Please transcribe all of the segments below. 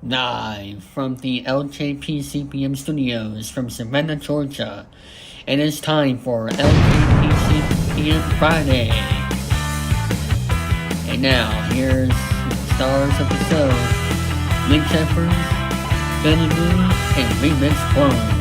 Live from the LJPCBM studios from Savannah, Georgia. It is time for LJPCBM Friday. And now, here's the stars of the show, Link Shepard, Benny Blue, and Remix Clone.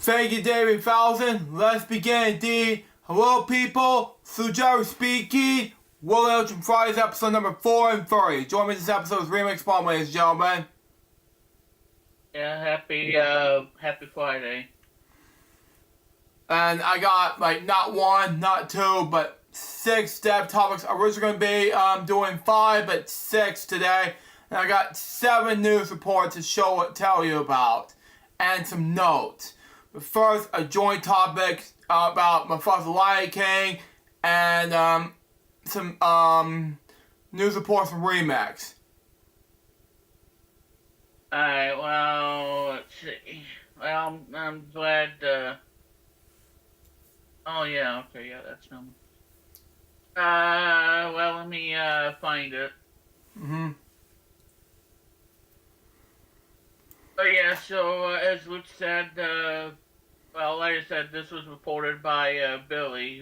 Thank you, David Falzon. Let's begin, indeed. Hello, people. Jerry speaking. World Elgin Fridays, episode number 4 and 30. Join me this episode with Remix Bomb, ladies and gentlemen. Yeah, happy Friday. And I got, not 1, not 2, but 6 dev topics. Originally going to be doing 5, but 6 today. And I got 7 news reports to tell you about. And some notes. But first, a joint topic about Mufasa Lion King and some news reports from Remix. Alright, well, let's see. Well, I'm glad, oh yeah, okay, yeah, that's him. Well, let me, find it. But yeah, so, as Luke said, well, like I said, this was reported by, Billy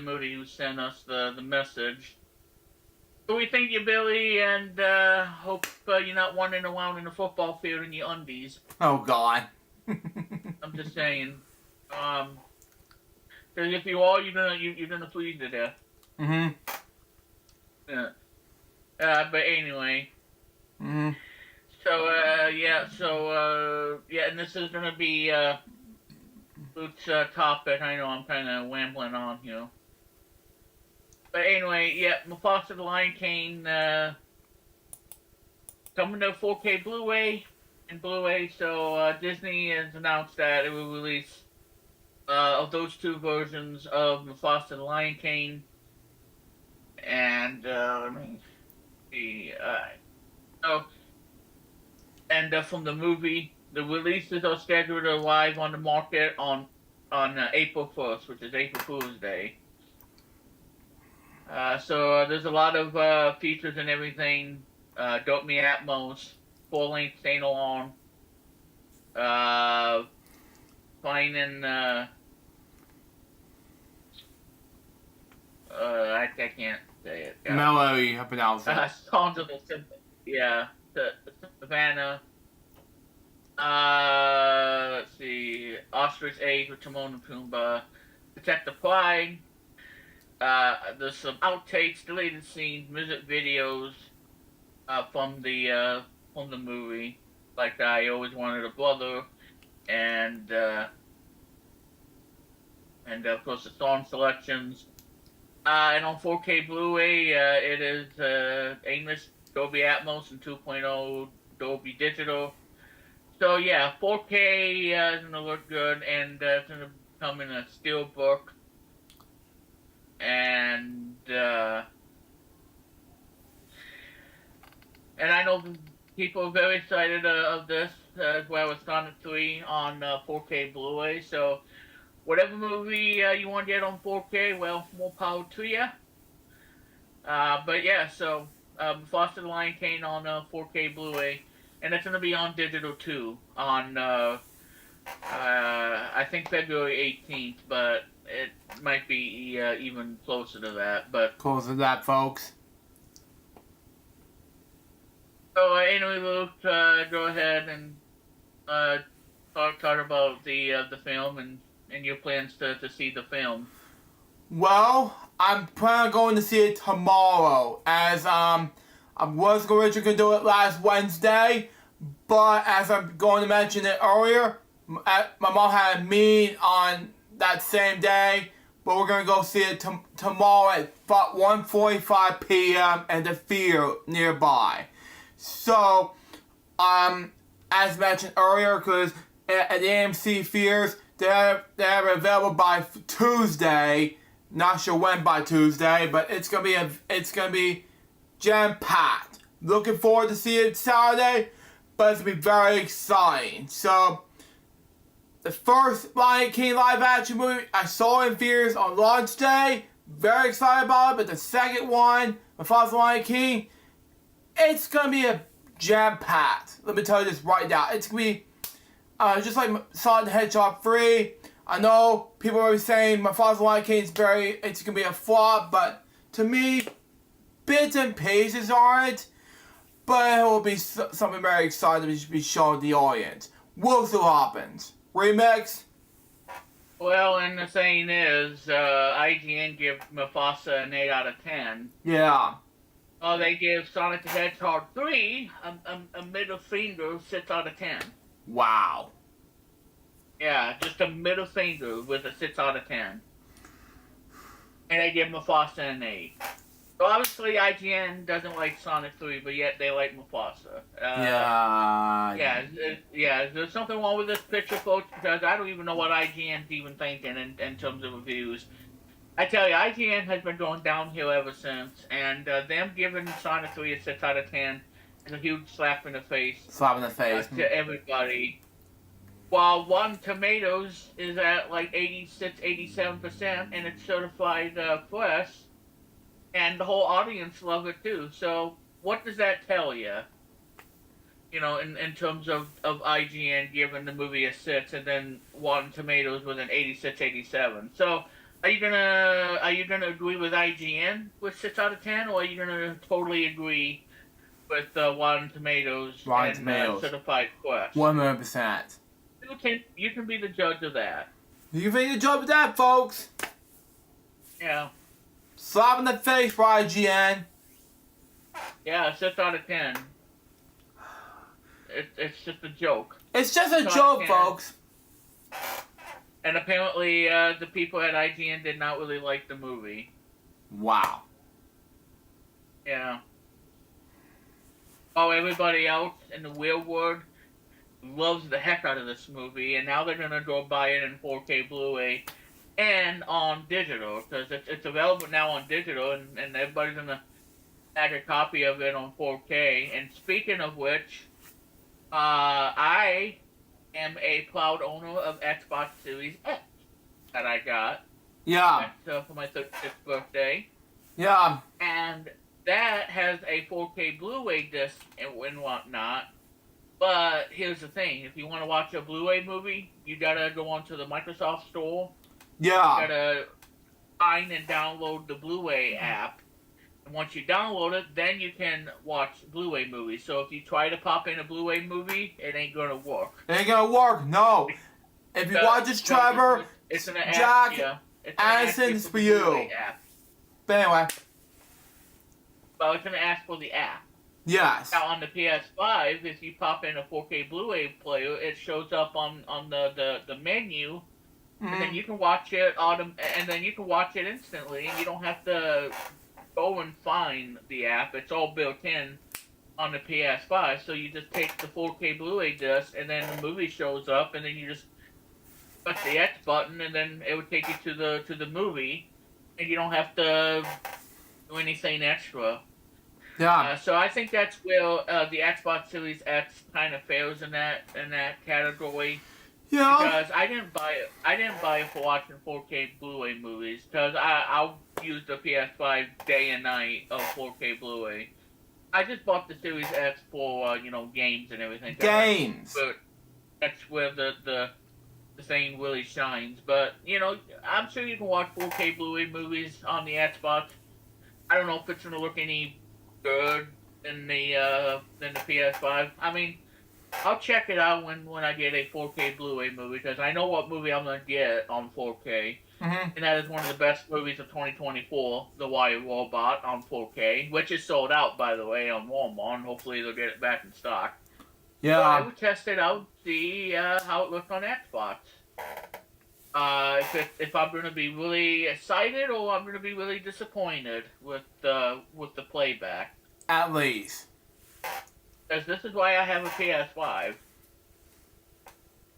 Moody, who sent us the message. So we thank you, Billy, and, hope, you're not wandering around in the football field in your undies. Oh, God. I'm just saying. Because if you are, you're gonna freeze to death. Yeah. But anyway. So, yeah, and this is gonna be, Luke's, topic. I know I'm kind of rambling on, you know. But anyway, yeah, Mufasa the Lion King, coming to 4K Blu-ray and Blu-ray, so, Disney has announced that it will release, of those 2 versions of Mufasa the Lion King, and, let me see, so, and from the movie, the releases are scheduled to arrive on the market on April 1st, which is April Fool's Day. So there's a lot of features and everything. Dolby Atmos, full-length standalone. Finding I can't say it. Melody, I pronounce it. Songs of the Symphony. Yeah, the Savannah. Let's see. Ostrich Age with Timon and Pumbaa. Protect the Pride. There's some outtakes, deleted scenes, music videos from the movie. Like I Always Wanted a Brother, and of course the song selections. And on 4K Blu-ray, it is English Dolby Atmos and 2.0 Dolby Digital. So yeah, 4K is gonna look good, and it's gonna come in a steelbook. And I know people are very excited of this, as well as Sonic 3 on 4K Blu-ray. So whatever movie you want to get on 4K, well, more power to you. But yeah, so Mufasa the Lion King on 4K Blu-ray, and it's going to be on digital too on I think February 18th, but it might be even closer to that. But closer to that, folks. So anyway, Luke, go ahead and talk about the film and your plans to see the film. Well, I'm planning on going to see it tomorrow, as I was originally going to do it last Wednesday, but as I'm going to mention it earlier, my mom had a meeting on that same day, but we're going to go see it tomorrow at 1:45 p.m. in the theater nearby. So, as mentioned earlier, because at the AMC theaters, they have it available by Tuesday. Not sure when by Tuesday, but it's gonna be jam-packed. Looking forward to see it Saturday, but it's going to be very exciting. So, the first Lion King live action movie I saw in theaters on launch day. Very excited about it, but the second one, Mufasa's Lion King, it's going to be a jam-packed. Let me tell you this right now. It's going to be just like Sonic the Hedgehog 3. I know people are saying Mufasa's Lion King it's going to be a flop, but to me, bits and pieces aren't. But it will be something very exciting to be shown to the audience. We'll see what happens. Remix? Well, and the thing is, IGN give Mufasa an 8 out of 10. Yeah. Oh, they give Sonic the Hedgehog 3 a middle finger 6 out of 10. Wow. Yeah, just a middle finger with a 6 out of 10. And they give Mufasa an 8. So obviously IGN doesn't like Sonic 3, but yet they like Mufasa. Yeah, there's something wrong with this picture, folks, because I don't even know what IGN's even thinking in terms of reviews. I tell you, IGN has been going downhill ever since, and them giving Sonic 3 a 6 out of 10 is a huge slap in the face. Slap in the face. To everybody. While Rotten Tomatoes is at like 86, 87%, and it's certified fresh, and the whole audience love it too. So what does that tell you? You know, in terms of IGN giving the movie a 6, and then Rotten Tomatoes with an 86, 87. So are you gonna agree with IGN with 6 out of 10, or are you gonna totally agree with Rotten Tomatoes and certified fresh? 100%. You can be the judge of that. You can be the judge of that, folks. Yeah. Slap in the face for IGN. Yeah, 6 out of 10. It's just a joke. It's just a joke, folks. And apparently, the people at IGN did not really like the movie. Wow. Yeah. Oh, everybody else in the real world loves the heck out of this movie, and now they're gonna go buy it in 4K Blu-ray and on digital, because it's available now on digital, and everybody's gonna snag a copy of it on 4K. And speaking of which, I am a proud owner of Xbox Series X that I got. Yeah. For my 36th birthday. Yeah. And that has a 4K Blu-ray disc and whatnot. But here's the thing: if you want to watch a Blu-ray movie, you gotta go onto the Microsoft Store. Yeah. You gotta find and download the Blu-ray app. And once you download it, then you can watch Blu-ray movies. So if you try to pop in a Blu-ray movie, it ain't gonna work. It ain't gonna work, no. If you watch this, Trevor, it's gonna Jack, Addison's for you. But anyway. Well, it's gonna ask for the app. Yes. Now on the PS5, if you pop in a 4K Blu-ray player, it shows up on the menu, and then you can watch it and then you can watch it instantly, and you don't have to go and find the app. It's all built in on the PS5, so you just take the 4K Blu-ray disc, and then the movie shows up, and then you just press the X button, and then it would take you to the movie, and you don't have to do anything extra. Yeah. So I think that's where the Xbox Series X kind of fails in that category. Yeah. Because I didn't buy it for watching 4K Blu-ray movies. Because I'll use the PS5 day and night of 4K Blu-ray. I just bought the Series X for games and everything. Games. But that's where the thing really shines. But I'm sure you can watch 4K Blu-ray movies on the Xbox. I don't know if it's gonna look any good than the PS5. I mean, I'll check it out when I get a 4K Blu-ray movie, because I know what movie I'm gonna get on 4K, and that is one of the best movies of 2024, The Wire Robot on 4K, which is sold out, by the way, on Walmart. Hopefully they'll get it back in stock. Yeah. So I would test it out, see how it looks on Xbox. If I'm going to be really excited, or I'm going to be really disappointed with the playback. At least. Because this is why I have a PS5.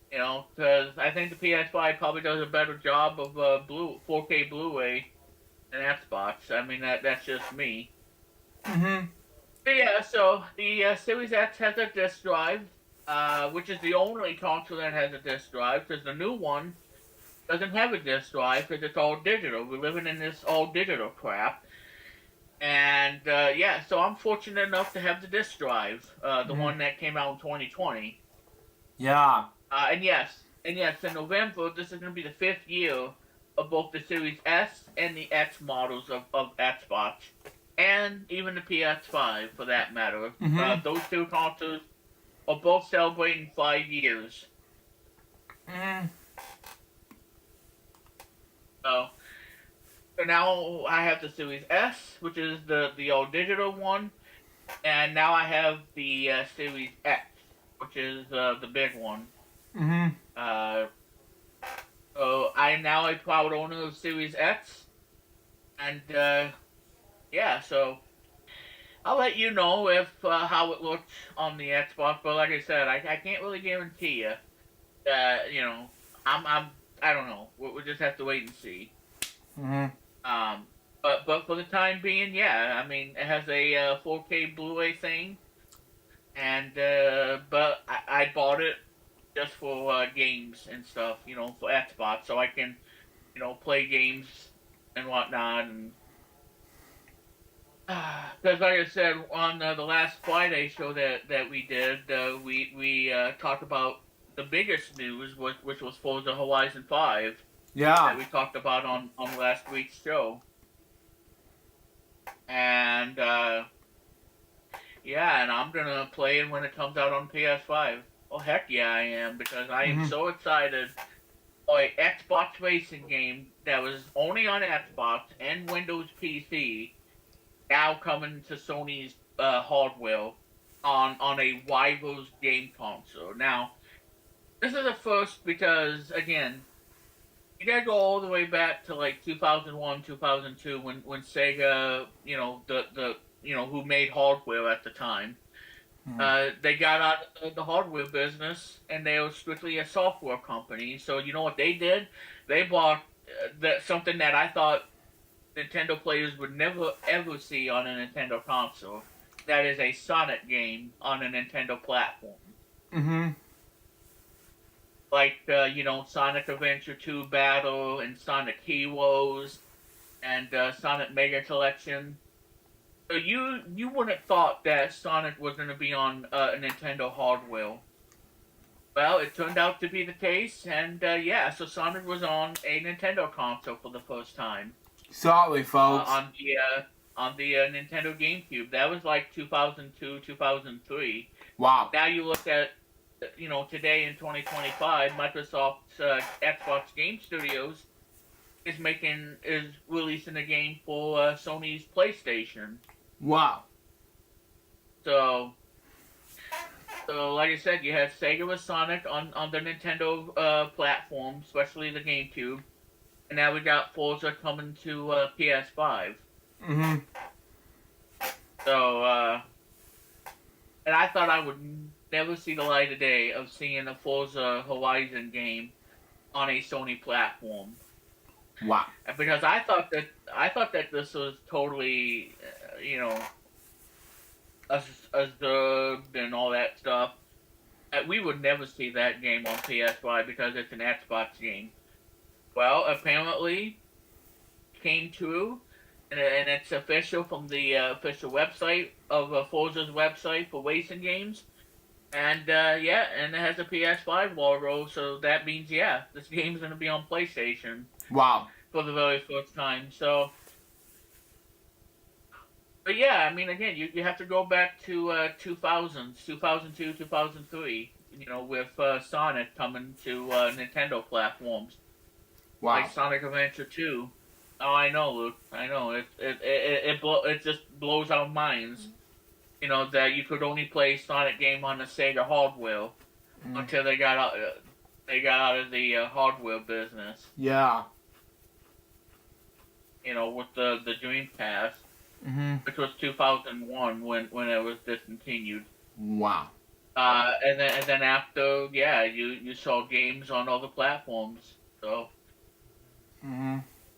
Because I think the PS5 probably does a better job of 4K Blu-ray than Xbox. I mean, that's just me. But yeah, so the Series X has a disk drive, which is the only console that has a disk drive, because the new one doesn't have a disk drive because it's all digital. We're living in this all digital crap. And yeah, so I'm fortunate enough to have the disk drive, the Mm-hmm. one that came out in 2020. Yeah. And yes, in November, this is going to be the 5th year of both the Series S and the X models of Xbox, and even the PS5 for that matter. Mm-hmm. Those two consoles are both celebrating 5 years. Mm-hmm. So, so now I have the Series S, which is the all digital one, and now I have the Series X, which is the big one. Mm-hmm. Uh, so I am now a proud owner of Series X, and yeah, so I'll let you know if how it looks on the Xbox. But like I said, I can't really guarantee you that I'm I don't know. We'll just have to wait and see. Mm-hmm. But for the time being, yeah, I mean it has a 4K Blu-ray thing, and but I bought it just for games and stuff, for Xbox, so I can play games and whatnot. And because, like I said, on the last Friday show that we did, we talked about the biggest news, which was Forza Horizon 5 that Yeah. we talked about on last week's show. And yeah, and I'm gonna play it when it comes out on PS5. Oh heck yeah, I am, because I am Mm-hmm. so excited. Oh, a Xbox racing game that was only on Xbox and Windows PC now coming to Sony's hardware on a rivals game console. Now, this is a first because again, you gotta go all the way back to like 2001, 2002 when Sega, the who made hardware at the time, they got out of the hardware business and they were strictly a software company. So you know what they did? They bought something that I thought Nintendo players would never ever see on a Nintendo console. That is a Sonic game on a Nintendo platform. Mm-hmm. Like, Sonic Adventure 2 Battle and Sonic Heroes and Sonic Mega Collection. So you wouldn't have thought that Sonic was going to be on a Nintendo hardware. Well, it turned out to be the case, and yeah, so Sonic was on a Nintendo console for the first time. Sorry, folks. On the Nintendo GameCube. That was like 2002, 2003. Wow. Now you look at today in 2025, Microsoft's Xbox Game Studios is releasing a game for Sony's PlayStation. Wow. So like I said, you had Sega with Sonic on the Nintendo platform, especially the GameCube, and now we got Forza coming to PS5. Mm-hmm. So and I thought I would never see the light of day of seeing a Forza Horizon game on a Sony platform. Wow. Because I thought that this was totally, dubbed and all that stuff. We would never see that game on PS5 because it's an Xbox game. Well, apparently, came true, and it's official from the official website of Forza's website for racing games. And yeah, and it has a PS5 logo, so that means yeah, this game's gonna be on PlayStation Wow. for the very first time. So, but yeah, I mean, again, you have to go back to 2000s, 2002, 2003. With Sonic coming to Nintendo platforms Wow. like Sonic Adventure 2. Oh, I know, Luke. I know. It just blows our minds. That you could only play Sonic game on the Sega hardware until they got out. They got out of the hardware business. Yeah. With the Dreamcast, Mm-hmm. which was 2001 when it was discontinued. Wow. And then after, yeah, you saw games on other platforms. So. Mm-hmm.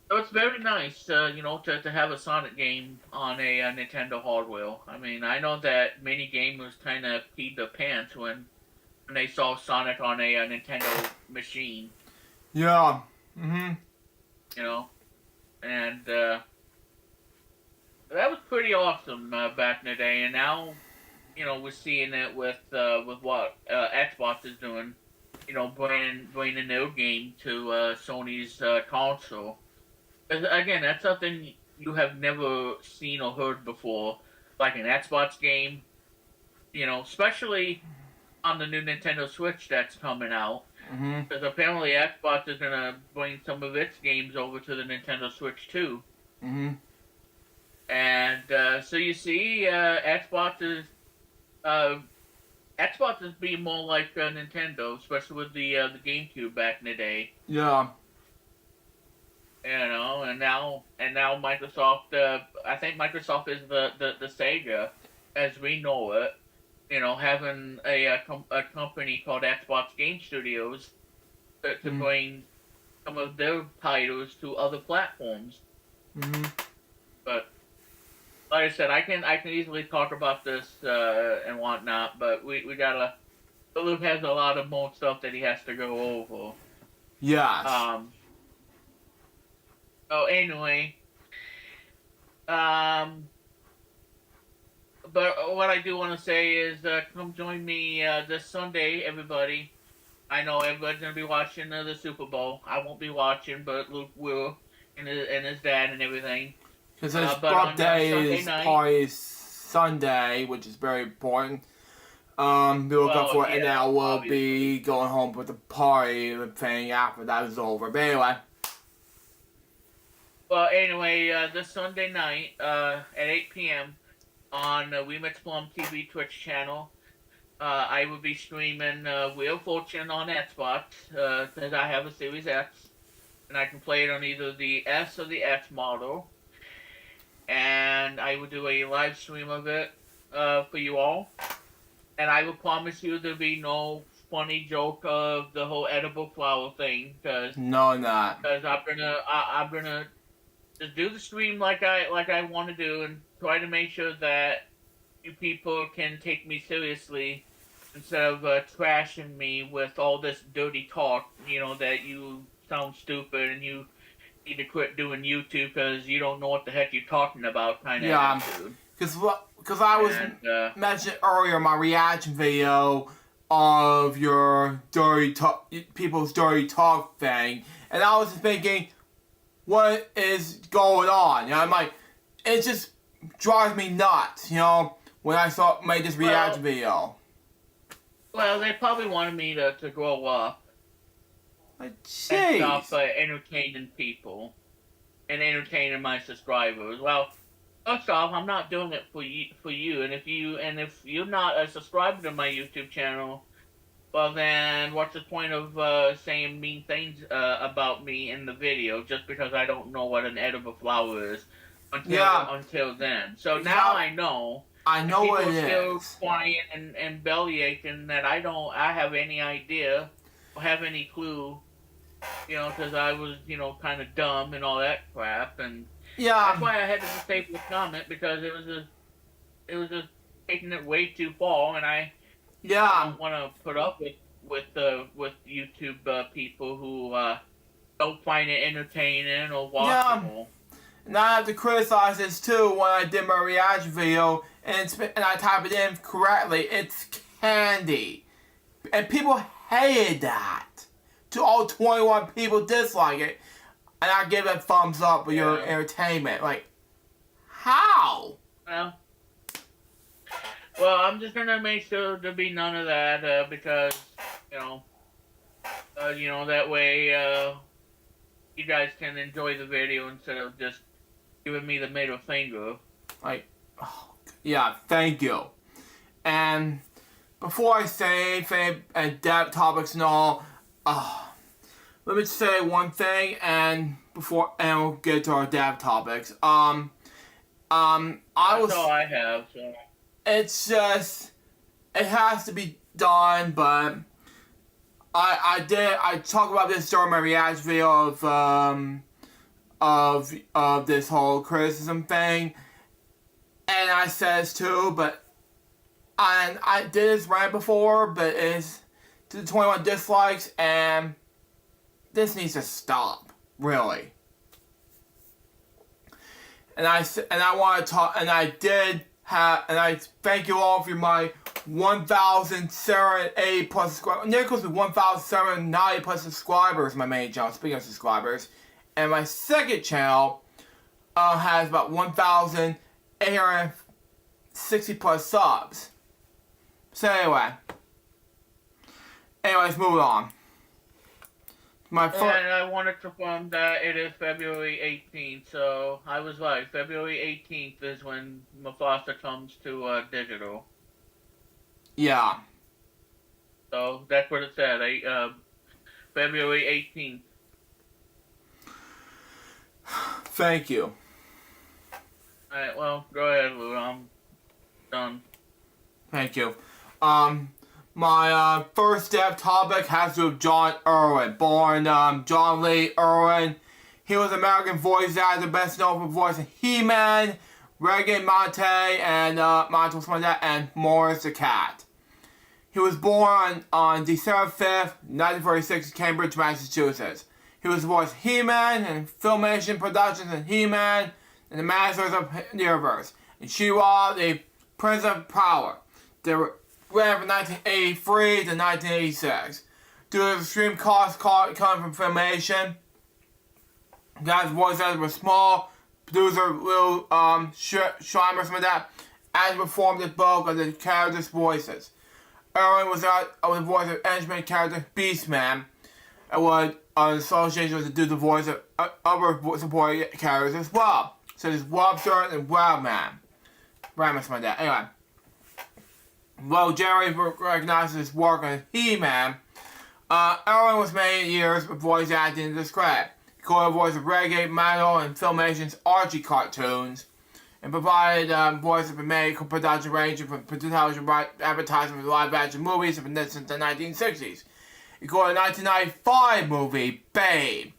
So it's very nice, to have a Sonic game on a, Nintendo hardware. I mean, I know that many gamers kind of peed their pants when they saw Sonic on a Nintendo machine, Yeah. Mm-hmm. you know, and that was pretty awesome back in the day. And now, we're seeing it with what Xbox is doing. Bringing a new game to Sony's console. Again, that's something you have never seen or heard before, like an Xbox game. Especially on the new Nintendo Switch that's coming out. Mm-hmm. Because apparently Xbox is gonna bring some of its games over to the Nintendo Switch too. Mm-hmm. And so you see, uh, Xbox is being more like Nintendo, especially with the GameCube back in the day. Yeah. And now Microsoft. I think Microsoft is the Sega, as we know it. Having a company called Xbox Game Studios to bring some of their titles to other platforms. Mm-hmm. But like I said, I can easily talk about this and whatnot, but we gotta. Luke has a lot of more stuff that he has to go over. Yes. So anyway, but what I do want to say is, come join me this Sunday, everybody. I know everybody's gonna be watching the Super Bowl. I won't be watching, but Luke will, and his dad and everything. Because his but on, birthday Sunday is night- probably Sunday, which is very important. We woke up for it, and yeah, now we'll obviously. be going home with the party thing after that is over. But anyway. Well, anyway, this Sunday night at 8 p.m. on We Mix Plum TV Twitch channel, I will be streaming Wheel of Fortune on Xbox, because I have a Series X, and I can play it on either the S or the X model. And I will do a live stream of it for you all. And I will promise you there'll be no funny joke of the whole edible flower thing, because No, not. I'm gonna just do the stream like I want to do, and try to make sure that you people can take me seriously instead of trashing me with all this dirty talk. That you sound stupid and you need to quit doing YouTube because you don't know what the heck you're talking about, kind of Yeah. attitude. Because I was mentioned earlier in my reaction video of your dirty talk, people's dirty talk thing, and I was thinking, what is going on? I'm like, it just drives me nuts, when I made this reaction video. Well, they probably wanted me to grow up Like, and jeez. stop entertaining people and entertaining my subscribers. Well, first off, I'm not doing it for you, and if you're not a subscriber to my YouTube channel, well then, what's the point of saying mean things about me in the video just because I don't know what an edible flower is until then? So now I know. I know what it people still is. quiet and belly aching that I have any idea or have any clue, because I was, kind of dumb and all that crap, and that's why I had to disable the comment, because it was just taking it way too far, and I don't want to put up with YouTube people who don't find it entertaining or watchable. And I have to criticize this too when I did my reaction video and I type it in correctly. It's candy. And people hated that. To all 21 people dislike it. And I give it a thumbs up for your entertainment. Like, how? Well, I'm just gonna make sure there be none of that, because, that way, you guys can enjoy the video instead of just giving me the middle finger. Like, yeah, thank you. And before I say anything and dev topics and all, let me say one thing, and we'll get to our dev topics. That's all I have. So. It's just, it has to be done, but I talked about this during my reaction video of this whole criticism thing, and I says too, but I did this rant before, but it's to the 21 dislikes, and this needs to stop, really. And I want to talk, and I thank you all for my 1,780 plus subscribers. Near close to 1,790 plus subscribers. My main channel. Speaking of subscribers, and my second channel has about 1,860 plus subs. So anyways, moving on. My first. And I wanted to confirm that it is February 18th, so I was right. February 18th is when Mufasa comes to digital. Yeah. So that's what it said. February 18th. Thank you. Alright, well, go ahead, Lou. I'm done. Thank you. My first step topic has to do with John Irwin. Born John Lee Irwin. He was an American voice actor, best known for voicing He-Man, Reggae Monte, and and Morris the Cat. He was born on December 5th, 1946 in Cambridge, Massachusetts. He was voiced He-Man in Filmation Productions and He-Man and the Masters of the Universe. And She-Ra, the Prince of Power. They ran from 1983 to 1986. Due to extreme costs coming from Filmation, guys' voice actors were small. Producer Lou Schreiber, some of that, as performed the bulk of the characters' voices. Irwin was the voice of Henchman character Beastman, and was an association to do the voice of other supporting characters as well, such as Wobster and Wildman. Some of that. Anyway. While Jerry recognizes his work on He-Man, Irwin was many years with voice acting in this credit. He called the voice of Reggae, Metal, and Filmation's Archie cartoons, and provided voices for many production ranging from television advertising for live-action movies since the 1960s. He called the 1995 movie Babe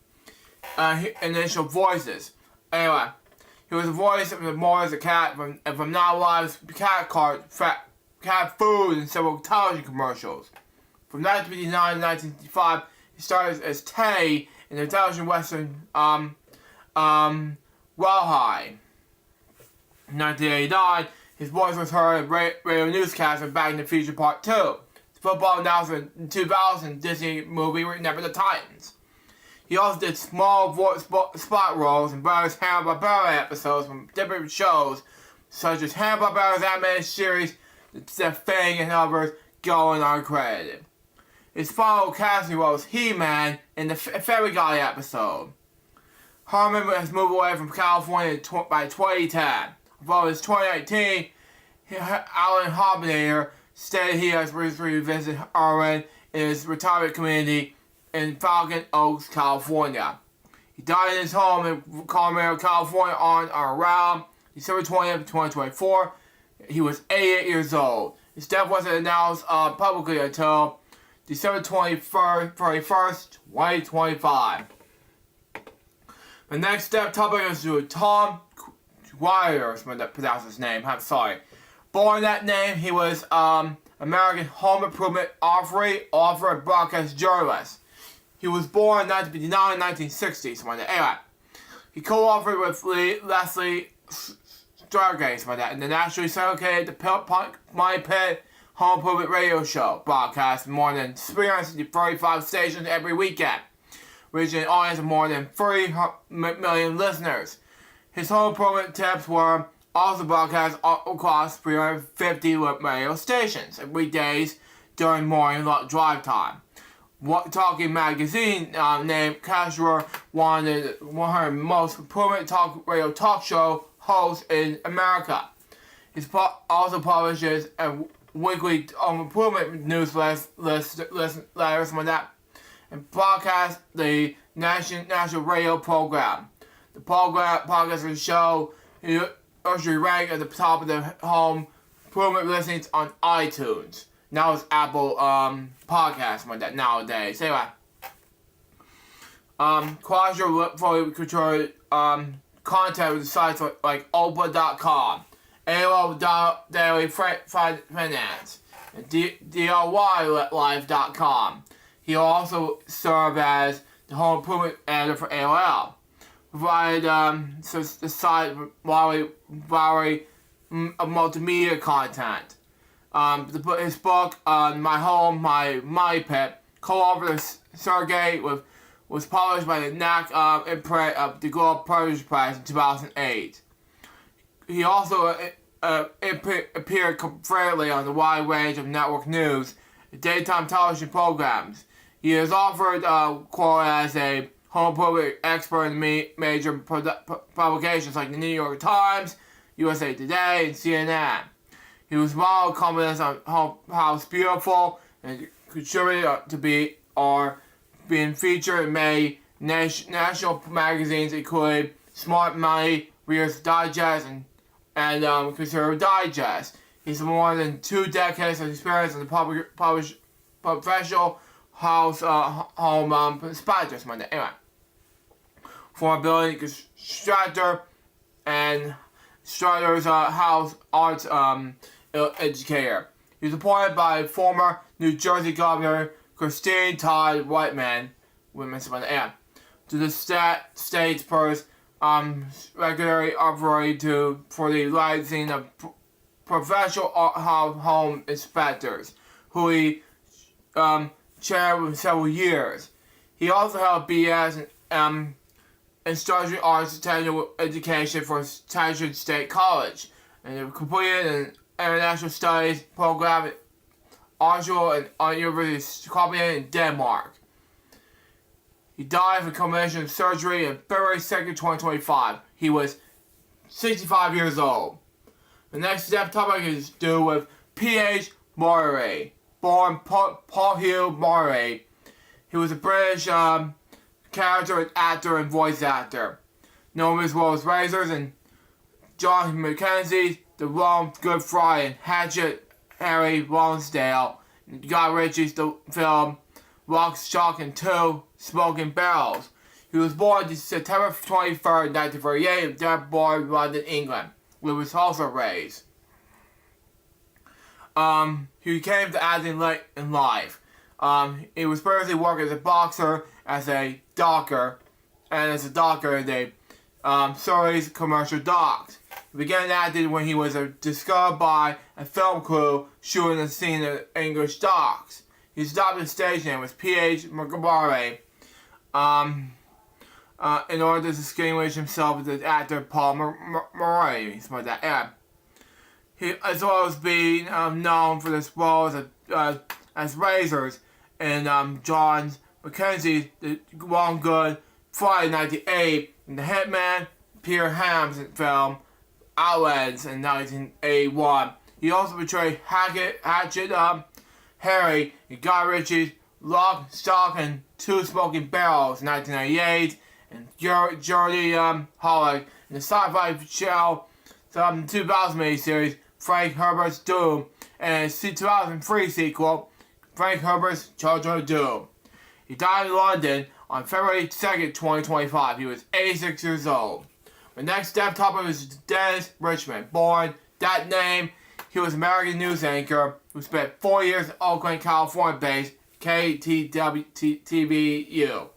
initial voices. Anyway, he was the voice of Morris the Cat from Not Alive's Cat food and several television commercials. From 1959 to 1965, he started as Tay in the television western Rawhide. In 1989, his voice was heard in radio newscasts and Back in the Future Part 2. The football announcer in 2000 Disney movie Remember the Titans. He also did small spot roles in various Hanna-Barbera episodes from different shows, such as Hanna-Barbera's animated series The Thing and others, going uncredited. His final casting role was He-Man in the Fairy Guy episode. Harmon has moved away from California by 2010. Although his 2019, Alan Hobnader stated he has recently visited Irwin in his retirement community in Falcon Oaks, California. He died in his home in Colorado, California on or around December 20th, 2024. He was 88 years old. His death wasn't announced publicly until December 31st, 2025. The next step topic is to Tom Dwyer, if I pronounce his name. I'm sorry. Born that name, he was American home improvement author, and broadcast journalist. He was born in 1959 and 1960. Anyway, he co-authored with Leslie Stargate, and the nationally syndicated My Pet Home Improvement Radio Show, broadcast more than 335 stations every weekend, reaching an audience of more than 3 million listeners. His home improvement tips were also broadcast across 350 radio stations weekdays during morning drive time. Talking Magazine named Cashler one of the 100 most improvement radio talk show hosts in America. He also publishes a weekly improvement newsletter and broadcasts the national radio program. The podcast of the show usually ranked at the top of the home improvement listings on iTunes. Now it's Apple Podcasts like that nowadays. Anyway, quasi-fully controlled content with sites like Oprah.com, AOL Daily Finance, and DIYLife.com. He also served as the home improvement editor for AOL. Provided the site with multimedia content. His book, My Home, My Money Pit, co-authored with Sergey, was published by the NAC imprint of the Globe Publishing Prize in 2008. He also appeared frequently on a wide range of network news and daytime television programs. He is offered quote as a home improvement expert in major publications like the New York Times, USA Today, and CNN. He was model comments on House Beautiful and contributed to being featured in many national magazines, including Smart Money, Reader's Digest, and Conservative Digest. He's more than 2 decades of experience in the professional home inspectors. Anyway, former building constructor and Strutter's house arts educator. He was appointed by former New Jersey Governor Christine Todd Whitman, to the state's first regulatory authority for the licensing of professional home inspectors, who he chaired for several years. He also held BS Instructional Arts and Technical Education for Taichung State College, and completed an international studies program at Oslo and University of Copenhagen in Denmark. He died of a combination of surgery on February 2nd, 2025. He was 65 years old. The next step topic is to do with P.H. Murray, born Paul Hugh Murray. He was a British character, actor, and voice actor, known as well as Razors and John Mackenzie, The Wrong Good Friday, and Hatchet Harry Lonsdale, Guy Ritchie's the film Lock, Stock, and 2 Smoking Barrels. He was born September 23rd, 1938, in Deptford, London, England, where he was also raised. He came to acting late in life. He was previously working as a boxer, as a docker, and as a docker in the Surrey's commercial docks. He began acting when he was discovered by a film crew shooting a scene at English docks. His adopted stage name was P.H. Murray, in order to distinguish himself as the actor Paul Murray. He, as well as being known for this role as Razors in John Mackenzie, The Long Good Friday 1980, and the Hitman Peter Ham's film Outlands in 1981. He also portrayed Hatchet Harry in Guy Ritchie's Lock, Stock, and 2 Smoking Barrels in 1998, and Jodie Hollick in the sci-fi show 2000 miniseries Frank Herbert's Doom, and his 2003 sequel Frank Herbert's Children of Doom. He died in London on February 2nd, 2025. He was 86 years old. The next step topic is Dennis Richmond. Born that name, he was an American news anchor who spent 4 years in Oakland, California-based KTWTBU.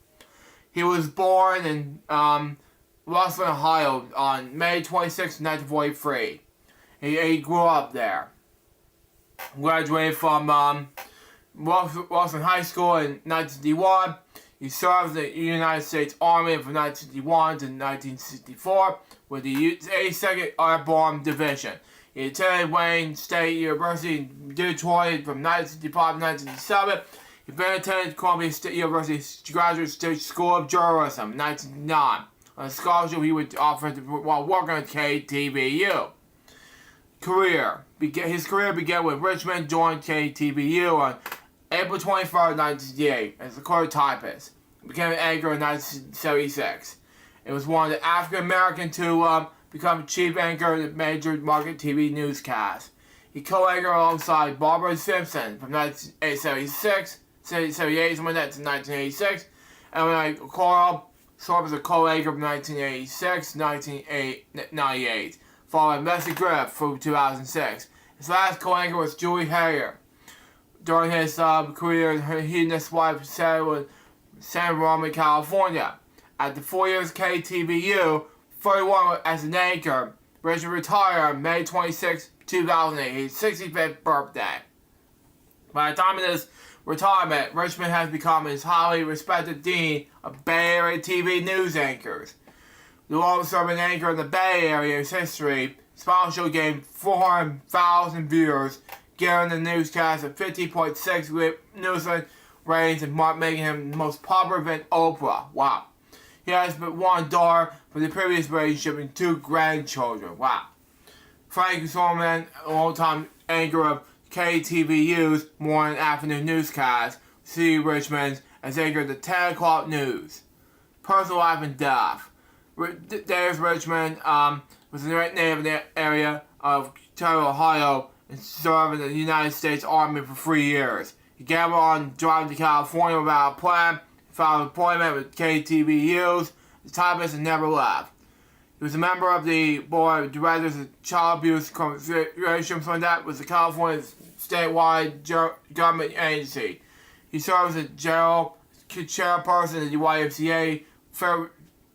He was born in Rosslyn, Ohio on May 26, 1943. He grew up there. Graduated from Rosslyn High School in 1961. He served in the United States Army from 1961 to 1964 with the 82nd Airborne Division. He attended Wayne State University in Detroit from 1965 to 1967. He then attended Columbia State University's Graduate School of Journalism in 1909 on a scholarship he was offered while working at KTBU. His career began when Richmond joined KTBU on April 23rd, 1968 as a color typist. He became an anchor in 1976. It was one of the African Americans to become chief anchor of the major market TV newscast. He co-anchored alongside Barbara Simpson from 1978 to 1986, and Coral served as a co-anchor from 1986 to 1998, following Bessie Griff through 2006. His last co-anchor was Julie Hayer. During his career, he and his wife settled in San Ramon, California. After 4 years KTVU, 31 as an anchor, Richmond retired on May 26, 2008, his 65th birthday. By the time of his retirement, Richmond has become his highly respected dean of Bay Area TV news anchors. The longest-serving anchor in the Bay Area's history, his final show gained 400,000 viewers, giving the newscast a 50.6 news ratings and making him the most popular than Oprah. Wow. He has but one daughter from the previous relationship and 2 grandchildren. Wow. Frank Solomon, a longtime anchor of KTVU's morning afternoon newscast, C. Richmond, as anchor of the 10 o'clock news. Personal life and death. Darius Richmond was a native in the area of Toledo, Ohio, and served in the United States Army for 3 years. He gambled on driving to California without a plan, found employment with KTVU's, the typist, and never left. He was a member of the board of directors of Child Abuse Conservation Fund, that was the California statewide government agency. He served as a general chairperson of the YMCA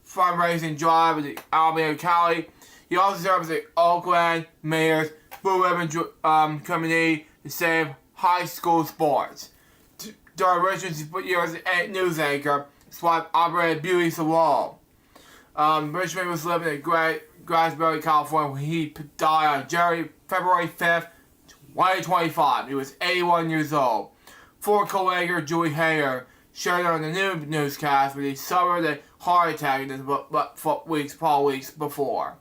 fundraising drive with the Alameda County. He also served as the Oakland Mayor's Blue Ribbon Committee to save high school sports. During Richmond's years as news anchor, his wife operated a beauty salon. Richmond was living in Grasbury, California, when he died on February 5th, 2025. He was 81 years old. Former co-anchor Julie Hayer shared on the new newscast when he suffered a heart attack in his weeks before.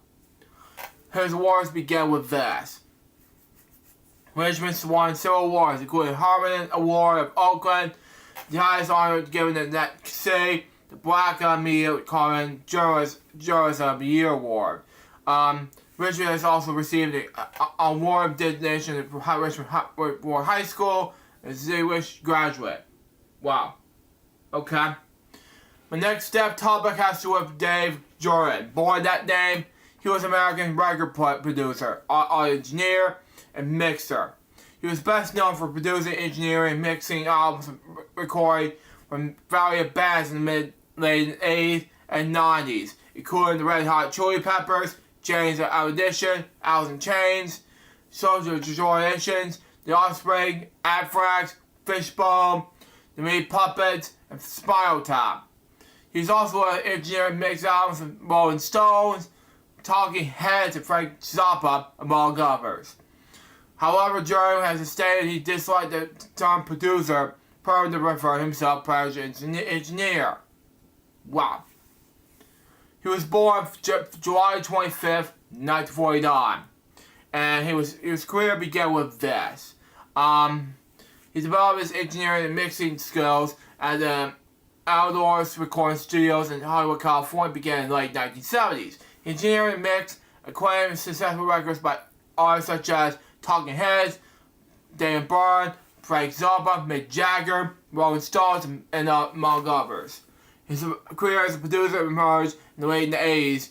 His awards began with this. Richmond won several awards, including the Harmon Award of Oakland, the highest honor given in that city, the Black Media Common Journalism of the Year Award. Richmond has also received an award of designation at Richmond High School as a distinguished graduate. Wow. Okay. My next topic has to do with Dave Jordan. Born that name, he was an American record producer, engineer, and mixer. He was best known for producing, engineering, and mixing albums and recording from various bands in the late 80s and 90s, including the Red Hot Chili Peppers, Jane's Audition, Alice in Chains, Social Distortions, The Offspring, Anthrax, Fishbone, The Meat Puppets, and Spinal Tap. He's also an engineer and mixed albums from Rolling Stones, Talking Heads, and Frank Zappa, among others. However, Jordan has stated he disliked the term producer, preferring to refer himself as engineer. Wow. He was born July 25th, 1949, and his career began with this. He developed his engineering and mixing skills at the Outdoors Recording Studios in Hollywood, California, began in the late 1970s. Engineering and mixed acclaimed successful records by artists such as Talking Heads, Dan Byrne, Frank Zappa, Mick Jagger, Rolling Stones, and among others. His career as a producer emerged in the late 80s.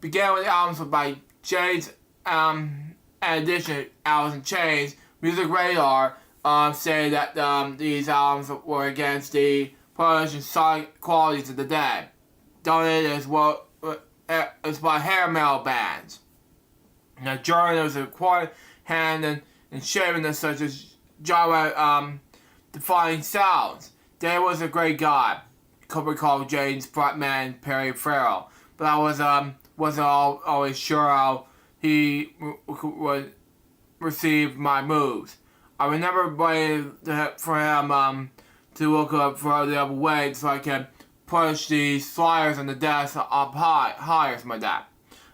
Began with albums by Jane's, in addition to Alice in Chains. Music Radar say that these albums were against the production sonic qualities of the day. Donated as well as by hair metal bands. Now, Jordan was a quiet hand and shaving such as genre defining sounds. Dave was a great guy. Could recall Jane's frontman Perry Farrell, but I wasn't always sure how he would receive my moves. I remember waiting for him to look up for the other way so I could push the sliders on the desk up higher as my dad.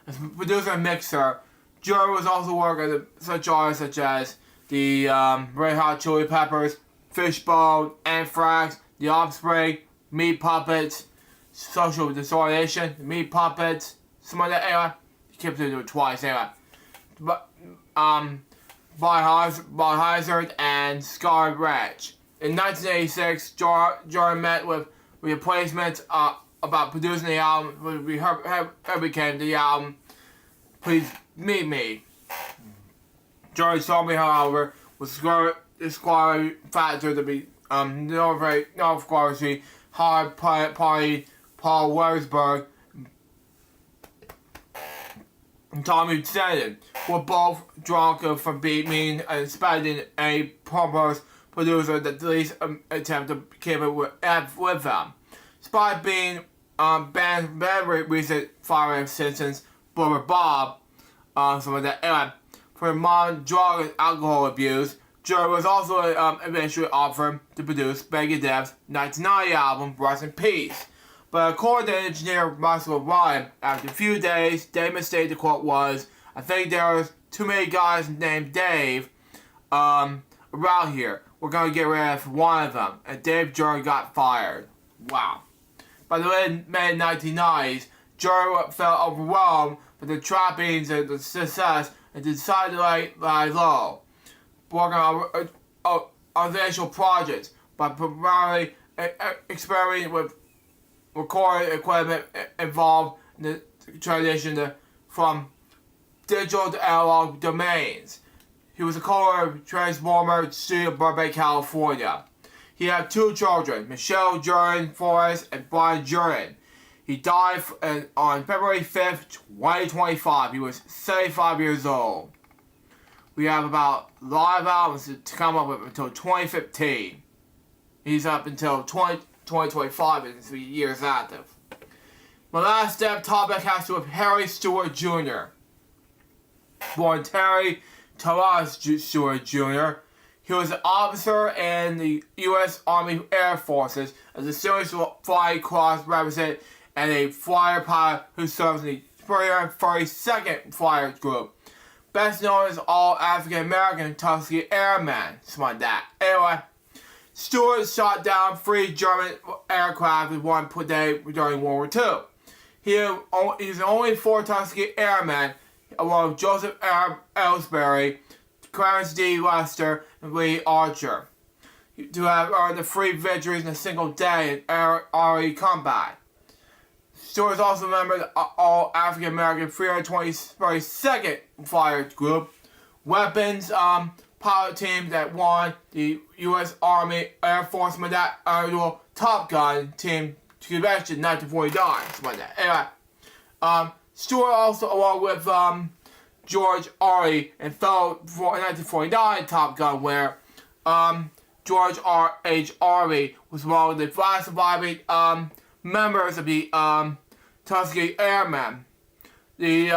As a producer and mixer, Jordan was also working with such artists such as the Red Hot Chili Peppers, Fishbone, Anthrax, The Offspring, Meat Puppets, Social Distortion, Meat Puppets, some of that anyway. He kept doing it twice anyway. But Biohazard and Scar Wretch. In 1986, Jordan met with replacements about producing the album. We became the album. Please Meet Me. George told me, however, was disqualified factor to be no quality hard party Paul Wersberg and Tommy Tennant were both drunk from Beat Me and expecting a pompous producer that at least attempt to keep it with them. Despite being banned very recent firing since Bubba Bob, some of that era, for drug and alcohol abuse. Jerry was also eventually offered to produce Megadeth's 1990 album, Rest in Peace. But according to engineer Russell Ryan, after a few days, David stated the quote was, "I think there was too many guys named Dave around here. We're going to get rid of one of them." And Dave Jerry got fired. Wow. By the mid-1990s, Jerry felt overwhelmed by the trappings and the success and decided to lie low, working on eventual projects, by primarily experimenting with recording equipment involved in the transition from digital to analog domains. He was a co-owner of Transformer Studio, Burbank, California. He had 2 children, Michelle Jordan Forrest and Brian Jordan. He died on February 5th, 2025. He was 75 years old. We have about live albums to come up with until 2015. He's up until 2025 and 3 years active. My last step topic has to do with Harry Stewart Jr. Born Terry Taras Stewart Jr., he was an officer in the U.S. Army Air Forces as a Series Flying Cross representative and a flyer pilot who serves in the 332nd Flyer Group. Best known as all African American Tuskegee Airmen. Something like that. Anyway, Stewart shot down 3 German aircraft with 1 per day during World War II. He's the only 4 Tuskegee Airmen, along with Joseph Ellsbury, Clarence D. Lester, and Lee Archer, to have earned the 3 victories in a single day in air combat. Stewart is also a member of the all African American 322nd Flyer Group, weapons pilot team that won the U.S. Army Air Force annual Top Gun team convention in 1949. Something like that. Anyway, Stewart also, along with George Ari and fellow 1949 Top Gun winner, George H. Ari was one of the 5 surviving members of the Tuskegee Airmen. The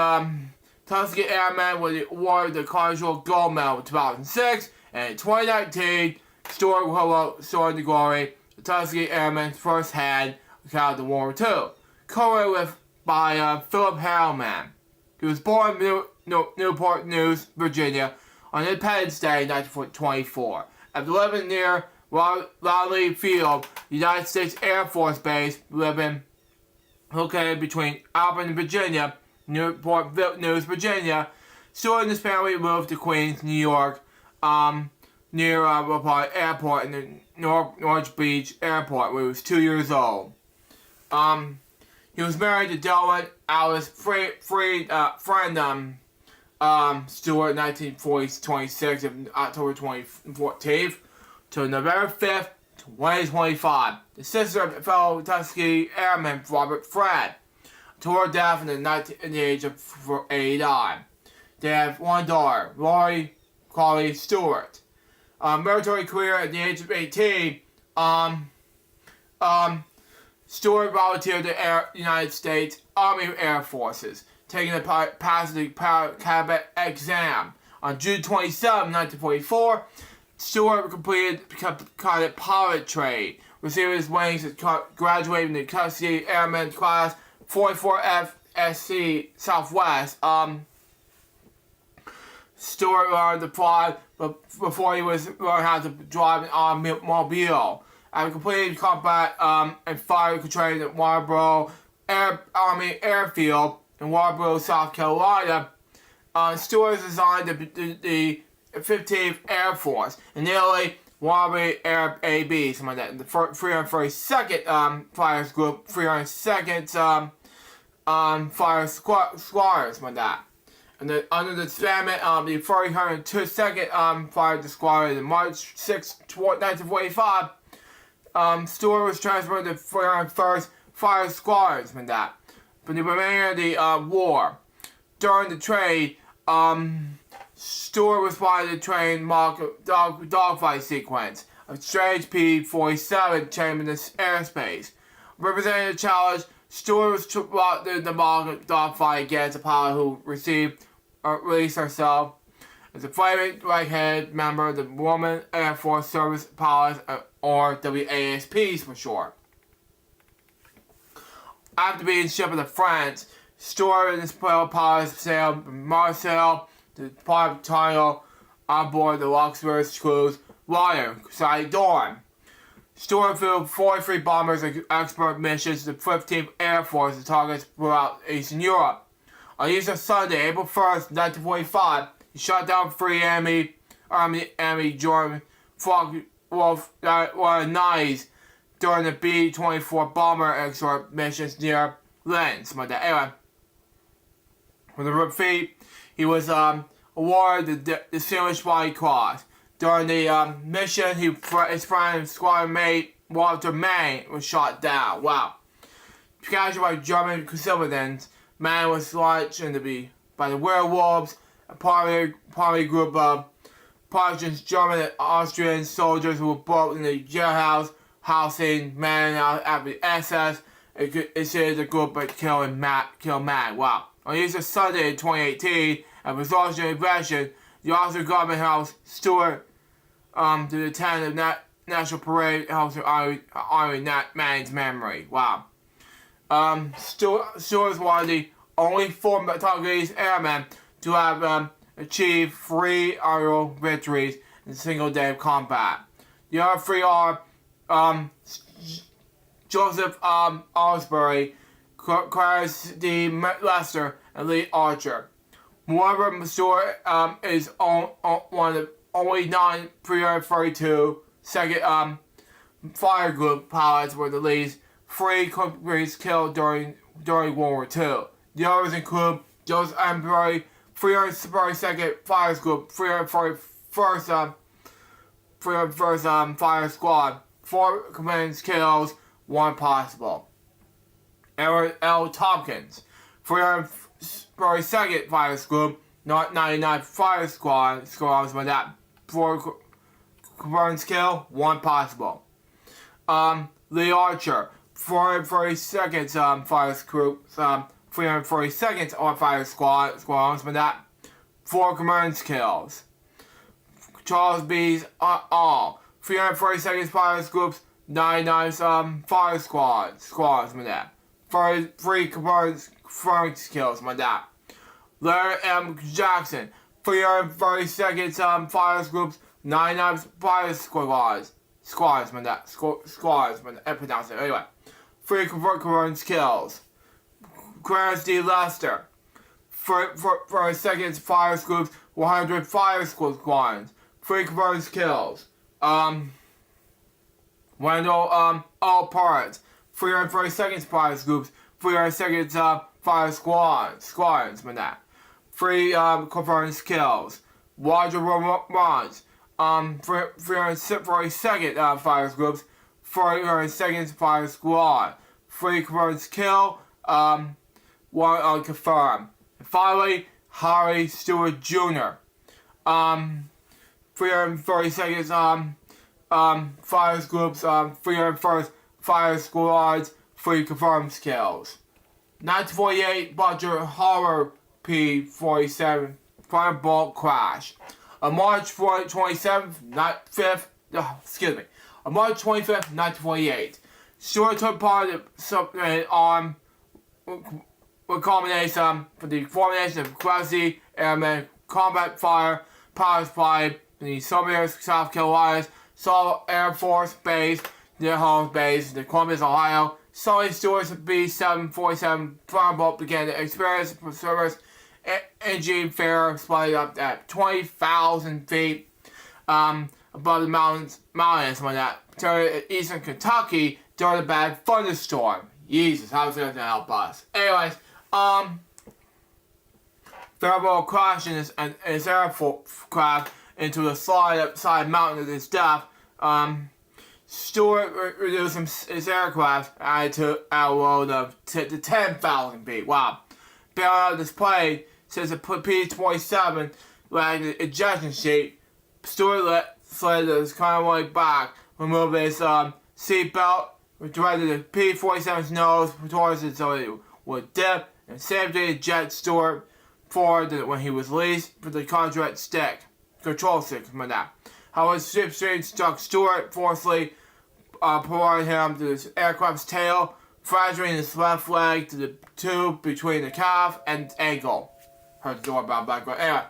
Tuskegee Airmen were awarded the Colonial Gold Medal in 2006, and in 2019, Stewart will soaring to glory, the Tuskegee Airmen's first head account of World War II, co-written by Philip Harriman. He was born in Newport News, Virginia, on Independence Day, 1924. After living near Rodley Field, the United States Air Force Base, located between Auburn, Virginia, Newport News, Virginia, Stewart and his family moved to Queens, New York, near Airport and the North Beach Airport, where he was 2 years old. He was married to Delwyn Alice friend Stewart, 1926, October 14th to November 5th, 2025. The sister of fellow Tuskegee Airman Robert Fred, to her death in the age of 89. They have 1 daughter, Lori Carly Stewart. Military career at the age of 18. Stewart volunteered to the United States Army Air Forces, taking the passing cadet exam. On June 27, 1944, Stewart completed cadet pilot trade, receiving his wings and graduating the Tuskegee Airman Class 44 FSC Southwest. Stewart learned to fly before he learned how to drive an automobile. After completing combat and fire training at Warborough Army Airfield in Warborough, South Carolina, Stewart was assigned to the 15th Air Force, initially Waterbury Air AB, something like that. The 332nd Fires Group, 302nd Fire Squadron, something like that. And then under the disbandment, the 302nd Fire Squadron in March 6, 1945, Stewart was transferred to 301st Fire Squadron, something like that. For the remainder of the war. During the trade, Stewart was part of the train dogfight sequence of Strange P-47 chambered in the airspace. Representing the challenge, Stewart was brought to the mock dogfight against a pilot who released herself as a flaming right-handed member of the Women Air Force Service Pilots, or WASPs for short. After being shipped to France, Stewart and his fellow pilots sailed from Marseille to Pontarlier on board the Luxembourg cruise liner Dawn. Stewart flew 43 bombers and expert missions to the 15th Air Force to targets throughout Eastern Europe. On Easter Sunday, April 1st, 1945, he shot down 3 enemy German Wolf Knights during the B-24 bomber escort missions near Linz. Anyway, for the defeat, he was awarded the Distinguished Body Cross. During the mission, his friend and squadron mate Walter Mann was shot down. Wow. Captured by German civilians, Mann was launched by the werewolves, a party group of Prussian, German, and Austrian soldiers who were brought in the jailhouse housing Mann after the SS. It said the group but kill Mann. Wow. On Easter Sunday in 2018, a resulting invasion, the Austrian government housed Stewart to attend the National Parade held to honor Mann's memory. Wow. Stewart was one of the only 4 Taiwanese airmen to have achieved 3 aerial victories in a single day of combat. The other 3 are Joseph Osbury, Clarence D. Lester, and Lee Archer. Moreover, Stewart is one of the only 9 pre-32 second fire group pilots were the least 3 companies killed during World War II. The others include Joseph Osbury, 332nd Fire Group, 341st Fire Squad, 4 commanders kills, 1 possible. Edward L. Tompkins, 342nd Fire Group, 99 Fire Squads with that 4 confirmed kill, 1 possible. Lee Archer, 442nd Fire Group, 342nd Fire Squads with that 4 confirmed kills. Charles B's all 342nd Fire Groups, 99 Fire Squads with that 3 confirmed kills with that. Larry M. Jackson, 332nd Fire Groups, 99 Fire Squads with that I pronounce it anyway. 3 confirmed kills. Clarence D. Lester, 2nd Fire Groups, 100 Fire Squads, 3 confirmed kills. Wendell O. Parrott, 332nd Fire Groups, 302nd Fire Squads with that 3 confirmed kills. Roger Rons, 342nd Fire Groups, 302nd Fire Squad, 3 confirmed kill, 1 unconfirmed. And finally, Harry Stewart Jr., 332nd Fire Groups, 301st Fire Squads, 3 confirmed kills. 1948 Butcher Horror P-47 Fire Bolt Crash. On March 27th, on March 25th, 1948, Stewart took part in an armed combination for the formation of Grassy Airmen Combat Fire Power Supply in the Sumter, South Carolina's Saul Air Force Base, near Holmes Base, in Columbus, Ohio. Sully Stewart's B-747 Firebolt began to experience service engine failure spotted up at 20,000 feet above the mountains when that to eastern Kentucky during a bad thunderstorm. Jesus, how's that gonna help us? Anyways, Fairbowl crashed in his aircraft into the side mountain of his death. Stewart reduced his aircraft to outload to 10,000 feet. Wow. Bailing out this plane, since the P-27 lacked the ejection seat, Stewart slid his convoy back, removed his seatbelt, directed the P-47's nose towards it so it would dip, and safely eject Stewart forward when he was released for the control stick. However, slipstream struck Stewart, forcefully prodding him to his aircraft's tail, fracturing his left leg to the tube between the calf and ankle. Heard the door about background. Anyway,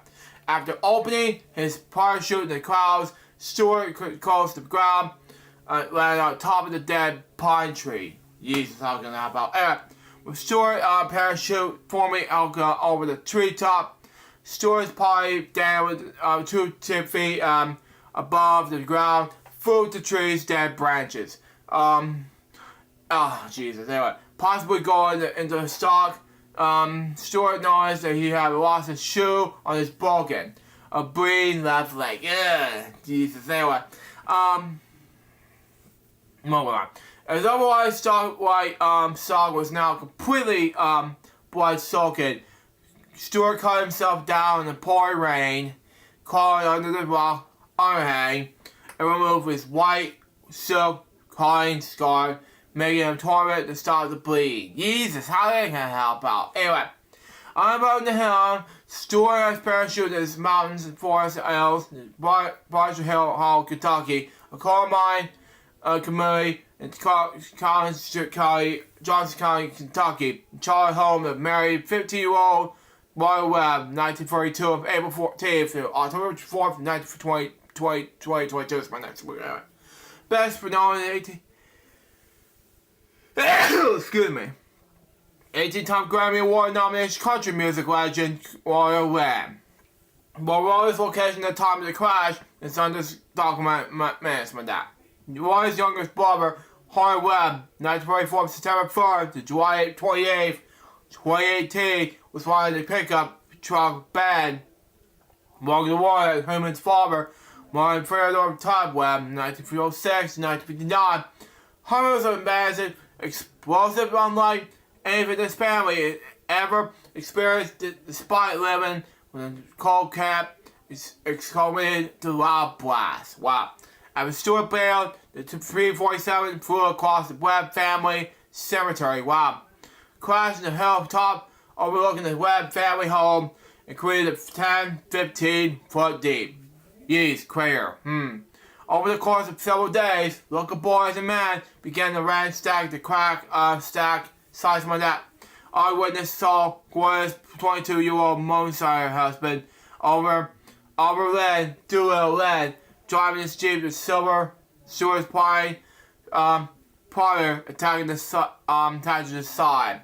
after opening his parachute in the clouds, Stewart close to the ground, landed on top of the dead pine tree. Jesus, how can that about? Anyway, with Stewart parachute forming over the treetop, Stewart's party down with 2 feet above the ground, through the tree's dead branches. Jesus. Anyway, possibly going into the stock. Stewart noticed that he had lost his shoe on his broken, a bleeding left leg. Jesus. Anyway, moving on. His otherwise stock was now completely blood-soaked. Stewart cut himself down in the pouring rain, crawling under the rock overhang, and removed his white silk clothing scarf, making him torment to stop the bleeding. Jesus, how they can help out? Anyway, on about the hill, Stewart has parachuted his mountains and forests and hills, Barger Hill Hall, Kentucky, a coal mine community in Johnson County, Kentucky, Charlotte home of married 15-year-old Royal Webb, 1942 of April 14th to October 4th, 2022 is my next week. Best for known 18. Excuse me. 18-time Grammy Award nominated country music legend Royal Webb. While Royal's location at the time of the crash is under documented minutes with that. Royal's youngest brother, Royal Webb, 1944 September 3rd to July 28th, 2018, was flying the pickup truck bed. Walking the water, Herman's father, Martin Theodore Todd Webb, 1906 to 1959. Herman was a massive, explosive, unlike anything this family ever experienced, despite living with a cold cap excavated to loud blast. Wow. After Stewart bailed, the 347 flew across the Webb family cemetery. Wow. Crashed in the hilltop overlooking the Webb family home and created a 10-15 foot deep. Yeez, crater. Over the course of several days, local boys and men began to ransack the crack stack size of that. Eyewitness saw Gwen's 22-year-old moonshiner husband, Oliver Lynn, driving his Jeep to Silver Stewart's Pine prior attacking the side.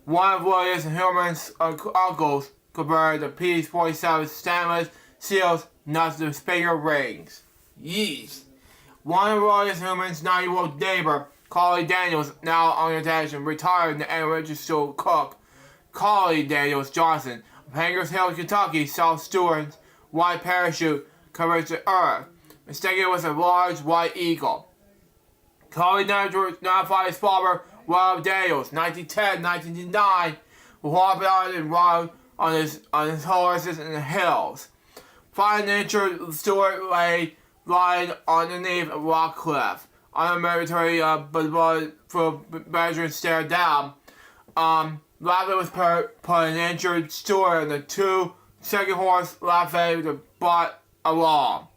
One of Williams and Hillman's uncles converted the P-47 stainless seals nuts to speaker rings. Yeesh. One of Williams and Hillman's 9-year-old neighbor, Carly Daniels, now on attention, retired and registered cook. Carly Daniels Johnson of Hangers Hill, Kentucky, saw Stewart's white parachute cover the earth, mistaking it was a large white eagle. Carly notified his father, Rob Daniels, 1910-1909, who hopped out and rode on his horses in the hills. Finding injured, Stewart lay lying underneath a rock cliff. On a military for measuring stared down. Lavin was put an injured Stewart and the 2 second horse Lafayette to brought along.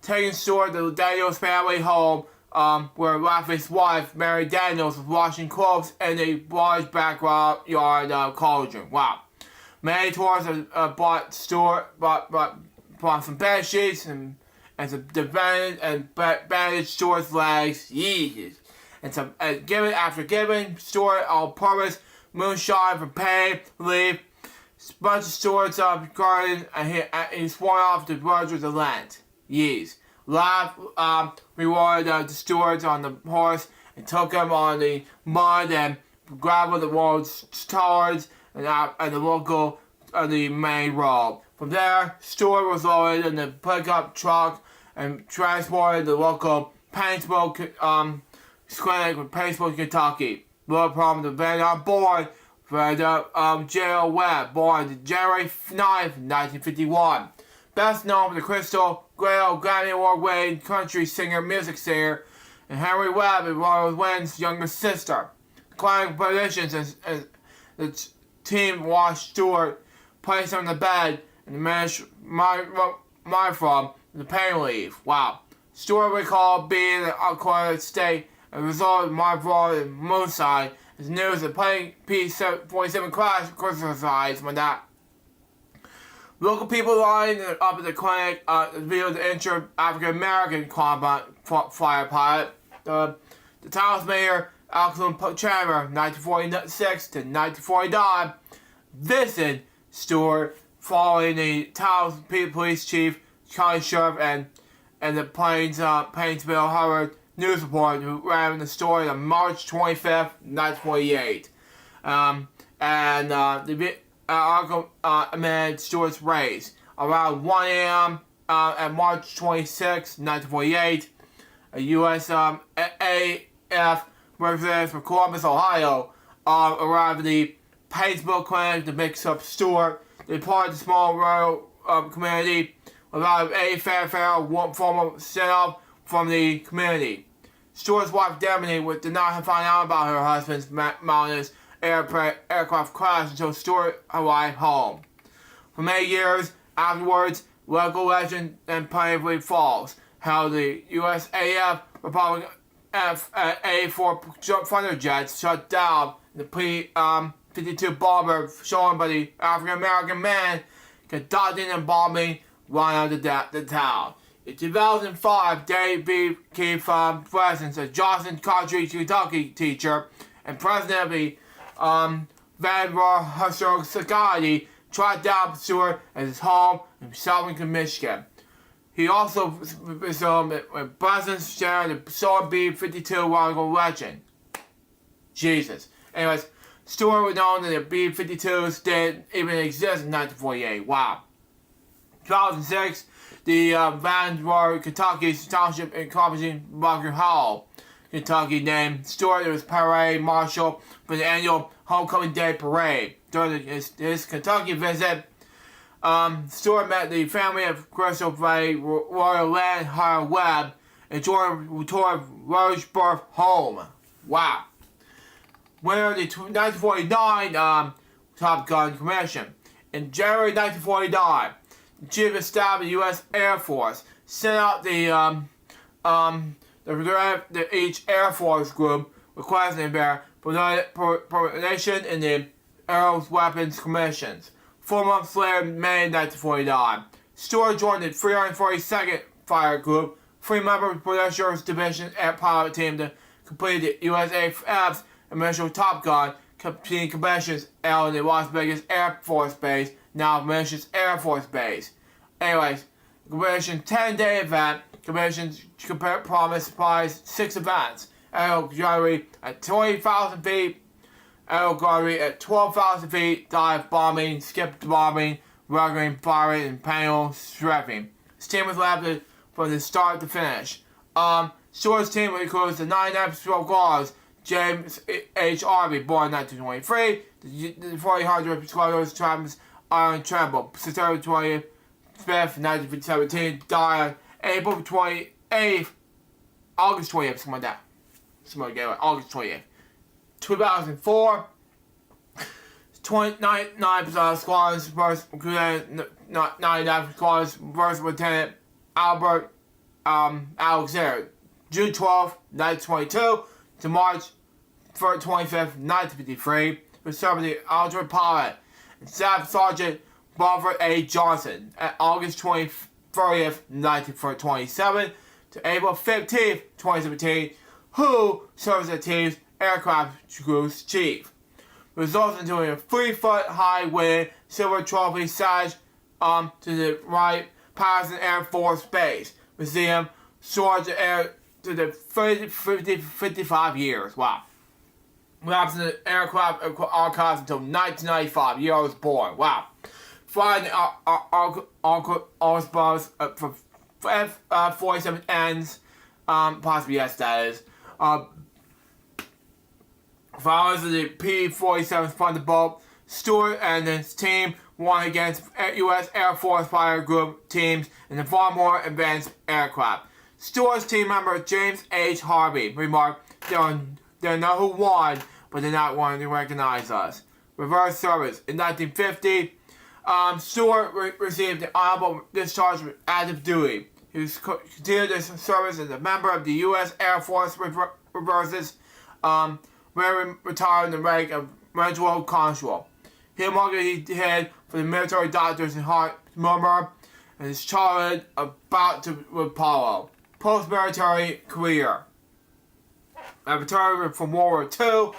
Taking Stewart to the Daniels family home, where Lafayette's wife, Mary Daniels, was washing clothes in a large backyard cauldron. Wow. Many tourists bought some bed sheets and some bandaged Stewart's legs. Yeesh. After giving Stewart all-purpose moonshine for pain relief, a bunch of Stewart's garden, and he swung off to Rogers of Lent. Yeesh. rewarded the stewards on the horse and took him on the mud and gravel the roads towards and the local the main road. From there, Stewart was loaded in the pickup truck and transported to the local Paintsville clinic in Paintsville, Kentucky. No problem. The van on board for the J.O. Webb, born January 9th, 1951. Best known for the Crystal Grail Grammy Award-winning country singer, music singer, and Henry Webb is Ronald Wynn's younger sister. Declining positions as the team watched Stewart place him on the bed and managed from the pain relief. Wow. Stewart recalled being in an awkward state as a result of Marlboro and Moonside as news of playing P-47 crash criticized when that. Local people lined up at the clinic revealed the injured African-American combat fire pilot. The town's mayor, Alcalon Chandler, 1946 to 1949, visited Stewart following the town's police chief, county sheriff, and the Paintsville Herald news report who ran the story on March 25th, 1948. The article amended Stewart's race. Around 1 a.m. On March 26, 1948, a U.S. AF representative from Columbus, Ohio, arrived at the Paintsville clinic to mix up Stewart. They departed the small rural community without any fanfare or formal send-off from the community. Stewart's wife, Demony, did not find out about her husband's mountainous aircraft crash until Stewart arrived home. For many years afterwards, local legend and Paintsville Falls held the USAF Republic A-4 fighter jets shut down the P-52 bomber shown by the African-American man conducting and bombing one of the town. In 2005, Dave B. Keith presence as Johnson Country, Kentucky teacher and president of the Vanderbilt Historical Society tracked down Stewart at his home in Southern Michigan. He also with presence sharing the Solar B-52 Radical legend. Jesus. Anyways, Stewart was known that the B-52s didn't even exist in 1948. Wow. 2006, the Vanderbilt, Kentucky Township encompassing Bunker Hall, Kentucky named Stewart as parade marshal for the annual Homecoming Day Parade. During his Kentucky visit, Stewart met the family of Crystal Bay Royal Land Hire Webb and joined toward Roseburg home. Wow. Winner of the 1949 Top Gun Commission. In January 1949, the Chief of Staff of the U.S. Air Force sent out each Air Force group requesting their participation in the Air Weapons Commissions. 4 months later, May 1949, Stewart joined the 342nd Fire Group, 3-member British Division Air Pilot Team to complete the USAF's initial Top Gun commissions out in the Las Vegas Air Force Base, now Munitions Air Force Base. Anyways, the commission 10-day event, commissions promised supplies 6 events. Aerial gunnery at 20,000 feet, aerial gunnery at 12,000 feet, dive bombing, skip bombing, ruggering, firing, and panel strafing. This team was left from the start to finish. Stewart's team includes the 9-episode guards, James H. Harvey, born in 1923, the 400 Squadrons Travis Iron Tremble, September 25th, 1917, died on April 28th, August 20th, something like that. August 20th. 2004, 29% squadrons first Lieutenant, 99 squadrons first Lieutenant Albert Alexander. June 12th, 1922 to March 25th, 1953, for serving the Aldrin pilot and Staff Sergeant Robert A. Johnson at August 30th, 1927 to April 15th, 2017, who serves as the team's aircraft group's chief. Results into a 3-foot high wind silver trophy sash to the right Patterson Air Force Base. Museum stored the air to the 55 years. Wow. Maps in the aircraft archives until 1995. Year I was born. Wow. Flying Osbars for F-47Ns. Possibly yes, that is. Followers of the P-47 Thunderbolt, Stewart and his team won against U.S. Air Force fire group teams in the far more advanced aircraft. Stewart's team member James H. Harvey remarked, "They know who won, but they're not wanting to recognize us." Reverse service. In 1950, Stewart received the honorable discharge from active duty. He was continued his service as a member of the U.S. Air Force Reverses, where he retired in the rank of Regimental Constable. He head for the military doctors in heart murmur and his childhood about to Apollo. Post-military career. After returning from World War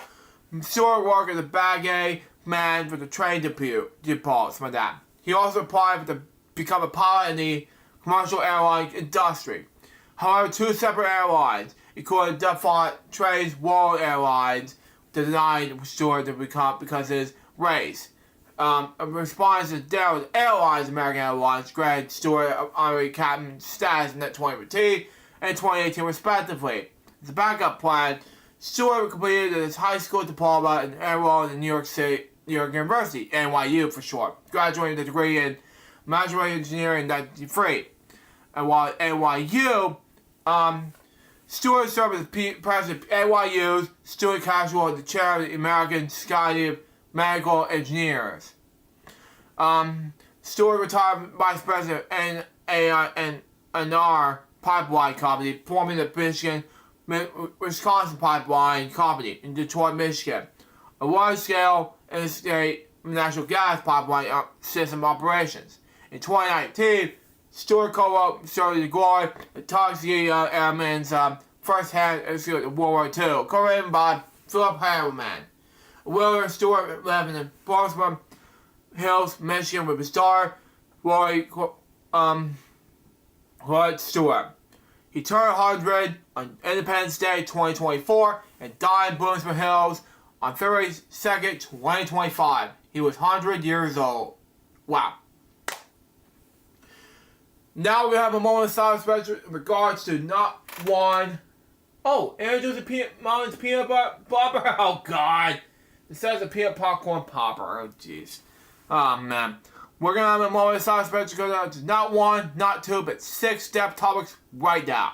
II, Stewart worked as a baggage man for the train depots like that. He also applied to become a pilot in the commercial airline industry. However, two separate airlines, including Default Trains World Airlines, denied Stewart to become because of his race. In response to Delta Airlines, American Airlines granted Stewart honorary captain status in 2018 and 2018 respectively. As a backup plan, Stewart completed his high school diploma and enrolled in New York University, NYU for short, graduating with a degree in mechanical engineering in 1993. And while at NYU, Stewart served as president of NYU's Stewart Casual and the chair of the American Society of Medical Engineers. Stewart retired vice president of NAR Pipeline Company, forming the Wisconsin Pipeline Company in Detroit, Michigan, a large-scale interstate natural gas pipeline system operations. In 2019, Stewart co-started the glory of Tuskegee Airmen's first-hand execute of World War II, co-written by Philip Harriman. William Stewart lived in Baltimore Hills, Michigan, with his daughter, Roy Stewart. He turned 100 on Independence Day 2024 and died in Bloomsburg Hills on February 2nd, 2025. He was 100 years old. Wow. Now we have a moment of silence special in regards to not one. Oh, Andrew's a Mountain's peanut butter popper? Oh, God. It says a peanut popcorn popper. Oh, jeez. Oh, man. We're going to have a moment of silence special because there's not one, not two, but 6 step topics right now.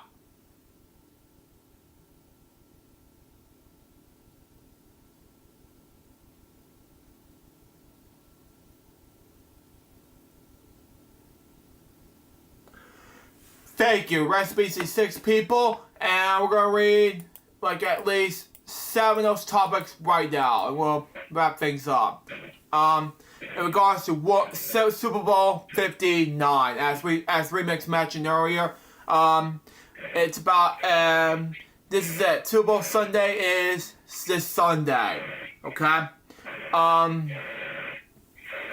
Thank you. Recipes to 6 people, and we're going to read like at least 7 of those topics right now, and we'll wrap things up. In regards to Super Bowl 59, as Remix mentioned earlier, it's about this is it. Super Bowl Sunday is this Sunday, okay? And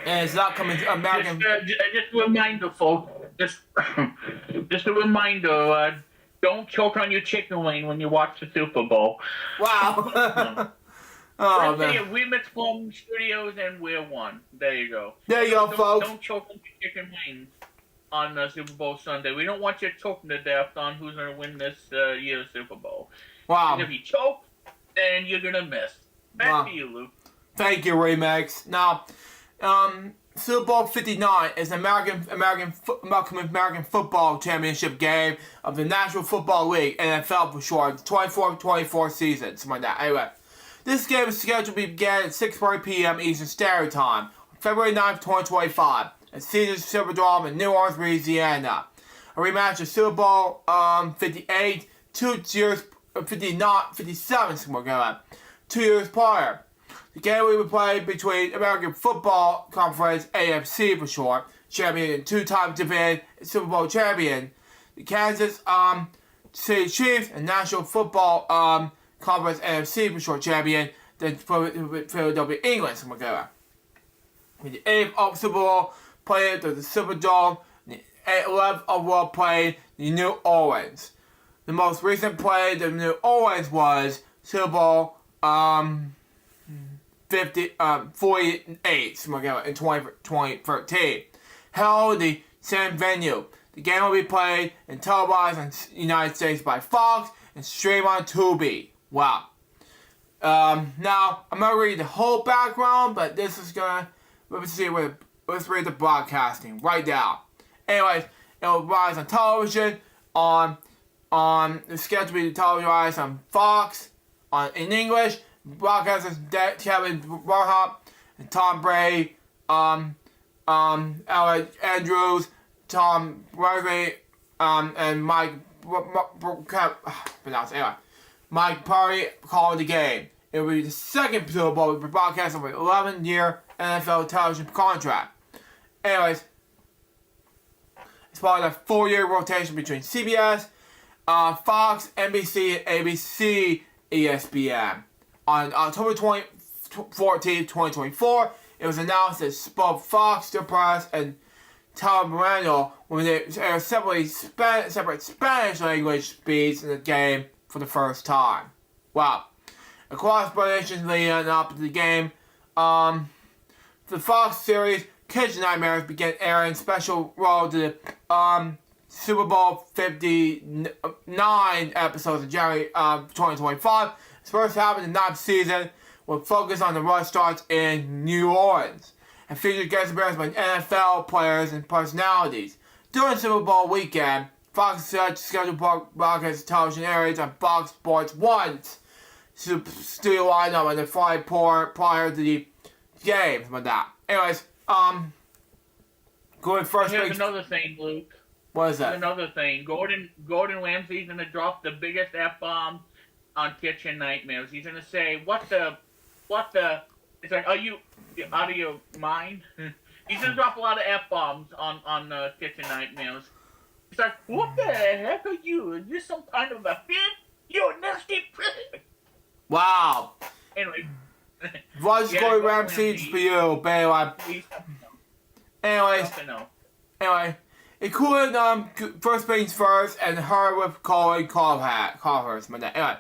it's not coming to American. Just a reminder, folks. Just a reminder. Don't choke on your chicken wing when you watch the Super Bowl. Wow. Oh, man. Remix Film Studios, and we're one. There you go. There you go, folks. Don't choke on your chicken wing on Super Bowl Sunday. We don't want you choking to death on who's going to win this year's Super Bowl. Wow. And if you choke, then you're going to miss. Back to you, Luke. Thank you, Remix. Now, Super Bowl 59 is an American Football Championship game of the National Football League, NFL for short, 24-24 season, something like that. Anyway, this game is scheduled to begin at 6:30 p.m. Eastern Standard Time, on February 9th, 2025, at Caesars Superdome in New Orleans, Louisiana. A rematch of Super Bowl 58, 2 years, 57, 2 years prior. The game will be played between American Football Conference, AFC for short, champion and 2-time defending Super Bowl champion, the Kansas City Chiefs, and National Football Conference, AFC for short, champion, the Philadelphia Eagles. With the 8th Super Bowl played at the Superdome, the 11th overall played the New Orleans. The most recent play the New Orleans was Super Bowl 48 in 2013. Held the same venue. The game will be played and televised in the United States by Fox and streamed on Tubi. Wow. Now, I'm not reading the whole background, but this is let's read the broadcasting right now. Anyways, it will rise on television, it's scheduled to be televised on Fox, in English. Broadcasters Kevin Burhart and Tom Brady, Alex Andrews, Tom Gregory, and Mike Party calling the game. It will be the second Super Bowl to be broadcast over an 11-year NFL television contract. Anyways, it's part of the 4-year rotation between CBS, Fox, NBC, and ABC, ESPN. On October 14, 2024, it was announced that both Fox, The Press, and Telemundo will air separate Spanish language speeds in the game for the first time. Wow. Across nations leading up to the game, the Fox series Kitchen Nightmares began airing special role to the Super Bowl 59 episodes in January 2025. Its first half of the 9th season will focus on the rush starts in New Orleans and feature guest appearances by NFL players and personalities. During Super Bowl weekend, Fox scheduled broadcast television areas on Fox Sports 1's studio lineup on the Friday prior to the game. About that. Anyways, going first. Here's another thing, Luke. What is that? Here's another thing. Gordon Ramsay's gonna drop the biggest F-bomb on Kitchen Nightmares. He's gonna say, what the, it's like, are you out of your mind? He's gonna drop a lot of F-bombs on Kitchen Nightmares. It's like, what the heck are you? Are you some kind of a fit? You're a nasty prick. Wow. Anyway. What's Gordon Ramsay for you, babe? Anyways, it could first things first, and her with Colin Callhurst. Anyway,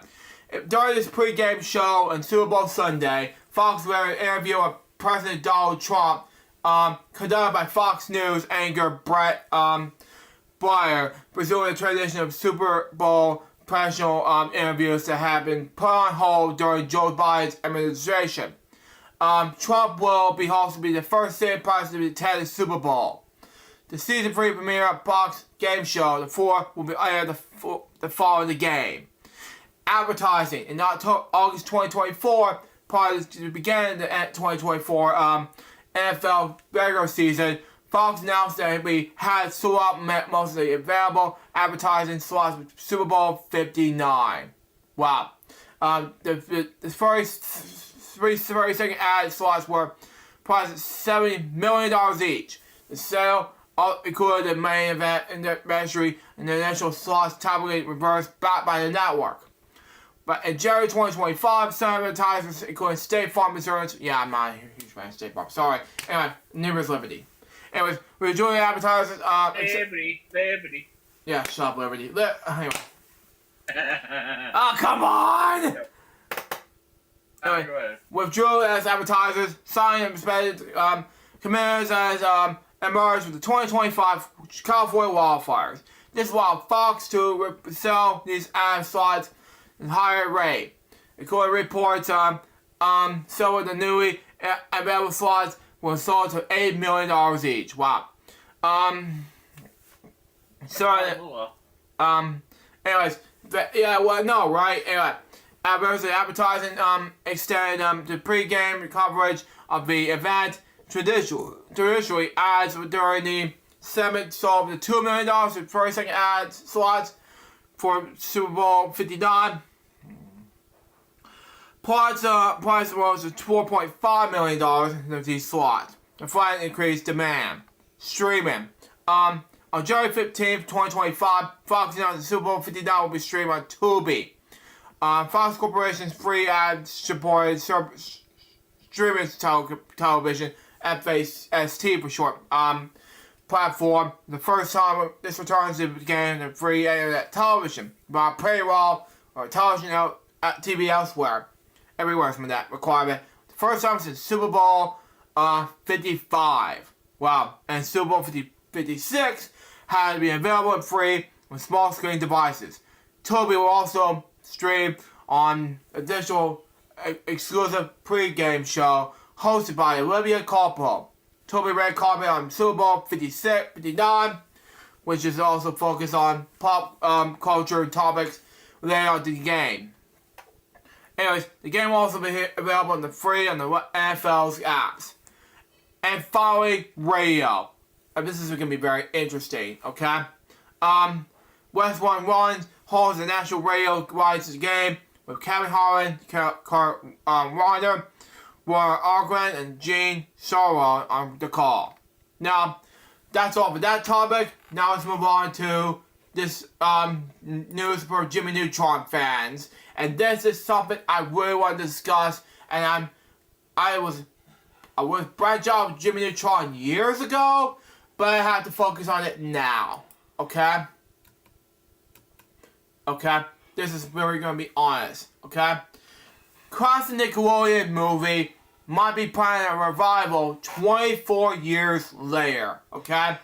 during this pre-game show on Super Bowl Sunday, Fox ran an interview with President Donald Trump, conducted by Fox News anchor Brett Breyer, presuming the transition of Super Bowl professional interviews that have been put on hold during Joe Biden's administration. Trump will be the first sitting president to attend the Super Bowl. The season 3 premiere of Fox game show, The 4, will be aired the following the game. Advertising. In August 2024, prior to the beginning of the 2024 NFL regular season, Fox announced that we had sold out most of the available advertising slots with Super Bowl 59. Wow. The first 30-second ad slots were priced at $70 million each. The sale included the main event in the registry and the initial slots typically reversed back by the network. But in January 2025, some advertisers, including State Farm Insurance, I'm not a huge fan of State Farm, sorry. Anyway, numerous Liberty. Anyways, we're doing advertisers. Liberty. Yeah, shut up, Liberty. Anyway. Oh, come on! Anyway, withdrew as advertisers, signed and expanded commitments as emerged with the 2025 California wildfires. This is while Fox 2 will sell these ad slots at higher rate. According to reports, some of the newly available slots were sold to $8 million each. Wow. Anyways, right? Anyway, advertising extended the pre-game coverage of the event. Traditionally, ads during the segment sold the $2 million for 30-second ad slots for Super Bowl 59. Price rose to $4.5 million of these slots. The flat increased demand. Streaming. On January 15th, 2025, Fox announced the Super Bowl 59 will be streamed on Tubi. Fox Corporation's free ad-supported streaming television, FAST for short, platform. The first time this returns to the game in free internet television, by paywall or television TV elsewhere. Everywhere from that requirement. The first time since Super Bowl 55. Wow. And Super Bowl 56 had to be available and free with small screen devices. Toby will also stream on additional exclusive pre-game show hosted by Olivia Culpo. Toby red carpet on Super Bowl 56, 59, which is also focused on pop culture topics related to the game. Anyways, the game will also be available on the free on the NFL's apps. And finally, radio. This is going to be very interesting, okay? West One Runs holds the national radio rights to the game with Kevin Harlan, Kurt Ryder, Warren Argren, and Gene Sorrell on the call. Now, that's all for that topic. Now let's move on to this news for Jimmy Neutron fans. And this is something I really want to discuss. And I was branch out with Jimmy Neutron years ago, but I have to focus on it now. Okay? Okay? This is where we're going to be honest. Okay? Cross the Nickelodeon movie might be planning a revival 24 years later. Okay?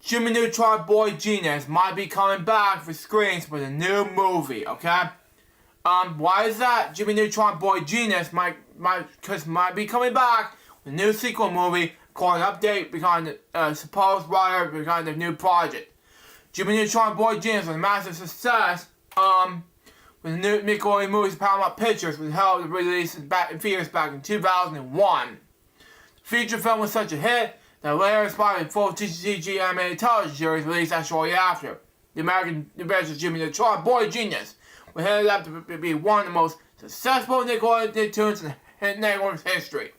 Jimmy Neutron Boy Genius might be coming back for screens with a new movie. Okay? Why is that? Jimmy Neutron Boy Genius might be coming back with a new sequel movie called an update behind the supposed writer behind the new project. Jimmy Neutron Boy Genius was a massive success. With the new Nickelodeon movies, Paramount Pictures was held to release in theaters back in 2001. The feature film was such a hit that later inspired a full CG animated television series released that shortly after. The American adventure of Jimmy Neutron Boy Genius was headed up to be one of the most successful Nickelodeon tunes in Nickelodeon's history.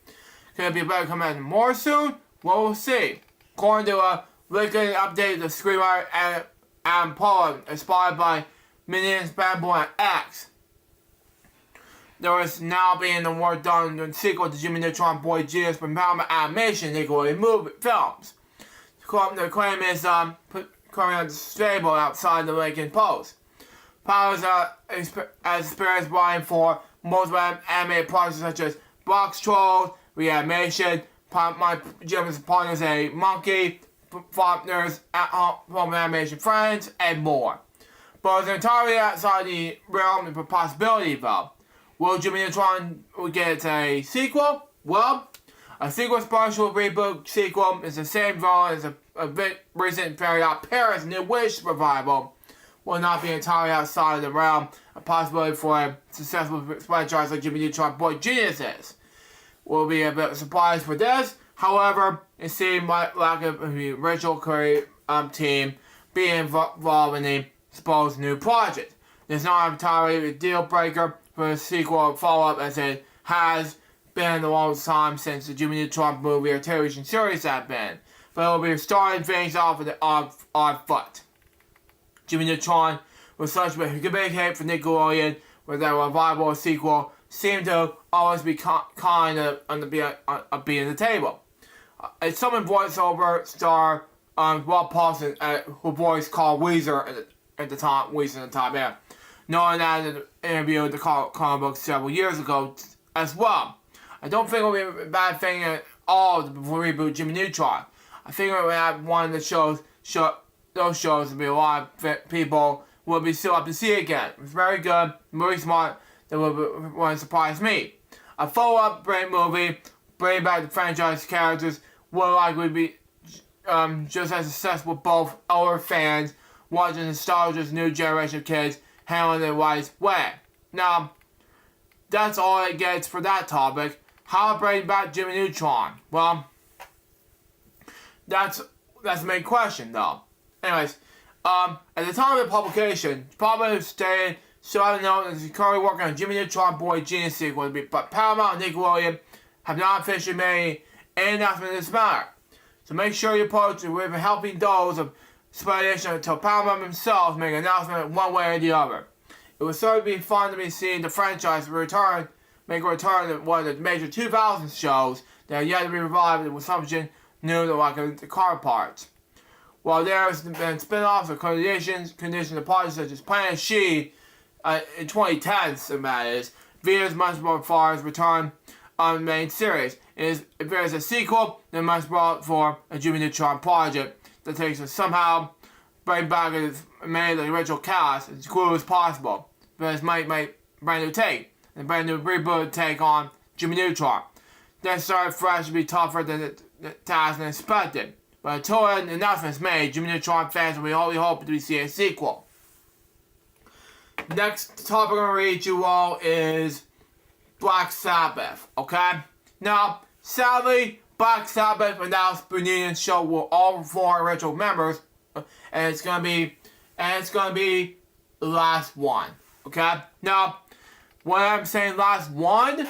Could it be better coming out more soon? Well, we'll see. According to a LinkedIn update, the screenwriter Adam Pollard, inspired by Minions Fanboy and X, there is now being the work done on the sequel to Jimmy Neutron Boy Genius from Paramount Animation Nickelodeon movie films. The claim is coming out stable outside the LinkedIn post. Powers has experienced writing for multiple animated projects such as Box Trolls, Reanimation, My Jim's Partners a Monkey, Faulkner's At Home Animation Friends, and more. But it's entirely outside the realm of possibility, though. Will Jimmy Neutron get a sequel? Well, a sequel special reboot sequel is the same villain as a bit recent Fairy Odd Parents New Wish revival. Will not be entirely outside of the realm of possibility for a successful franchise like Jimmy Neutron Boy Genius is. Will be a bit of a surprise for this. However, it seemed like lack of the original creative team being involved in the supposed new project. It's not entirely a deal breaker for a sequel or follow-up, as it has been a long time since the Jimmy Neutron movie or television series have been. But it will be starting things off with an odd foot. Jimmy Neutron was such a big hit for Nickelodeon, with that revival sequel seemed to always be kind of on the table. A summoned voiceover star Rob Paulson, who voiced Carl Weezer at the time, yeah, knowing that in an interview with the comic book several years ago as well. I don't think it will be a bad thing at all to reboot Jimmy Neutron. I think it will have one of the those shows will be a lot of people will be still up to see again. It's very good, very smart. That won't surprise me. A follow-up great movie, bringing back the franchise characters, will likely be just as successful with both older fans watching nostalgia's new generation of kids handling it the right way. Now, that's all it gets for that topic. How bring back Jimmy Neutron? Well, that's the main question, though. Anyways, at the time of the publication, probably stated, so I don't know that he's currently working on Jimmy Neutron Boy Genius sequel, but Paramount and Nickelodeon have not officially made any announcement in this matter. So make sure you post with a helping dose of speculation until Paramount themselves make an announcement one way or the other. It would certainly be fun to be seeing the franchise make a return to one of the major 2000s shows that are yet to be revived with something new like the car parts. While there has been spin-offs or conditions of parties such as Planet She in 2010, that is, Venus much more far as return on the main series. If there is a sequel, then must brought for a Jimmy Neutron project that takes us somehow bring back as many of the original cast as cool as possible. But it might make brand new take, and brand new reboot take on Jimmy Neutron. Then started fresh to be tougher than the task than expected. But until an announcement is made, Jimmy Neutron fans will only hope to see a sequel. Next topic I'm going to read you all is Black Sabbath, okay? Now, sadly, Black Sabbath announced reunion show with all 4 original members, and it's gonna be the last one, okay? Now, when I'm saying last one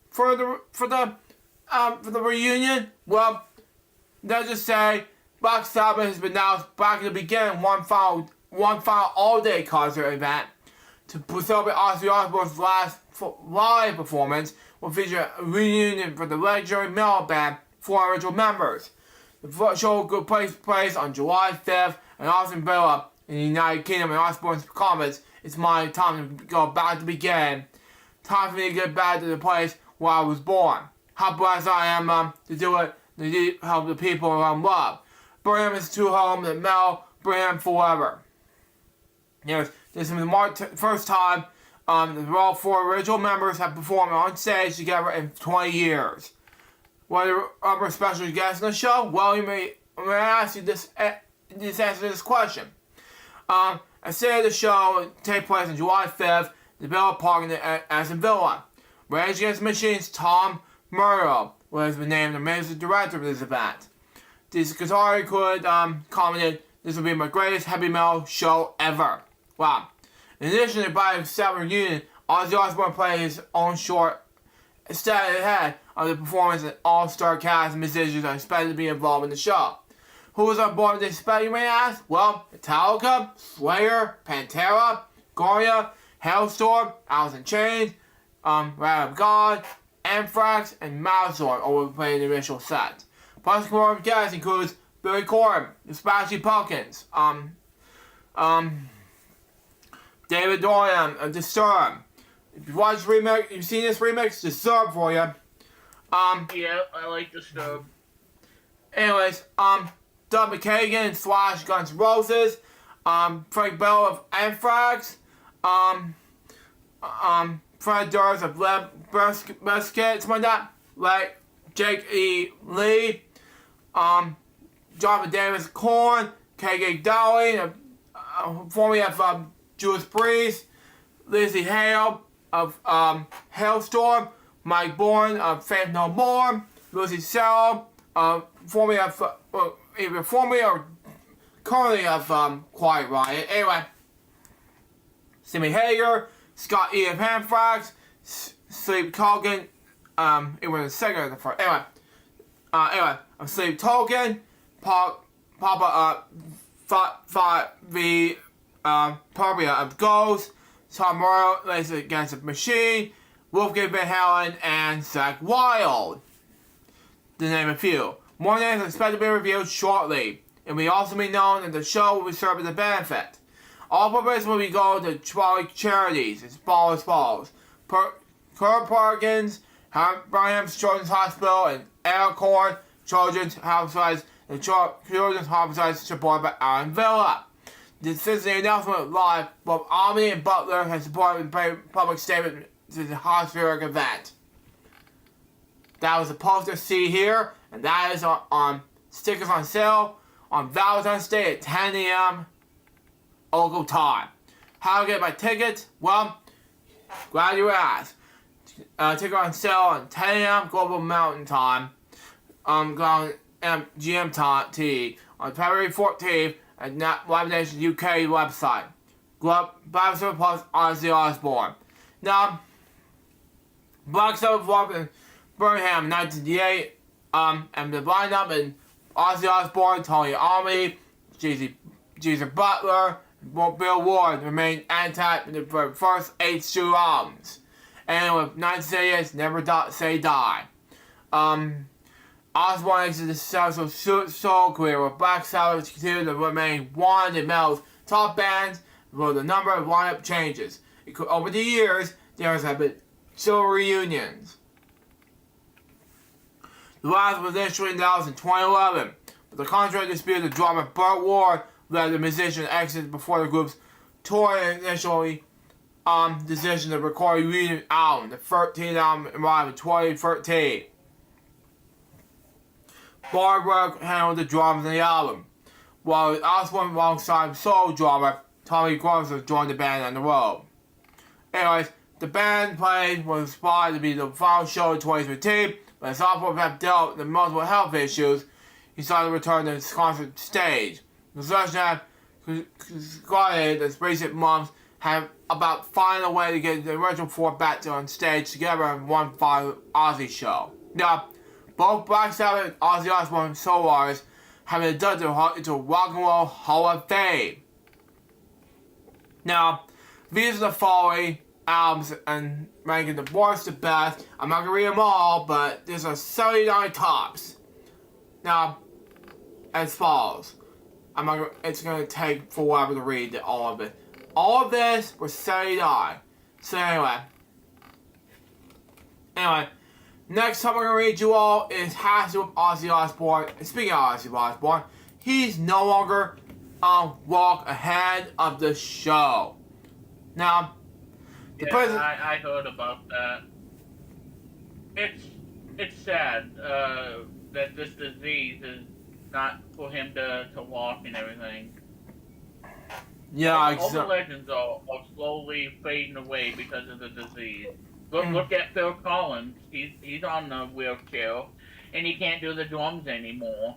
for the reunion, well, let's just say Black Sabbath has been announced back in the beginning, one final all-day concert event to celebrate Ozzy Osbourne's last live performance will feature a reunion for the legendary metal band 4 original members. The show will take place on July 5th in Austin Villa in the United Kingdom, and Osbourne's comments, "It's my time to go back to the beginning. Time for me to get back to the place where I was born. How blessed I am to do it, to help the people I love. Bring him to home, the metal, bring him forever." Yes, this is the first time all 4 original members have performed on stage together in 20 years. What are other special guests on the show? Well, you may ask you this answer this question. I say the show will take place on July 5th, the Villa Park in Aston Villa. Rage Against the Machine's Tom Murrow was named the music director of this event. This guitar could commented, "This will be my greatest heavy metal show ever." Wow. In addition to Black Sabbath reunion, Ozzy Osbourne played his own short set ahead of the performance, and all-star cast and musicians are expected to be involved in the show. Who was on board with this spell, you may ask? Well, Metallica, Slayer, Pantera, Goria, Hailstorm, Alice in Chains, Wrath of God, Anthrax, and Malzor all will play in the initial set. Plus, confirmed guests includes Billy Corgan, the Smashing Pumpkins, David Dorian of Disturbed. If you watch the remix, you've seen this remix, Disturbed for you. Yeah, I like Disturbed. Anyways, Doug McKagan / Guns N' Roses, Frank Bell of Anthrax, Fred Durst of Limp Bizkit, something like that, like Jake E. Lee, Jonathan Davis of Korn, K.G. Dowling, formerly of Judas Priest, Lizzie Hale of Hailstorm, Mike Bourne of Faith No More, Lucy Sell, formerly of either formerly or currently of Quiet Riot. Anyway, Sammy Hagar, Scott E. of Anthrax, Sleep Token, it was the second of the first. Anyway, Sleep Token, Papa V. Parbia of Ghost, Tom Morrow, Rage Against the Machine, Wolfgang Van Halen, and Zakk Wylde, to name a few. More names are expected to be revealed shortly, and we also be known that the show will serve as a benefit. All proceeds will be going to 12 charities as follows. Kurt Parkins, Birmingham's Children's Hospital, and Acorn Children's Homicides, and Children's Homicides supported by Alan Villa. Since the announcement live, both Omni and Butler have supported a public statement to the hospital event. That was the poster see here, and that is on stickers on sale on Valentine's Day at 10 a.m. local time. How to get my tickets? Well, glad you asked. Ticket on sale at 10 a.m. Global Mountain Time. GM T on February 14th at Live Nation UK website. Bible Plus Ozzy Osbourne. Now, Black Sabbath performed in Birmingham in 1988, and the lineup in Ozzy Osbourne, Tony Iommi, Jesus Butler, and Bill Ward remained intact in the first 8 studio albums. And with 1988's Never Say Die. Osbourne exited the successful solo career with Black Sabbath continued to remain one of the metal's top bands with a number of lineup changes. Over the years, there have been several reunions. The last was initially announced in 2011, but the contract dispute of drummer Burt Ward led the musician to exit before the group's tour initially decision to record a reunion album. The 13th album arrived in 2013. Barbara handled the drums in the album, while Osbourne alongside solo drummer Tommy Grosser joined the band on the road. Anyways, the band played was spotted to be the final show in 2015, but as Osbourne had dealt with multiple health issues, he decided to return to his concert stage. The session had concluded that recent months have about finding a way to get the original four back on stage together in one final Ozzy show. Now, both Black Sabbath and Ozzy Osbourne solo artists have been inducted into Rock and Roll Hall of Fame. Now, these are the following albums and ranking the worst to best. I'm not going to read them all, but these are 79 tops. Now, as follows. It's going to take forever to read all of it. All of this was 79. So anyway, next time I'm going to read you all is has to do with Ozzy Osbourne. And speaking of Ozzy Osbourne, he's no longer walk ahead of the show. Now, the president. I heard about that. It's sad that this disease is not for him to walk and everything. Yeah, all the legends are slowly fading away because of the disease. Look at Phil Collins. He's on the wheelchair, and he can't do the drums anymore.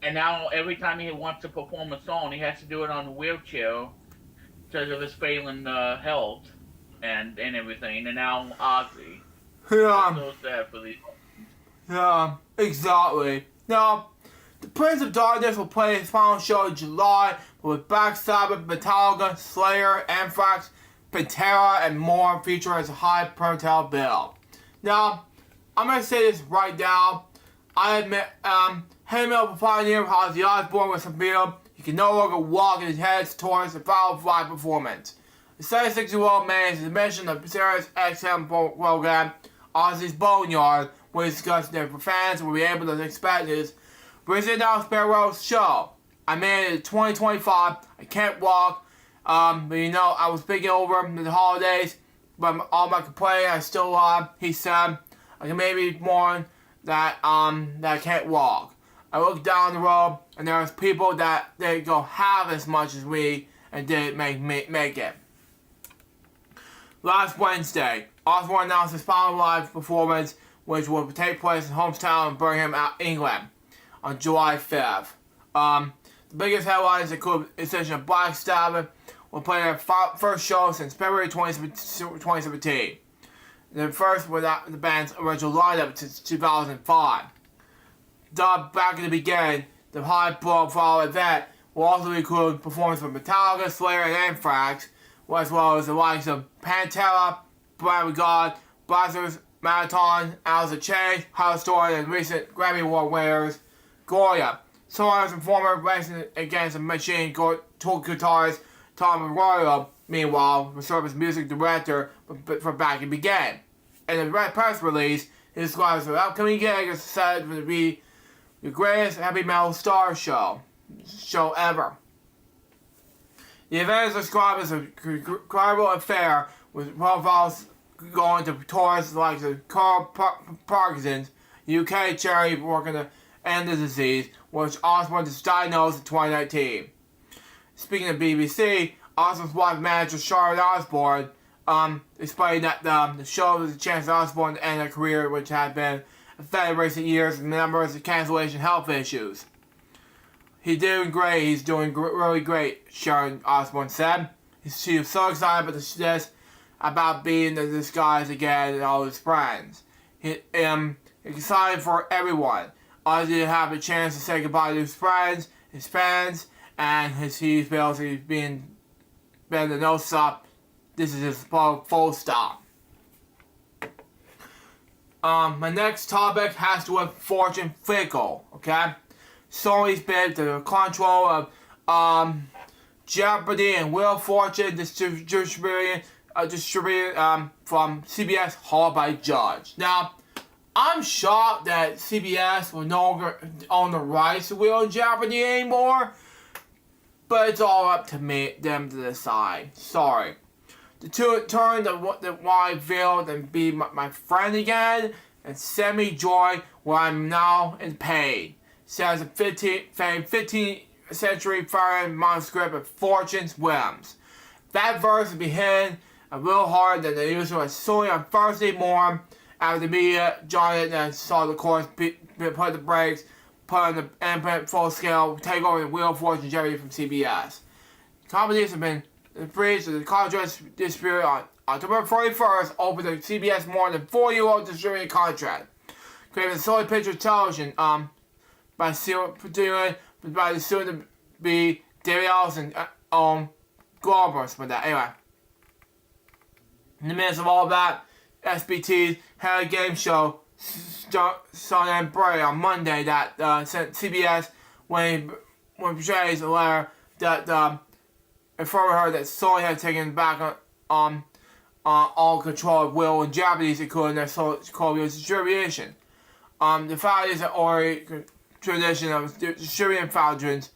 And now every time he wants to perform a song, he has to do it on the wheelchair because of his failing health and everything. And now Ozzy. Yeah. It's so sad for these. Yeah, exactly. Now, the Prince of Darkness will play his final show in July with Black Sabbath, Metallica, Slayer, Anthrax, Pantera, and more, featuring as a high-profile bill. Now, I'm going to say this right now. I admit, heavy metal pioneer Ozzy Osbourne with some beard. He can no longer walk and his head towards the final live performance. The 76-year-old man is mentioned of the Sirius XM program, Ozzy's Boneyard, where he discussed their fans will be able to expect his recently announced farewell show. I made it in 2025. I can't walk. But I was thinking over the holidays, but all my complaining, I still he said, I can maybe mourn that I can't walk. I looked down the road, and there was people that didn't go half as much as me and didn't make it. Last Wednesday, Osbourne announced his final live performance, which will take place in hometown in Birmingham, England, on July 5th. The biggest headlines include the decision of Black Sabbath will play their first show since February 2017. The first without the band's original lineup since 2005. Dubbed back in the beginning, the high-profile event will also include performances from Metallica, Slayer, and Anthrax, as well as the likes of Pantera, Brand of God, Blazers, Marathon, Alice in Chains, Hot Story, and recent Grammy Award winners, Gloria. Soloist and former Racing Against the Machine tour guitarist Tom Arroyo, meanwhile, will serve as music director for Back in Began. In the press release, he describes the upcoming gig as said to be the greatest heavy metal star show ever. The event is described as a incredible affair with profiles going to tours like the Carl Parkinson's UK charity working to end the disease, which Osbourne was diagnosed in 2019. Speaking of BBC, Osbourne's wife manager Charlotte Osbourne explained that the show was a chance for Osbourne to end a career which had been affected in recent years with numbers of cancellation health issues. He's doing great. He's doing really great, Sharon Osbourne said. She was so excited about this about being in disguise again and all his friends. He's excited for everyone. Ozzy to have a chance to say goodbye to his friends, his fans, and he feels he's been the no stop. This is his full stop. My next topic has to do with Fortune Fickle, okay? Sony's bid to control of Jeopardy and Wheel of Fortune distributed from CBS, hauled by Judge. Now, I'm shocked that CBS will no longer own the rights to Wheel of Jeopardy anymore, but it's all up to them to decide. Sorry. The two turn to wide field and be my friend again and send me joy where I'm now in pain. Says a 15th century foreign manuscript of Fortune's Whims. That verse began a little harder than the usual as solely on Thursday morning after the media giant and saw the course put the brakes, put on the input full scale, take over the Wheel of Fortune Jeopardy from CBS. Companies have been breached of the contract dispute on October 31st, opened the CBS more than 4-year-old distributed contract. Created Sony Pictures Television by the soon-to-be David Ellison Globalers for that. Anyway, in the midst of all that, SBT had a game show, Sun and Bray, on Monday that sent CBS when portrays a letter that informed her that Sony had taken back all control of Will and Japanese, including their Kobe distribution. The fact is an already tradition of distributing fountains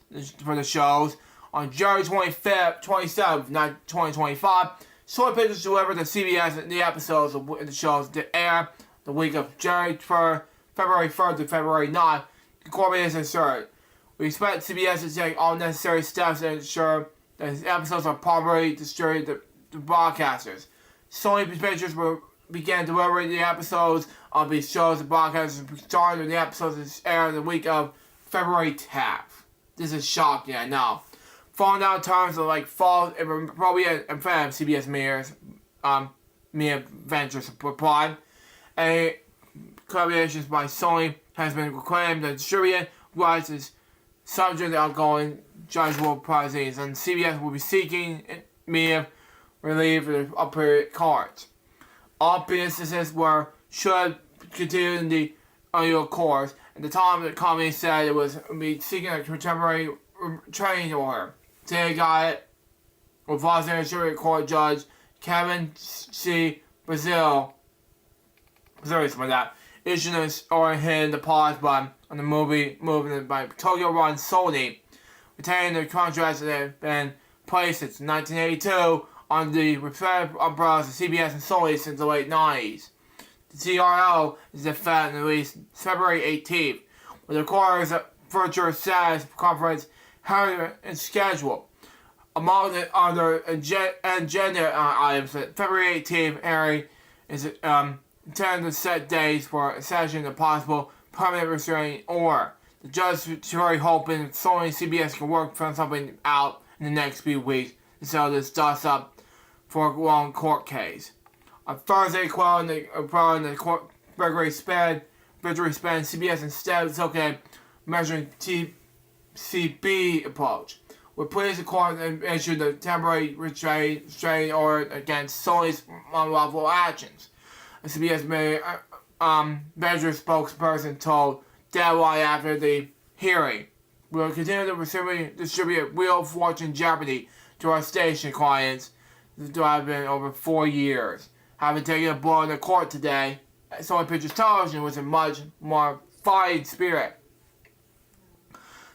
for the shows. On January 27th, 2025, Sony Pictures delivered to CBS the episodes of the shows to air the week of February 3rd to February 9th. The corporation asserted, "We expect CBS to take all necessary steps to ensure that the episodes are properly distributed to broadcasters." Sony Pictures began delivering the episodes of these shows to broadcasters, starting with the episodes that aired the week of February 10th. This is shocking, I know. Falling down terms of like false appropriate and fan of CBS Media Ventures replied. A collaboration by Sony has been claimed to distribute rights is subject to ongoing judicial proceedings, and CBS will be seeking media relief for the appropriate cards. All businesses should continue in the annual course. At the time, the company said it was seeking a temporary training order. Today, got it with Los Angeles Supreme Court Judge Kevin C. Brazil, issued an order hitting the pause button on the movie movement by Tokyo-run Sony, retaining the contracts that had been placed since 1982 under the respective umbrellas of CBS and Sony since the late 90s. The CRO is effect released February 18th, with the quarter's virtual status conference held and scheduled. Among the other agenda items, February 18th airing is intended to set dates for a session of possible permanent restraining order. The judge is very hoping that Sony and CBS can work something out in the next few weeks to settle this dust up for a long court case. On Thursday, following the court Gregory Span, CBS instead took a measuring TCB approach. We're pleased the court issued a temporary restraining order against Sony's unlawful actions. A CBS measure spokesperson told Deadline after the hearing, "We will continue to distribute Wheel of Fortune Jeopardy to our station clients that have been over 4 years. Having taken a blow in the court today, Sony Pictures Television was a much more fighting spirit.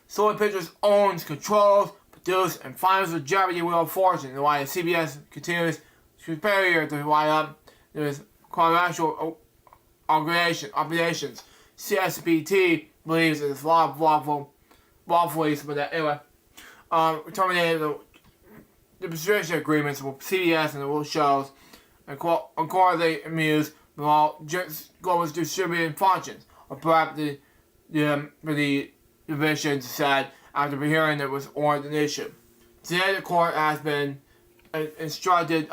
Sony Pictures owns, controls, produces, and finds the Jeopardy Wheel of Fortune, while CBS continues superior to line up its commercial obligations. CSPT believes in its law of lawfully, but that anyway, terminated the distribution agreements with CBS and the shows, and accordingly amused with all global distributing functions, or perhaps the divisions said after hearing it was ordered an issue. Today the court has been instructed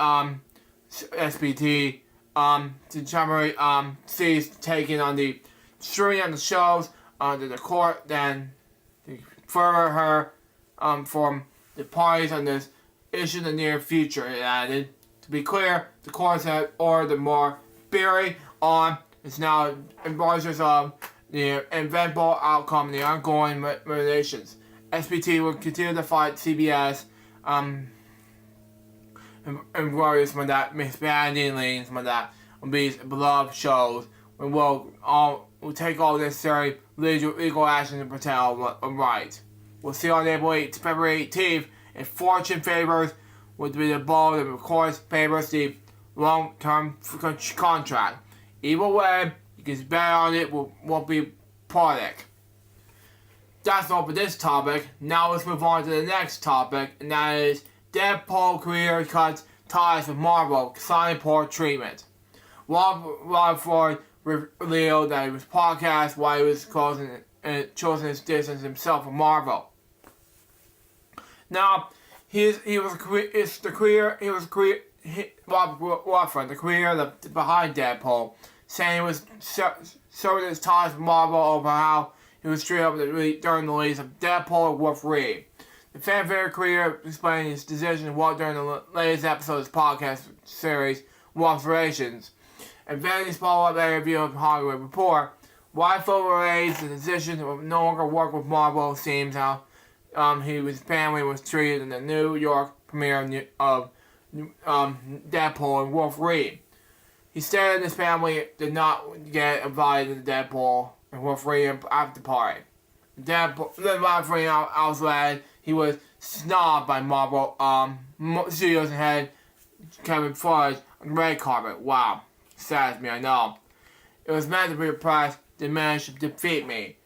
SPT to temporarily cease taking on the streaming on the shows under the court, then to further her from the parties on this issue in the near future, it added. To be clear, the courts have ordered more bearing on is now embraces of the eventful outcome of the ongoing relations. SPT will continue to fight CBS and worries from that expanding from that on these beloved shows. We will take all necessary legal action to protect our rights. We'll see on February 18th if fortune favors would be the ball that of course favors the long-term contract. Either way, you can bet on it won't be product. That's all for this topic. Now let's move on to the next topic, and that is Deadpool career cuts ties with Marvel, signing poor treatment. Rob Ford revealed that it was podcast why he was choosing his distance himself from Marvel. Now, the creator behind Deadpool, saying he was showing his ties with Marvel over how he was treated during the release of Deadpool and Wolverine. The fan favorite creator explained his decision to walk during the latest episode of his podcast series, Observations. And Vanity's follow-up interview of Hollywood Report, why Wolverine's decision to no longer work with Marvel seems how his family was treated in the New York premiere of Deadpool and Wolverine. He stated his family did not get invited to Deadpool and Wolverine after party. Wolverine outlet, he was snubbed by Marvel Studios and head Kevin Feige on the red carpet. Wow, saddens me, I know. It was meant to be a prize that managed to defeat me,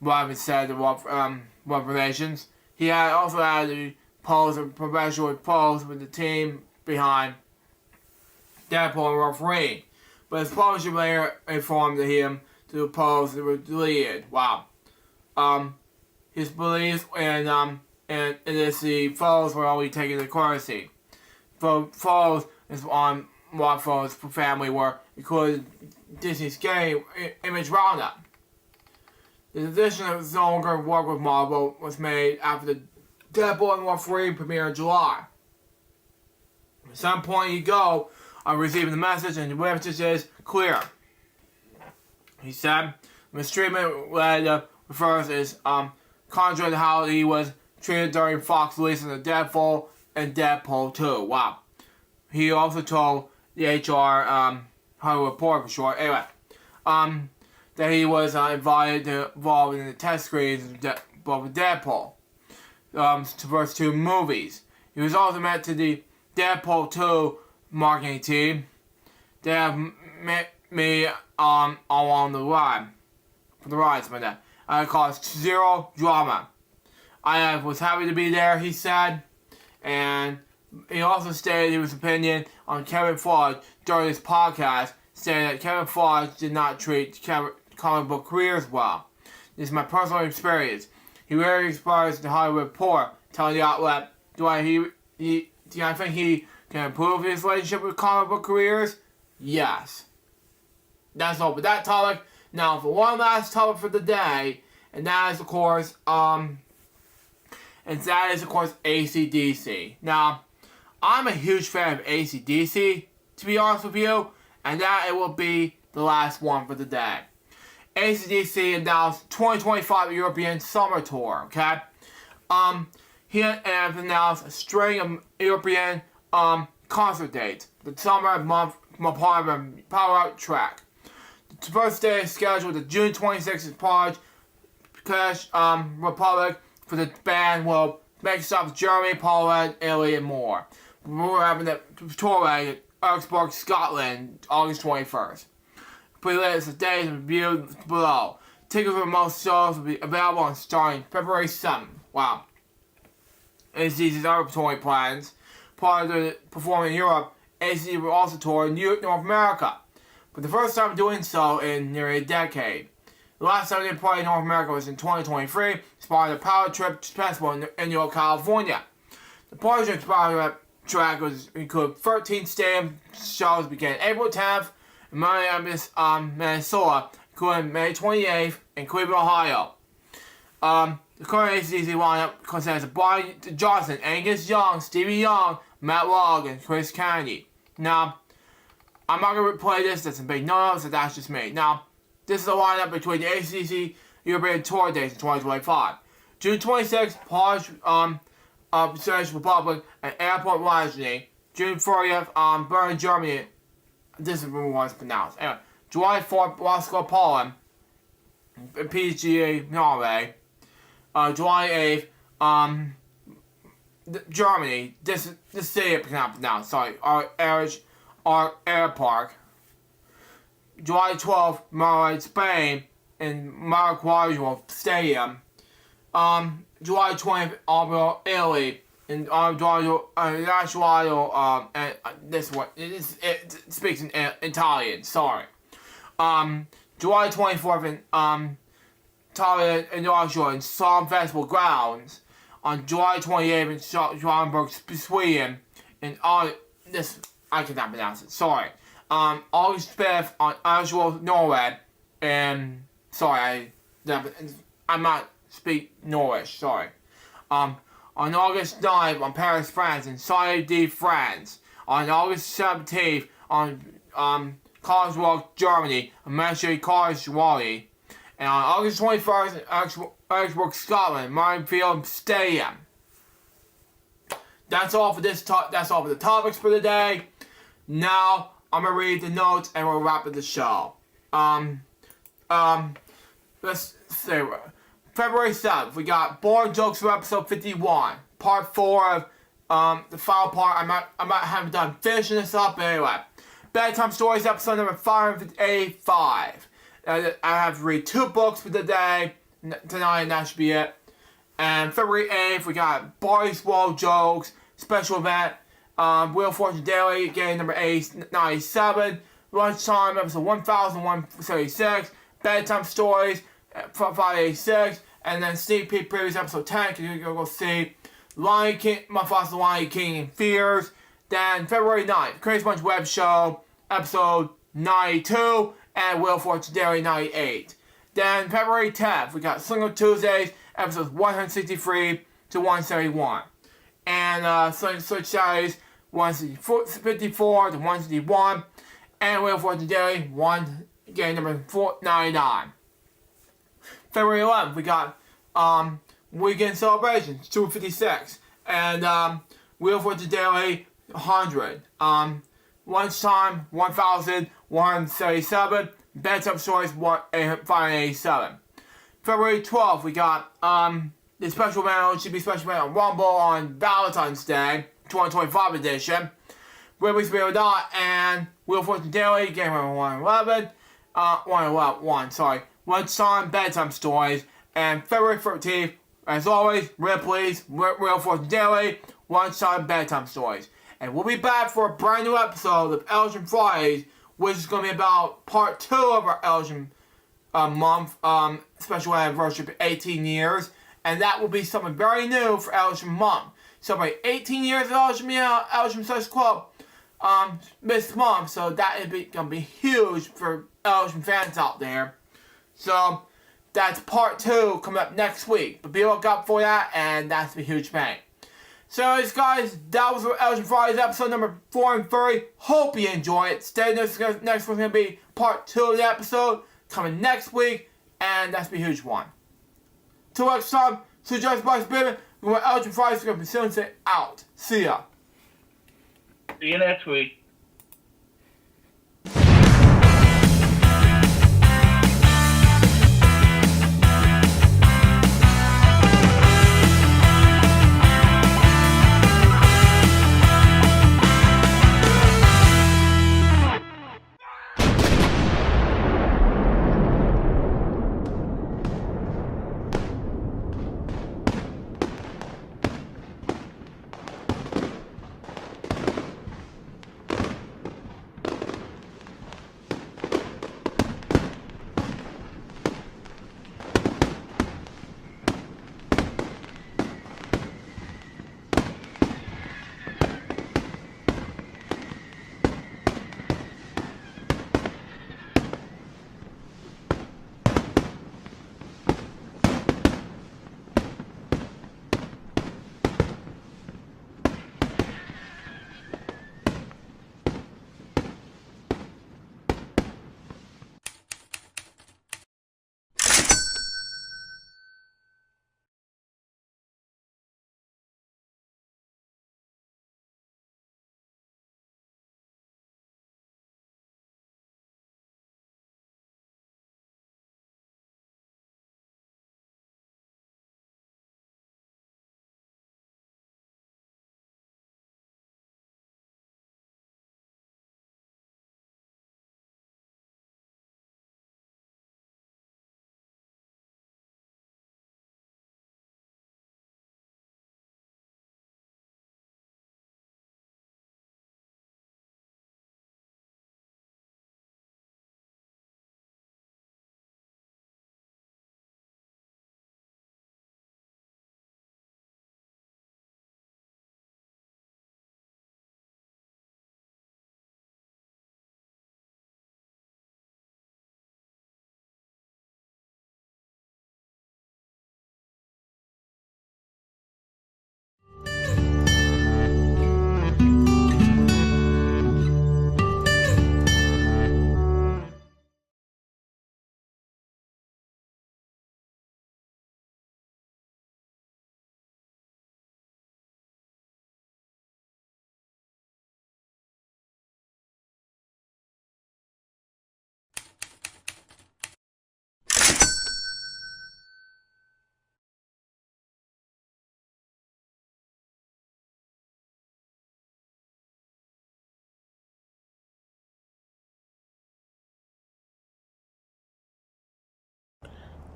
Robin said to Revelations. He had also had to pose a professional pose with the team behind Deadpool and Wolverine, but his publisher later informed him to pose that were deleted. Wow. His beliefs and this the photos were only taken to courtesy. Photos is on Marvel's family were included Disney's game Image Roundup. The decision of no longer work with Marvel was made after the Deadpool and Wolverine premiere in July. At some point you go on receiving the message and the message is clear. He said, mistreatment refers is contrary to how he was treated during Fox releases of Deadpool and Deadpool 2. Wow. He also told the HR Hollywood Report for short. Anyway, that he was invited to involved in the test screens of Deadpool. To first two movies. He was also met to the Deadpool 2 marketing team. They have met me along the ride. For the ride, something like that. It caused zero drama. I was happy to be there, he said. And he also stated his opinion on Kevin Feige during his podcast, saying that Kevin Feige did not treat comic book careers well. This is my personal experience. He rarely expressed the Hollywood Report, telling the outlet, do I think he can improve his relationship with comic book careers? Yes. That's all for that topic. Now for one last topic for the day, and that is of course AC/DC. Now, I'm a huge fan of AC/DC, to be honest with you, and that it will be the last one for the day. AC/DC announced 2025 European Summer Tour, okay? He has announced a string of European concert dates. The summer month part of a Power Out track. The first day is scheduled to June 26th in Prague, Republic, for the band will make stops Germany, Poland, Italy, and more. We're having the tour at Augsburg, Scotland, August 21st. Playlist of days reviewed below. Tickets for most shows will be available on starting February 7th. Wow. ACDC's other touring plans. Prior to performing in Europe, ACDC will also tour in North America, for the first time doing so in nearly a decade. The last time they played in North America was in 2023, as part of the Power Trip Festival in New York, California. The Power Trip track included 13 stadium shows beginning April 10th in Minnesota, including May 28th in Cleveland, Ohio. The current ACDC lineup consists of Brian Johnson, Angus Young, Stevie Young, Matt Log, and Chris Kennedy. Now, I'm not going to play this. That's a big no, so that's just me. Now, this is the lineup between the ACC European Tour days in 2025. June 26th, Polish Czech Republic and Airport Lajny. June 30th, Bern, Germany. This is what it's pronounced. Anyway, July 4th, Moscow, Poland. PGA, Norway. July 8th, Germany. This city I cannot pronounce. Sorry, our Air Park. July 12th, Madrid, Spain, in Marquardt Stadium. July 20th, Alba, Italy, in National, and this one it speaks in Italian. Sorry. July 24th in Italian International in Psalm Festival grounds. On July 28th in Schönberg, Sweden, in this I cannot pronounce it. Sorry. August 5th on Oslo, Norway, and sorry, I'm not speak Norwich. Sorry. On August 9th on Paris, France, and Saint-Denis, France. On August 17th on Karlsruhe, Germany, and Manchester, Karlsruhe. And on August 21st in Augsburg, Scotland, Minefield Stadium. That's all for this. That's all for the topics for today. Now I'm gonna read the notes and we'll wrap up the show. Let's say February 7th, we got Boring Jokes for episode 51, part 4 of the final part. I might haven't done finishing this up, but anyway. Bedtime Stories episode number 585. I have to read 2 books for the day tonight, and that should be it. And February 8th, we got Boys World Jokes special event. Wheel of Fortune Daily, game number 897. Lunchtime, episode 1176. Bedtime Stories, 586. And then sneak peek previous episode 10, because you're going to go see Lion King, My Fossil Lion King and Fears. Then February 9th, Crazy Bunch Web Show, episode 92. And Wheel of Fortune Daily, 98. Then February 10th, we got Single Tuesdays, episodes 163 to 171. And Switch Saturdays, 154 to 161. And Wheel of Fortune Daily, game number 499. February 11th, we got Weekend Celebrations, 256. And Wheel of Fortune Daily, 100. Lunchtime, 1,177. Bedtime Stories, 587. February 12th, we got the special event, LGB special event on Rumble on Valentine's Day, 2025 edition. Ripley's Real Dot and Wheel of Fortune Daily, game number 111. 111, sorry. Lunchtime, Bedtime Stories. And February 13th, as always, Ripley's Wheel of Fortune Daily, Lunchtime, Bedtime Stories. And we'll be back for a brand new episode of Elgin Fridays, which is going to be about part 2 of our Elgin month special anniversary of 18 years. And that will be something very new for Elgin month. Celebrate 18 years of Elgin Social Club this month. So that is going to be huge for Elgin fans out there. So that's part 2 coming up next week. But be on the lookout for that, and that's a huge thing. So anyways, guys, that was Elgin Fridays episode number 430. Hope you enjoy it. Stay next one's going to be part 2 of the episode coming next week, and that's a huge one. Till next time, so just by spirit, Elgin Fridays is going to be soon say out. See ya. See you next week.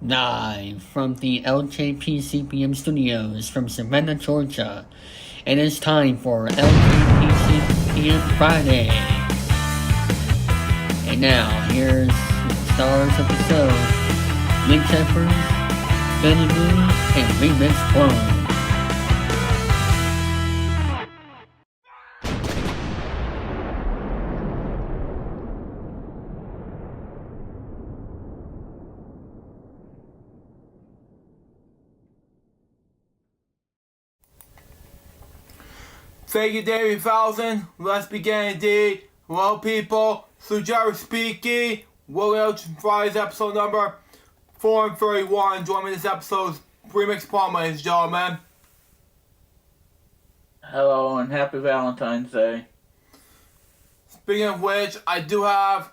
Live from the LJPCBM studios from Savannah, Georgia. It is time for LJPCBM Friday. And now, here's the stars of the show: Link Shepard, Benny Mooney, and Remix Clone. Thank you, David Falson. Let's begin indeed. Hello, people. So, Jerry speaking. Welcome to Friday's episode number 431. Join me in this episode's Remix Palm, ladies and gentlemen. Hello and happy Valentine's Day. Speaking of which, I do have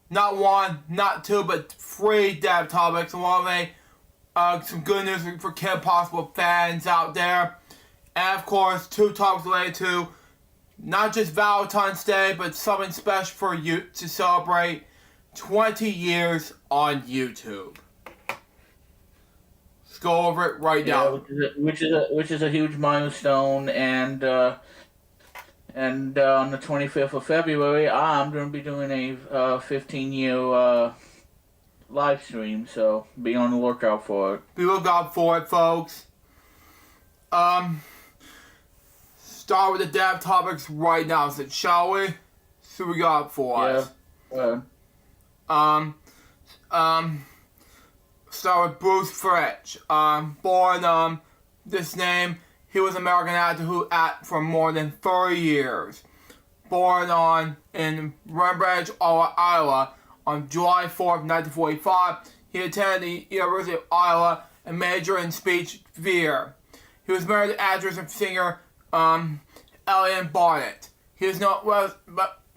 not one, not two, but three dev topics. One of some good news for Kim Possible fans out there. And of course, two topics related to not just Valentine's Day, but something special for you to celebrate 20 years on YouTube. Let's go over it right now. Which is a huge milestone, and on the 25th of February, I'm going to be doing a 15-year live stream, so be on the lookout for it. Be looking out for it, folks. Start with the dev topics right now, shall we? See what we got for us. Start with Bruce Fritsch. Born this name, he was an American actor who acted for more than 30 years. Born in Rembrandt, Iowa, on July 4th, 1945, he attended the University of Iowa and majored in speech theater. He was married to actress and singer Ellen Barnett. He is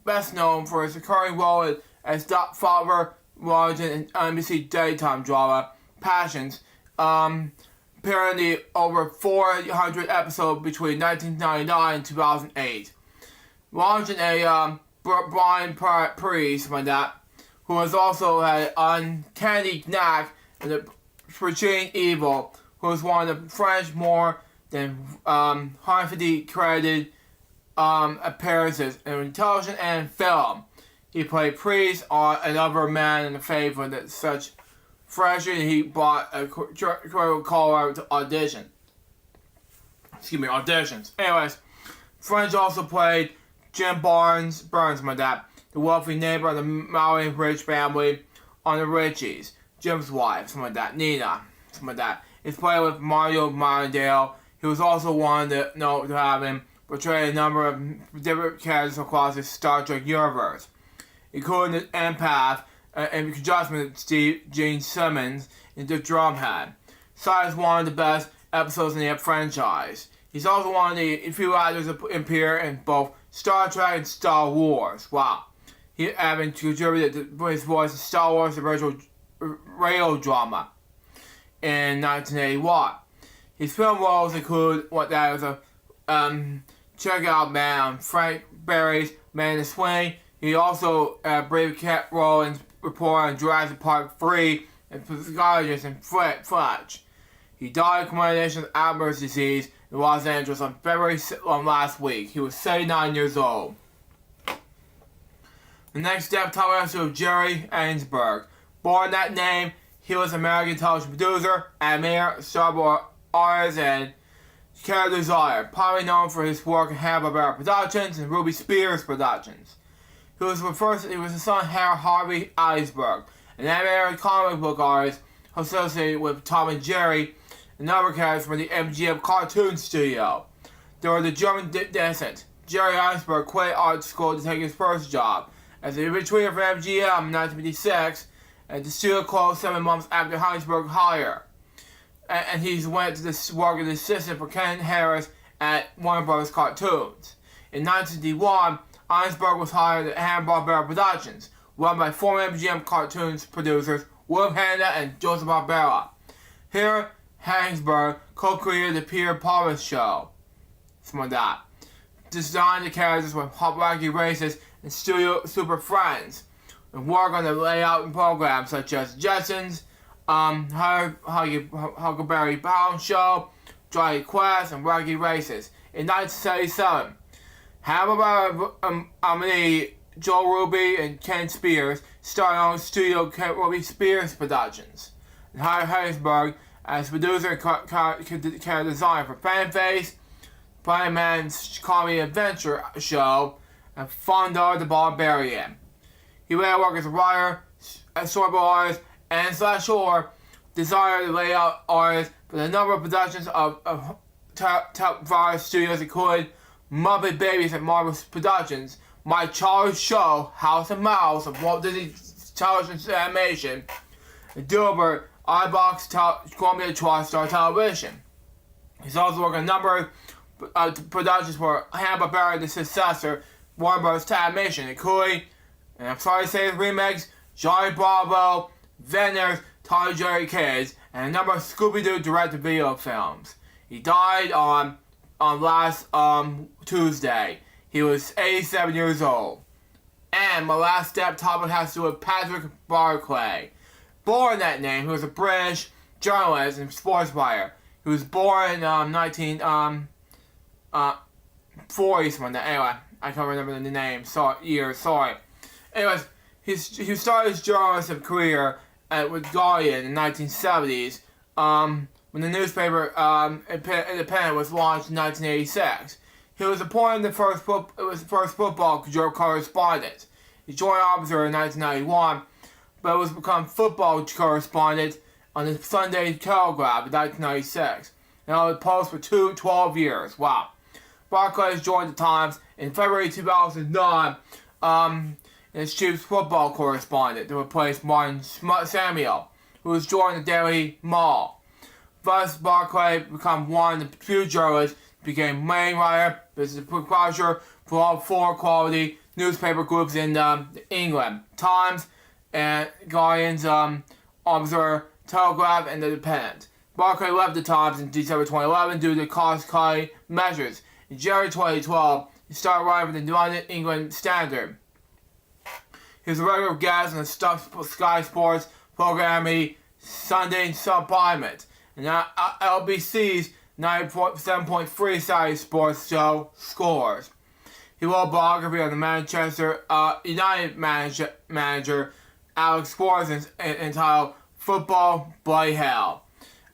best known for his recurring role as Doc Father Roger in NBC daytime drama Passions, apparently over 400 episodes between 1999 and 2008. Launching a blind priest like that, who has also had uncanny knack in portraying evil, who was one of the French more than 150 credited appearances in television and film. He played priest on Another Man in the Faith with such freshman he brought a caller to auditions. Anyways, French also played Jim Burns, my dad, the wealthy neighbor of the Maui rich family on the Richies. Jim's wife, something like that, Nina, something like that. He's played with Mario Mondale. He was also one to know to have him portray a number of different characters across the Star Trek universe, including the empath in conjunction with Gene Simmons in The Drumhead. Cited as one of the best episodes in the franchise. He's also one of the few actors that appear in both Star Trek and Star Wars. Wow. He having contributed to his voice in Star Wars, the original radio drama in 1981. His film roles include Check Out Man, Frank Berry's Man in the Swing. He also brief cat role in report on Jurassic Park 3 and psychologist in Fletch. He died of combination of Alzheimer's disease in Los Angeles on February last week. He was 79 years old. The next step topic is Jerry Ainsberg. Born that name, he was an American television producer, animator, storyboard artist, and character designer, probably known for his work in Hanna-Barbera Productions and Ruby Spears Productions. He was the son of Harvey Eisberg, an animated comic book artist associated with Tom and Jerry and other characters from the MGM cartoon studio. During the German descent, Jerry Eisberg quit art school to take his first job as a retreater for MGM in 1956, and the studio closed 7 months after Eisberg's hire. And he went to work as an assistant for Ken Harris at Warner Bros. Cartoons. In 1961, Eisberg was hired at Hanna-Barbera Productions, run by former MGM cartoons producers William Hanna and Joseph Barbera. Here, Eisberg co-created the Peter Palmer Show. Something like that. Designed the characters with Hot Wacky Races and Studio Super Friends, and work on the layout and programs such as Jetsons, Huckleberry Bound Show, Dragon Quest, and Rocky Races. In 1977, Hanna-Barbera Joe Ruby and Ken Spears started on studio Ruby Spears Productions. And hired Harrisburg as producer and character designer for Fanface, Blind Man's Comedy Adventure Show, and Fondor the Barbarian. He later worked as a writer, storyboard artist, and /or designer and layout artist for a number of productions of top various studios, including Muppet Babies at Marvel Productions, My Childhood Show, House of Mouse of Walt Disney Television Animation, and Dilbert, iBox, Columbia TriStar Television. He's also worked on a number of productions for Hanna-Barbera, the successor, Warner Bros. Animation, including, and I'm sorry to say this, remakes, Johnny Bravo, Ventnor, Tom and Jerry Kids, and a number of Scooby-Doo direct-to-video films. He died on last Tuesday. He was 87 years old. And my last step topic has to do with Patrick Barclay. Born that name, he was a British journalist and sports writer. He was born in 1940 something. Anyway, I can't remember the name. Sorry. Anyways, he started his journalistic career with Guardian in the 1970s. When the newspaper Independent was launched in 1986. He was appointed the first football correspondent. He joined Observer in 1991, but was become football correspondent on the Sunday Telegraph in 1996, and on the Post for 12 years. Wow. Barclay joined the Times in February 2009 as chief football correspondent to replace Martin Samuel, who was joined the Daily Mail. Thus, Barclay became one of the few journalists who became main writer, business publisher for all four quality newspaper groups in England: Times, and Guardian's, Observer, Telegraph, and the Independent. Barclay left the Times in December 2011 due to cost-cutting measures. In January 2012, he started writing for the London England Standard. He was a regular guest on the Sky Sports programming Sunday Supplement, and LBC's 97.3 Saturday Sports Show Scores. He wrote a biography on the Manchester United manager Alex Ferguson entitled Football Bloody Hell.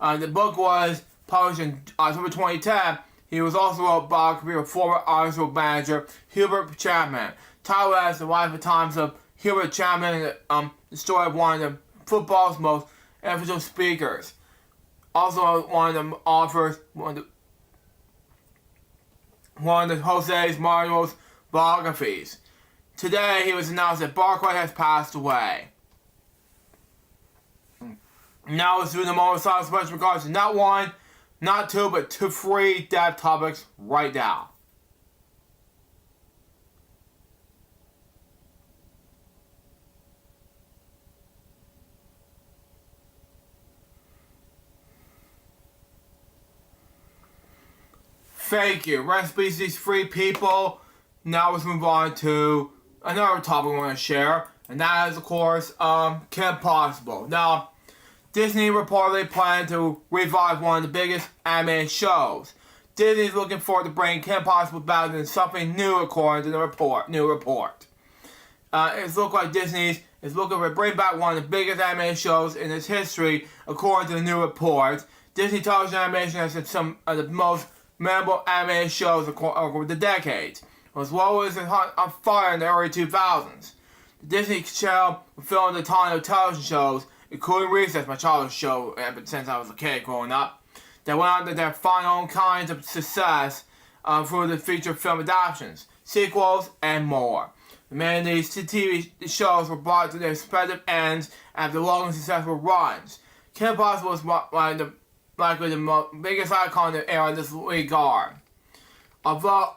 The book was published in October 2010. He was also wrote a biography of former Arsenal manager Hubert Chapman, titled as The Life and Times of Hubert Chapman, the story of one of the football's most influential speakers. Also, one of the authors, one of the Jose Mario's biographies. Today, he was announced that Barclay has passed away. Now let's do the moment of silence in regards to not one, not two, but three death topics right now. Thank you. Rest in peace, these three people. Now let's move on to another topic I want to share, and that is, of course, Kim Possible. Now, Disney reportedly planned to revive one of the biggest anime shows. Disney's looking forward to bringing Kim Possible back into something new, according to the new report. It's looked like Disney is looking to bring back one of the biggest anime shows in its history, according to the new report. Disney Television Animation has had some of the most memorable anime shows over the decades, as well as on fire in the early 2000s. The Disney Channel filmed a ton of television shows, including Recess, my childhood show since I was a kid growing up, that went on to their final kinds of success through the feature film adaptations, sequels, and more. Many of these TV shows were brought to their respective ends after long and successful runs. Kim Possible was likely the biggest icon of the era in this regard. Although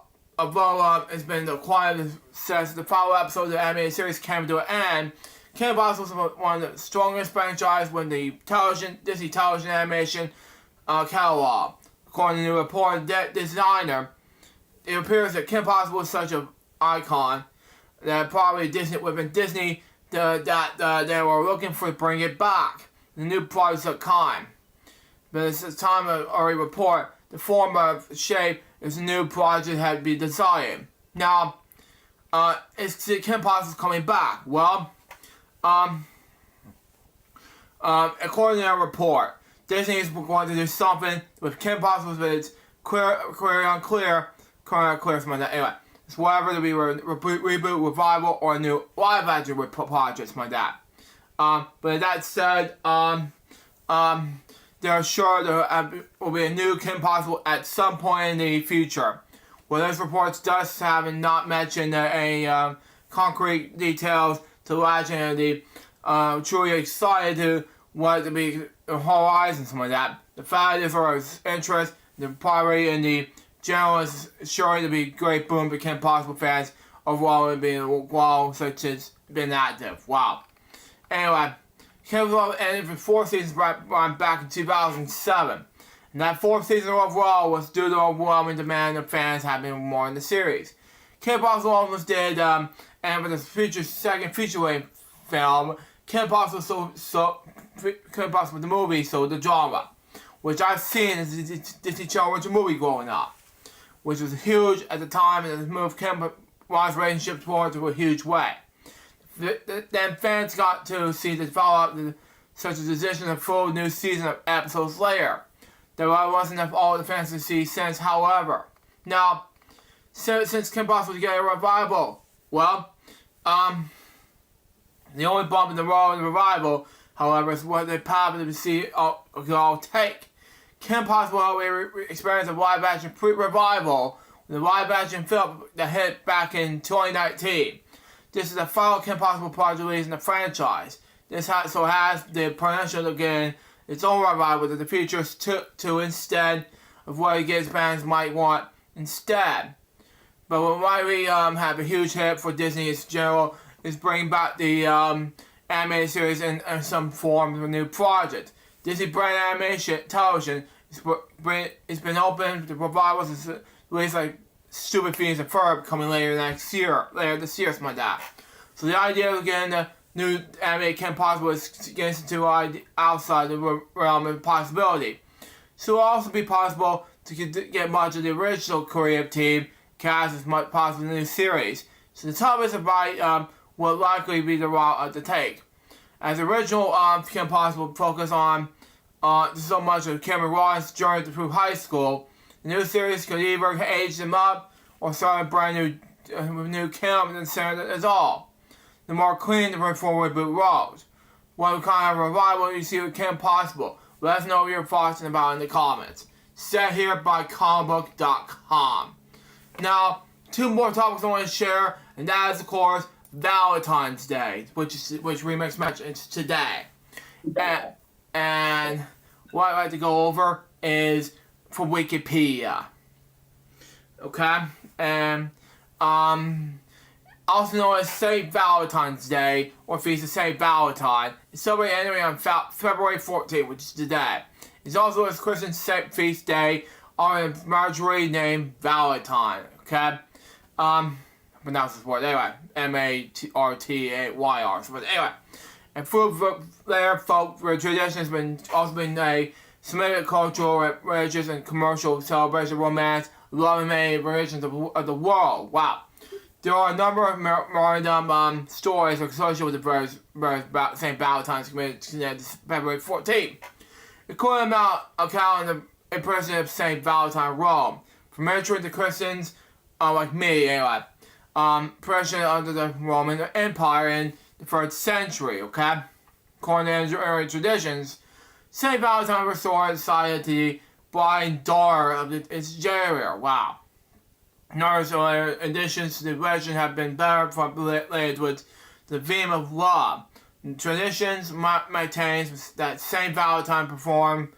it's been the quiet since the final episode of the animated series came to an end, Kim Possible was one of the strongest franchises within the Disney television animation catalog. According to the report designer, it appears that Kim Possible is such an icon that probably within Disney that they were looking for to bring it back. the new projects of kind. But at the time of our report, the form of shape is a new project had been designed. Now, is Kim Possible coming back? Well, according to our report, Disney is going to do something with Kim Possible, but it's unclear. Anyway, it's whatever to be reboot, revival, or a new live action projects like that. But that said, they're sure there will be a new Kim Possible at some point in the future. Well, those reports does have not mentioned any concrete details to legend, and truly excited to what to be the horizon, something like that. The fact is for his interest, the priority, and the general is sure to be great boom for Kim Possible fans overall and being well such as been active. Wow. Anyway, Kim Possible ended for 4 seasons back in 2007. And that 4th season overall was due to the overwhelming demand of fans having more in the series. Kim Possible almost did and with the second feature-length film, Kim Possible the movie sold the genre, which I've seen as a Disney Channel original movie growing up, which was huge at the time and it moved Kim's relationship towards a huge way. Then fans got to see the follow-up, such as the addition of a full new season of episodes later. There wasn't all the fans to see since, however. Now, since Kim Possible was getting a revival, well, the only bump in the road in the revival, however, is what they probably see all take. Kim Possible experienced a live action pre-revival with a live action film that hit back in 2019. This is the final Kim Possible project release in the franchise. This has the potential to get its own revival that the features to instead of what it gives fans might want instead. But what might we have a huge hit for Disney in general is bringing back the animated series in some form of a new project. Disney brand animation television it's been open to revivals and release like Stupid Fiends and Ferb coming later this year, something like that. So the idea of getting the new animated Kim Possible is getting into outside the realm of possibility. So it will also be possible to get much of the original creative team cast as much possible in the new series. So the topics about will likely be the route to take. As the original Kim Possible focused on so much of Cameron Ross' journey through high school, the new series could either age them up or start a brand new Kim and center as all. The more clean the forward boot roles. What kind of revival you see with Kim Possible? Let us know what you're thoughts about in the comments. Set here by comicbook.com. Now, 2 more topics I want to share, and that is of course Valentine's Day, which Remix mentioned today. And what I'd like to go over is from Wikipedia. Okay? And also known as St. Valentine's Day, or Feast of St. Valentine. It's celebrated annually on February 14th, which is today. It's also a Christian feast day on a Marjorie named Valentine. Okay? Pronounce this word anyway. Martyayr. So, but anyway. And through their folk tradition has also been a Semitic cultural, religious, and commercial celebration of romance, love, and many religions of the world. Wow. There are a number of random stories associated with the verse St. Valentine's connected to February 14th. According to a calendar, a president of St. Valentine, Rome. From entering the Christians, like me anyway, president under the Roman Empire in the 1st century, okay? According to early traditions, St. Valentine restored society blind daughter of its jailer. Wow. Numerous additions to the legend have been better formulated with the theme of love. The traditions maintains that St. Valentine performed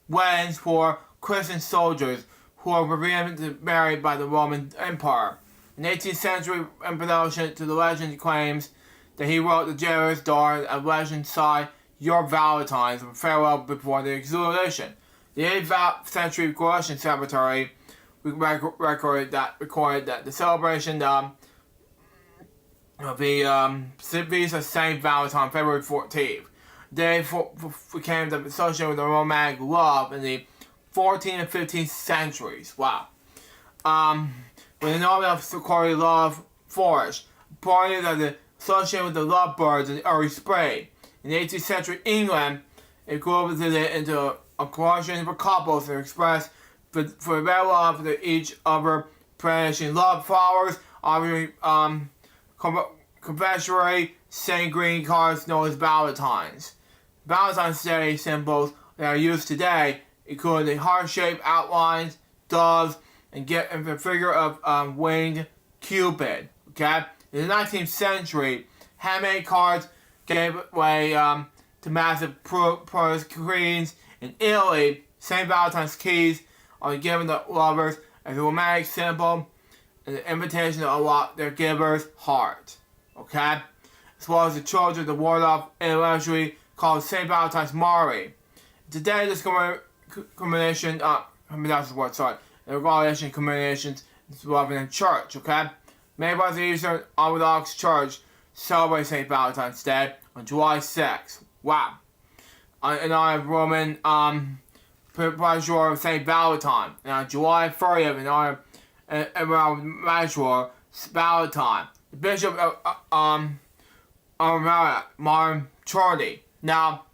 weddings for Christian soldiers who were forbidden married by the Roman Empire. In the 18th century, embellishment to the legend claims that he wrote the jailer's daughter a legend sign Your Valentines with farewell before the execution. The 8th century Galatian cemetery recorded that the celebration of the feast of St. Valentine, February 14th. They became associated with the romantic love in the 14th and 15th centuries. Wow. When the novel of Sequoia love flourished, parties that associated with the lovebirds in the early spring. In 18th century England, it grew into a collection for couples to express for their love to each other, brandishing love flowers, offering confectionery, sending green cards known as Valentines. Valentine's Day symbols that are used today include the heart-shaped outlines, doves, and the figure of winged Cupid. Okay, in the 19th century, handmade cards gave way to massive prose screens. In Italy, St. Valentine's keys are given to lovers as a romantic symbol and an invitation to unlock their giver's heart. Okay? As well as the children of the Waldorf anniversary called St. Valentine's Mari. Today, this combination, that's the word, sorry. The regulation combinations is loved in church, okay? Many parts of the Eastern Orthodox Church celebrate St. Valentine's Day on July 6th. Wow. In honor of Roman Pressure of St. Valentine. And on July 30th, in honor of Emerald Major Valentine. The Bishop of Martin Charlie. Now,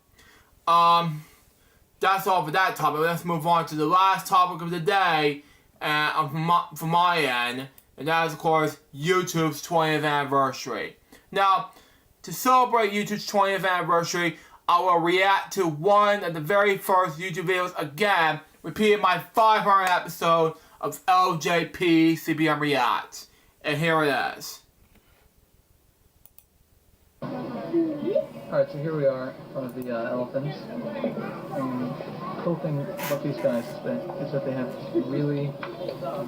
that's all for that topic. Let's move on to the last topic of the day from my end. And that is, of course, YouTube's 20th anniversary. Now, to celebrate YouTube's 20th anniversary, I will react to one of the very first YouTube videos again, repeating my 500th episode of LJPCBM Reacts. And here it is. Alright, so here we are in front of the elephants. The cool thing about these guys is that they have really,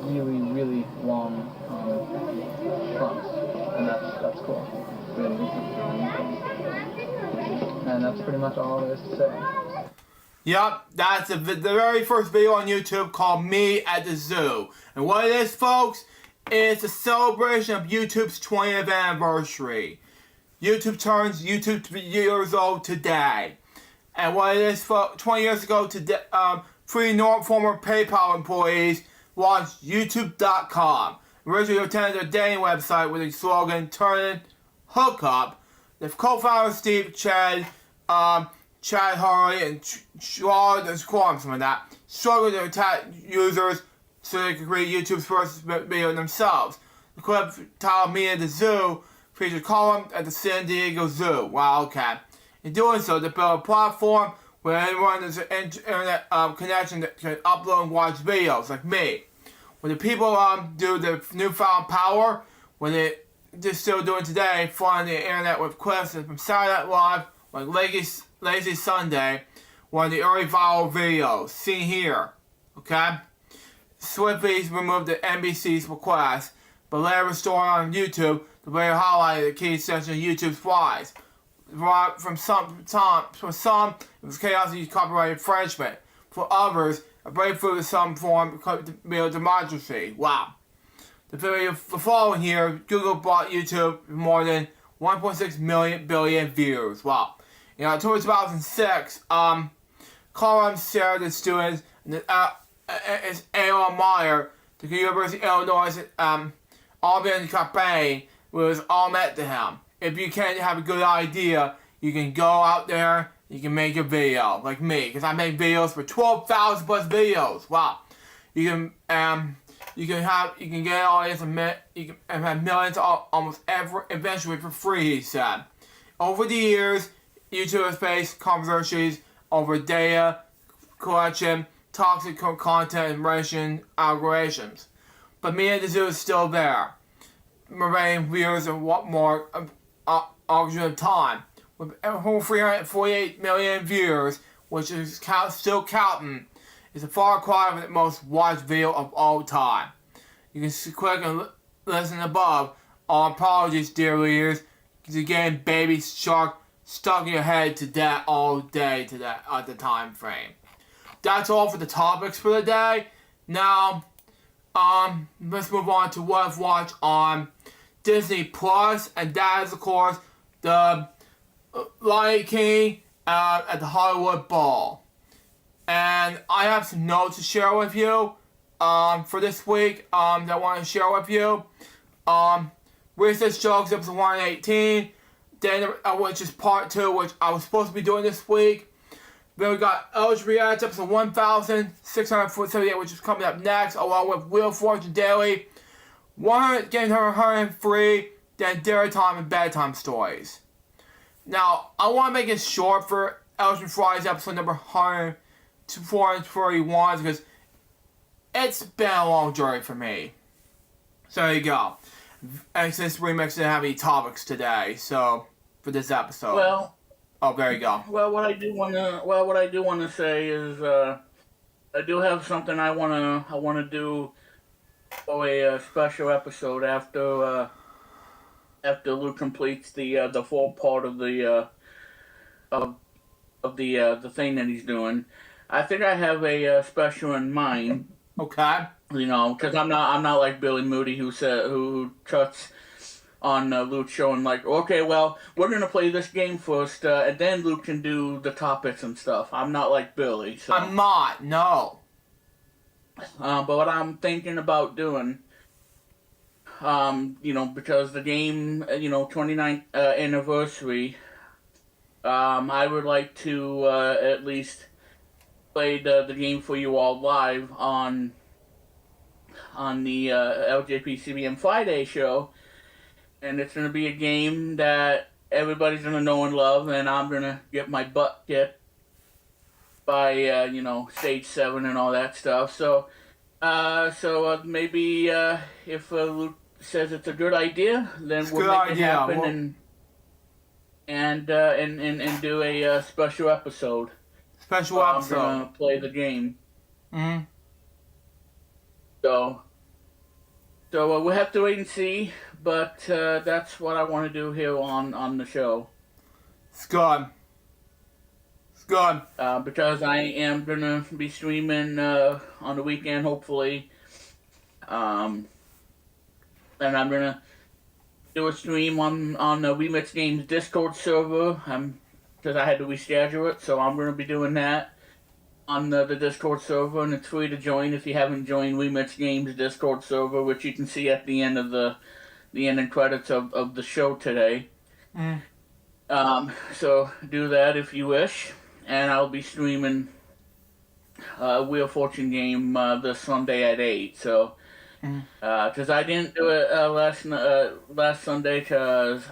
really, really long trunks, and that's cool. And that's pretty much all there is to say. Yep, that's the very first video on YouTube called Me at the Zoo. And what it is, folks, it's a celebration of YouTube's 20th anniversary. YouTube turns YouTube 3 years old today. And what it is, 20 years ago today, three former PayPal employees launched YouTube.com. Originally attended their dating website with the slogan, "Turn Hook Up." The co-founders Steve, Chad Hurley, and Claude, something like that, struggled to attack users so they could create YouTube's first video themselves. The clip titled Me at the Zoo featured column at the San Diego Zoo. Wow, okay. In doing so, they built a platform where anyone has an internet connection that can upload and watch videos, like me. When the people do the newfound power, when they're still doing today, flooding the internet with clips from Saturday Night Live, like Lazy Sunday, one of the early viral videos, seen here, okay? Swiftly removed the NBC's request, but later restored on YouTube the video highlighted the key section of YouTube's rise. From some, it was chaos and copyright infringement. For others, a breakthrough to some form of video democracy. Wow. The video following here, Google bought YouTube with more than 1.6 billion views. Wow. In October 2006, Colin shared the students is A.L. Meyer, the University of Illinois, Albany campaign, was all met to him. If you can't have a good idea, you can go out there, you can make a video, like me, because I make videos for 12,000 plus videos. Wow. You can get an audience you can have millions almost eventually for free, he said. Over the years, YouTube has faced controversies over data collection, toxic content, and Russian algorithms. But Me at the Zoo is still there, remaining viewers and what more auction of time. With over 348 million viewers, which is still counting, is a far cry from the most watched video of all time. You can click and listen above. All apologies, dear readers, because again, Baby Shark stuck in your head to that all day to that at the time frame. That's all for the topics for the day. Now, let's move on to what I've watched on Disney Plus, and that is, of course, the Lion King at the Hollywood Bowl. And I have some notes to share with you for this week that I want to share with you. Research Jokes episode 118, then which is part 2, which I was supposed to be doing this week. Then we got LJPCBM episode 1678, which is coming up next, along with Wheel of Fortune Daily, 103, then Dairy Time and Bedtime Stories. Now, I want to make it short for Elgin Friday's episode number 431 because it's been a long journey for me. So there you go. And since Remix didn't have any topics today, so for this episode. Well, oh, there you go. Well, what I do want to say is I do have something I wanna do for a special episode after Luke completes the full part of the thing that he's doing. I think I have a special in mind. Okay. You know, because I'm not like Billy Moody who trusts on Luke's show and like, okay, well, we're gonna play this game first, and then Luke can do the topics and stuff. I'm not like Billy. So. I'm not. No. But what I'm thinking about doing, you know, because the game, 29th anniversary, I would like to at least play the game for you all live on the LJPCBM Friday show, and it's going to be a game that everybody's going to know and love, and I'm going to get my butt kicked by, stage 7 and all that stuff. So maybe if Luke says it's a good idea, then we'll make it happen and do a special episode. Special episode. I'm going to play the game. Mm-hmm. So we'll have to wait and see, but that's what I want to do here on the show. It's good. It's good. Because I am going to be streaming on the weekend, hopefully. And I'm going to do a stream on the Remix Games Discord server, because I had to reschedule it, so I'm going to be doing that on the Discord server, and it's free to join if you haven't joined Remix Games Discord server, which you can see at the end of the ending credits of the show today. Mm. So do that if you wish, and I'll be streaming a Wheel of Fortune game this Sunday at 8. So, because I didn't do it last Sunday because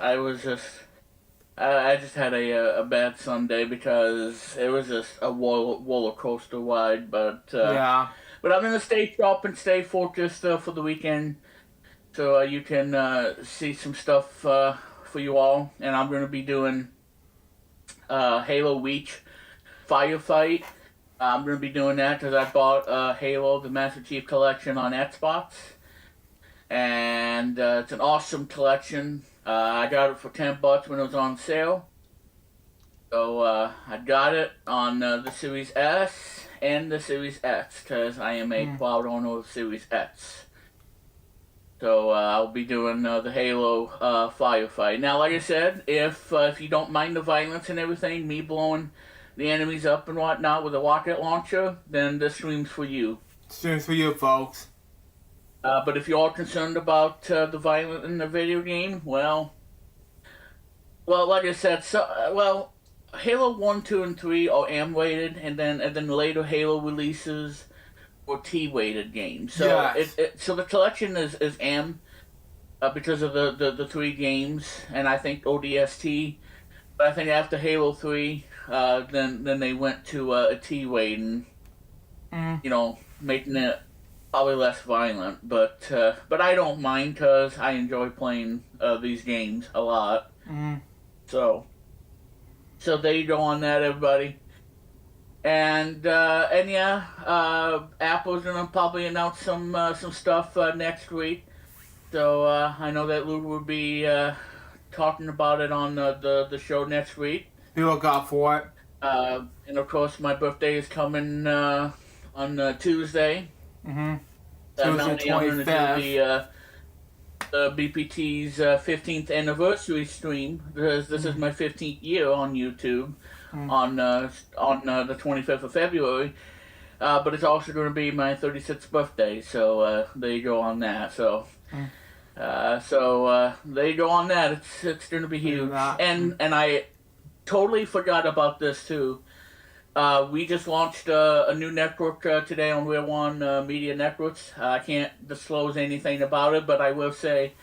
I just had a bad Sunday because it was just a roller coaster ride, but yeah. But I'm gonna stay sharp and stay focused for the weekend, so you can see some stuff for you all. And I'm gonna be doing Halo Reach Firefight. I'm gonna be doing that because I bought Halo the Master Chief Collection on Xbox, and it's an awesome collection. I got it for $10 when it was on sale. So I got it on the Series S and the Series X because I am a proud owner of Series X. So I'll be doing the Halo Firefight. Now, like I said, if you don't mind the violence and everything, me blowing the enemies up and whatnot with a rocket launcher, then this stream's for you. Stream's for you, folks. But if you're concerned about the violence in the video game, well, like I said, Halo 1, 2, and 3 are M-rated, and then later Halo releases were T-rated games. So yes. So the collection is M because of the 3 games, and I think ODST. But I think after Halo 3, then they went to a T-rating, making it probably less violent, but I don't mind because I enjoy playing these games a lot. Mm. So there you go on that, everybody. And yeah, Apple's gonna probably announce some stuff next week. So I know that Luke will be talking about it on the show next week. Be look out for it. And of course, my birthday is coming on Tuesday. Mm-hmm. Tuesday 25th. BPT's 15th anniversary stream, because this is my 15th year on YouTube on the 25th of February. But it's also going to be my 36th birthday, so there you go on that. So there you go on that. It's going to be huge. And I totally forgot about this too. We just launched a new network today on We're One Media Networks. I can't disclose anything about it, but I will say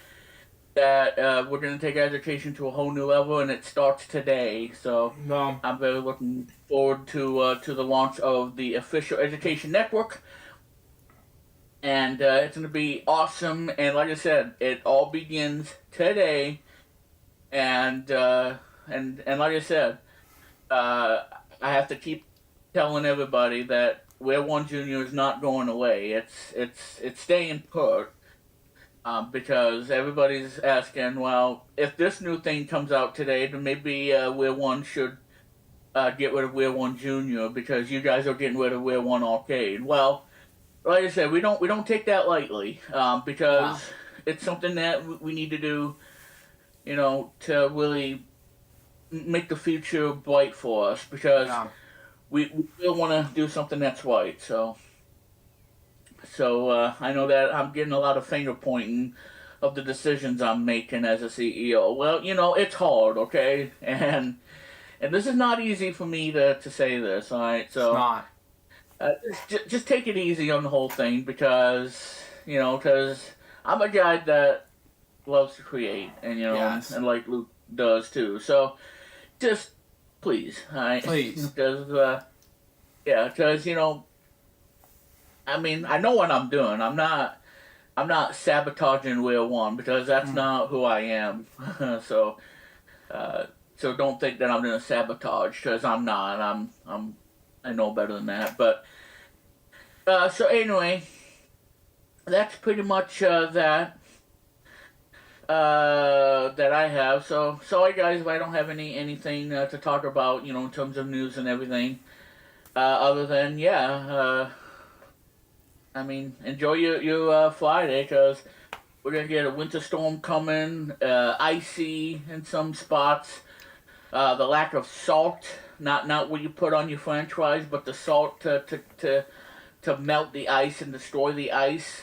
that we're going to take education to a whole new level, and it starts today. So I'm very looking forward to the launch of the official education network, and it's going to be awesome. And like I said, it all begins today, and like I said, I have to keep telling everybody that We're One Junior is not going away. It's staying put. Because everybody's asking, well, if this new thing comes out today, then maybe We're One should get rid of We're One Junior, because you guys are getting rid of We're One Arcade. Well, like I said, we don't take that lightly, because it's something that we need to do, to really make the future bright for us, because we still want to do something that's right. So I know that I'm getting a lot of finger pointing of the decisions I'm making as a CEO. Well, it's hard, okay? And this is not easy for me to say this, all right? So It's not. Just take it easy on the whole thing, because I'm a guy that loves to create, and Yes. and like Luke does too. So just please, all right? Please. Because I mean, I know what I'm doing. I'm not sabotaging We're One, because that's not who I am. So don't think that I'm gonna sabotage, because I'm not. I know better than that. But so anyway, that's pretty much that I have. So sorry guys if I don't have anything to talk about, in terms of news and everything. Other than I mean, enjoy your Friday, because we're going to get a winter storm coming, icy in some spots, the lack of salt, not what you put on your french fries, but the salt to melt the ice and destroy the ice.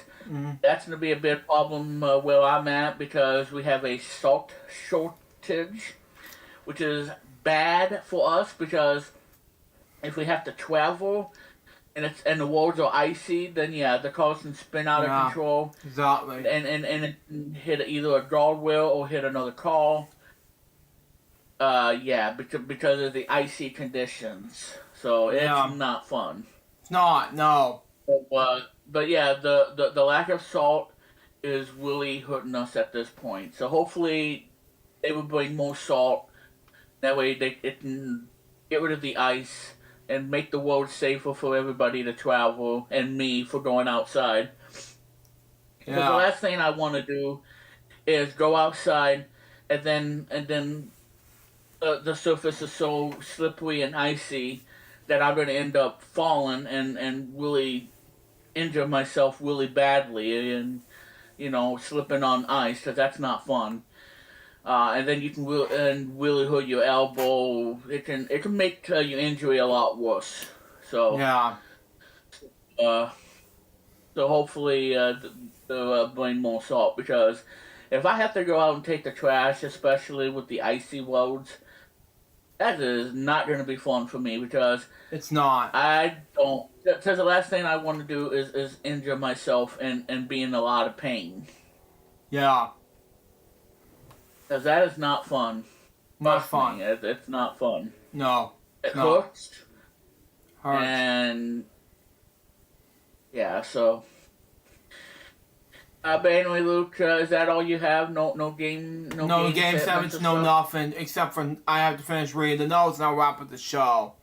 That's going to be a big problem where I'm at, because we have a salt shortage, which is bad for us, because if we have to travel and the roads are icy, then the cars can spin out of control. Exactly. And it can hit either a guardrail or hit another car. Because of the icy conditions. So it's not fun. It's not, no. But yeah, the lack of salt is really hurting us at this point. So hopefully they will bring more salt. That way it can get rid of the ice and make the road safer for everybody to travel, and me for going outside. Because the last thing I want to do is go outside, and then the surface is so slippery and icy that I'm going to end up falling and really injure myself really badly, and slipping on ice, because that's not fun. And then you can really hurt your elbow. It can make your injury a lot worse. So so hopefully they'll bring more salt, because if I have to go out and take the trash, especially with the icy roads, that is not going to be fun for me, because it's not. I don't. Because the last thing I want to do is injure myself and be in a lot of pain. Yeah. Because that is not fun. Not fun. It's not fun. No. It hurts. Hurts. And so. But anyway, Luke, is that all you have? No game 7s, no nothing, except for I have to finish reading the notes and I'll wrap up the show.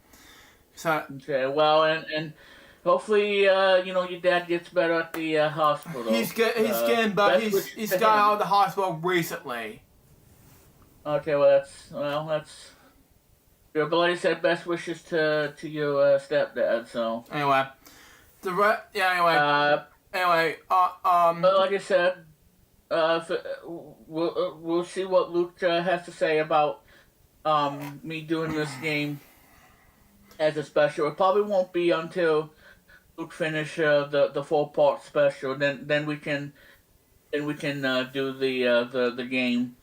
So okay, well, and hopefully, your dad gets better at the hospital. He's getting better. He's got out of the hospital recently. Okay, well, that's your buddy said best wishes to your stepdad. So anyway, but like I said, We'll see what Luke has to say about me doing this game as a special. It probably won't be until Luke finish the 4-part special. Then we can do the game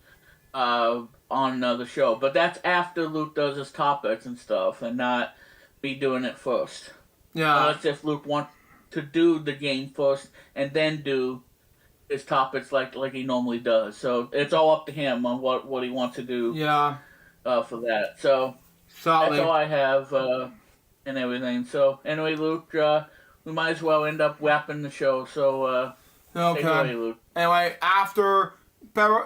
on the show. But that's after Luke does his topics and stuff, and not me doing it first. Yeah. Unless if Luke wants to do the game first and then do his topics like he normally does. So it's all up to him on what he wants to do. Yeah. For that. So Solid. that's all I have and everything. So anyway, Luke, we might as well end up wrapping the show. So take it away, Luke. Anyway, after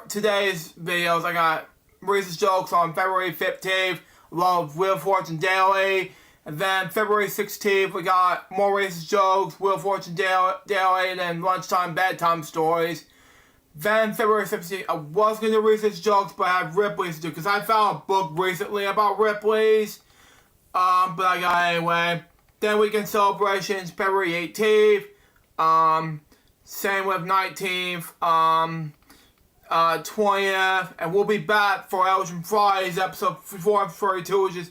today's videos, I got racist jokes on February 15th, love Wheel of Fortune Daily. And then February 16th, we got more racist jokes, Wheel of Fortune Daily, and then lunchtime bedtime stories. Then February 17th, I was going to do racist jokes, but I have Ripley's to do, because I found a book recently about Ripley's. But I got it anyway. Then weekend celebrations, February 18th. Same with 19th, 20th. And we'll be back for Elgin Friday's episode 432, which is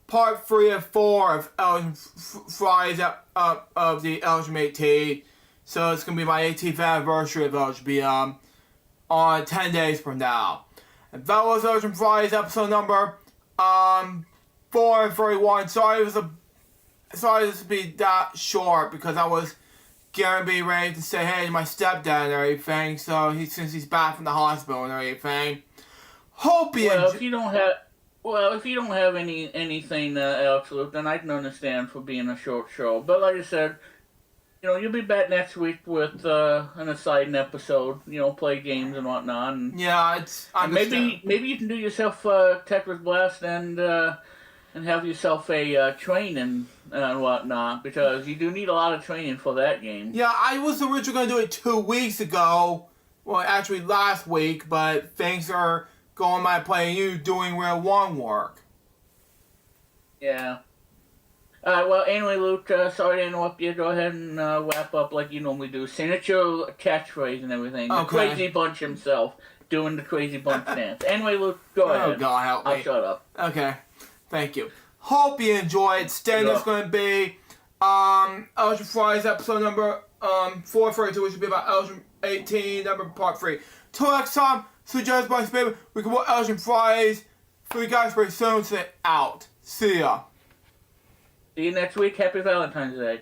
part 3 of 4 of Elgin Friday's of the LJPCBM. So it's going to be my 18th anniversary of LJPCBM on 10 days from now. And that was Elgin Friday's episode number 431. Sorry this to be that short, because I was gonna be ready to say hey to my stepdad and everything. So since he's back from the hospital and everything. Hope you if you don't have anything else, Luke, then I can understand for being a short show. But like I said, you'll be back next week with an exciting episode. Play games and whatnot. And, yeah, maybe you can do yourself Tetris Blast and have yourself a training and whatnot, because you do need a lot of training for that game. Yeah, I was originally going to do it 2 weeks ago. Well, actually last week, but things are going my play and you doing real long work. Yeah. Alright, well, anyway, Luke, sorry to interrupt you. Go ahead and wrap up like you normally do. Signature catchphrase and everything. The Crazy Bunch himself doing the Crazy Bunch dance. Anyway, Luke, go ahead. Oh, God, help me. I'll shut up. Okay. Thank you. Hope you enjoyed. Standard's going to be Elgin Friday's episode number 432, which will be about Elgin 18, number part 3. Till next time, suggest by Space, we can watch Elgin Friday's. For you guys very soon, say out. See ya. See you next week. Happy Valentine's Day.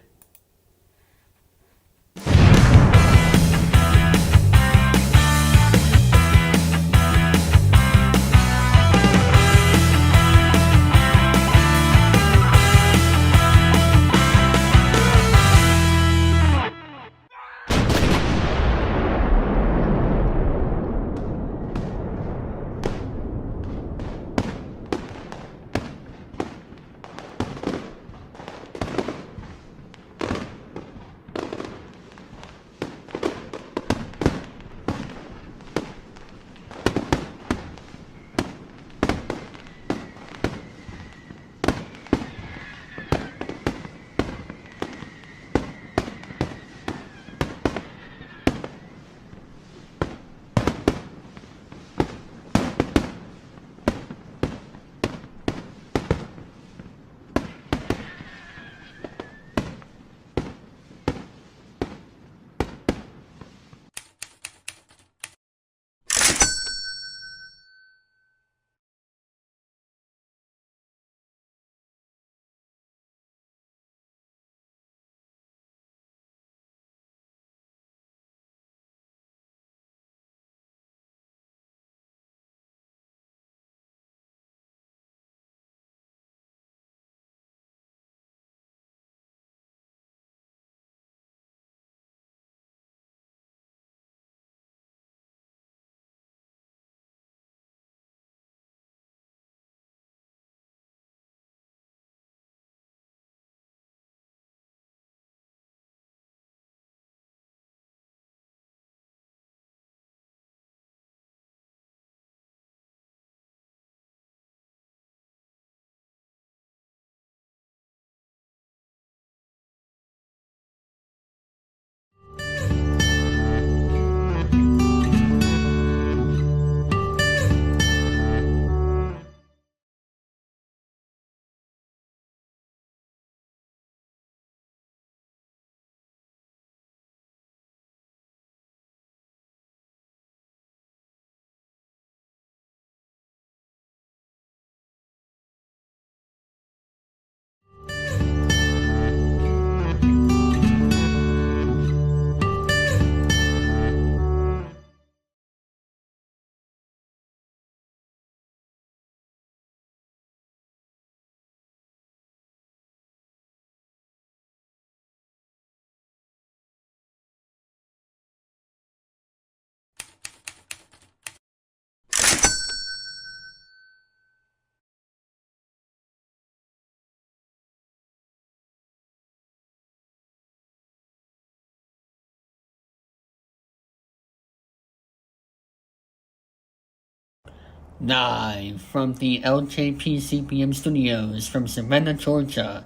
Live from the LJPCBM studios from Savannah, Georgia.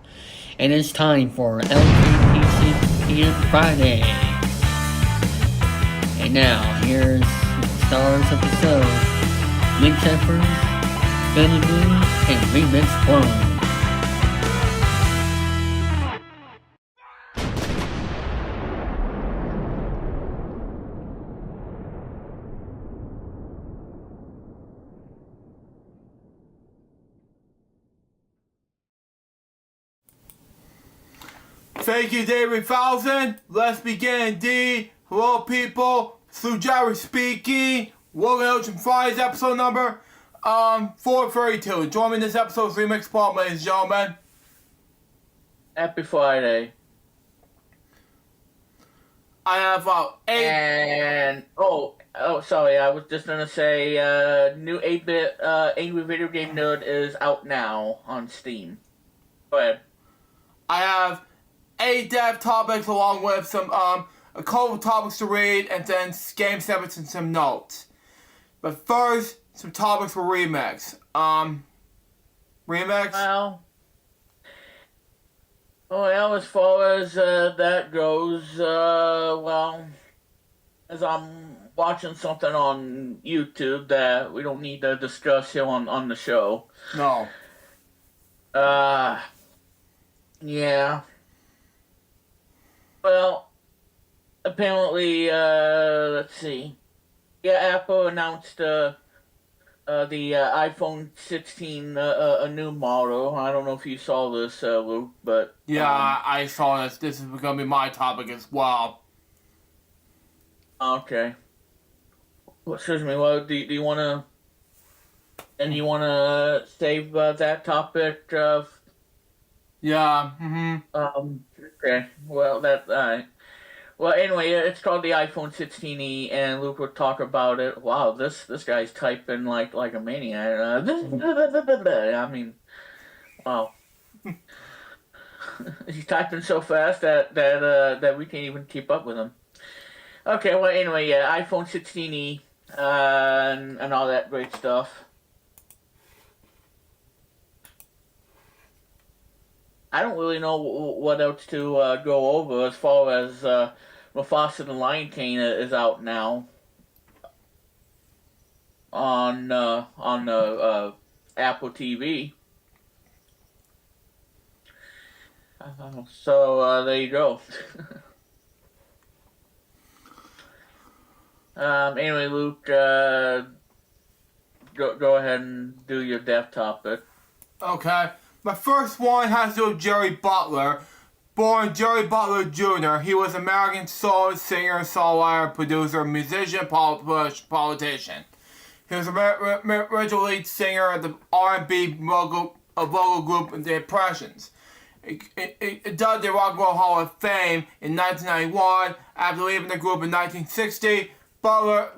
It is time for LJPCBM Friday. And now, here's the stars of the show, Link Shepard, Benny Blue, and Remix Clone. Thank you, David Falson. Let's begin indeed. Hello, people. Thru Jerry speaking. Welcome to Friday's episode number 432. Join me in this episode's Remix Club, ladies and gentlemen. Happy Friday. I have 8. And sorry, I was just gonna say, new 8-bit Angry Video Game Nerd is out now on Steam. Go ahead. I have 8 dev topics along with some a couple of topics to read and then game snippets and some notes. But first, some topics for Remix. Remix? Well, as far as that goes, as I'm watching something on YouTube that we don't need to discuss here on the show. No. Yeah. Well, apparently, let's see. Yeah, Apple announced the iPhone 16, a new model. I don't know if you saw this, Luke, but... Yeah, I saw this. This is going to be my topic as well. Okay. Well, excuse me, well, do you want to... And you want to save that topic? Yeah, Okay. Well, well, anyway, it's called the iPhone 16e, and Luke will talk about it. Wow, this guy's typing like a maniac. I mean, wow. He's typing so fast that we can't even keep up with him. Okay, well, anyway, yeah, iPhone 16e, and all that great stuff. I don't really know what else to go over as far as Mufasa the Lion King is out now on Apple TV. So there you go. Anyway, Luke, go ahead and do your death topic. Okay. My first one has to do with Jerry Butler. Born Jerry Butler Jr., he was an American soul singer, songwriter, producer, musician, politician. He was the original lead singer of the R&B vocal group The Impressions. It dubbed the Rock and Roll Hall of Fame in 1991. After leaving the group in 1960, Butler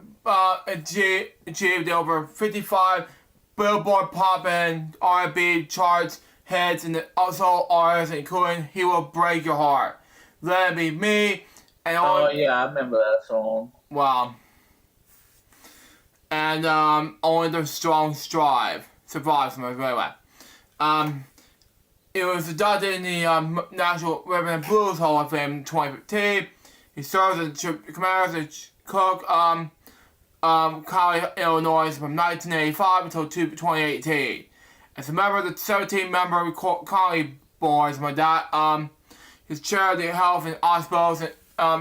achieved over 55 Billboard pop and R&B charts hits, and also artists including He Will Break Your Heart, Let It Be Me, and yeah, I remember that song. Wow. And Only the Strong survives from it anyway. It was adopted in the National Rhythm and Blues Hall of Fame in 2015. He served as commander as cook, Cali, Illinois from 1985 until 2018. As a member of the 17-member Cali Boys, my dad, he's chair of the Health and Hospitals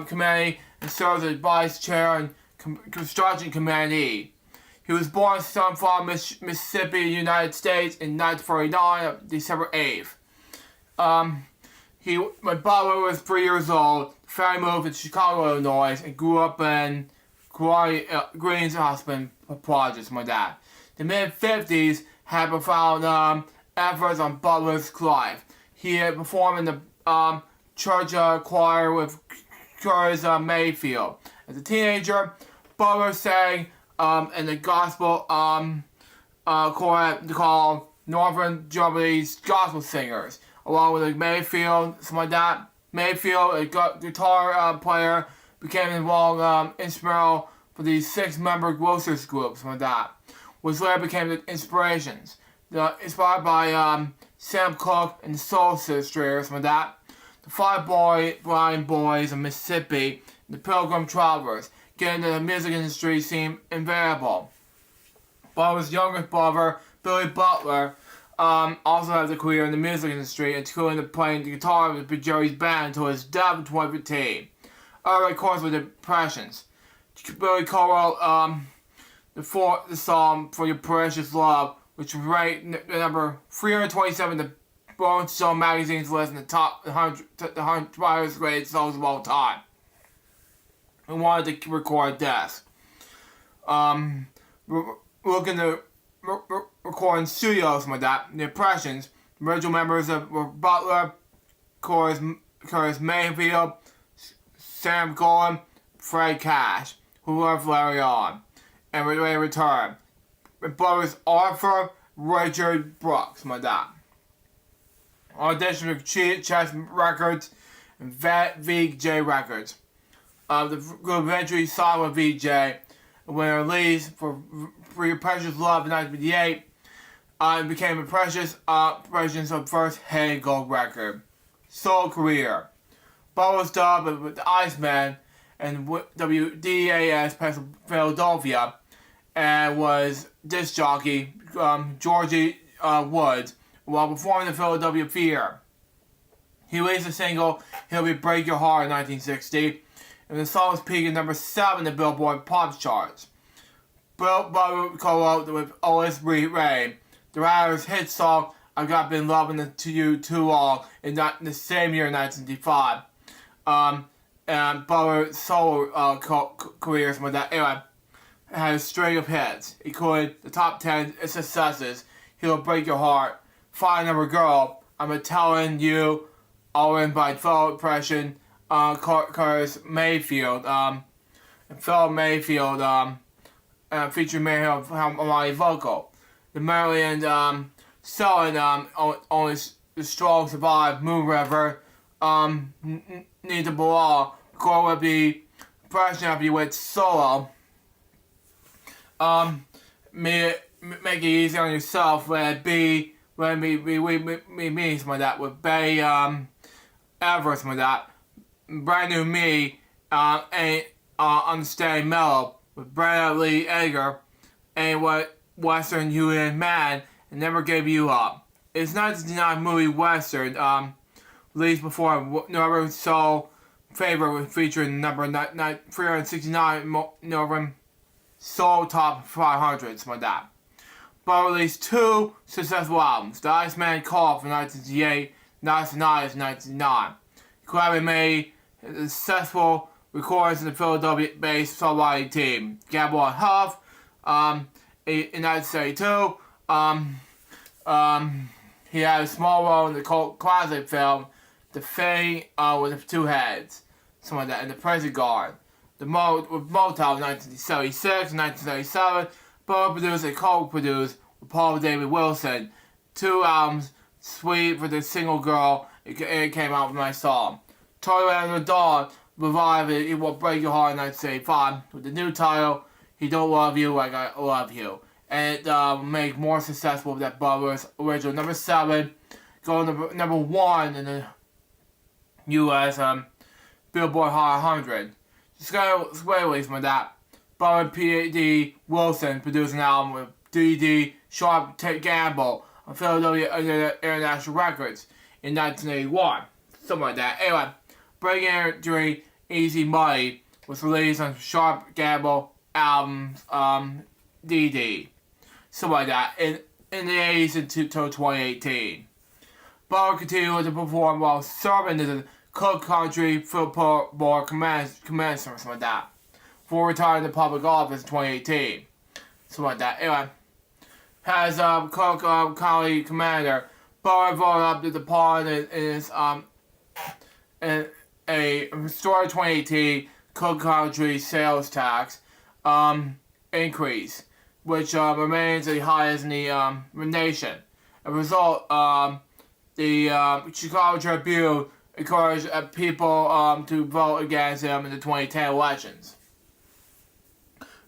Committee and serves as vice chair and construction committee. He was born in Sunflower, Mississippi, United States in 1949, December 8th. My brother was 3 years old. The family moved to Chicago, Illinois, and grew up in Green's husband projects, my dad. The mid-50s had profound efforts on Butler's life. He had performed in the church choir with Curtis Mayfield. As a teenager, Butler sang in the gospel choir called Northern Germany's Gospel Singers, along with Mayfield. So my dad, Mayfield, a guitar player, became involved instrumental for the 6-member Grocers groups. My dad. which later became the inspirations. Inspired by Sam Cooke and the Soul Sisters, from that. The Five Blind Boys of Mississippi, the Pilgrim Travelers. Getting into the music industry seemed invariable. Butler's younger brother, Billy Butler, also has a career in the music industry, including playing the guitar with Jerry's band until his death in 2015. Early records with the Impressions. Billy co-wrote the song For Your Precious Love, which was ranked number 327 in the Rolling Stone magazine's list in the top 100 highest rated songs of all time. We wanted to record this. Looking to record in studios like that. The Impressions. The original members were Butler, Curtis Mayfield, Sam Golan, Fred Cash, who left Larry on, and they returned. My brothers Arthur, Richard Brooks, like that. Audition with Chess Records and VJ Records. The group eventually signed with VJ, and when released for Your Precious Love in 1958, it became Impressions of first hit gold record. Solo career. Butler was dubbed with the Iceman and WDAS Philadelphia, and was disc jockey Georgie Woods while performing the Philadelphia Theater. He released the single "He'll Be Break Your Heart" in 1960, and the song was peaking number 7 in the Billboard Pop charts. Butler co-wrote with Otis Ray, the writer's hit song "I've Got Been Loving You Too Long" in the same year, 1965. And Butler's solo careers with that era had a string of hits, including the top 10 successes: "He'll Break Your Heart," "Fine Number Girl," "I'm Telling You," all in by fellow Impression, Curtis Mayfield, featuring Mayfield on vocal. The Maryland selling Only the Strong Survive, "Moon River," "Need to Belong," go with the Impression of You with solo. Make It Easy on Yourself with me, something like that, with Bay Everett, something like that. Brand New Me, Understand Mellow, with Brandon Lee Edgar, and what Western UN Man, and Never Gave You Up. It's 1969 movie Western, released before November Soul Favorite, featuring number 369 November Soul Top 500, something like that. But released 2 successful albums: The Iceman Call from 1968, Nice and Nice in 1969. Grammy made successful recordings in the Philadelphia-based songwriting team. Gamble on Huff, in 1972, he had a small role in the cult classic film The Thing with the Two Heads, something like that, in the Prison Guard. With Motown in 1976 and 1977, Butler produced and co-produced with Paul David Wilson 2 albums, Sweet for the Single Girl, it came out with my song. Toy and the Dawn revived It Will Break Your Heart in 1985 with the new title, He Don't Love You Like I Love You. And it made more successful than Butler's original number 7, going to number 1 in the U.S. Billboard Hot 100. Just got away from that. Butler P.D. Wilson produced an album with D.D. Sharp Gamble on Philadelphia International Records in 1981. Something like that. Anyway, Breaking Entry Easy Money was released on Sharp Gamble albums, D.D. Something like that. In the 80s until 2018. Butler continued to perform while serving as a Cook Country Football Commander, something like that, before retiring to public office in 2018. Something like that. Anyway, has Cook County Commander, Butler voted up to the pond in his in a restored 2018 Cook Country sales tax increase, which remains the highest in the nation. As a result, the Chicago Tribune encouraged people to vote against him in the 2010 elections.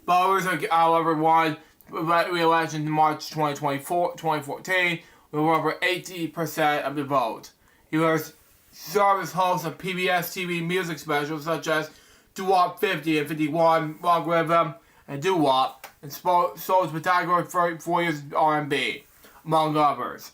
Butler, however, won the re-election in March 2014 with over 80% of the vote. He was served as host of PBS TV music specials such as Doo-Wop 50 and 51, Rock Rhythm, and Doo-Wop, and sold spectacular 4 years in R&B, among others.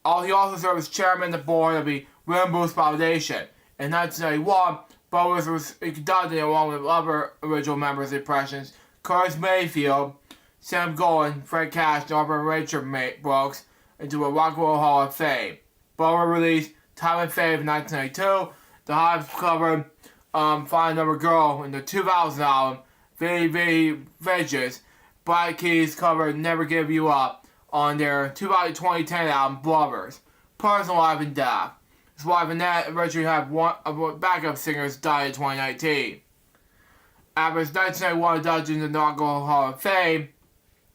He also served as chairman of the board of the Rhythm Boost Foundation. In 1991, Bowers was conducted along with other original members of the Impressions, Curtis Mayfield, Sam Golan, Fred Cash, and Richard Brooks, into a Rock and Roll Hall of Fame. Bower released Time and Fame in 1992. The Hives covered Find Another Girl in the 2000 album, Very Vicious. Black Keys covered Never Give You Up on their 2010 album, Brothers. Personal Life and Death. His wife Annette originally had one of backup singers died in 2019. After his 1991 induction in the Rock and Roll Hall of Fame,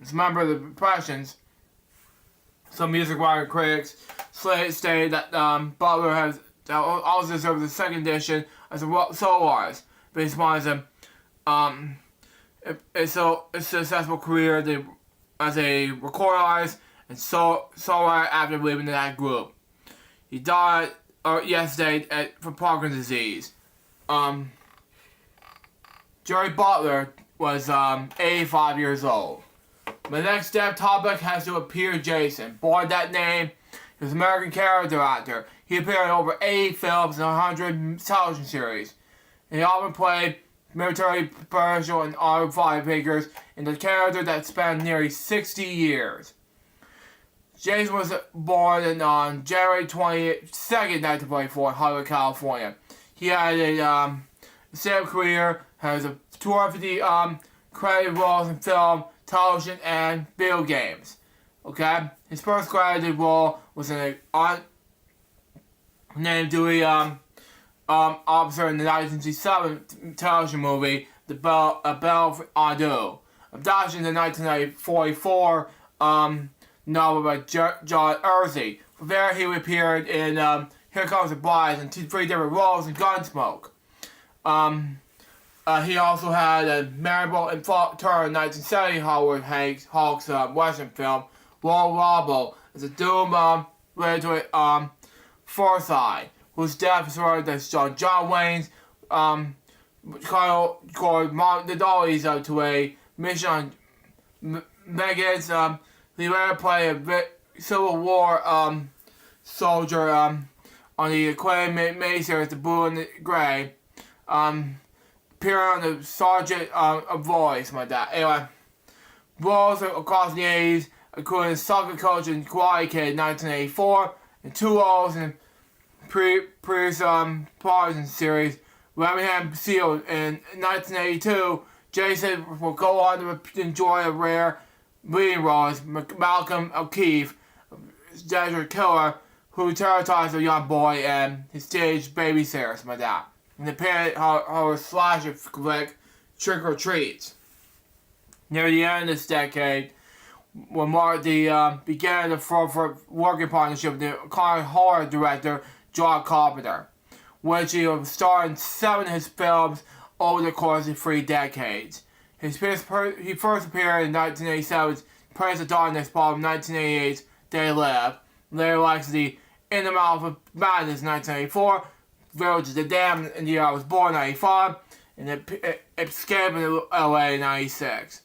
as a member of the Impressions, some music writer critics stated that Butler has also served the second edition as a solo artist, based upon his successful career as a recording artist and songwriter after leaving that group. He died yesterday from Parkinson's disease. Jerry Butler was 85 years old. My next topic has to appear Jason. Born that name, he was an American character actor. He appeared in over 80 films and 100 television series. And he often played military, commercial, and auto figures in the character that spanned nearly 60 years. Jason was born on January 22nd, 1924 in Hollywood, California. He had a same career, has a 250 credited roles in film, television, and video games. Okay? His first credited role was in a unnamed duty officer in the 1967 television movie, The Belle Ado. Adoption in the 1944 novel by John Ersey. From there, he appeared in Here Comes the Bride in 3 different roles in Gunsmoke. He also had a memorable and turn 1970 Howard Hawks Western film, Royal Rumble, as a doom related to Forsyth, whose death was heard as John Wayne's called the dollies to a mission on Megan's. He later played a Civil War soldier on the acclaimed miniseries The Blue and the Gray. Appearing on the Sergeant voice, like that. Anyway, roles across the 80s, including Soccer Coach and Karate Kid in 1984, and 2 roles in previous Partisan series, Birmingham Seal in 1982. Jason will go on to enjoy a rare leading role as Malcolm O'Keefe, Desert Killer, who terrorized a young boy and his teenage babysitter, like that. And the parent horror slasher flick Trick or Treat. Near the end of this decade, will mark the beginning of the working partnership with the iconic horror director John Carpenter, which he will star in 7 of his films over the course of 3 decades. He first appeared in 1987's Prince of Darkness, followed in 1988's They Live. Later likes the In the Mouth of Madness in 1984, Village of the Damned in the year I was born, 95, and Escape in LA in 96.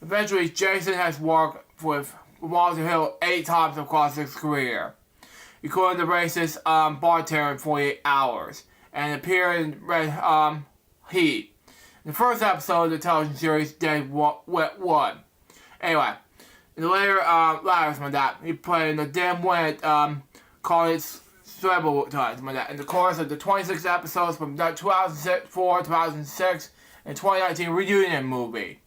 Eventually, Jason has worked with Walter Hill 8 times across his career, including the racist bartender in 48 Hours, and appeared in Red Heat. In the first episode of the television series, Dead Wood. Anyway, in the later lives like that, he played in the Dim Wit, called it several times like that. In the course of the 26 episodes from 2004, 2006, and 2019 reunion movie.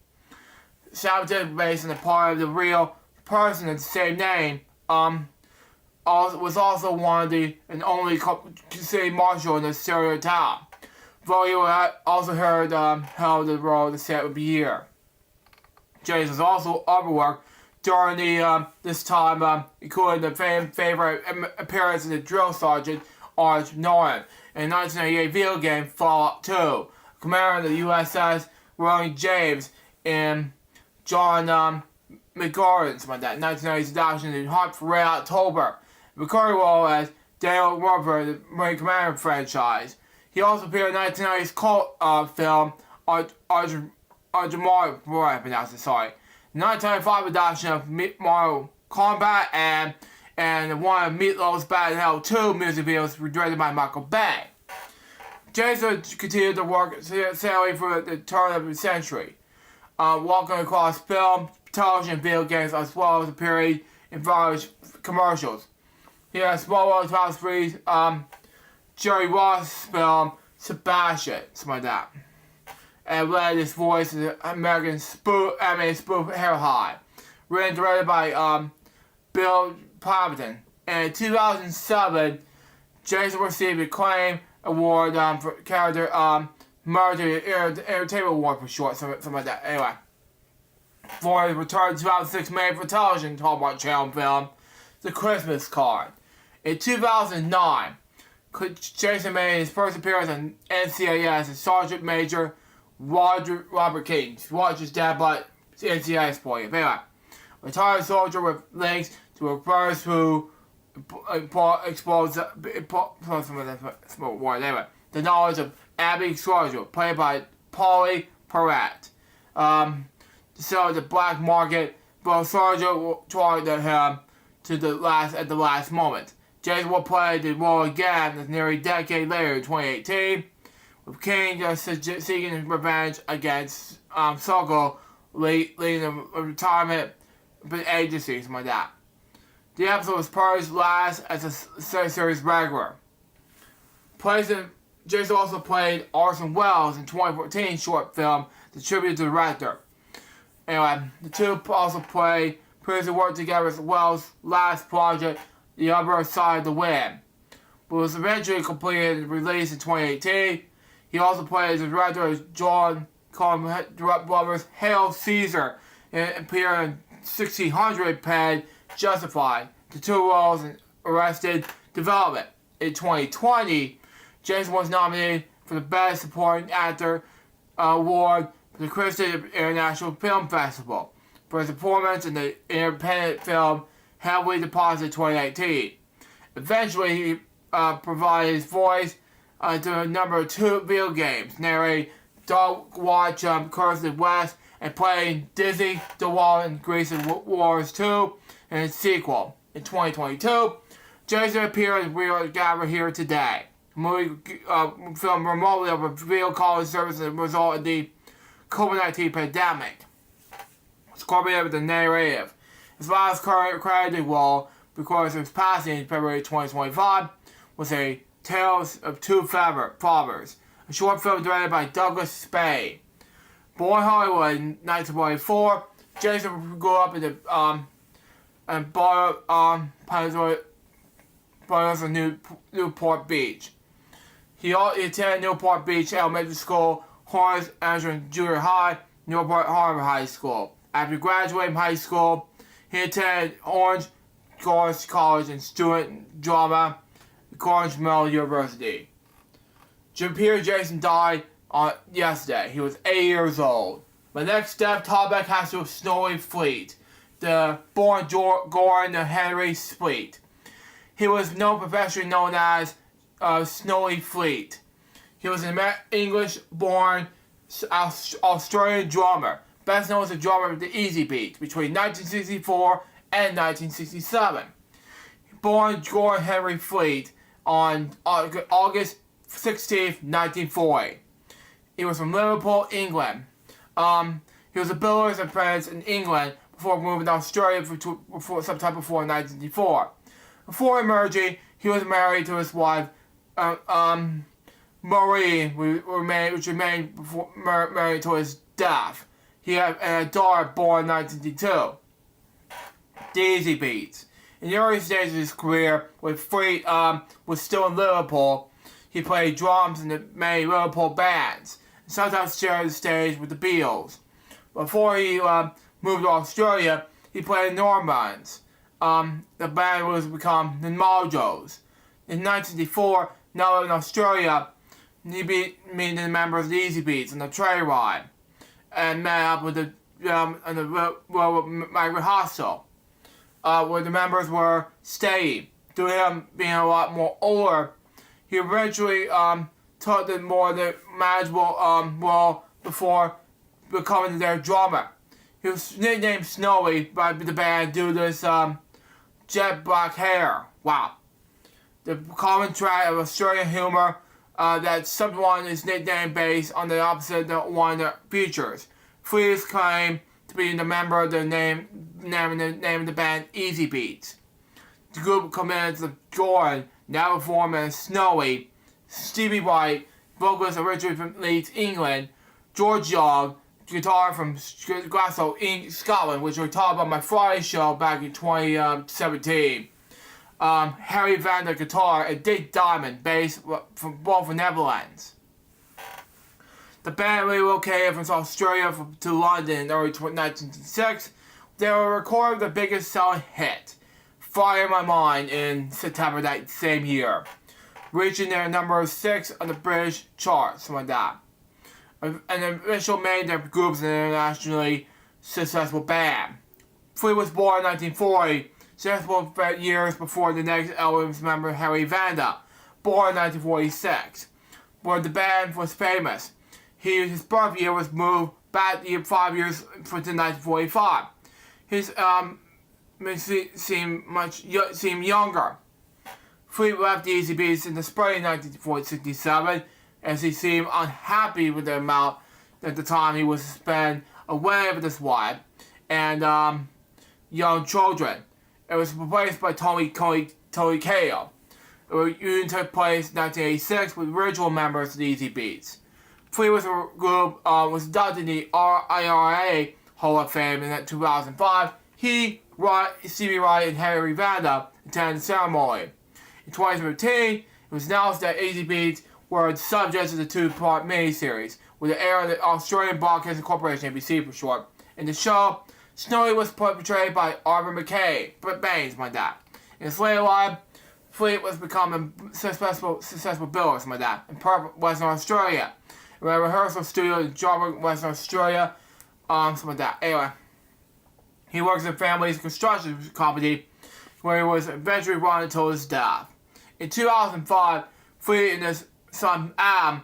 Sabotage based on the part of the real person of the same name, was also one of the and only city marshal in the stereotype. Though you also heard held the role of the 7th year. James was also overworked during this time, including the favorite appearance of the drill sergeant Arch Norton in the 1998 video game Fallout 2, commander of the USS William James in John McGardens, something like that. 1990's adoption in Hunt for Red October. Recurring role as Daniel Roper in the Marine Commander franchise. He also appeared in 1990's cult film Arjumar, I pronounce it, sorry. The 1995 adoption of Mortal Kombat and one of Meatloaf's Bad in Hell 2 music videos were directed by Michael Bay. Jason continued to work sadly for the turn of the century, walking across film, television, video games, as well as appearing in various commercials. He has small role in 2003 Jerry Ross film Sebastian, something like that, and led his voice in the American spoof Hair High, written and directed by Bill Poverton. And in 2007, Jason received a acclaim award for character Murder Entertainment Award for short, something like that. Anyway, for his return in 2006 made for television Hallmark Channel film, The Christmas Card. In 2009, Jason made his first appearance on NCIS as Sergeant Major Robert King. Watch his dad, but NCIS for you. Anyway, retired soldier with links to a first who exposed the knowledge of Abby Squadron, played by Polly Perrette. To sell the black market, but Sargent targeted him at the last moment. Jason will play the role again nearly a decade later in 2018, with King just seeking revenge against Sokol, leading a retirement agency, something like that. The episode was Purge's last as a series regular. Jason also played Orson Welles in 2014 short film The Tribute to the Director. Anyway, the two also previously worked together as Welles' last project, The Other Side of the Wind, but was eventually completed and released in 2018. He also played as the director of John Coen Brothers' Hail Caesar and appeared in 1600 pen Justified, the two roles in Arrested Development. In 2020, Jason was nominated for the Best Supporting Actor Award for the Christian International Film Festival for his performance in the independent film Heavily Deposited 2018. Eventually, he provided his voice to a number of two video games, narrating Dog Watch Curse of the West and playing Dizzy, The Wall, and Grease and Wars 2 and its sequel. In 2022, Jason appeared in Real Gather Here Today, a movie filmed remotely over video calling service as a result of the COVID-19 pandemic. It's coordinated with the narrative. His last credited role, because of his passing in February 2025, was a Tales of Two Fathers, a short film directed by Douglas Spade. Born in Hollywood in 1944, Jason grew up in the Newport Beach. He attended Newport Beach Elementary School, Horace Andrews Junior High, Newport Harbor High School. After graduating from high school, he attended Orange Gorge College and student drama at Orange Mellon University. Pierre Jason died yesterday. He was 8 years old. My next step topic has to do with Snowy Fleet, the born Gordon Henry Fleet. He was professionally known as Snowy Fleet. He was an English-born Australian drummer, best known as a drummer of the Easy Beat between 1964 and 1967. Born Gordon Henry Fleet on August 16, 1940. He was from Liverpool, England. He was a builder's apprentice in England before moving to Australia sometime before 1964. Before emerging, he was married to his wife, Marie, which remained married to his death. He had a daughter born in 1962. Daisy Beats. In the early stages of his career, when Fleet was still in Liverpool, he played drums in the many Liverpool bands, and sometimes shared the stage with the Beatles. Before he moved to Australia, he played in Normans. The band was become the Mojos. In 1964, now in Australia, he meeting the members of the Easy Beats on the train ride, and met up with the in the migrant hostel, where the members were staying. Due to him being a lot more older, he eventually took the manageable role before becoming their drummer. He was nicknamed Snowy by the band due to his jet black hair. Wow. The common trait of Australian humor that someone is nicknamed based on the opposite of one of the features. Flea's claim to be the member of the name of the band Easy Beats. The group commands of Jordan, now performed as Snowy, Stevie White, vocalist originally from Leeds, England, George Young, guitar from Glasgow, Scotland, which we talked about my Friday show back in 2017. Harry Van der guitar, and Dick Diamond, bass from both the Netherlands. The band relocated from Australia to London in early 1996. They were recording the biggest selling hit, Fire in My Mind, in September that same year, reaching their number 6 on the British charts, something like that. And officially made their groups an internationally successful band. Flea was born in 1940, several years before the next album's member Harry Vanda, born in 1946, where the band was famous. His birth year was moved back 5 years to 1945. His seemed younger. Flea left the Easy Beats in the spring of 1967, as he seemed unhappy with the amount at the time he was spent away with his wife and young children. It was replaced by Tony Kayo. The reunion took place in 1986 with original members of the Easy Beats. Flea was adopted in the IRA Hall of Fame in 2005. He, Stevie Wright, and Harry Vanda attended the ceremony. In 2015, it was announced that Easy Beats were the subjects of the two-part miniseries, with the air of the Australian Broadcasting Corporation, ABC for short. In the show, Snowy was portrayed by Arvin McKay, but Baines, my dad. In his later life, Fleet was becoming successful builder, my dad, in Perth, Western Australia. In a rehearsal studio in Jarvis, Western Australia, something like that. Anyway, he works in family's construction company, where he was eventually run until his death. In 2005, Fleet and his son Adam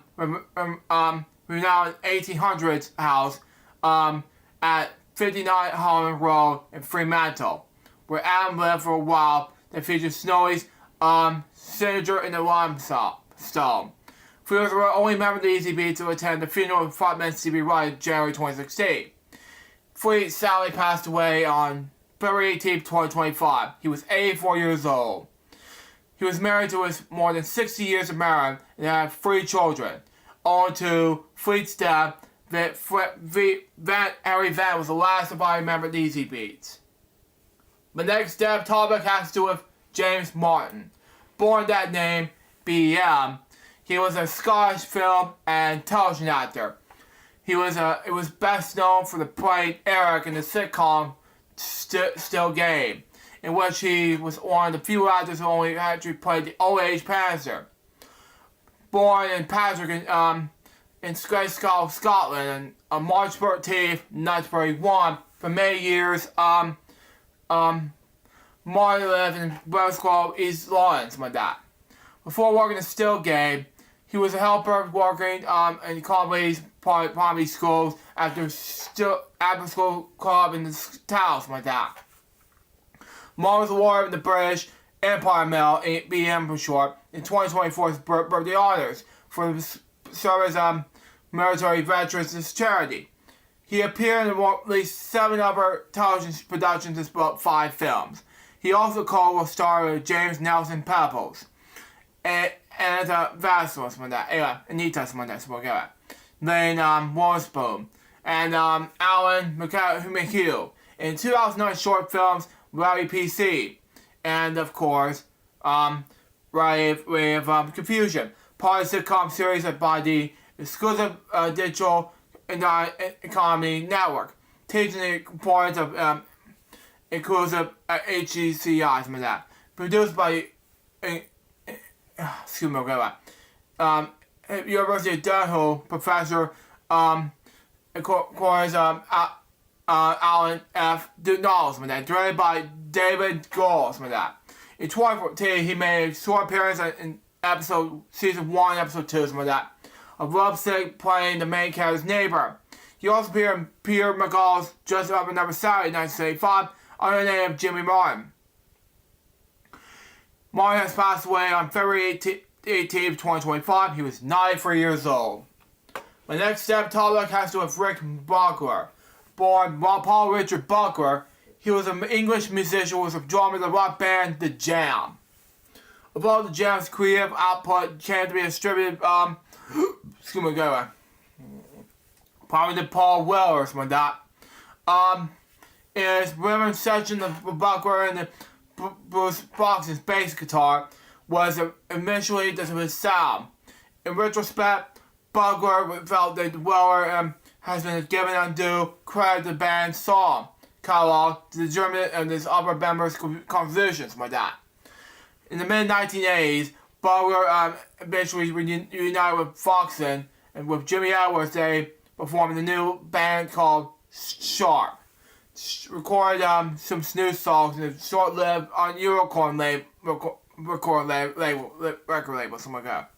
renowned 1800s house at 59 Holland Road in Fremantle, where Adam lived for a while. That featured Snowy's signature in the limestone. Fleet was the only member of the Easy Beats to attend the funeral of frontman Stevie Wright in January 2016. Fleet sadly passed away on February 18, 2025. He was 84 years old. He was married to his more than 60 years of marriage and had 3 children. Owing to Fleet's death, Harry Van was the last surviving member of the Easy Beats. The next topic has to do with James Martin. Born that name, BM, he was a Scottish film and television actor. He was best known for the playing Eric in the sitcom Still Game, in which he was one of the few actors who only actually played the old-age Panzer. Born in Patrick in Glasgow, Scotland, on March 13th, 1941, for many years, Martin lived in Glasgow, East London, my dad. Before working in Still Game, he was a helper working in Conway's primary schools after school club in the towns, my dad. Martin was awarded with the British Empire Medal, BM for short, in 2024's birthday honors for his service military veterans charity. He appeared in at least 7 other television productions and about 5 films. He also co-starred with James Nelson Pepbles and Vassal, something like that. Anyway, Anita, something like that, so we'll get it. Then Warspoon and Alan McHugh. In 2009 short films, Rally PC, and of course, Ray of Confusion, part of the sitcom series by the exclusive digital economy network, teaching the importance of inclusive HECI, something like that. Produced by, excuse me, I'll go back. University of Durham professor, of course, Alan F. Donald, directed by David Gold. In 2014, he made a short appearance in season 1, episode 2, of Lovesick, playing the main character's neighbor. He also appeared in Peter McGall's Just Up Another Saturday, 1985, under the name of Jimmy Martin. Martin has passed away on February 18th, 2025. He was 93 years old. My next topic has to do with Rick Buckler. Born Paul Richard Buckler, he was an English musician who was a drummer of the rock band The Jam. Although The Jam's creative output came to be distributed, probably the Paul Weller, something like that. In his rhythm section of Buckler and the Bruce Box's bass guitar was initially this was his sound. In retrospect, Buckler felt that Weller has been given undue credit to the band's song catalog, to the German and his other members' compositions, like that. In the mid-1980s, Buckler eventually reunited with Foxon, and with Jimmy Edwards, they performed in a new band called Sharp. Recorded some snooze songs in a short-lived on Unicorn record label, something like that.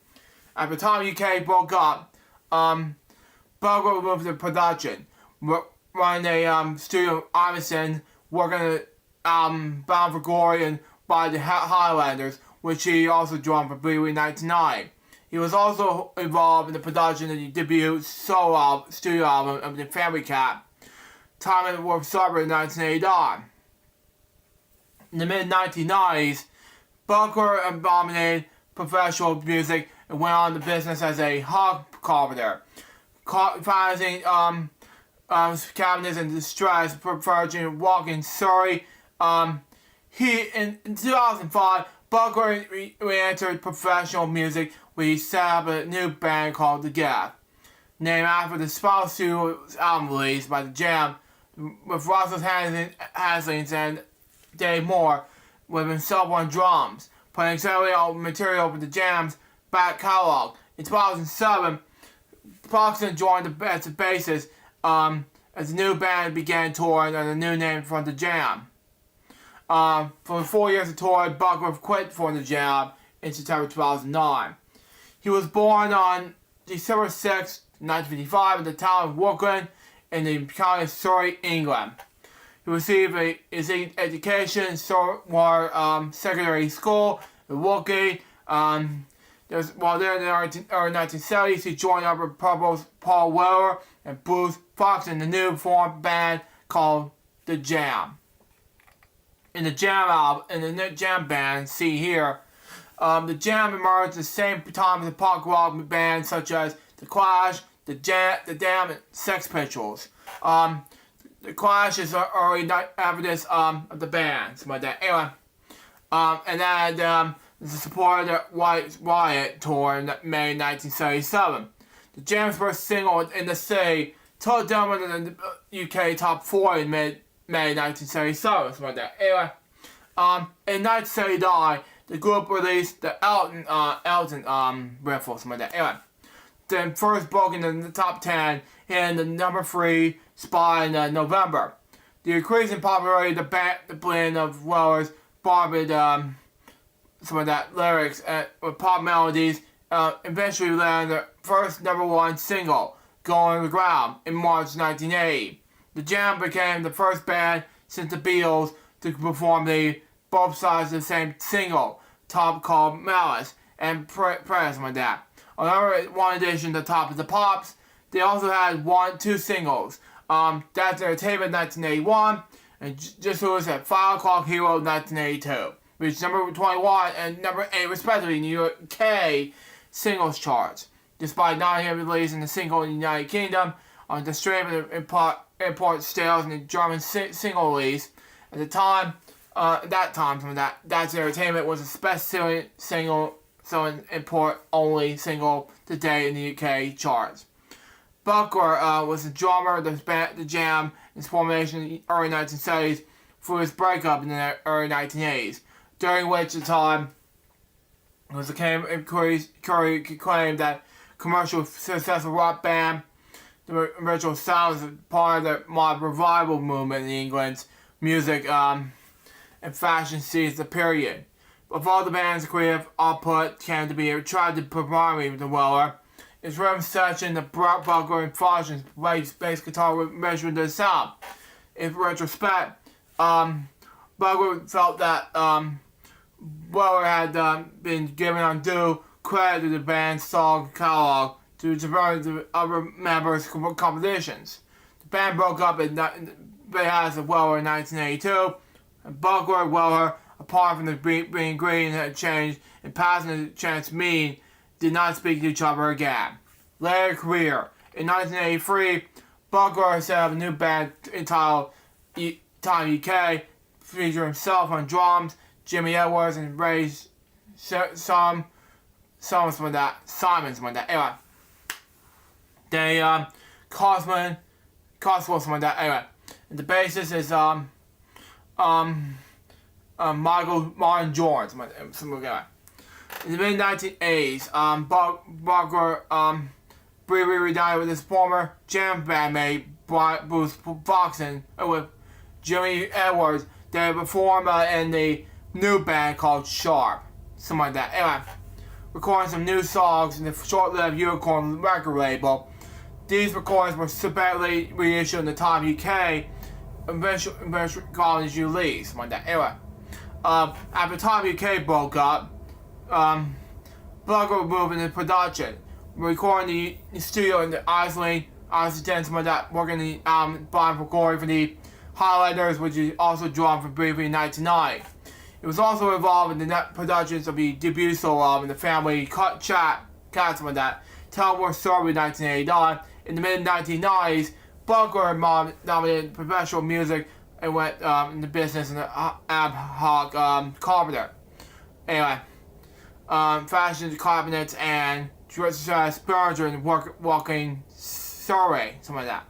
At the time UK broke up, Buckler moved to production, running a studio in Iverson, working on Bound for Glory and by the Highlanders, which he also drummed for Brewery 1999. He was also involved in the production of the debut solo studio album of The Family Cat, Time and Warp Suburb in 1989. In the mid-1990s, Buckler dominated professional music and went on to business as a hog carpenter, financing cabinets in distress, purging walking Surrey. In 2005, Buckler re-entered professional music where he set up a new band called The Gap, named after the Spiral Studios album released by The Jam, with Russell Haslings and Dave Moore, with himself on drums, playing several material with The Jam's back catalog. In 2007, Foxon joined as a bassist as the new band began touring under a new name for The Jam. For 4 years of tour, Buckler quit for The Jam in September 2009. He was born on December 6, 1955 in the town of Woodland in the county of Surrey, England. He received his education in Surrey Secondary School in Woodley. While there in the early 1970s, he joined up with Paul Weller and Bruce Fox in the new formed band called The Jam. In the Jam band, see here, The Jam emerged at the same time as the punk rock bands such as The Clash, The Damned, and Sex Pistols. The Clash is the early evidence of the band, something like that. Anyway, and then the support of the Riot tour in May 1977. The Jam's first single in the city took them in the UK top 4 in May 1977, something like that. Anyway, in 1979, the group released the Elton riffle, something like that. Anyway, then first broke into the top 10 in the number 3 spot in November. The increasing popularity of the blend of Weller's barbed some of that lyrics with pop melodies eventually landed the first number 1 single, Going to the Ground, in March 1980. The Jam became the first band since the Beatles to perform both sides of the same single, top called Malice and Prayer, something like that. Another one addition to Top of the Pops, they also had 2 singles. That's Entertainment 1981 and Just Who's at 5 O'Clock Hero 1982. Reached number 21 and number 8 respectively in the UK singles charts, despite not having released the single in the United Kingdom on the stream and import sales in the German single release. At the time, That's Entertainment was a best-selling single, so an import-only single today in the UK charts. Buckler was the drummer of the Jam in its formation in the early 1970s through his breakup in the early 1980s. During which time it was claimed that commercial successful rock band the original sounds as part of the modern revival movement in England's music and fashion scenes the period. Of all the band's creative output came to be attracted primarily to Weller. Its rhythm section, the bugle and functions, bass guitar with measured the sound. In retrospect, Bugle felt that Weller had been given undue credit to the band's song catalog to the other members' compositions. The band broke up in behest of Weller in 1982, and Bugle and Weller, apart from the being green had changed and passing the chance mean, did not speak to each other again. Later career. In 1983, Bugle set up a new band entitled Time UK, featuring himself on drums, Jimmy Edwards and Ray Simons with that. Anyway, they Cosmos with that. Anyway, and the bassist is Michael Martin George. Something like that. In the mid 1980s, Bugle briefly reunited with his former jam bandmate Bruce Foxon with Jimmy Edwards. They performed in the new band called Sharp. Something like that. Anyway, recording some new songs in the short-lived Unicorn record label. These recordings were separately reissued in the Time UK, eventually college release. Something like that. Anyway, after Time UK broke up, Bugle moved into production, recording the studio in the Iceland, something like that, working the album by recording for the Highlighters, which is also drawn for briefly in 1990. It was also involved in the net productions of the debut solo album, The Family Chat, something like that, Teleworth Story in 1989. In the mid-1990s, Bugle dominated professional music and went into business in the ad hoc carpenter. Anyway, fashion cabinets and dress furniture and walking survey, something like that.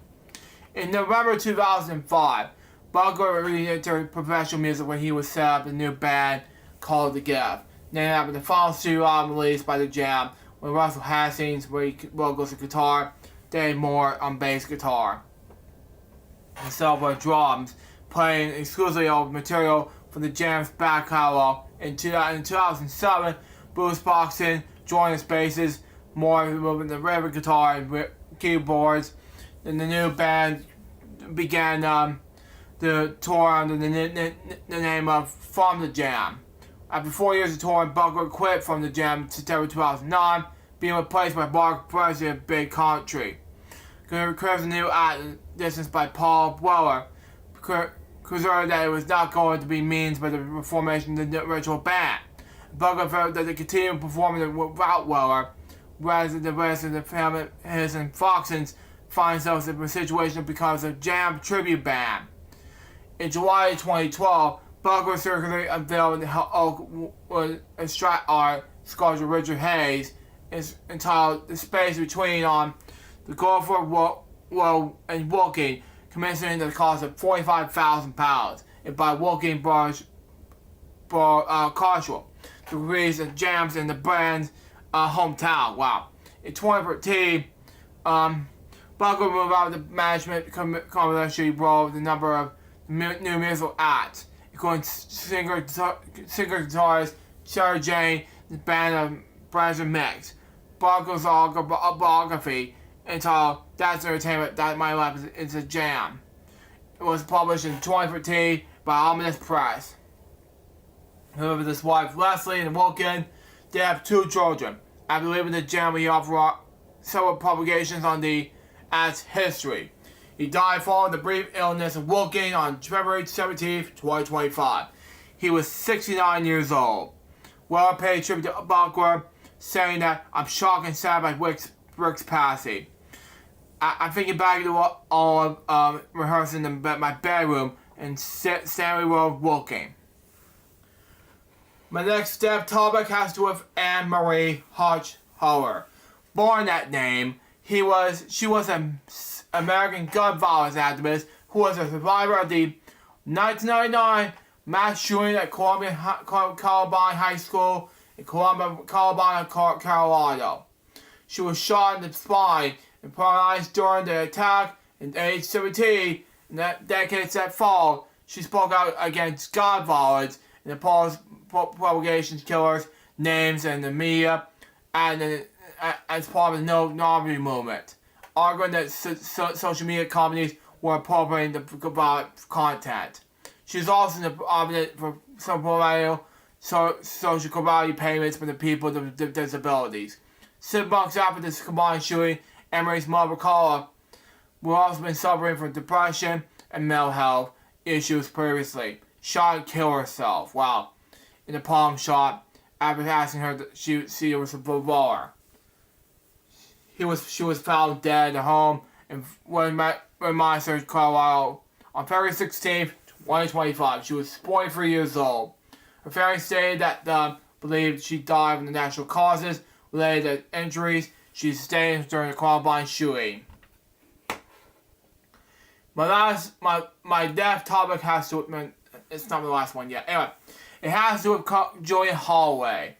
In November 2005, Bugle re-entered professional music when he was set up a new band called The Gift, named after the final studio album released by The Jam, when Russell Hastings vocals on guitar, Dave Moore on bass guitar, himself on drums, playing exclusively on material from The Jam's back catalog. In 2007, Bruce Foxon joined the basses, Moore moving the rhythm guitar and keyboards. Then the new band began the tour under the name of From The Jam. After 4 years of touring, Bugle quit From The Jam in September 2009, being replaced by Mark Presley of Big Country. Chris knew at distance by Paul Weller, considered that it was not going to be means by the formation of the original band. Bugle felt that the continued performing without Weller, whereas the rest of the family, his and Foxon's, find themselves in a situation because of Jam tribute band. In July 2012, Bugle circularly unveiled a strat art sculpture Richard Hayes is entitled "The Space Between" on the Gopher Woe and Woking, commencing at the cost of £45,000, and by Woking Carshall, the release of Jams in the brand's hometown. Wow. In 2014, Bugle moved out of the management commercial role with a number of new musical acts, including singer guitarist Sarah Jane, the band of Branson Mix. Bugle's autobiography entitled "That's Entertainment, That My Life Is a Jam." It was published in 2014 by Ominous Press. However, his wife Leslie and Wilkin, they have 2 children. After leaving the Jam, he offered several publications on the as history. He died following the brief illness of Wilkin on February 17, 2025. He was 69 years old. Weller paid tribute to Bugle, saying that "I'm shocked and sad by Rick's passing. I'm thinking back to all of rehearsing in my bedroom and Stanley Road Wilkin." My next topic has to do with Anne Marie Hochhuller. Born that name, she was an American gun violence activist who was a survivor of the 1999 mass shooting at Columbine High School in Columbine, Colorado. She was shot in the spine and paralyzed during the attack. In age 17, in that decades that followed, she spoke out against gun violence and opposed publications, killers, names, and the media, and as part of the No Novelty movement, arguing that social media companies were appropriating the content. She was also an advocate for some social value payments for the people with disabilities. 6 months after this combined shooting, Emery's mother, Carla, who also been suffering from depression and mental health issues previously, shot and killed herself. Wow. In a palm shot after asking her that she was a revolver. She was found dead at home in Rochester, Colorado on February 16th, 2025. She was 43 years old. Her family stated that believed she died from the natural causes related to injuries she sustained during the Columbine shooting. My death topic has to, it's not the last one yet. Anyway, it has to do with Julian Holloway.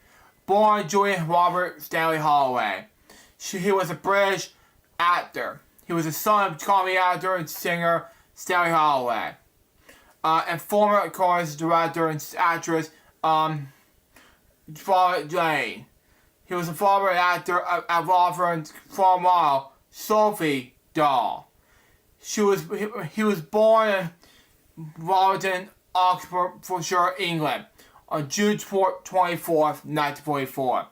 Born Julian Robert Stanley Holloway. He was a British actor. He was the son of comedy actor and singer Stanley Holloway. And former chorus director and actress Charlotte Jane. He was a former actor of Author for a while, Sophie Dahl. He was born in Walton, Oxfordshire, England, on June 24th, 1944.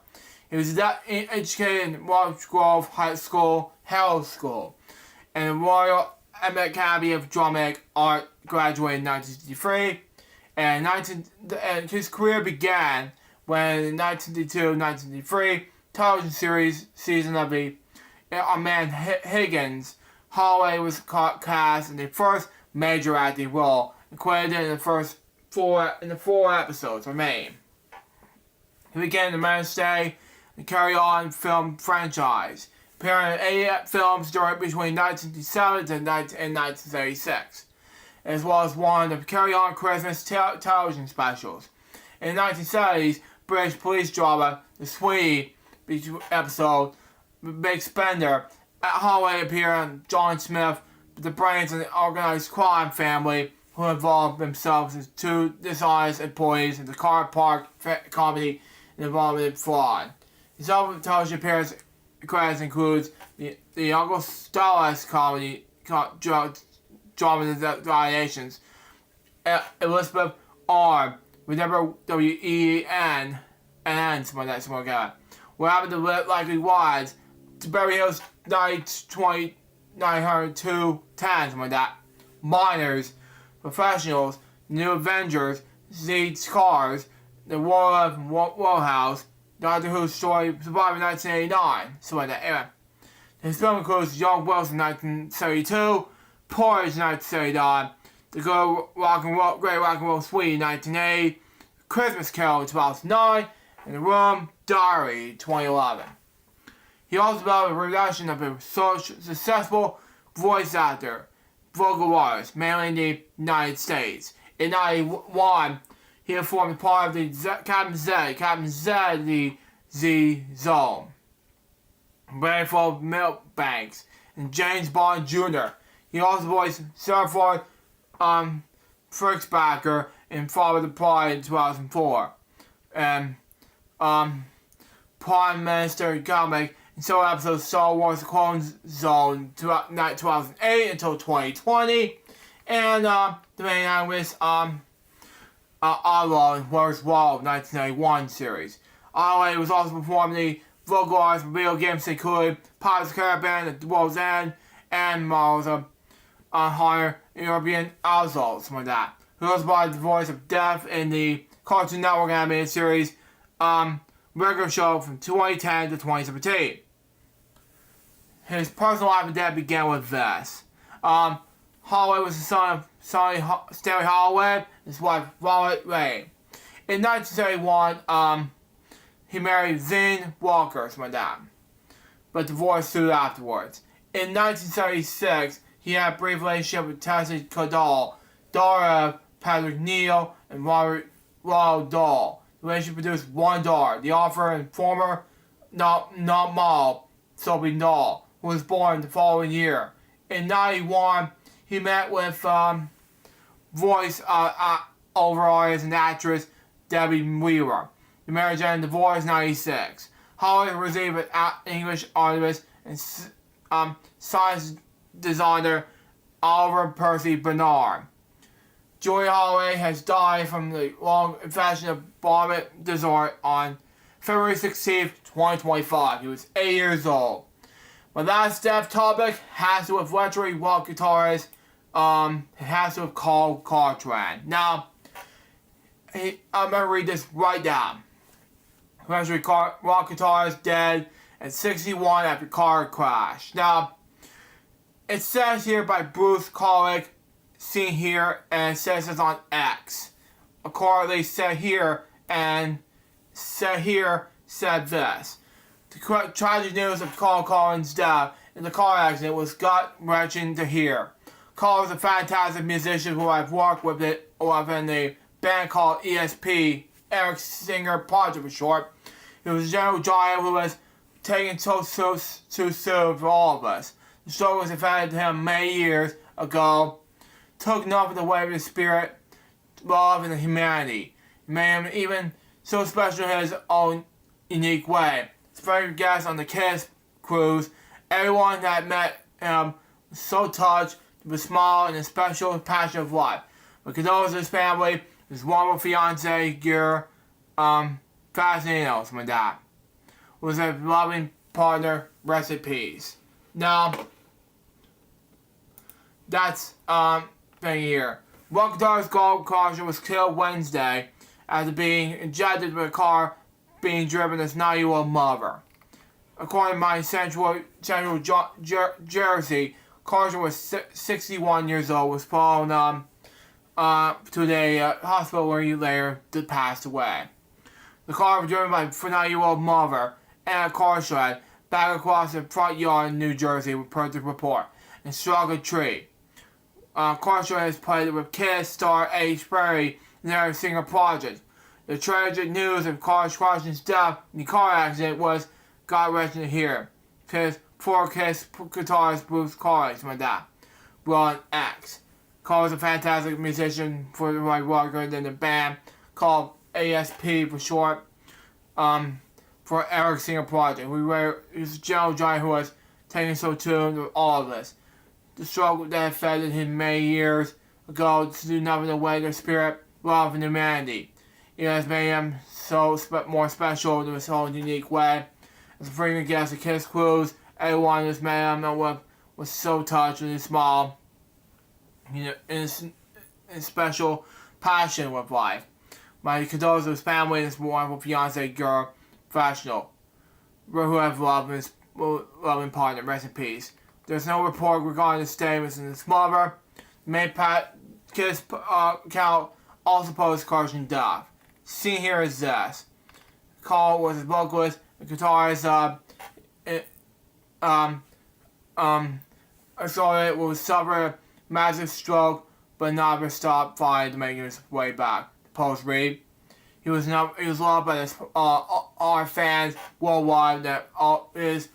He was educated in Welsh Grove High School, Herald School, and the Royal Academy of Dramatic Art, graduated in 1963. And his career began when in 1962-1963 television series season of the A Man Higgins, Holloway was cast in the first major acting role, and credited in the first four episodes remaining. He began the mainstay and Carry On film franchise, appearing in 8 films between 1957 and 1976, as well as one of the Carry On Christmas television specials. In the 1970s, British police drama The Swede episode Big Spender, Holloway appeared on John Smith, the brains of the organized crime family who involved themselves as 2 dishonest employees in the car park comedy involving fraud. His other television appearance credits includes the Uncle Starless comedy drama variations, Elizabeth Arm, remember W-E-N, and something like that. What happened to Likely Wives, to Beverly Hills 90210, something like that. Miners, Professionals, New Avengers, Zeed's Cars, The War of Warhouse, Doctor Who's Story Survivor 1989, something like that. Anyway, his film includes Young Wilson 1972, Porridge 1979, The Great Rock and Roll Suite 1980, Christmas Carol 2009, and The Room Diary 2011. He also developed a production of a successful voice actor, vocal artist, mainly in the United States. In 1991, he formed part of the Captain Z, the Z Zone, Rainfall Milkbanks, and James Bond Jr. He also voiced Surford Fritzbacher in Father the Pride in 2004, and Prime Minister comic in several episodes of Star Wars The Clone Zone 2008 until 2020, and the main antagonist Outlaw in Where's Wall 1991 series. Outlaw was also performing the vocal artists for video games including Pirates Caravan at the World's End and models of higher European Outlaws, something like that. He was by the voice of Death in the Cartoon Network animated series regular show from 2010 to 2017. His personal life and death began with this. Holloway was the son of Stanley Holloway and his wife Violet Ray. In 1971, he married Zane Walker, something like that, but divorced soon afterwards. In 1976, he had a brief relationship with Tessie Cadell, daughter of Patrick Neal and Robert Dahl. The relationship produced one daughter, the author and former not Mall, Sophie Dahl, who was born the following year. In 91, he met with voice overall as an actress Debbie Weaver. The marriage ended in divorce in 96. Holly received an English artist and science designer Oliver Percy Bernard. Joey Holloway has died from the long infection of vomit disorder on February 16, 2025. He was 8 years old. My last death topic has to do with legendary rock guitarist. It has to do with Carl Cartran. Now, I'm gonna read this right down. Legendary rock guitarist dead at 61 after car crash. Now, it says here by Bruce Collick, seen here, and it says it's on X. Accordingly, said here said this. The tragic news of Carl Collins' death in the car accident was gut-wrenching to hear. Carl is a fantastic musician who I've worked with in a band called ESP, Eric Singer Project for short. He was a gentle giant who was taken too soon for all of us. The struggle was affected him many years ago, took nothing away from his spirit, love, and humanity. It made him even so special in his own unique way. Special guests on the Kiss cruise, everyone that met him was so touched with a smile and a special passion of life. But condolences to his family, his wonderful fiance, Gear, fascinating else, my dad. Was a loving partner, rest in peace. Now, that's, thing here. Rock guitarist Carl Cartran was killed Wednesday after being injected with a car being driven his 9-year-old mother. According to my Central Jersey, Cartran was 61 years old, was flown to the hospital where he later passed away. The car was driven by a 9-year-old mother and a car shed back across the front yard in New Jersey, per the report, and struck a tree. Cartran has played with Kiss star H. Perry and their singer project. The tragic news of Cartran's death in the car accident was gut-wrenching to hear. His poor Kiss guitarist Bruce Collick, my dad, Ron X. Carl was a fantastic musician for the right rocker in the band called ASP for short, for Eric Singer Project. He was a gentle giant who was taking so tuned with all of us. The struggle that affected him many years ago to do nothing to away their spirit, love, and humanity. It has made him so more special in his own unique way. As a frequent guest at Kiss Cruise, everyone who's met him was so touched with his smile, and his special passion with life. My condolences to his family and his wonderful fiance, girl, professional, who have loved his loving partner. Rest in peace. There's no report regarding the statements in his mother. The main Kiss account also posted Cartran's death. Seen here is this. Carl was a vocalist and guitarist. Assaulted will suffer a massive stroke, but never stopped fighting to make his way back. Post read. He was loved by our fans worldwide. That all his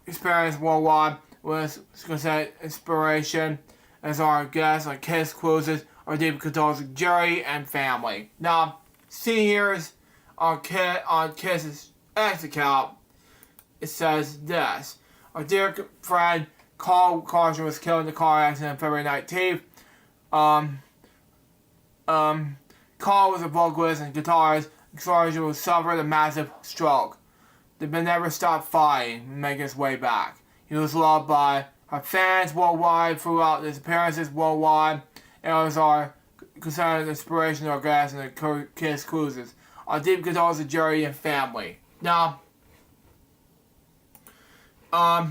experience worldwide was considered inspiration as our guests on Kiss Cruises are deep condolences to Jerry and family. Now, see here is on Kiss's X account. It says this: our dear friend Carl Cartran was killed in a car accident on February 19th. Carl was a vocalist and guitarist. Cartran will suffer a massive stroke. They never stopped fighting and making his way back. He was loved by our fans worldwide throughout his appearances worldwide, and was our considered inspiration to our guests and the Kiss Cruises. Our deep condolences to Jerry and family. Now, that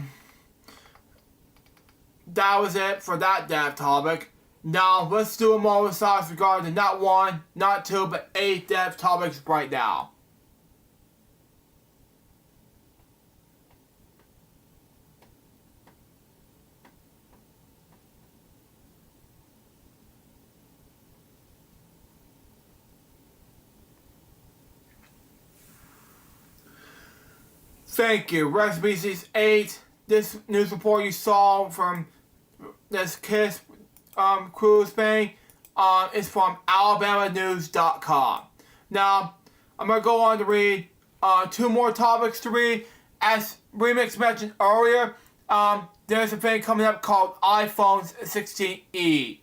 was it for that death topic. Now, let's do a more thoughts regarding not 1, not 2, but 8 death topics right now. Thank you. Rest in peace, 8 this news report you saw from this KISS crew of Spain is from alabamanews.com. Now, I'm going to go on to read 2 more topics to read. As Remix mentioned earlier, there's a thing coming up called iPhone 16e.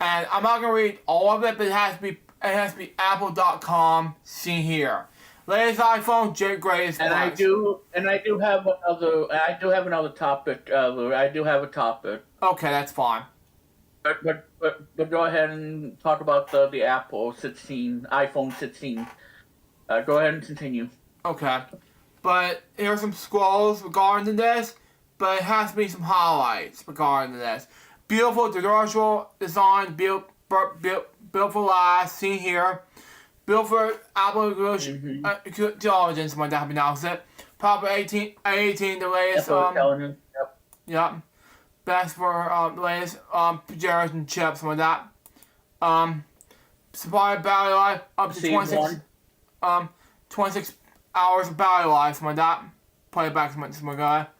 And I'm not going to read all of it, but it has to be apple.com, seen here. Latest iPhone, greatest And I do have another topic. I do have a topic. Okay, that's fine. But go ahead and talk about the Apple 16, iPhone 16. Go ahead and continue. Okay. But here's some scrolls regarding this, but it has to be some highlights regarding this. Beautiful directional design, built for last, seen here. Built for Apple intelligence, might have announced it. Proper 18, the latest. Intelligence. Yep. Yep. Best for the latest generation chips, something like that. Supplied battery life up to 26 hours of battery life, something like that. Playback, something like that.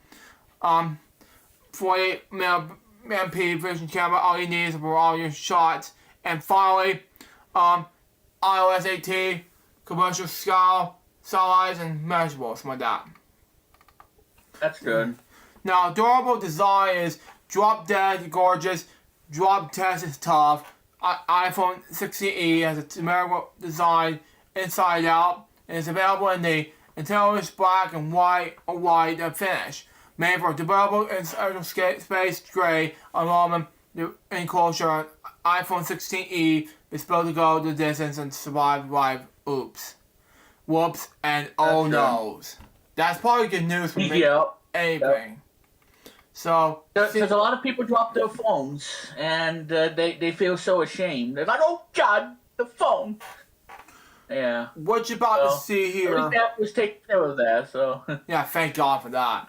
48 MP vision camera, all you need is for all your shots. And finally, iOS 18, commercial scale, size, and measurable, something like that. That's good. Now, durable design is drop dead gorgeous, drop test is tough. iPhone 16e has a symmetrical design inside out, and is available in the intelligent black and white or white finish. Made for durable and space gray aluminum enclosure, iPhone 16e is built to go the distance and survive life. Oops. Whoops and oh no's. That's probably good news for me. Yep. Anything. Yep. So, because a lot of people drop their phones and they feel so ashamed. They're like, oh God, the phone. Yeah. What you're about to see here. At least Apple's taking care of that, so. Yeah, thank God for that.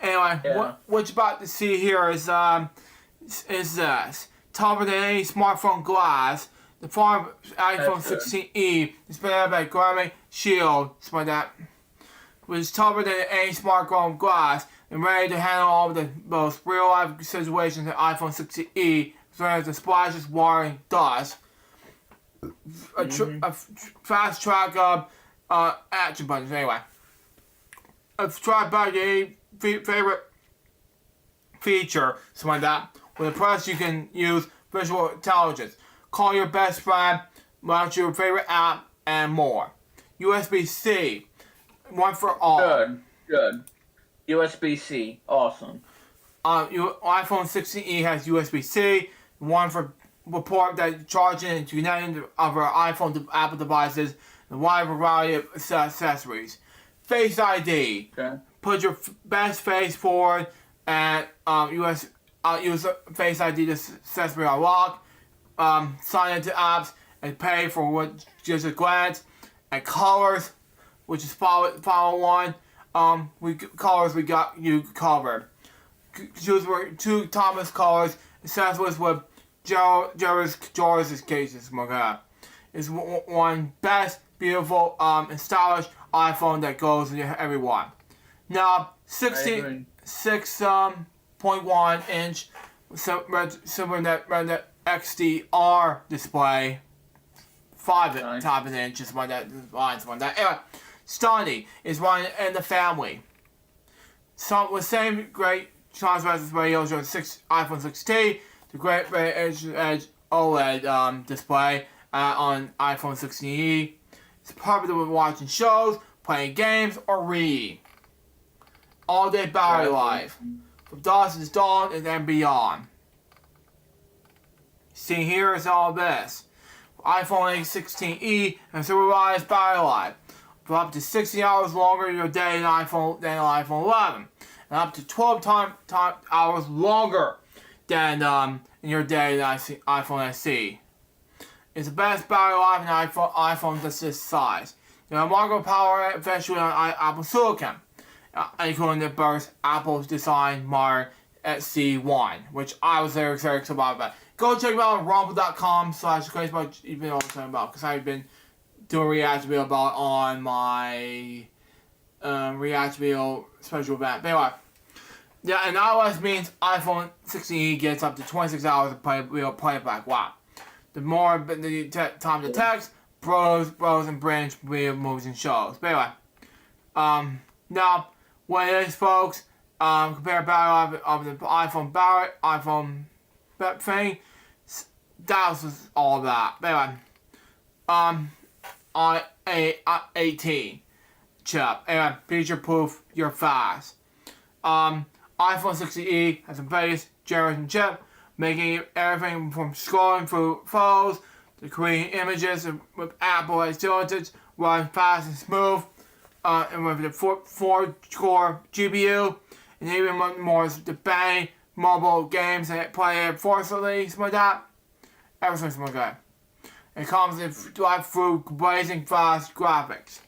Anyway, yeah. what you're about to see here is this. Tougher than any smartphone glass, the iPhone 16e is prepared by Grammy Shield, something like that, which is tougher than any smartphone glass and ready to handle all of the most real-life situations in iPhone 16e, as well as the splashes, water, and dust. A fast track action buttons, anyway. A track back your favorite feature, something like that. With a press, you can use visual intelligence, call your best friend, launch your favorite app, and more. USB-C, one for all. Good. USB-C, awesome. Your iPhone 16e has USB-C, one for port that charging and connecting to other iPhone to Apple devices, and a wide variety of accessories. Face ID. Okay. Put your best face forward and use Face ID to successfully unlock. Sign into apps and pay for what just a glance. And colors, which is follow one. Colors we got you covered. Choose 2 Thomas colors. Accessories with Jarvis cases. My God, is one best, beautiful, and stylish iPhone that goes with everyone. Now, 6.1 inch Super XDR display, 5 top of inches, one that lines one that. Anyway, Stunny is one in the family. Some with same great contrast radios on iPhone 16, the great edge OLED display on iPhone 16e. It's perfect with watching shows, playing games, or reading. All-day battery life, from dusk to dawn and then beyond. See, here is all this. iPhone 16e and supervised battery life, for up to 60 hours longer in your day than iPhone 11, and up to 12 hours longer than in your day than iPhone SE. It's the best battery life in iPhone that's this size. The remarkable power eventually on Apple Silicon, including the burst Apple's design modern SC1, which I was very excited about. Go check it out on rumble.com/crazy you've been all talking about, because I've been doing reaction video about on my reaction video special event. But anyway, Yeah, and iOS means iPhone 16e gets up to 26 hours of real playback. Wow. The more the time to text, bros, and binge real movies and shows. But anyway, now, what it is, folks, compare battery of the iPhone battery, iPhone thing, that was all that. But anyway, i18 chip. Anyway, feature proof, you're fast. iPhone 60e has a base generation chip, making everything from scrolling through photos to creating images with Apple intelligence running fast and smooth, and with the 4-core GPU, and even more the bang mobile games that play effortlessly, something like that. Everything's more good. It comes with through blazing fast graphics.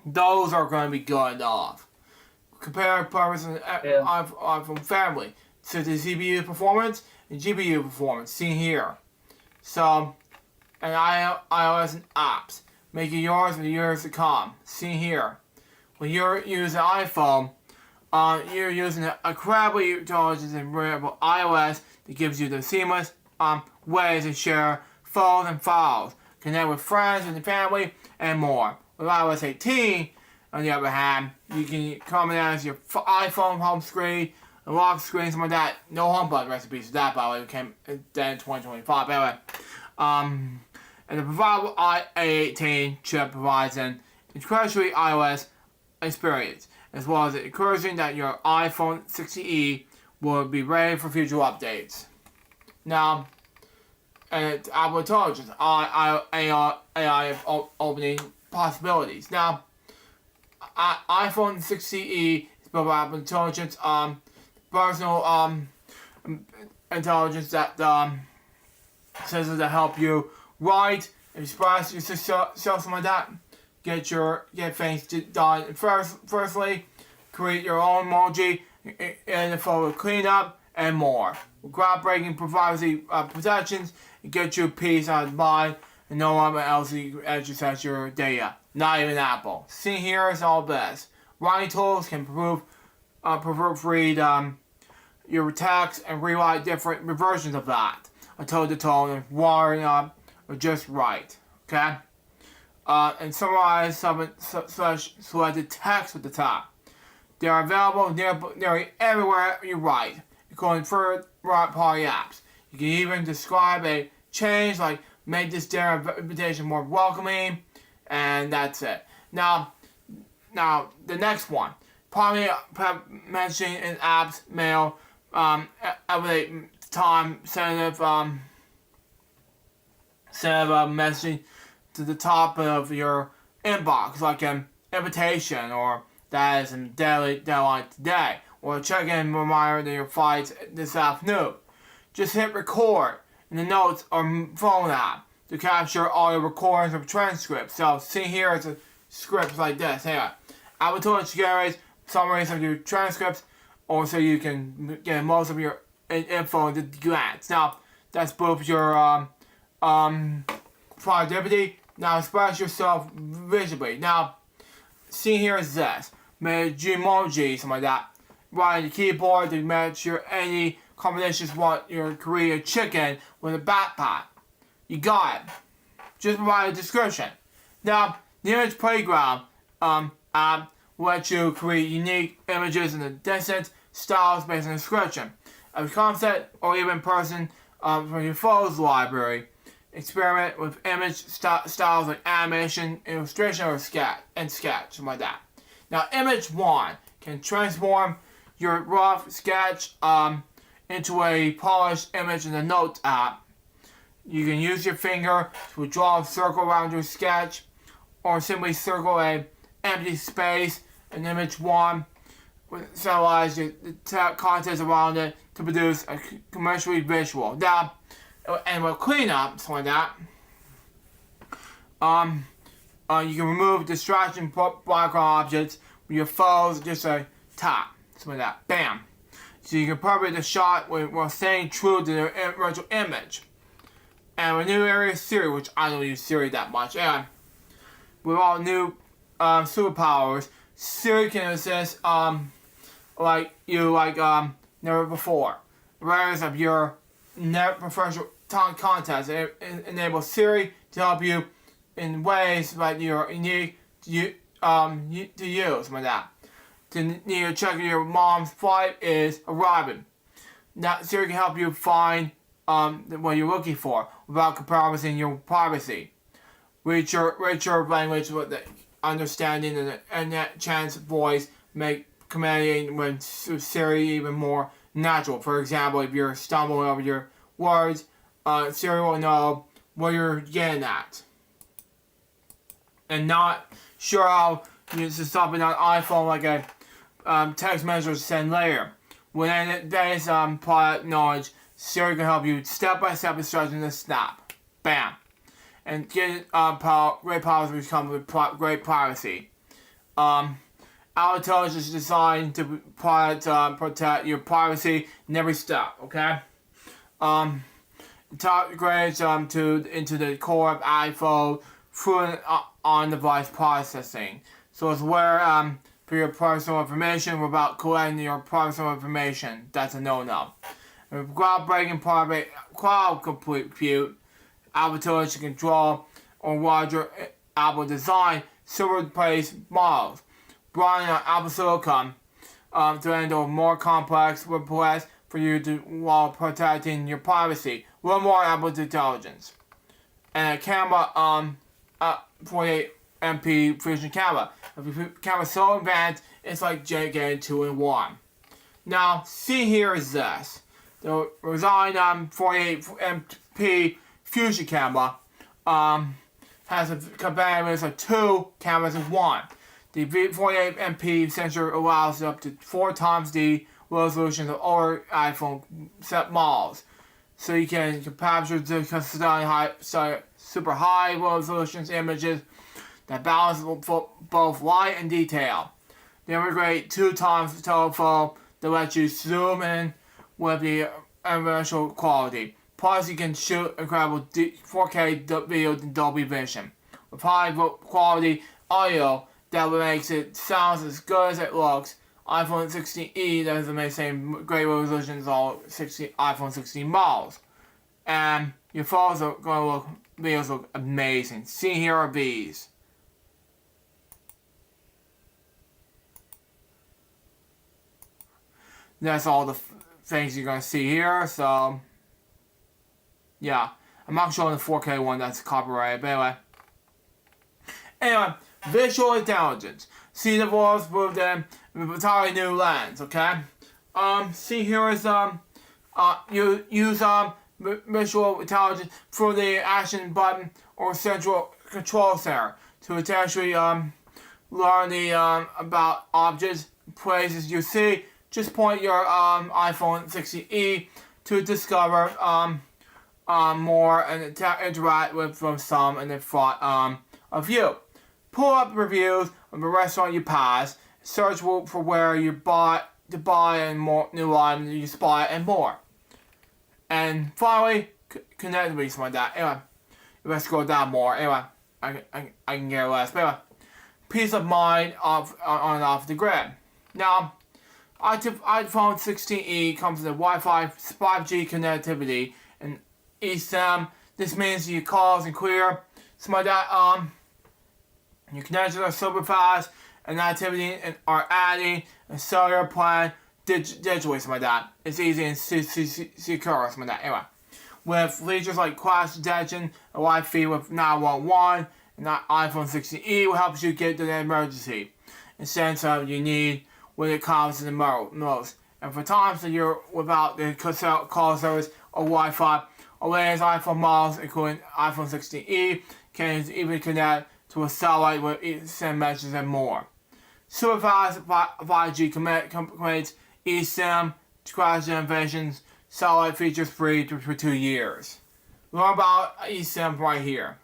Those are going to be good enough. Compare performance iPhone family to the CPU performance and GPU performance seen here. So, and iOS and apps, making yours for the years to come. Seen here. When you're using iPhone, you're using a incredibly intelligent and reliable iOS that gives you the seamless ways to share photos and files, connect with friends and family, and more. With iOS 18, on the other hand, you can combine your iPhone home screen, a lock screen, something like that. No home button recipes for that, by the way. It came then in 2025. Anyway, and the provided i18 chip provides an incredibly iOS experience, as well as encouraging that your iPhone 60e will be ready for future updates. Now, and Apple Intelligence, AI opening possibilities. Now, iPhone 60e is built by Apple Intelligence, personal intelligence that says to help you write, express yourself, something like that. Get things done. Firstly, create your own emoji and the photo cleanup and more. Groundbreaking privacy protections and get you peace of mind and no one else access your data. Not even Apple. See here is all best. Writing tools can proofread your text and rewrite different versions of that until the tone is wiring up or just right. Okay? And summarize some selected text at the top. They are available nearly everywhere you write, including third-party apps. You can even describe a change like make this dinner invitation more welcoming, and that's it. Now the next one, probably mentioning in apps, mail, every time sensitive messaging to the top of your inbox, like an invitation or that is a deadline today, or a check-in reminder that your flight's this afternoon. Just hit record in the notes or phone app to capture all your recordings of transcripts. So see here is a script like this. Here, I will tell you generates summaries of your transcripts, or so you can get most of your info at a glance. Now that's both your productivity. Now express yourself visually. Now, see here is this. Make Gmoji, something like that. Right on the keyboard to match your any combinations want your Korean chicken with a backpack. You got it. Just provide a description. Now, the image playground app will let you create unique images in the distant styles based on description of concept or even person from your photos library. Experiment with image styles like animation, illustration, or sketch, something like that. Now, Image 1 can transform your rough sketch into a polished image in the Notes app. You can use your finger to draw a circle around your sketch, or simply circle an empty space in Image 1, centralize the contents around it to produce a commercially visual. Now, and with cleanup, something like that, you can remove distraction background objects with your photos, just a tap, something like that, bam. So you can propagate the shot while staying true to the original image. And with new area Siri, which I don't use Siri that much, and with all new superpowers, Siri can assist never before. Whereas if your net professional context, it enables Siri to help you in ways that you're unique to use like that. To need to check if your mom's flight is arriving. Now Siri can help you find what you're looking for without compromising your privacy. Richer language with the understanding and that chance voice make commanding with Siri even more natural. For example, if you're stumbling over your words, Siri will know what you're getting at. And not sure how you use something on iPhone like a text message send later. Within today's product knowledge, Siri can help you step-by-step instructions to snap. Bam. And get great policy which comes with great privacy. Our intelligence is designed to protect your privacy in every step, okay? Top grades into the core of iPhone through on-device processing. So it's where for your personal information without collecting your personal information. That's a no-no. With groundbreaking private cloud compute, Apple Intelligence can draw on larger Apple design server-based models, broadening Apple Silicon to handle more complex requests for you to while protecting your privacy. One more Apple Intelligence. And a camera 48MP Fusion camera. If your camera is so advanced, it's like getting 2-in-1. Now, see here is this. The designed 48MP Fusion camera has a compatibility of 2 cameras in 1. The 48MP sensor allows up to 4 times the resolution of older iPhone set models. So you can capture the super high resolution images that balance both light and detail. They integrate 2 times the telephone that lets you zoom in with the universal quality. Plus, you can shoot incredible 4K video in Dolby Vision with high quality audio that makes it sound as good as it looks. iPhone 16e that has the same great resolution as all iPhone 16 models, and your photos are going to videos look amazing. See here are these. That's all the things you're going to see here, so yeah. I'm not showing the 4K one, that's copyrighted, but anyway, visual intelligence. See the world's with an entirely new lens, okay? See here is, you use, visual intelligence for the action button or central control center to actually, learn the, about objects, places you see. Just point your iPhone 16e to discover more and interact with some in the front of you. Pull up reviews of the restaurant you pass. Search for where you bought to buy and more new items you spot and more. And finally, connect with something like that. Anyway, let's go down more. Anyway, I can get less. But anyway, peace of mind on and off the grid. Now, iPhone 16e comes with Wi-Fi 5G connectivity and eSIM. This means your calls and clear. Something like that. Your connections are super fast and activity are adding a cellular plan digitally, something like that. It's easy and secure, something like that. Anyway, with features like crash detection, a live feed with 911, and that iPhone 16e will help you get to the emergency and sense of you need when it comes to the most. And for times that you're without the call service or Wi-Fi, or latest iPhone models, including iPhone 16e, can even connect to a satellite with send messages and more. Super fast 5G connects eSIM, crash innovations, satellite features free for 2 years. Learn about eSIM right here.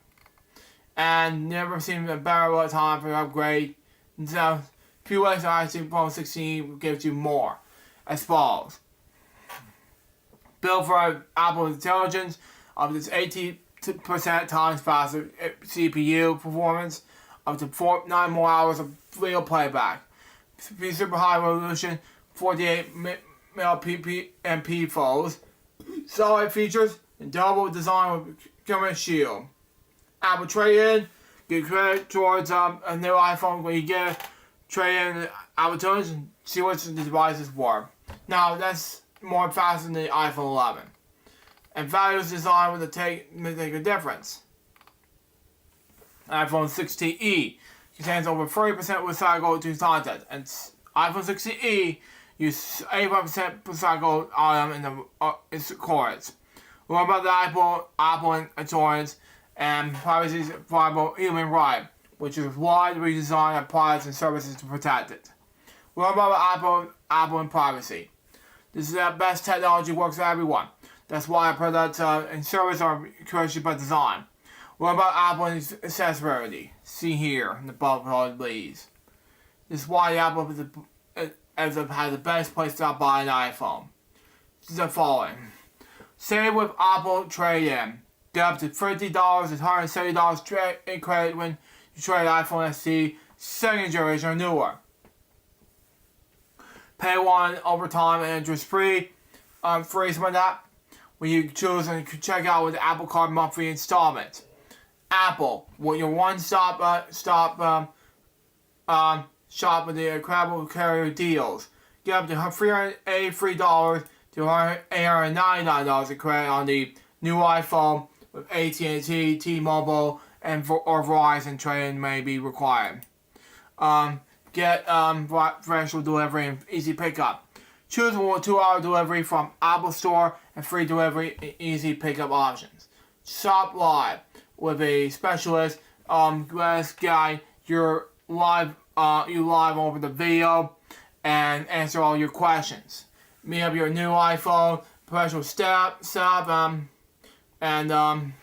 And never seen a better time for upgrade. So, few ways iPhone 16 gives you more, as follows. Built for Apple Intelligence of this 80% times faster CPU performance, up to 9 more hours of video playback. Super high resolution 48 MP phones, solid features, and double design with camera shield. Apple trade-in, get credit towards a new iPhone when you get trade-in opportunities and see what the device is worth. Now that's more faster than the iPhone 11. And values designed with make a difference. iPhone 16e contains over 30% recycled content, and iPhone 16e uses 85% recycled item in its cores. What about the Apple insurance and privacy is a viable human right, which is why we design our products and services to protect it. What about Apple and privacy? This is the best technology works for everyone. That's why our products and services are created by design. What about Apple and accessibility? See here in the bottom please. This is why Apple has the best place to buy an iPhone. This is the following. Save with Apple trade-in. Get up to $50 and $170 trade-in credit when you trade iPhone SE 2nd generation or newer. Pay one over time and interest-free. Free some of that when you choose and check out with the Apple Card monthly installment. Apple, with your one-stop shop with the incredible carrier deals. Get up to $383 to $899 in credit on the new iPhone with AT&T, T-Mobile, or Verizon trade-in may be required. Get fresh delivery and easy pickup. Choose 2-hour delivery from Apple Store and free delivery and easy pickup options. Shop live with a specialist guide you live over the video and answer all your questions. Meet up your new iPhone professional staff and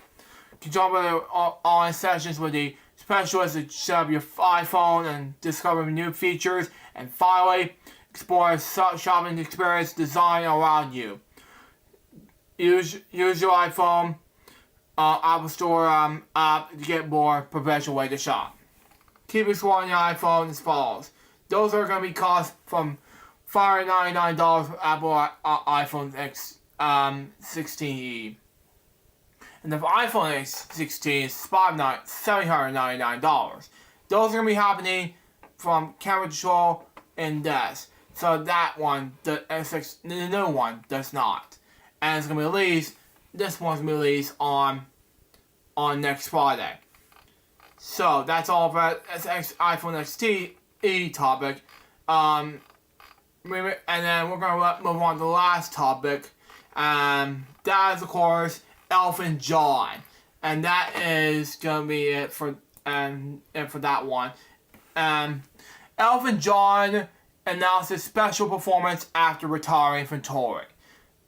control online sessions with the specialist to set up your iPhone and discover new features, and finally explore a shopping experience design around you. Use your iPhone Apple Store app to get more professional way to shop. Keep exploring your iPhone as follows. Those are going to be cost from $599 for Apple iPhone X 16e. And the iPhone X 16 is $799. Those are going to be happening from camera control and this. So that one, the new one, does not. And it's going to be released, this one's going to be released on next Friday. So that's all for iPhone XE topic. And then we're going to move on to the last topic. That is, of course, Elton John. And that is going to be it for that one. Elton John announced a special performance after retiring from touring.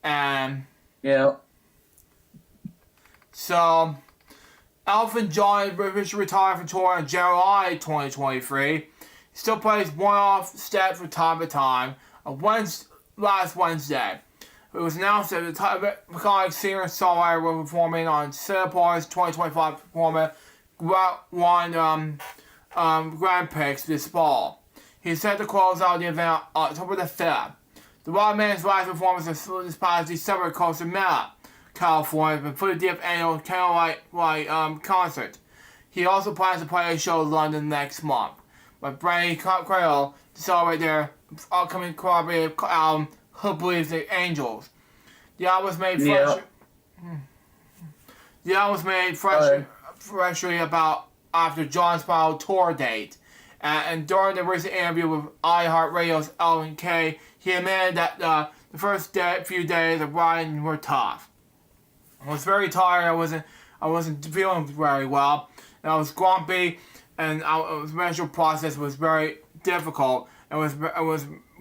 Yeah. So, Elton John retired from touring in July 2023. He still plays one-off steps from time to time. Last Wednesday, it was announced that the iconic singer-songwriter will be performing on Singapore's 2025 performance Grand Prix this fall. He's set to close out the event on October the 5th. The Wild Man's last performance this past December Coast of Meta, California, for the 50th annual Candlelight concert. He also plans to play a show in London next month, with Brandy Cradle to celebrate their upcoming collaborative album, Who Believes the Angels. The album was made freshly about after John's final tour date. And during the recent interview with iHeartRadio's Ellen K, he admitted that the first few days of writing were tough. I was very tired. I wasn't feeling very well, and I was grumpy, and the mental process was very difficult. It was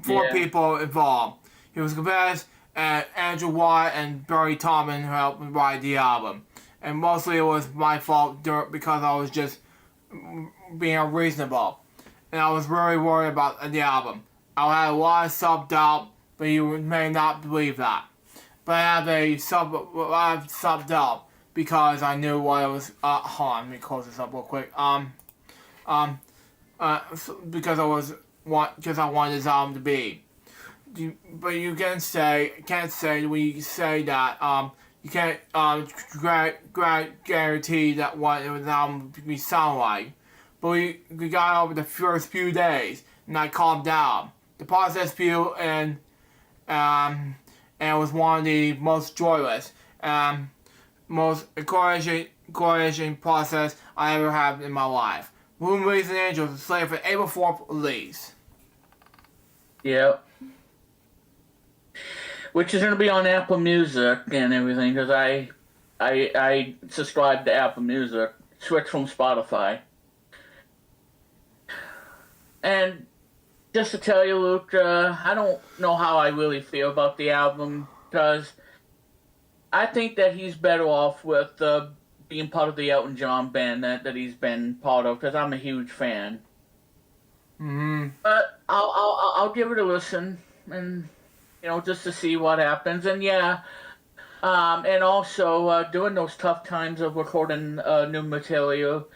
4 people involved. He was convinced, and Andrew Watt and Barry Tallman helped write the album. And mostly it was my fault because I was just being unreasonable. And I was very worried about the album. I had a lot of self-doubt, but you may not believe that. But I have a lot of self-doubt because I knew what I was. Hold on, let me close this up real quick. Because I wanted this album to be. but you can't say we say that you can't guarantee that what it was album we sound like. But we got over the first few days and I calmed down. The process feel and it was one of the most joyless, most encouraging process I ever had in my life. Moon Raising Angels is slated for April 4th release. Yep. Which is going to be on Apple Music and everything, because I subscribe to Apple Music, switch from Spotify. And just to tell you, Luke, I don't know how I really feel about the album, because I think that he's better off with being part of the Elton John band that he's been part of, because I'm a huge fan. Mm-hmm. But I'll give it a listen, and just to see what happens. And yeah, and also during those tough times of recording new material,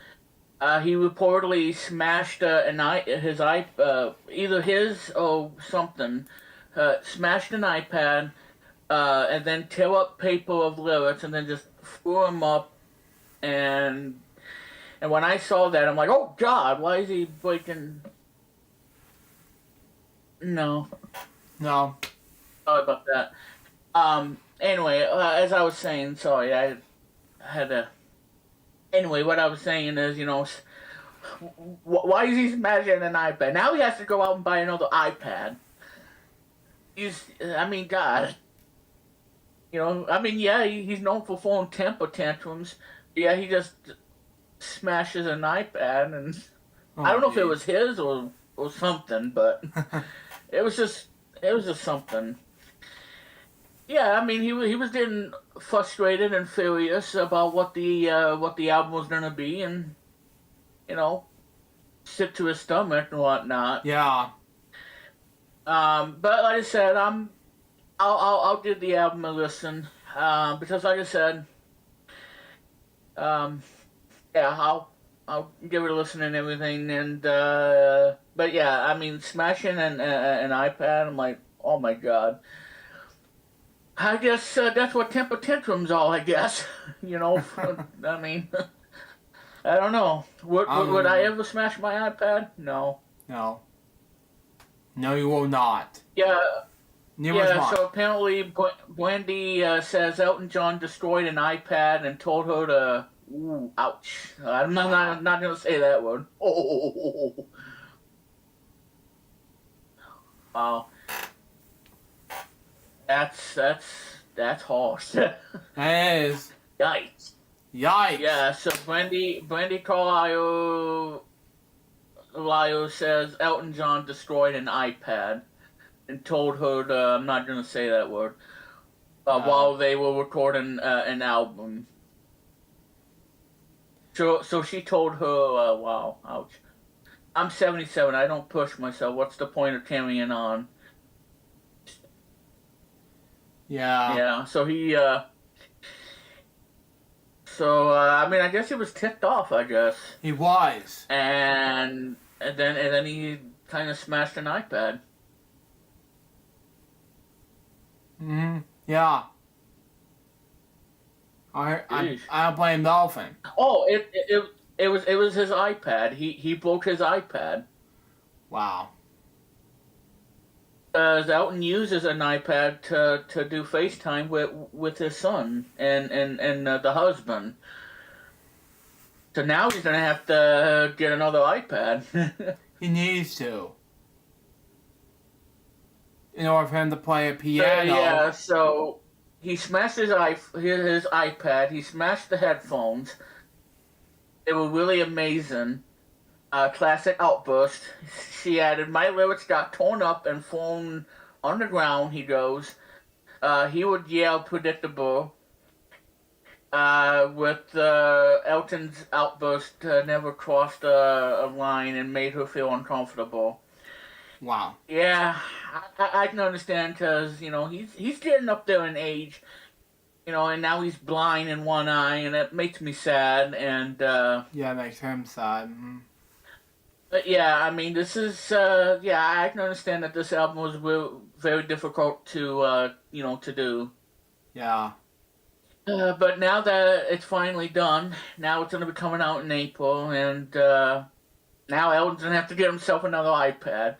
he reportedly smashed either his or something, smashed an iPad, and then tear up paper of lyrics, and then just threw them up. And when I saw that, I'm like, oh God, why is he breaking? No. Sorry about that. Anyway, as I was saying, sorry, I had to. Anyway, what I was saying is, why is he smashing an iPad? Now he has to go out and buy another iPad. God. Yeah, he's known for throwing temper tantrums. Yeah, he just smashes an iPad, and I don't know if it was his or something, but it was just something. Yeah, he was getting frustrated and furious about what the album was gonna be, and sick to his stomach and whatnot. Yeah. But like I said, I'll give the album a listen, because like I said, yeah, I'll give it a listen and everything, and but yeah, smashing an iPad, I'm like, oh my God. I guess that's what temper tantrums are, I guess. I don't know. Would I ever smash my iPad? No. No, you will not. Yeah. Never So apparently Wendy says Elton John destroyed an iPad and told her to... Ooh, ouch. I'm not going to say that word. Oh. Wow. That's harsh. That is. Yikes. Yeah, so Brandy Carlisle says Elton John destroyed an iPad and told her to, I'm not going to say that word, while they were recording an album. So she told her, wow, ouch. I'm 77, I don't push myself. What's the point of carrying on? Yeah. Yeah, so he, I guess he was ticked off, I guess. He was. And then he kind of smashed an iPad. Mm-hmm. Yeah. I don't blame Dolphin. Oh, it was his iPad. He broke his iPad. Wow. Elton uses an iPad to do FaceTime with his son and the husband. So now he's gonna have to get another iPad. He needs to. In order for him to play a piano. Yeah, so he smashed his iPad. He smashed the headphones. They were really amazing. Classic outburst. She added, my lyrics got torn up and thrown on the ground, he goes. He would yell predictable. With Elton's outburst never crossed a line and made her feel uncomfortable. Wow. Yeah, I can understand, because, he's getting up there in age, and now he's blind in one eye, and it makes me sad, and... Yeah, it makes him sad. Mm-hmm. But yeah, I mean, this is yeah, I can understand that this album was very difficult to to do. Yeah. But now that it's finally done, now it's going to be coming out in April, and now Elton's going to have to get himself another iPad.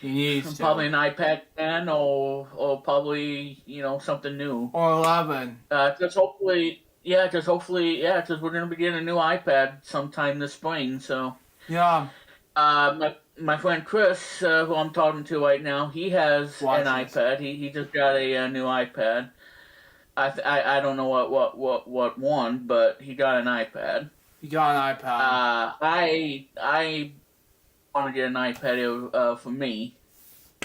He needs to. Probably an iPad 10 or probably, something new. Or 11. Because hopefully, because we're going to be getting a new iPad sometime this spring, so. Yeah. My friend Chris, who I'm talking to right now, he has an iPad. He just got a new iPad. I don't know what one, but he got an iPad. He got an iPad. I want to get an iPad for me.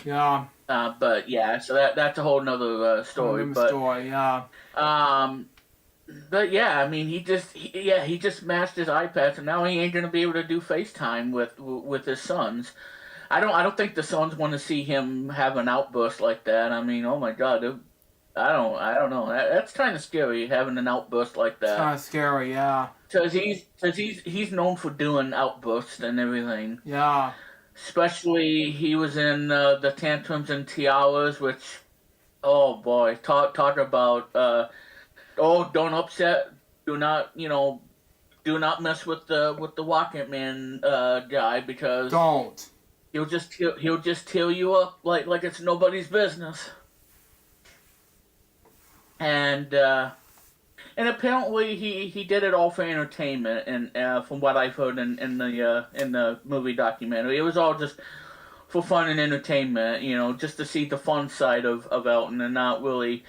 Yeah. But yeah, so that's a whole nother story. Yeah. But yeah, I mean, he just smashed his iPad, so now he ain't gonna be able to do FaceTime with his sons. I don't think the sons want to see him have an outburst like that. I mean, oh my God, I don't know. That's kind of scary, having an outburst like that. It's kind of scary, yeah. Because he's known for doing outbursts and everything. Yeah. Especially he was in the Tantrums and Tiaras, which, oh boy, talk about don't upset, do not mess with the Rocket Man guy, because don't. He'll just tear you up like it's nobody's business. And apparently he did it all for entertainment, and from what I've heard in the movie documentary, it was all just for fun and entertainment, just to see the fun side of Elton and not really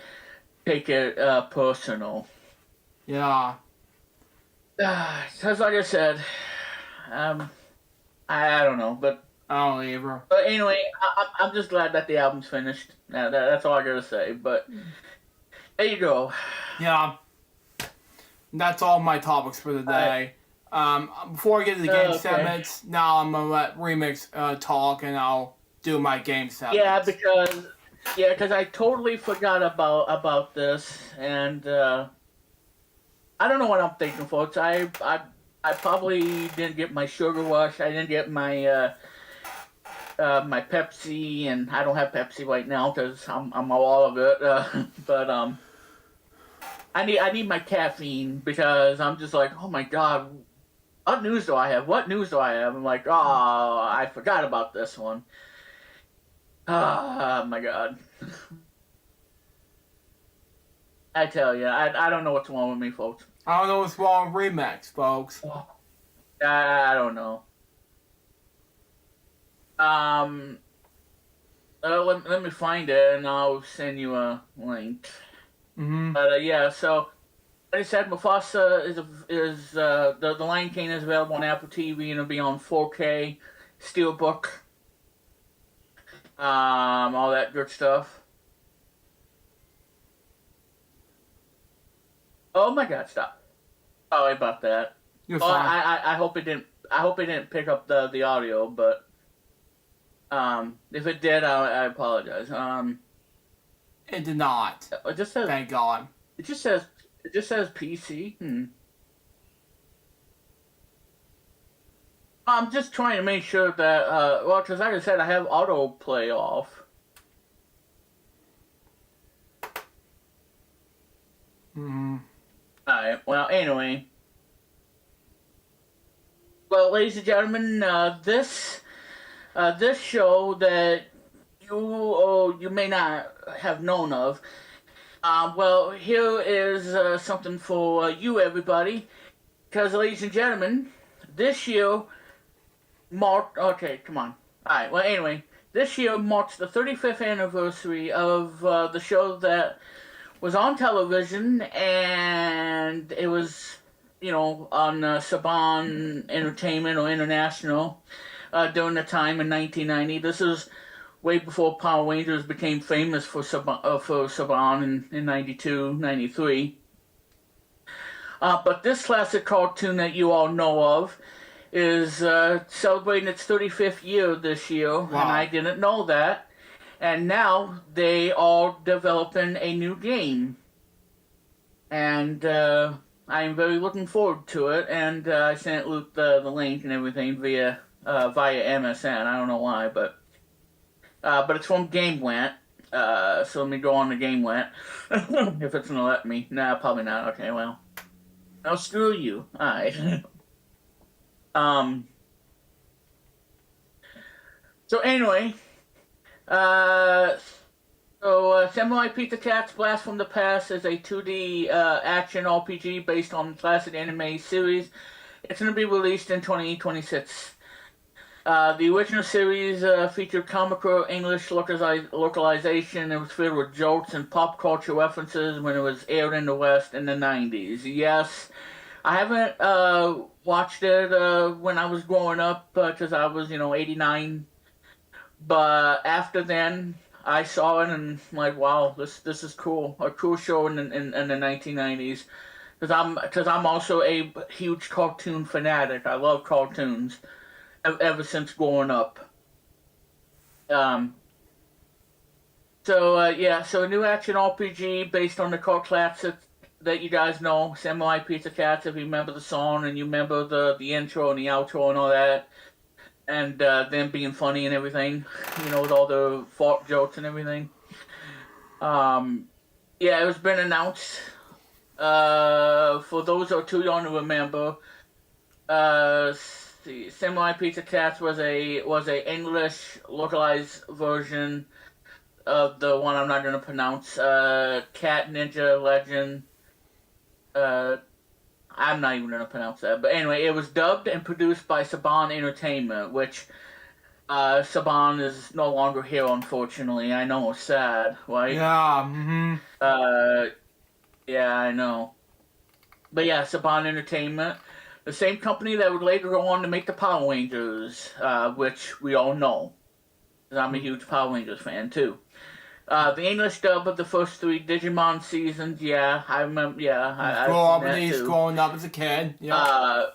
take it personal. Yeah. Because like I said, I don't know, but I don't either. But anyway, I'm just glad that the album's finished. That's all I gotta say. But there you go. Yeah. That's all my topics for the day. Before I get to the game segments, now I'm gonna let Remix talk, and I'll do my game segments. Yeah, because I totally forgot about this, and I don't know what I'm thinking, folks. I probably didn't get my sugar rush. I didn't get my my Pepsi, and I don't have Pepsi right now because I'm all of it. But I need my caffeine, because I'm just like, oh my God, what news do I have? I'm like, oh, I forgot about this one. Oh my God. I tell you, I don't know what's wrong with me, folks. I don't know what's wrong with Remix, folks. I don't know. Let me find it, and I'll send you a link. Mm-hmm. But yeah, so like I said, Mufasa is the Lion King is available on Apple TV, and it'll be on 4K, Steelbook, all that good stuff. Oh my God! Stop. Sorry about that. You're fine. I hope it didn't. I hope it didn't pick up the audio, but if it did, I apologize. It did not. It just says. Thank God. It just says PC. I'm just trying to make sure that well, because like I said, I have autoplay off. Mm-hmm. Alright, well, anyway. Well, ladies and gentlemen, this show that you may not have known of, well, here is something for you, everybody. Because, ladies and gentlemen, this year okay, come on. Alright, well, anyway, this year marks the 35th anniversary of the show that was on television, and it was, on Saban Entertainment or International during the time in 1990. This is way before Power Rangers became famous for Saban in 92, 93. But this classic cartoon that you all know of is celebrating its 35th year this year, wow. And I didn't know that. And now they are developing a new game. And I'm very looking forward to it. And I sent Luke the link and everything via via MSN. I don't know why, but it's from GameWent. So let me go on to GameWent. If it's gonna let me. Nah, probably not. Okay, well. Oh, screw you. Alright. So anyway, Samurai Pizza Cats Blast from the Past is a 2D action RPG based on the classic anime series. It's going to be released in 2026. The original series featured comical English localization and was filled with jokes and pop culture references when it was aired in the West in the 90s. Yes, I haven't watched it when I was growing up because I was, 89. But after then, I saw it and I'm like, wow, this is cool. A cool show in the 1990s. Because I'm also a huge cartoon fanatic. I love cartoons ever since growing up. So a new action RPG based on the cult classic that you guys know, Samurai Pizza Cats, if you remember the song and you remember the intro and the outro and all that. And them being funny and everything, with all the fart jokes and everything. It was been announced. For those who are too young to remember, Samurai Pizza Cats was a English localized version of the one I'm not going to pronounce. Cat Ninja Legend. I'm not even going to pronounce that. But anyway, it was dubbed and produced by Saban Entertainment, which Saban is no longer here, unfortunately. I know, it's sad, right? Yeah, mm-hmm. Yeah, I know. But yeah, Saban Entertainment. The same company that would later go on to make the Power Rangers, which we all know. 'Cause I'm a huge Power Rangers fan, too. The English dub of the first 3 Digimon seasons, yeah, I remember, yeah. I've seen that too. Growing up as a kid, yeah.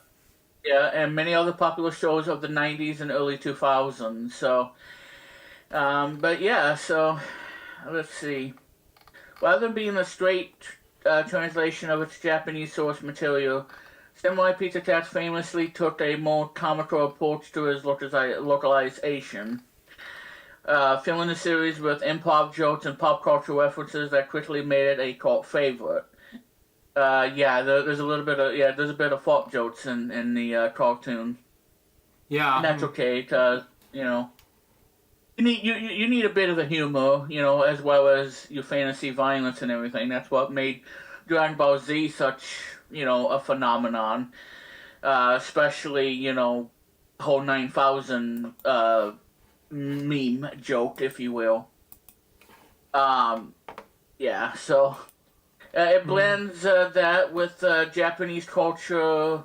And many other popular shows of the 90s and early 2000s, so, let's see. Rather than being a straight translation of its Japanese source material, Samurai Pizza Cats famously took a more comical approach to its localization. Filling the series with improv jokes and pop culture references that quickly made it a cult favorite. There's a bit of fart jokes in the cartoon. Yeah. And that's okay, because, you need a bit of the humor, as well as your fantasy violence and everything. That's what made Dragon Ball Z such, a phenomenon. Especially, whole 9,000 meme joke, if you will. It blends that with Japanese culture,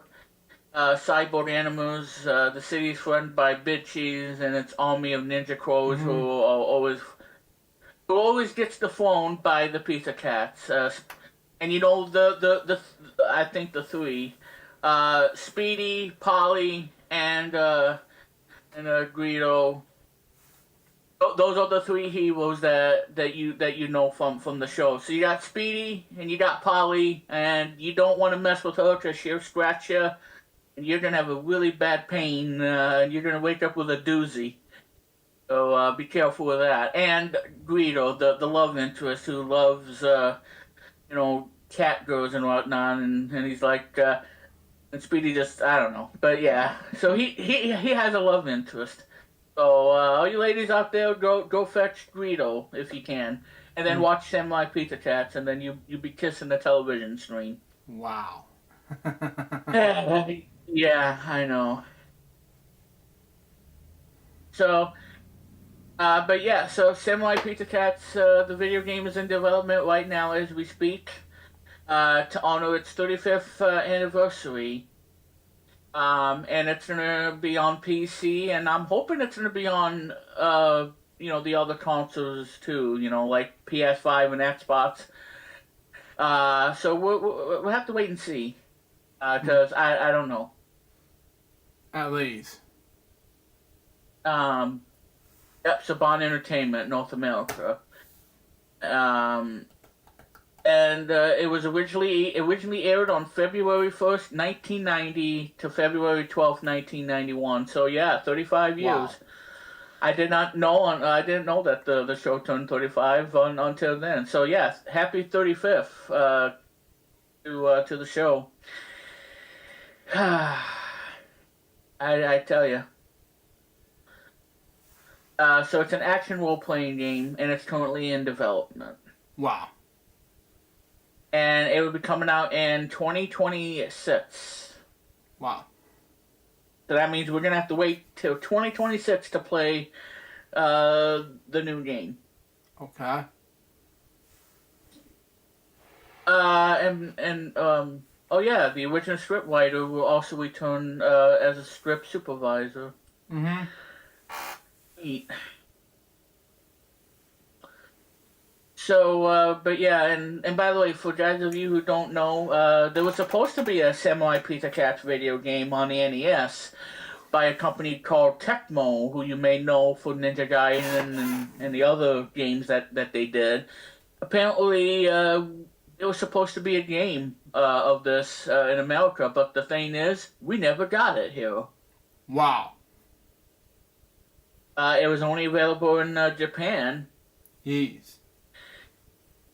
cyborg animals. The city is threatened by bitches and its army of ninja crows who always gets dethroned by the Pizza Cats. And I think the 3, Speedy, Polly, and Greedo. Those are the 3 heroes that you know from the show. So you got Speedy and you got Polly, and you don't want to mess with her because she'll scratch you, and you're gonna have a really bad pain. And you're gonna wake up with a doozy. So be careful with that. And Greedo, the love interest who loves cat girls and whatnot, and he's like, and Speedy just, I don't know, but yeah. So he has a love interest. So, all you ladies out there, go fetch Greedo if you can, and then watch Samurai Pizza Cats, and then you be kissing the television screen. Wow. Yeah, I know. So, so Samurai Pizza Cats, the video game is in development right now as we speak, to honor its 35th anniversary. And it's gonna be on PC, and I'm hoping it's gonna be on, the other consoles too, like PS5 and Xbox. So we'll have to wait and see, because I don't know. At least. Saban Entertainment, North America. And it was originally aired on February 1st, 1990 to February 12th, 1991. So yeah, 35 years. Wow. I didn't know that the show turned 35 until then. So yeah, happy 35th to the show. I tell you. So it's an action role-playing game, and it's currently in development. Wow. And it will be coming out in 2026. Wow. So that means we're going to have to wait till 2026 to play the new game. Okay. Oh yeah, the original script writer will also return as a script supervisor. Mm-hmm. Neat. So, but yeah, and by the way, for guys of you who don't know, there was supposed to be a Samurai Pizza Cats video game on the NES by a company called Tecmo, who you may know for Ninja Gaiden and the other games that they did. Apparently, it was supposed to be a game of this in America, but the thing is, we never got it here. Wow. It was only available in Japan. Jeez.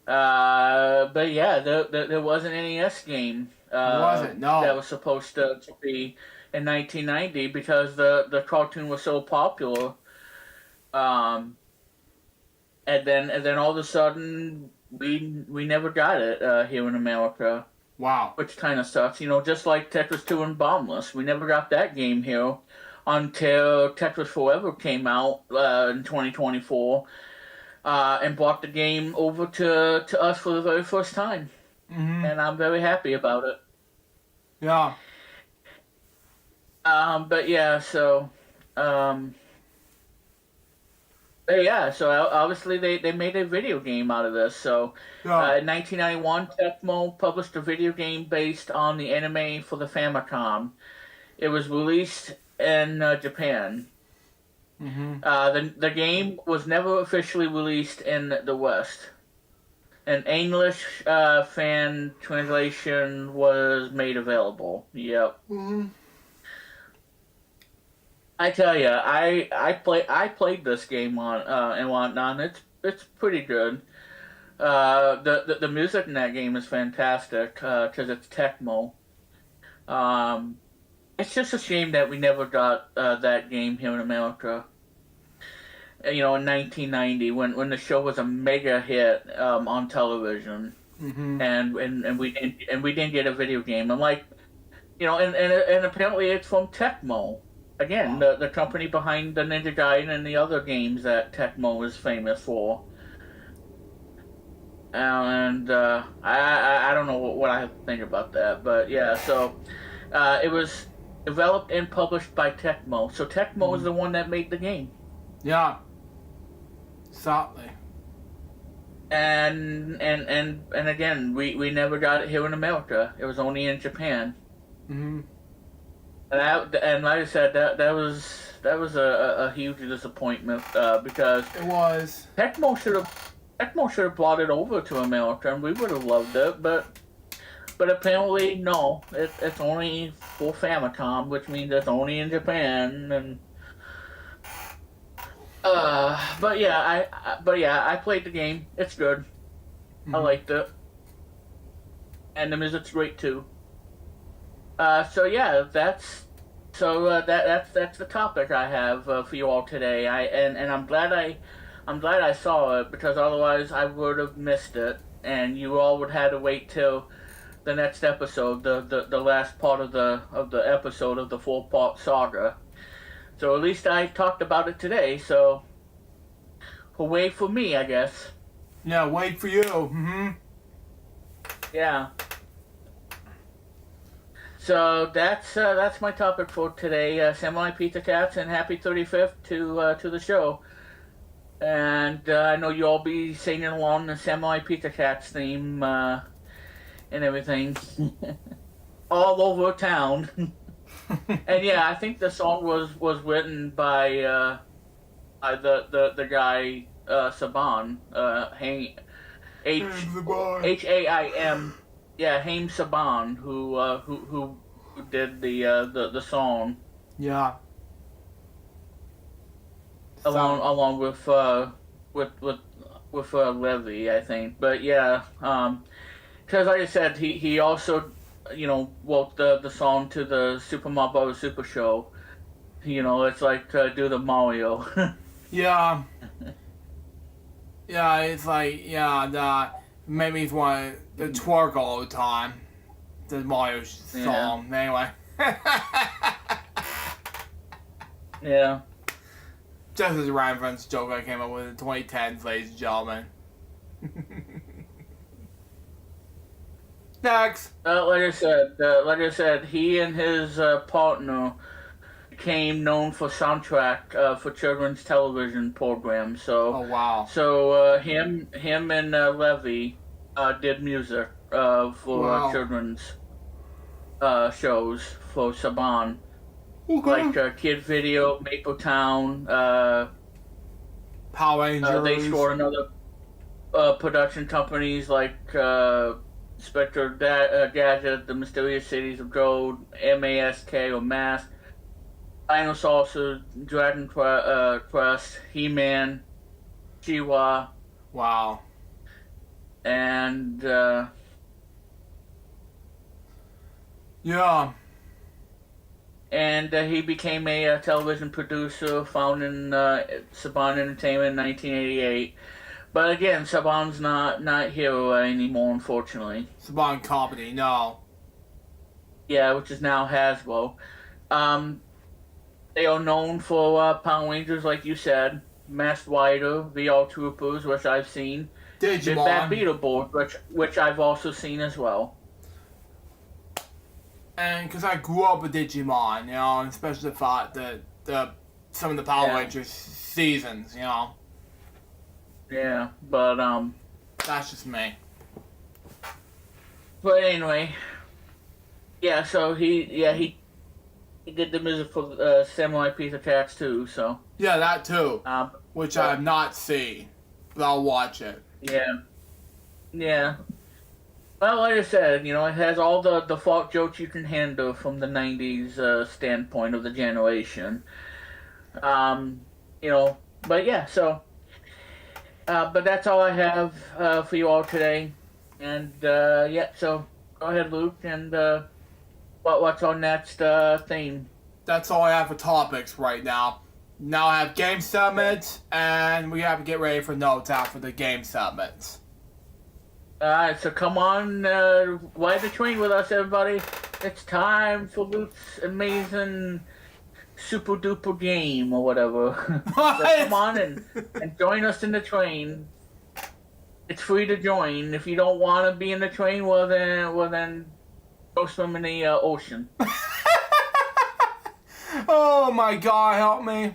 But yeah, there was an NES game. Wasn't, no. That was supposed to be in 1990 because the cartoon was so popular. And then all of a sudden we never got it here in America. Wow. Which kind of sucks, you know, just like Tetris 2 and Bombless. We never got that game here until Tetris Forever came out in 2024. And brought the game over to us for the very first time. Mm-hmm. And I'm very happy about it. Yeah. But yeah, so... but yeah, so obviously they made a video game out of this. So Yeah. in 1991, Tecmo published a video game based on the anime for the Famicom. It was released in Japan. Mm-hmm. The game was never officially released in the West. An English fan translation was made available. Yep. Mm-hmm. I tell you, I played this game on and whatnot. It's pretty good. The music in that game is fantastic because it's Tecmo. It's just a shame that we never got that game here in America. You know, in 1990, when the show was a mega hit on television, Mm-hmm. and we didn't get a video game. I'm like, you know, and apparently it's from Tecmo. Again, the company behind the Ninja Gaiden and the other games that Tecmo is famous for. And I don't know what I have to think about that, but yeah. So it was developed and published by Tecmo. So Tecmo is the one that made the game. Yeah. Exactly. And again, we never got it here in America. It was only in Japan. Mm-hmm. And like I said, that was a huge disappointment because It was. Tecmo should have brought it over to America, and we would have loved it. But apparently no, it's only for Famicom, which means it's only in Japan. And but yeah, I played the game. It's good. Mm-hmm. I liked it, and the music's great too. So yeah, that's the topic I have for you all today. I'm glad I saw it because otherwise I would have missed it, and you all would have to wait till the next episode, the last part of the episode of the 4-part saga. So at least I talked about it today. So wait for me, I guess. Yeah, wait for you. Mm-hmm. Yeah. So that's my topic for today. Samurai Pizza Cats, and happy 35th to the show. And I know you'll all be singing along the Samurai Pizza Cats theme and everything all over town. And yeah, I think the song was written by the guy Saban. Haim. Yeah, Haim Saban, who did the song. Yeah. Along with Levy, I think. But yeah, because like I said, he also, wrote the song to the Super Mario Bros. Super Show. It's like do the Mario. Yeah. Yeah, it's like, that made me want to twerk all the time. The Mario song. Yeah. Anyway. Yeah. Just as a reference joke I came up with in 2010s, ladies and gentlemen. Next. Like I said, he and his partner became known for soundtrack for children's television programs. So, Oh, wow. So him and Levy did music for Wow. children's shows for Saban, Okay. like Kid Video, Maple Town. Power Rangers. They scored another production companies like Spectre Gadget, The Mysterious Cities of Gold, MASK or Mask, Dino Saucer, Dragon Quest, He-Man, Chiwa, Wow. and Yeah. and he became a television producer, founding Saban Entertainment in 1988. But again, Saban's not here anymore, unfortunately. Saban Company, no. Yeah, which is now Hasbro. They are known for Power Rangers, like you said, Masked Rider, VR Troopers, which I've seen, Big Bad Digimon. Beetleborgs, which I've also seen as well. And because I grew up with Digimon, and especially the fact that some of the Power Yeah. Rangers seasons, Yeah, but That's just me. But anyway, yeah. So he did the music for Samurai Pizza Cats too. So Yeah, that too. Which I yeah. have not seen. But I'll watch it. yeah. Well, like I said, it has all the folk jokes you can handle from the '90s standpoint of the generation. But yeah, so. But that's all I have for you all today, and so go ahead, Luke, and what's our next theme? That's all I have for topics right now. Now I have game segments, and we have to get ready for notes after the game segments. Alright, so come on, ride the train with us, everybody. It's time for Luke's amazing super duper game or whatever. So come on and join us in the train. It's free to join. If you don't want to be in the train, well then go swim in the ocean. Oh my God, help me!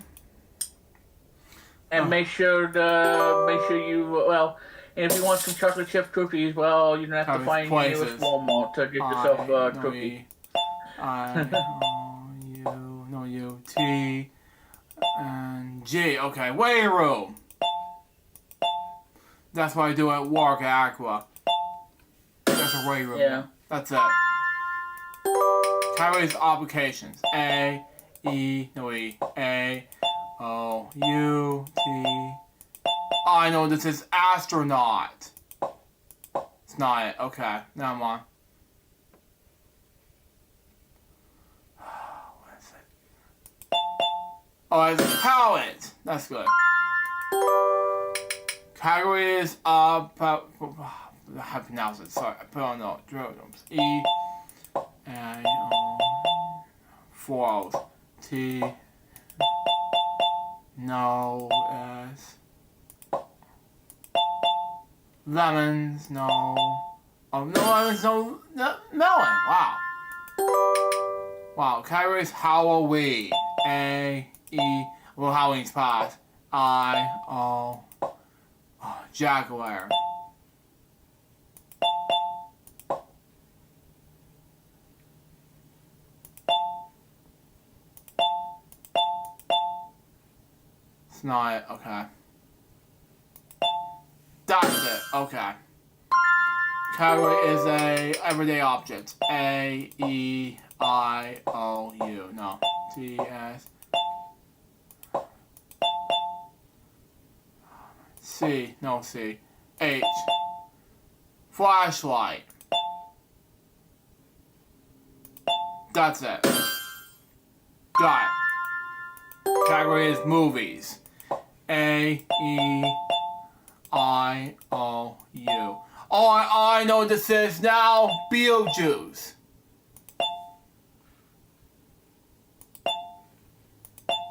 And make sure you and if you want some chocolate chip cookies, well, you're gonna have to find your nearest Walmart to get yourself a cookie. U, T, and G. Okay, waiting room. That's what I do at work at Aqua. That's a waiting room. Yeah. That's it. Carries applications. A, E, A, O, U, T. I know this is astronaut. It's not it. Okay, never mind. Oh, it's talent. That's good. Categories of how to pronounce it. Sorry, I put on the drums. E A O 4 T no S lemons no no lemons no melon. Wow. Categories Halloween. A E well Halloween's past. I O Jaguar. It's not it. Okay. That's it. Okay. Category is a everyday object. A, E, I, O, U. No. T, S. C. No, C. H. Flashlight. That's it. Got it. Category is movies. A, E, I, O, U. Oh, I know what this is now. Beetlejuice.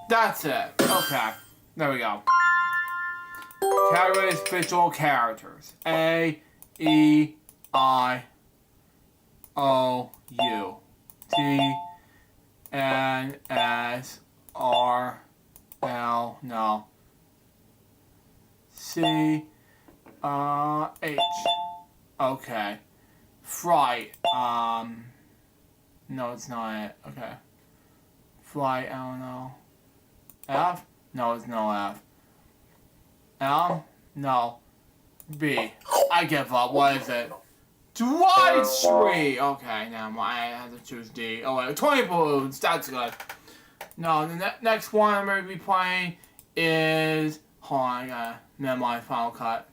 That's it. Okay. There we go. Category is fictional characters. A, E, I, O, U. T, N, S, R, L, no. C, H. Okay. Fright. No, it's not it. Okay. Flight, I don't know. F? No, it's no F. L? No. B. I give up. What is it? Dwight Street! Okay, now I have to choose D. Oh, wait. 20 balloons. That's good. No, the next one I'm going to be playing is... Hold on, I gotta memorize Final Cut.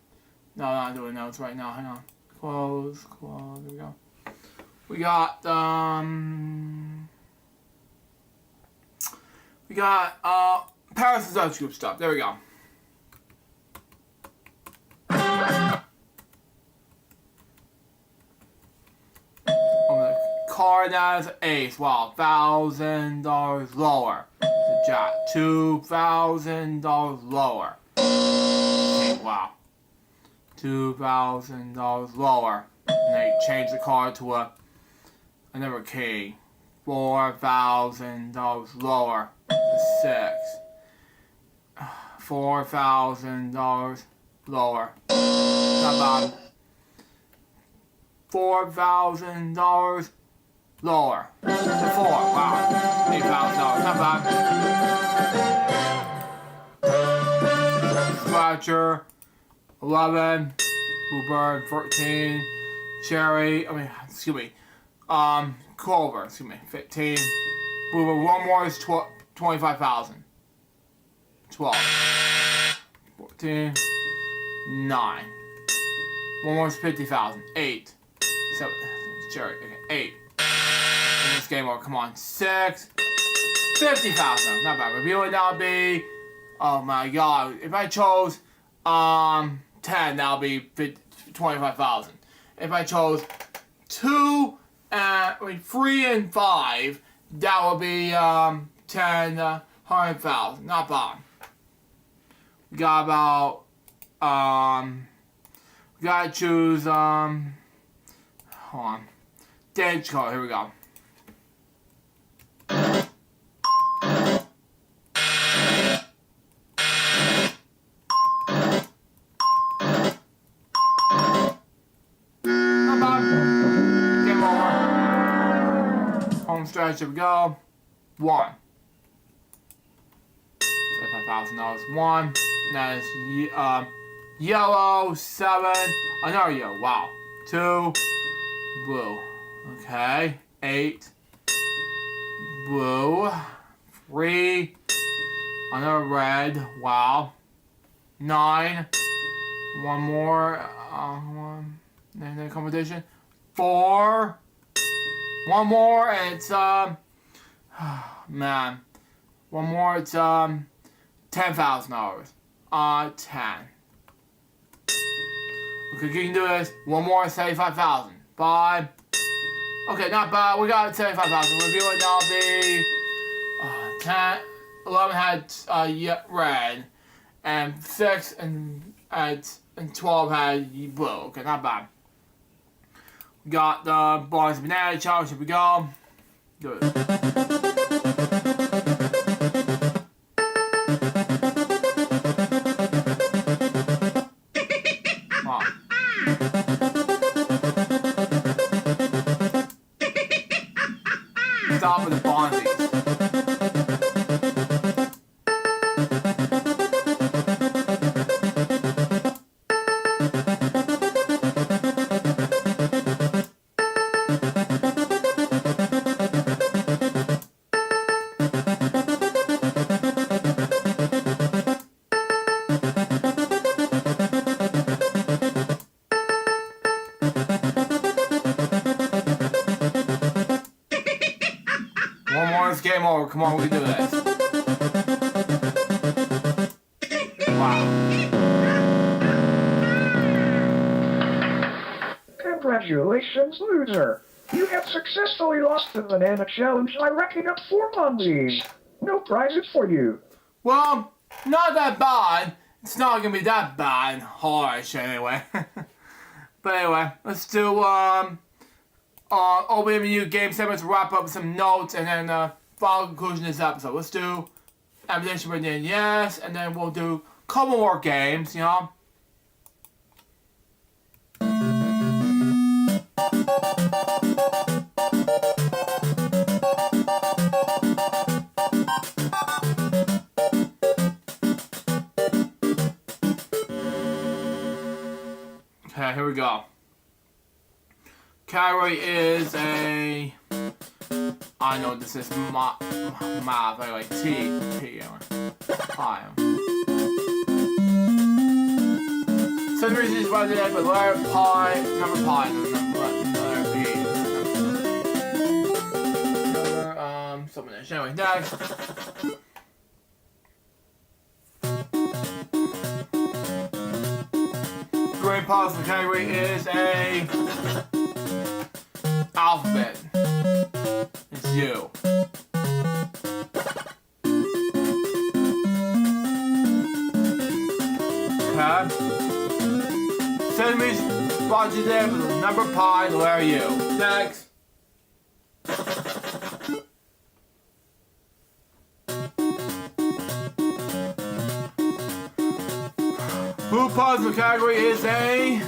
No, I'm not doing notes right now. Hang on. Close. There we go. We got, Paris is Dutch Group stuff. There we go. Oh, the card has ace. Wow, $1,000 lower. The jack, $2,000 lower. Okay, wow. $2,000 lower. And they change the card to another key. $4,000 lower. The 6. $4,000 lower. Not bad. $4,000 lower. To 4. Wow. $8,000. Not bad. Scratcher. 11. Bluebird. 14. Cherry. Clover. 15. Bluebird. One more is 25,000. 12. 14. 9. One more is 50,000. 8. 7. Cherry. Okay. 8. In this game, come on. 6. 50,000. Not bad. Reveal would now be. Oh my god. If I chose 10, that'll be 25,000. If I chose 2 and 3 and 5, that will be 10, 100,000. Not bad. We got about we gotta choose hold on. Dance card, here we go. Not bad. Game over. Home stretch, here we go. 1. $5,000. 1. That is yellow. 7. Another yellow. Wow. 2. Blue. Okay. 8. Blue. 3. Another red. Wow. 9. One more. One. Then competition. 4. One more. And it's man. One more. It's $10,000. 10. Okay, you can do this. One more, 75,000. 5. Okay, not bad. We got 75,000. Review it now be 10. 11 had red, and 6 and 12 had blue. Okay, not bad. We got the Barnes Banana Challenge. Here we go. Do it. Stop with the Bonzies. tomorrow. Come on, we can do this. Wow. Congratulations, loser. You have successfully lost the banana challenge by racking up 4 monkeys. No prizes for you. Well, not that bad. It's not gonna be that bad. Harsh, anyway. But anyway, let's do, open a new game segment to wrap up some notes and then, final conclusion of this episode. Let's do Evidential Written Yes, and then we'll do a couple more games, you know? Okay, here we go. Category is a... I know this is math, anyway, T, anyway. Pi. Some reason is why they but letter pi, number pi, letter B. Another, something else. Anyway, next. Green positive category is a alphabet. It's U. Okay. Send me Roger there with the number pi, the letter U. Next. Blue positive category is a...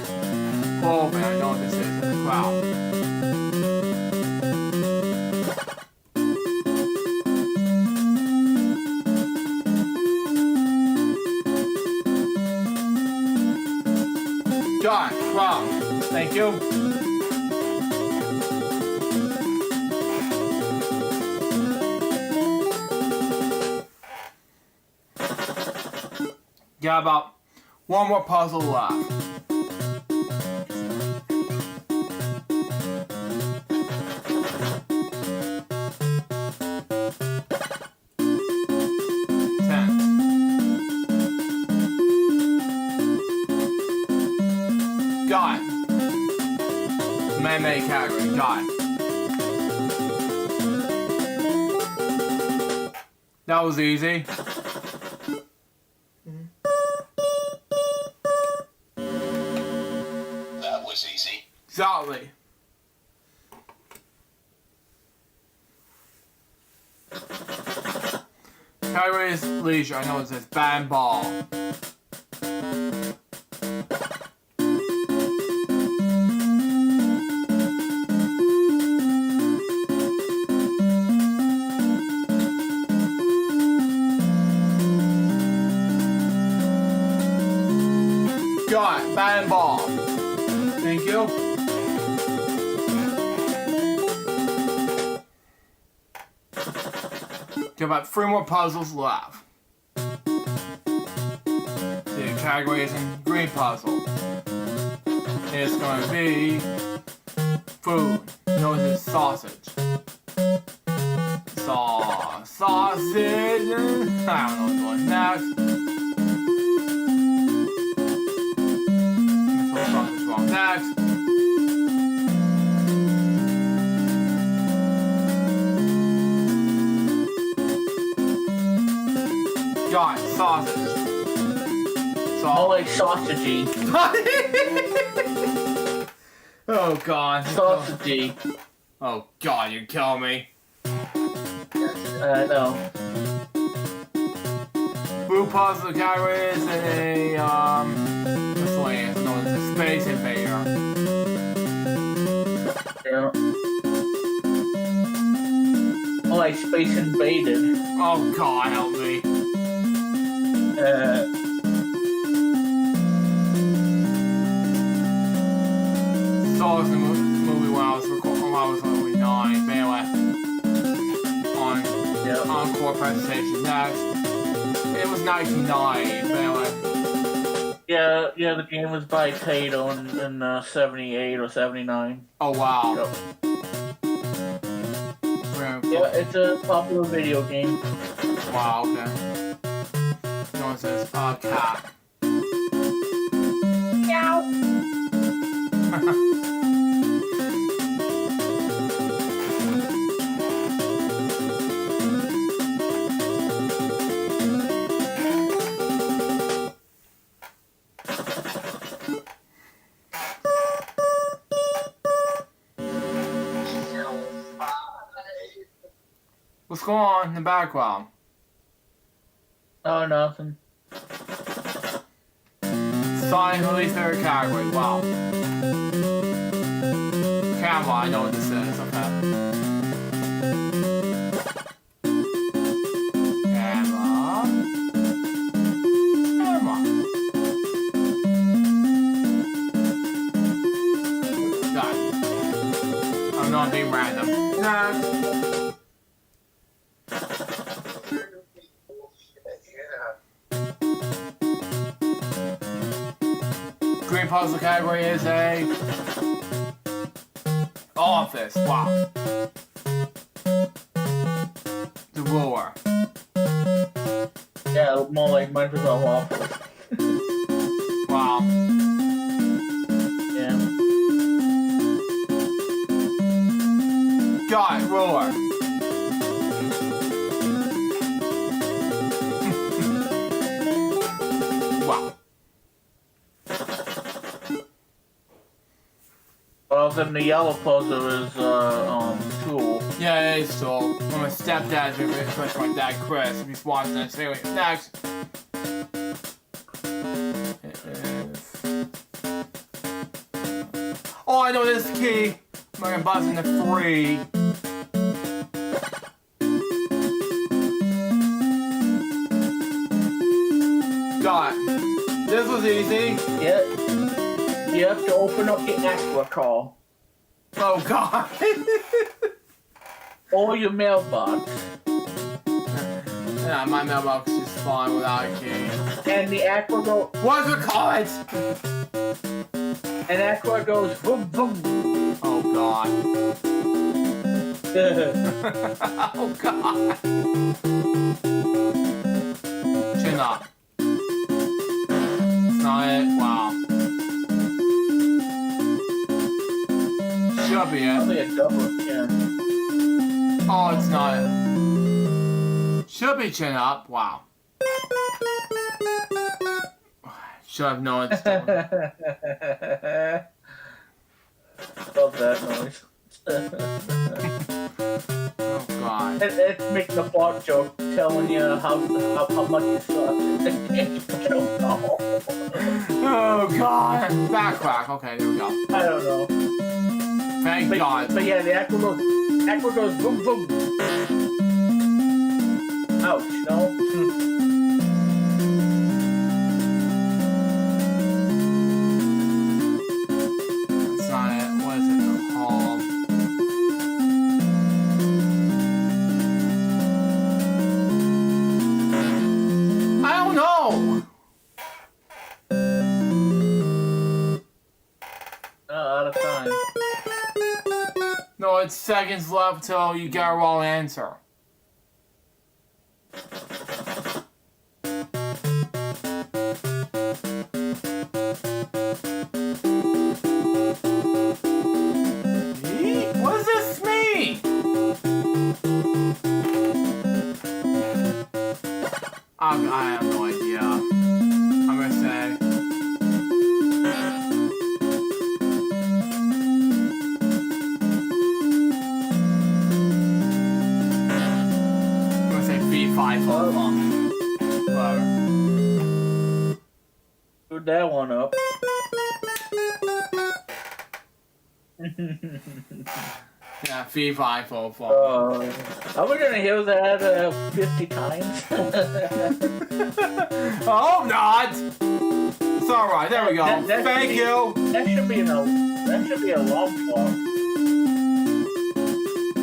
Oh man, I know what this is. Wow. John, wow. Thank you. Got about one more puzzle left. Got it. Man-made category. Got it. That was easy. That was easy. Exactly. Category is leisure. I know it says band ball. Got it. Bat and ball. Thank you. Got about 3 more puzzles left. The category is in green puzzle. It's going to be food. Known as sausage. Sausage. I don't know what's going next. Next. Got it, sausage. More like sausagey. Oh god. Sausagey. Oh god, you're killing me. No. Blue puzzle category is a miscellaneous, known as a space invader. Yeah. More like Space Invaded. Oh god, help me. Saw this movie when I was only 9, but anyway. Encore presentation next. It was 1990, but anyway. Yeah, the game was by Taito in 78 or 79. Oh wow. Yep. We're Yeah, it's a popular video game. Wow, okay. No one says, cat. Meow. What's going on in the background? Oh, nothing. Sonic released their category. Wow. Camera, I know what this is. Okay. Camera. Camera. Done. I'm not being random. Next. Green puzzle category is a office. Wow. The ruler. Yeah, more like Microsoft Office. Wow. Yeah. Got it, ruler. Wow. Well, then the yellow puzzle is tool. Yeah, it is so. When my stepdad's especially my dad Chris, if he's watching this. Anyway, next. It is. Oh, I know this key. I'm gonna buzz into 3. Got it. This was easy. Yeah. You have to open up your aqua call. Oh god. Or your mailbox. Yeah, my mailbox is fine without a key. And the aqua goes. What's it called? And aqua goes boom boom. Oh god. Oh god. Chin up. It's not it. Wow. Should be it. Probably a double chin. Oh, it's not it. Should be chin up. Wow. Should have known it's still. Love that noise. Oh god. It's making the fart joke, telling you how much you suck. Oh god. Back crack. Okay, there we go. I don't know. Thank god. But yeah, the aqua goes boom boom. Ouch, no? That's not it. What is it called? I don't know. Out of time. No, it's seconds left till you get a wrong answer. What does this mean? I have no idea. I'm gonna say. I'm gonna say V5 for long. Whatever. Screwed that one up. Yeah, V5 for long. Are we gonna hear that 50 times? I hope not! It's alright, there we go. Thank you! That should be a long clock.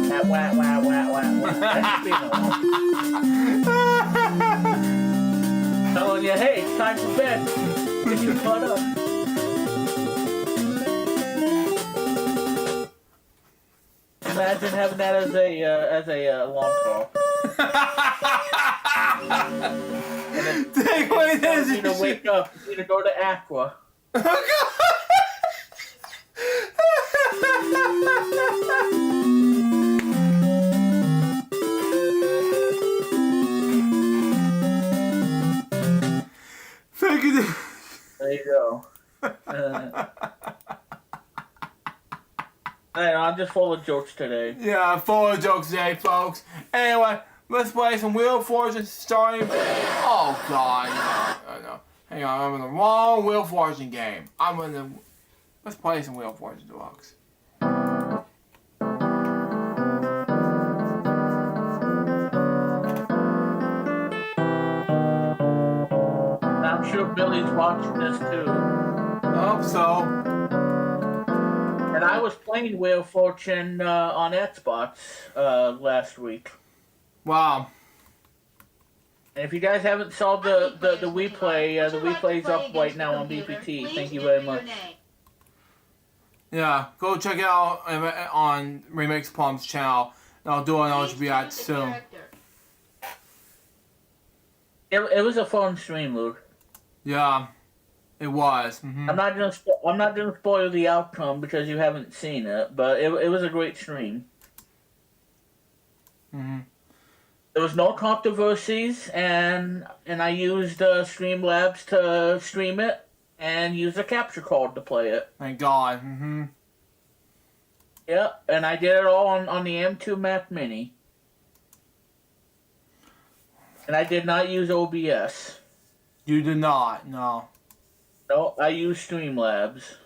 That wah wah wah wah wah. That should be an alarm. Telling you, hey, it's time for bed. Get your butt up. Imagine imagine having that as a alarm clock. And then Take away this. you need to wake up. You need to go to Aqua. There you go. I'm just full of jokes today. Yeah, full of jokes today, folks. Anyway, let's play some Wheel of Fortune starting. Oh, God. No. Hang on, I'm in the wrong Wheel of Fortune game. Let's play some Wheel of Fortune Deluxe. I'm sure Billy's watching this too. Hope so. And I was playing Wheel of Fortune on Xbox last week. Wow. And if you guys haven't saw the WePlay, the WePlay's up right now on BPT. Thank you very much. Yeah, go check it out on Remix Plum's channel. And I'll do an LJPCBM soon. It was a fun stream, Luke. Yeah, it was. Mm-hmm. I'm not gonna spoil the outcome because you haven't seen it, but it was a great stream. Mm-hmm. There was no controversies, and I used Streamlabs to stream it, and used a capture card to play it. Thank God. Mm-hmm. Yeah, and I did it all on the M2 Mac Mini. And I did not use OBS. You did not, no. No, I used Streamlabs.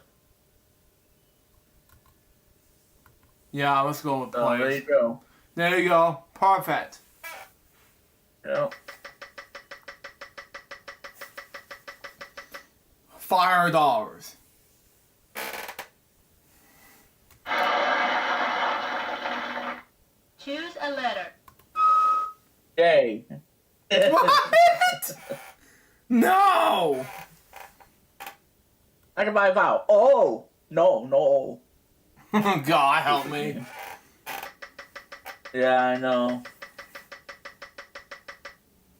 Yeah, let's go with plays. There you go. There you go. Perfect. Yeah. $500. Choose a letter. Yay. What? No! I can buy a vowel. Oh! No. God help me. Yeah, I know.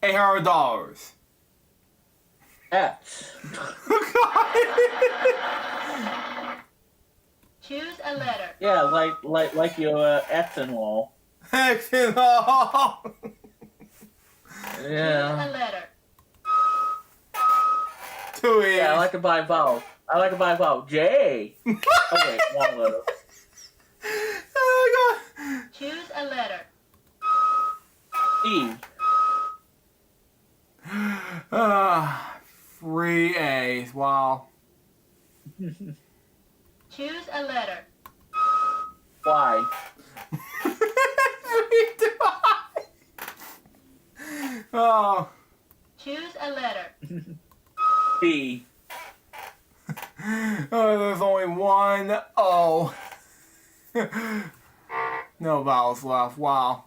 $800. X. Choose a letter. Yeah, like your ex-in-law. Excellent. Yeah. Choose a letter. Too easy. Yeah, I like to buy a vowel. J. Okay, one letter. Oh Choose a letter. E. my God. 3 A's. Wow. Choose a letter. Y. Oh. Choose a letter. P. Oh, there's only one O. No vowels left. Wow.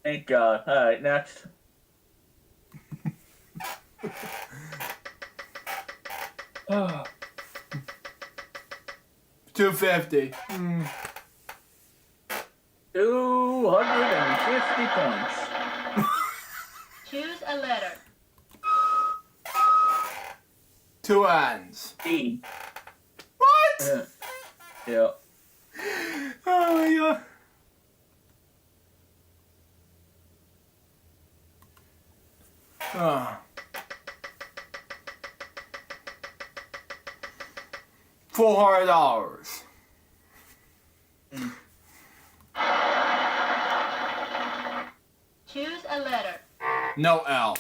Thank God. Alright, next. Oh. 250. 250 points. Choose a letter. 2 N's. E. What? Yeah. Oh my God. $400. Choose a letter. No L.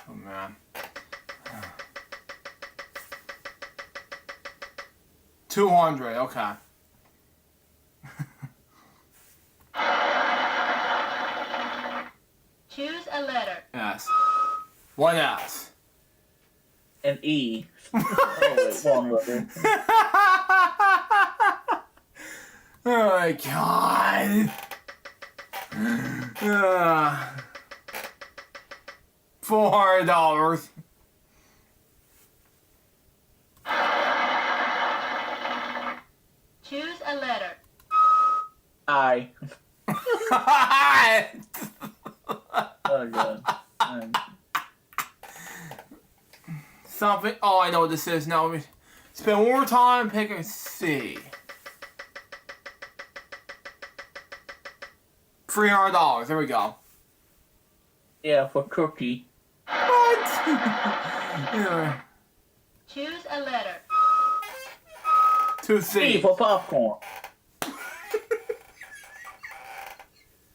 Oh man. 200. Okay. Choose a letter. S. 1 S. An E. Oh, wait, one letter. Oh my God. $400. I. Oh god. Something. Oh, I know what this is now. Spend one more time. Pick a C. $300. There we go. Yeah, for cookie. What? Yeah. Choose a letter. 2 C C. for popcorn.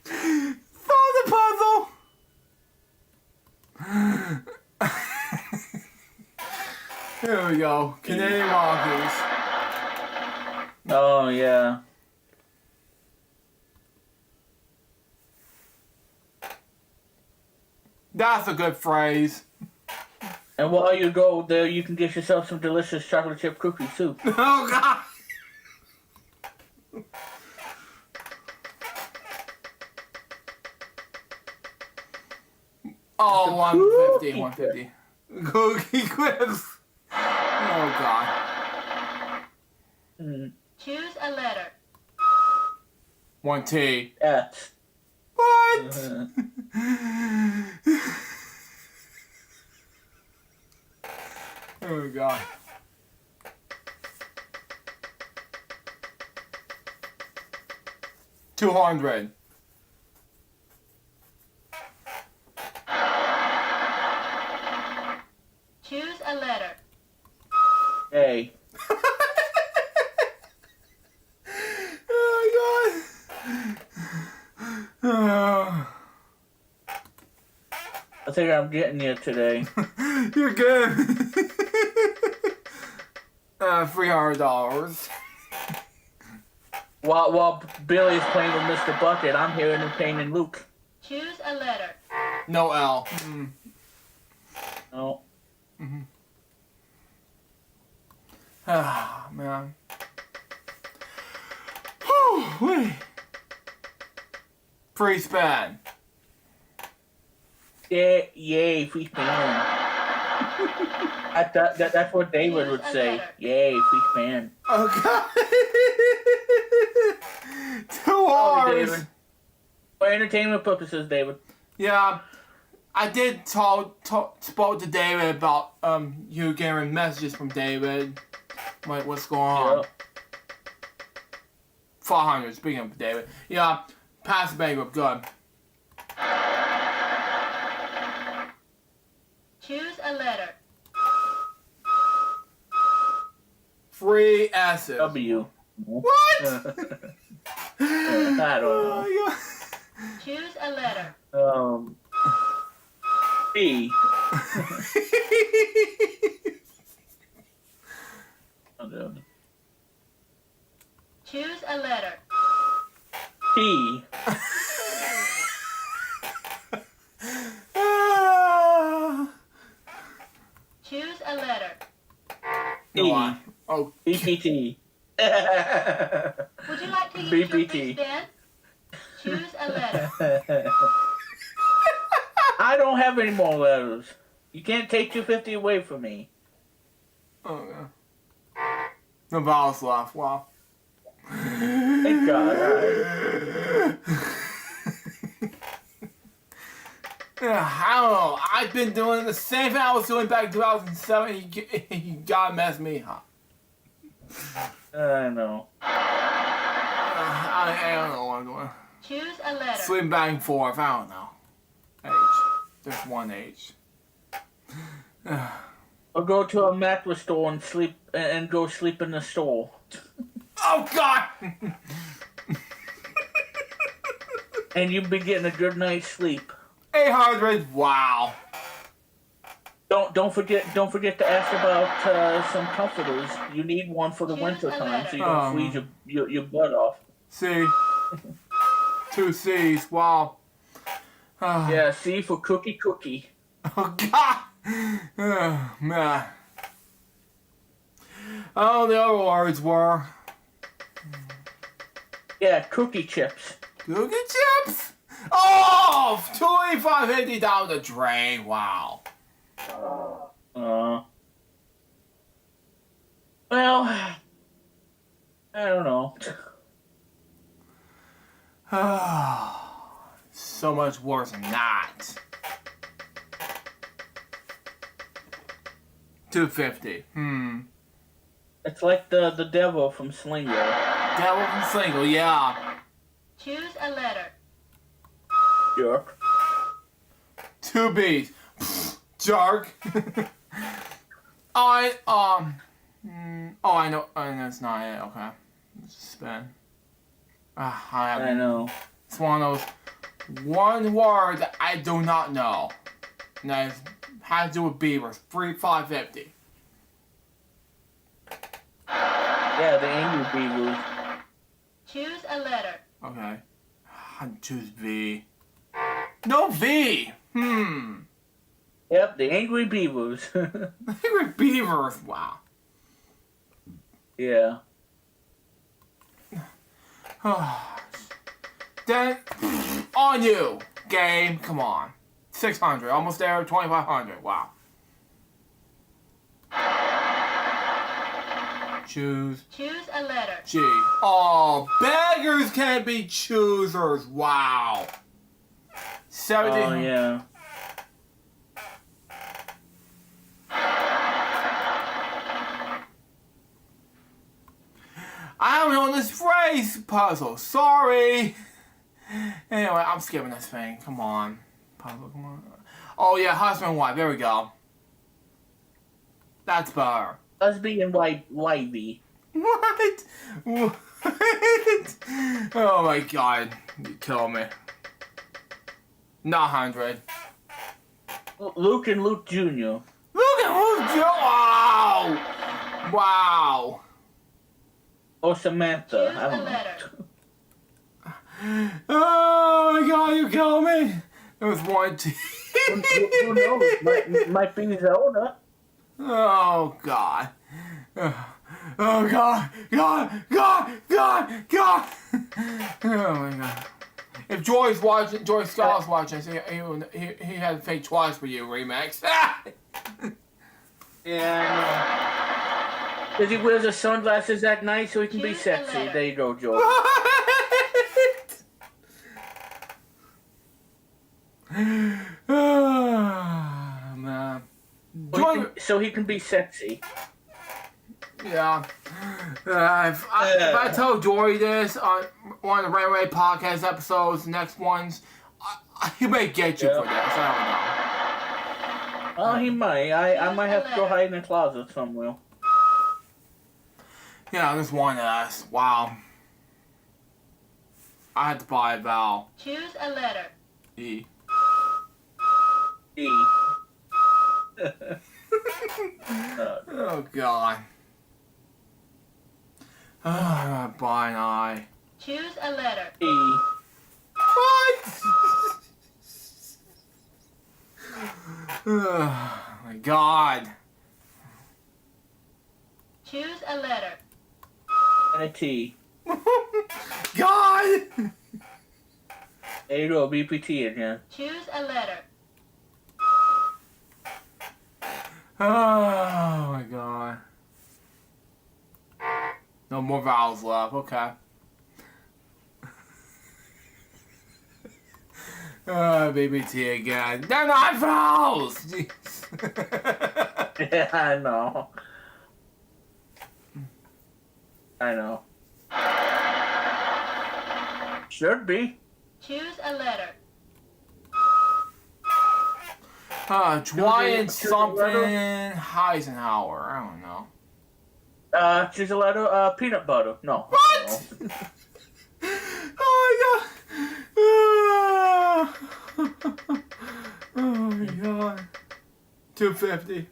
Solve the puzzle. Here we go. Canadian Rockies. Oh yeah. That's a good phrase. And while you go there, you can get yourself some delicious chocolate chip cookies too. Oh God. Oh, 150, 150. Cookie quiz. Oh God. Choose a letter. 1 T. X. What? Oh God. $200. Choose a letter. A. Oh God. I think I'm getting you today. You're good. $300. While Billy's playing with Mr. Bucket, I'm here in Payne and Luke. Choose a letter. No L. No. Ah, man. Whew, free spin. Yeah, yay, free spin. That's what David would say. Yay, free spin. Oh God. 2 Sorry, hours. David. For entertainment purposes, David. Yeah, I did spoke to David about you getting messages from David. Like what's going on? Yeah. 400. Speaking of David, yeah, pass the bankrupt. Good. Choose a letter. Free S's. W. What? I don't know. Oh, Choose a letter. B. Choose a letter. P. Choose a letter. Go on. Oh, BPT. Would you like to use your free BPT. spin? Choose a letter. I don't have any more letters. You can't take 250 away from me. oh yeah. No balls left. Wow. Thank God. Yeah, I don't know. I've been doing the same thing I was doing back in 2007. You gotta mess me up. I know. I don't know what I'm doing. Choose a letter. Slim bang forth. I don't know. H. There's one H. Or go to a mattress store and sleep and go sleep in the store. Oh God! And you'll be getting a good night's sleep. 800. Wow. Don't forget to ask about some comforters. You need one for the winter time so you don't freeze your butt off. C. 2 C's. Wow. Yeah, C for cookie. Oh God. Man. Oh, the other words were Yeah, cookie chips. cookie chips. Oh, 25.50 down the drain. Wow. Well, I don't know. So much worse than that. $2.50. It's like the devil from Slinger. Devil from Single, yeah. Choose a letter. Jerk. 2 B's. Jerk. I know. That's not it. Okay. Let's spin. I know. It's one of those one word that I do not know. And that has to do with beavers. $5.50. Yeah, the angry beavers. Choose a letter. Okay. I choose V. No V. Yep, the angry beavers. Angry beavers. Wow. Yeah. Then on you, game. Come on. 600. Almost there. 2,500. Wow. Choose Choose a letter. G. Oh, beggars can't be choosers. Wow. 70. Oh, yeah. I don't know this phrase puzzle. Sorry. Anyway, I'm skipping this thing. Come on. Puzzle, come on. Oh, yeah, husband and wife. There we go. That's better. Husby and wifey. What? What? Oh, my God. You kill me. Not 100. Luke and Luke Jr. Look at who's Wow. Wow. Or Samantha. Choose I a don't know. letter. Oh, my God, you kill me. It was one, two. Who knows? Might be Zelda. Oh, God. Oh, God. God. God. God. God. Oh, my God. If Joy's watching, Joy Scott's watching, he had to pay twice for you, Remix. Yeah, I know. Because he wears his sunglasses at night so he can be Choose a sexy. letter. There you go, Joe. Oh, man. So he can be sexy. Yeah. If I tell Jory this on one of the Ray podcast episodes, next ones, he may get you for this. I Oh, he might. I might have to go hide in a closet somewhere. don't know. Yeah, this one ass. Wow. I had to buy a vowel. Choose a letter. E. E. Oh, God. Oh, buy an I. Choose a letter. E. What? Oh, my God. Choose a letter. And a T. God! There you go, BPT again. Choose a letter. Oh, my God. No more vowels left. Okay. BBT again. They're not vowels! Jeez. Yeah, I know. I know. Should be. Choose a letter. Dwight Choose a something letter. Heisenhower. I don't know. Choose a letter, peanut butter. No. What? Oh, my God. Oh, my God. 250.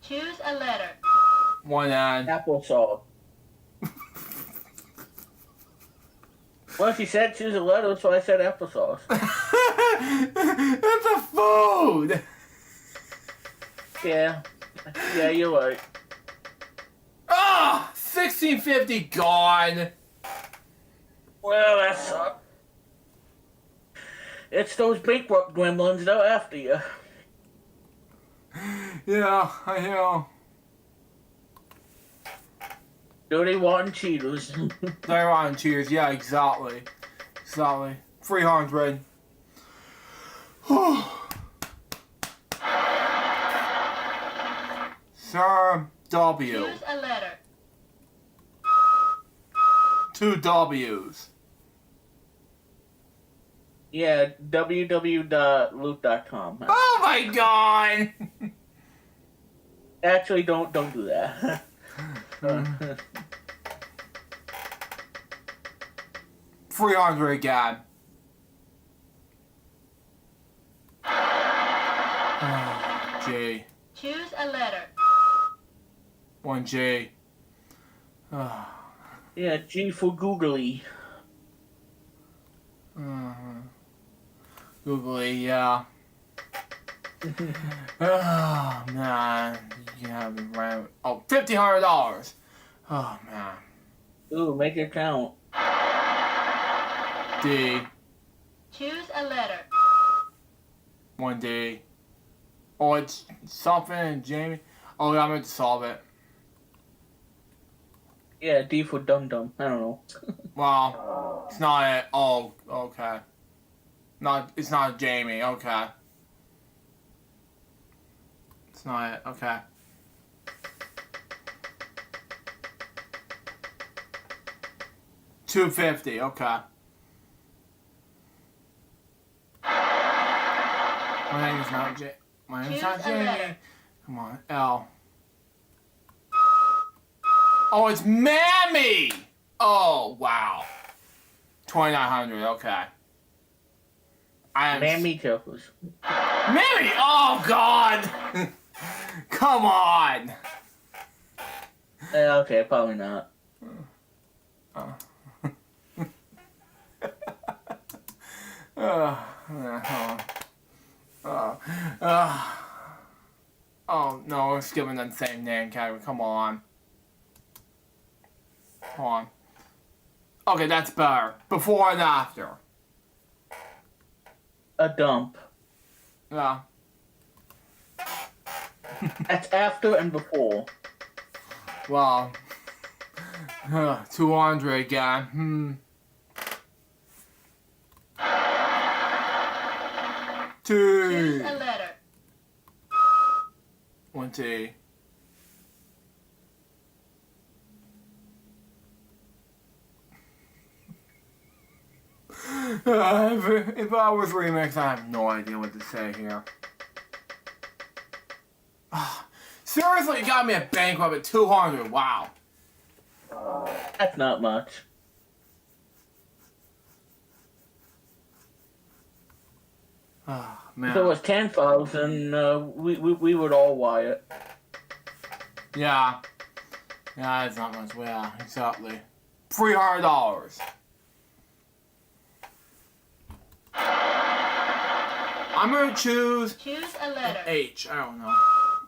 Choose a letter. One and. Applesauce. Well, she said choose a letter, so I said applesauce. It's a food. Yeah. Yeah, you're right. Ah, 1650 gone. Well, that sucks. It's those bankrupt gremlins, they're after you. Yeah, I know. Dirty Rotten Cheaters. They're on cheers. Yeah, exactly. Exactly. 300. Sir W. Choose a letter. 2 W's. Yeah, www.loot.com. Oh my god! Actually, don't do that. 300 again. J. Choose a letter. 1 J. Yeah, G for googly. Googly, yeah. Oh man, you have me right. Oh, $1,500. Oh man. Ooh, make it count. D. Choose a letter. 1 D. Oh, it's something and Jamie. Oh, yeah, I'm going to solve it. Yeah, D for dum dum. I don't know. Well, it's not it. Oh, okay. It's not Jamie. Okay. It's not it. Okay. $250. Okay. My name is not Jamie. My name's not Choose a Jamie. letter. Come on, L. Oh, it's Mammy! Oh, wow. 2,900, okay. I am... Mammy Chuckles. Mammy! Oh, God! Come on! Okay, probably not. Oh, no, we're skipping the same name category. Come on. Come on. Okay, that's better. Before and after. A dump. Yeah. That's after and before. Wow. 200 again. Choose a letter. 1 T. If I was remixed, I have no idea what to say here. Seriously, you got me at bankrupt at 200. Wow. That's not much. Oh, If man. it was 10,000, we would all wire it. Yeah. Yeah, it's not much. Yeah, exactly. $300. I'm gonna choose Choose a letter. H. I don't know.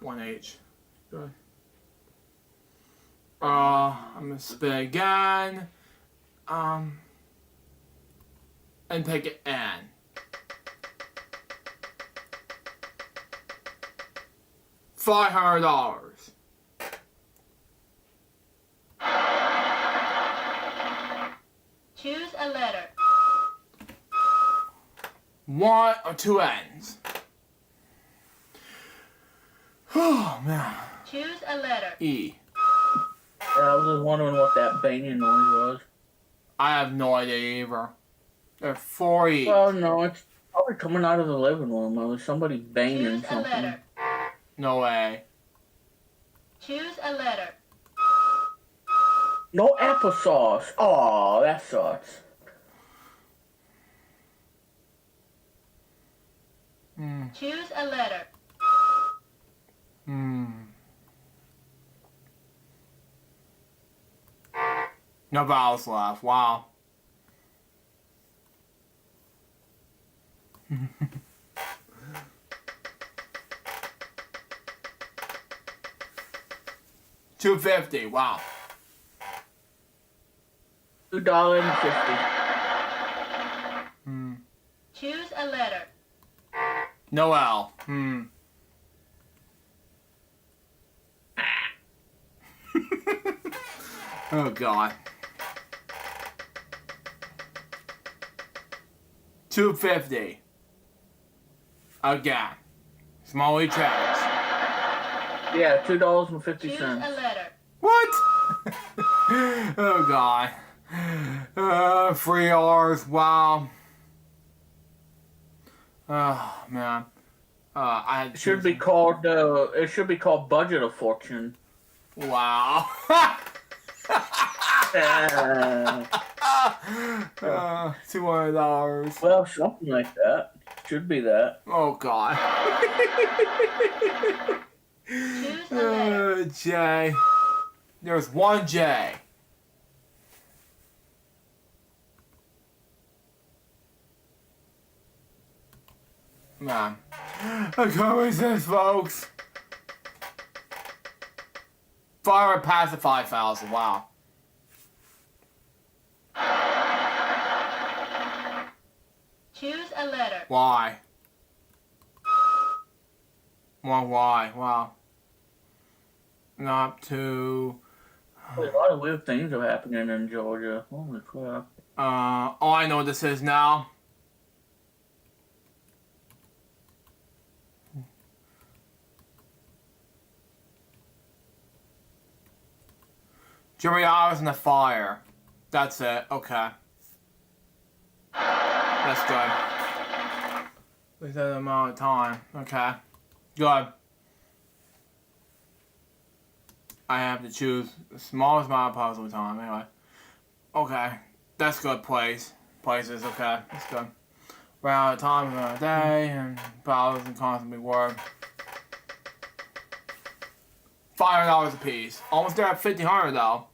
1 H. Good. I'm gonna spit again. And pick an N. $500. Choose a letter. 1 or 2 N's. Oh man. Choose a letter. E. I was just wondering what that banging noise was. I have no idea either. There are 4 E's. Well, no, it's probably coming out of the living room. It was somebody banging Choose a something. letter. No way. Choose a letter. No applesauce. Oh, that sucks. Choose a letter. No vowels left. Wow. $250. Wow. $2.50. Choose a letter. No L. Oh God. 250. Again. Smalley checks. Yeah, $2.50. Choose a letter. What? Oh God. $3. Wow. Oh man. I had It should be called. It should be called Budget of Fortune. Wow. $200. Well, something like that. Should be that. Oh God. Choose a letter. J. There's one J. Man. I can't resist, folks. 500 past the 5,000. Wow. Choose a letter. Why? Why? Wow. Not to. A lot of weird things are happening in Georgia. Holy crap. Oh, I know what this is now. Jimmy, I was in the fire. That's it. Okay. That's good. With that amount of time. Okay. Good. I have to choose the smallest amount of possible time. Anyway. Okay. That's good. Places. Okay. That's good. We're out of time for a day and problems and constantly work. $500 a piece. Almost there at $1,500 though.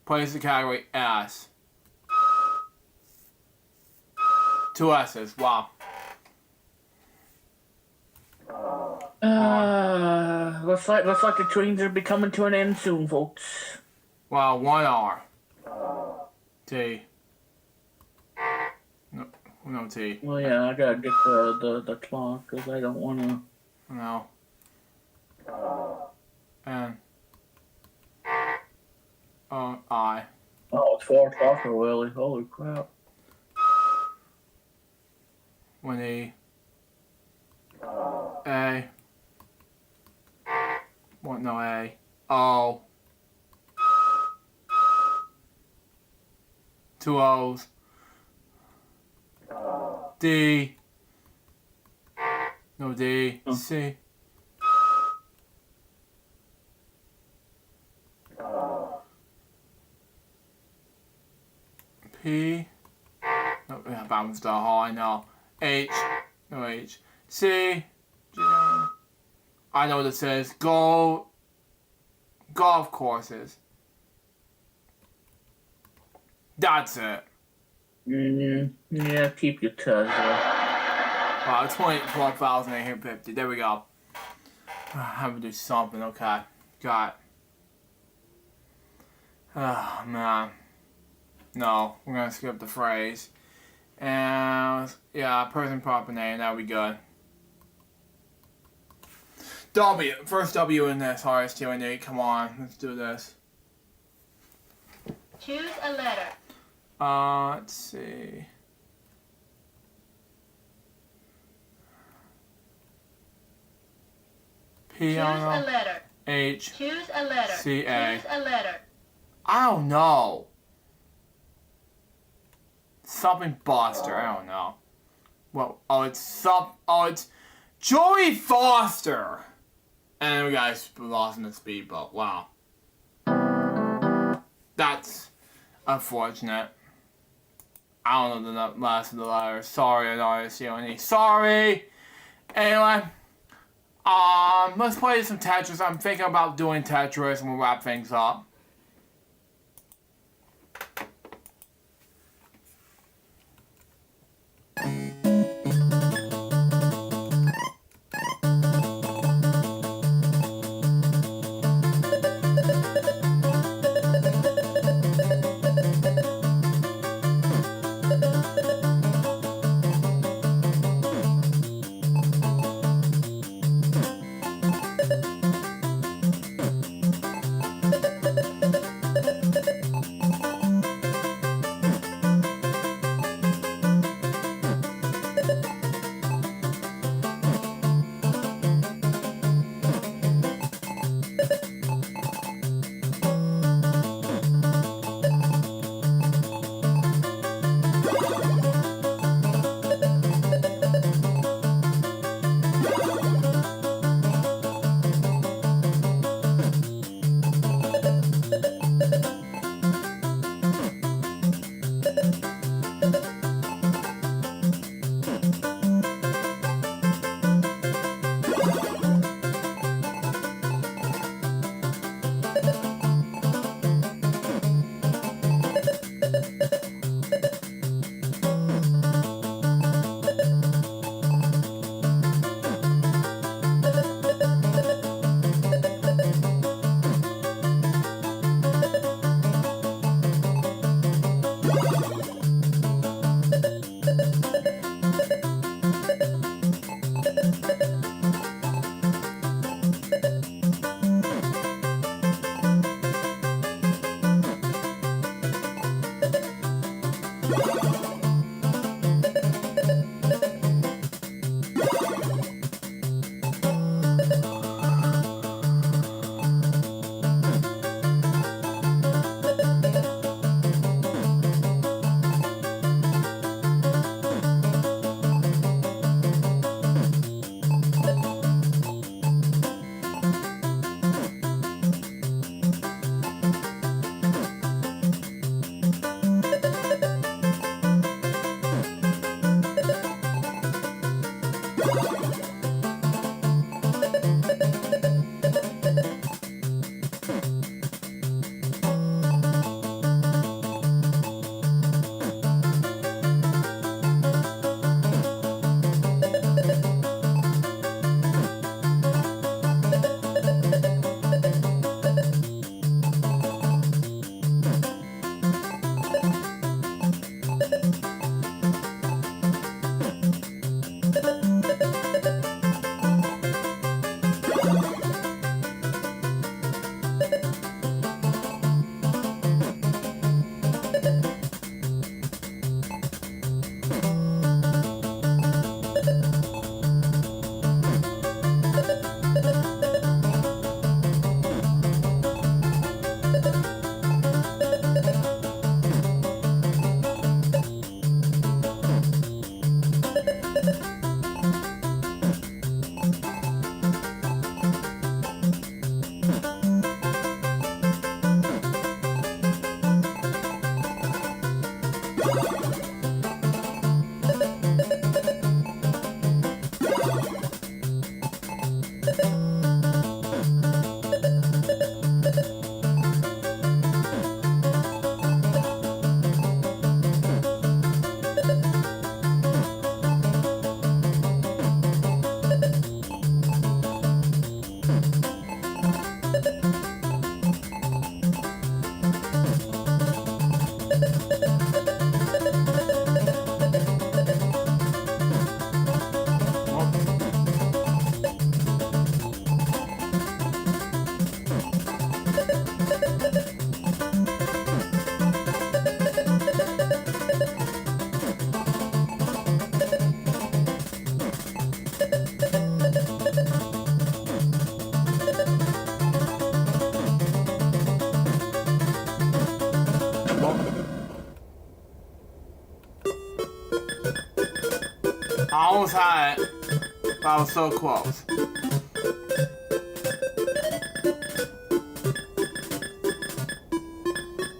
Place the category S. 2 S's. Wow. Looks like the trains are be coming to an end soon, folks. Wow. 1 R. T. No T. Well, yeah, I gotta get the clock because I don't want to. No. N. I. Oh, it's 4 o'clock already. Holy crap. 1 E. A. What? No A. O. 2 O's. D. No D. Oh. C. P. No, yeah, bounced the hall, I know. H. No H. C. G. I know what this is. Golf courses. That's it. Yeah, keep your toes there. Wow, 12,850. There we go. I have to do something. Okay. Got it. Oh, man. No, we're gonna skip the phrase. And, yeah, person, proper name. That'll be good. W. First W in this. RSTNA. Come on. Let's do this. Choose a letter. Let's see. P. Choose a letter. H. Choose a letter. C. A. Choose a letter. I don't know. Something Foster. I don't know. Well, it's Joey Foster. And we guys lost in the speedboat. Wow. That's unfortunate. I don't know the last of the letters. Sorry, I don't see any. Sorry. Anyway, let's play some Tetris. I'm thinking about doing Tetris, and we'll wrap things up. I almost had it, but I was so close.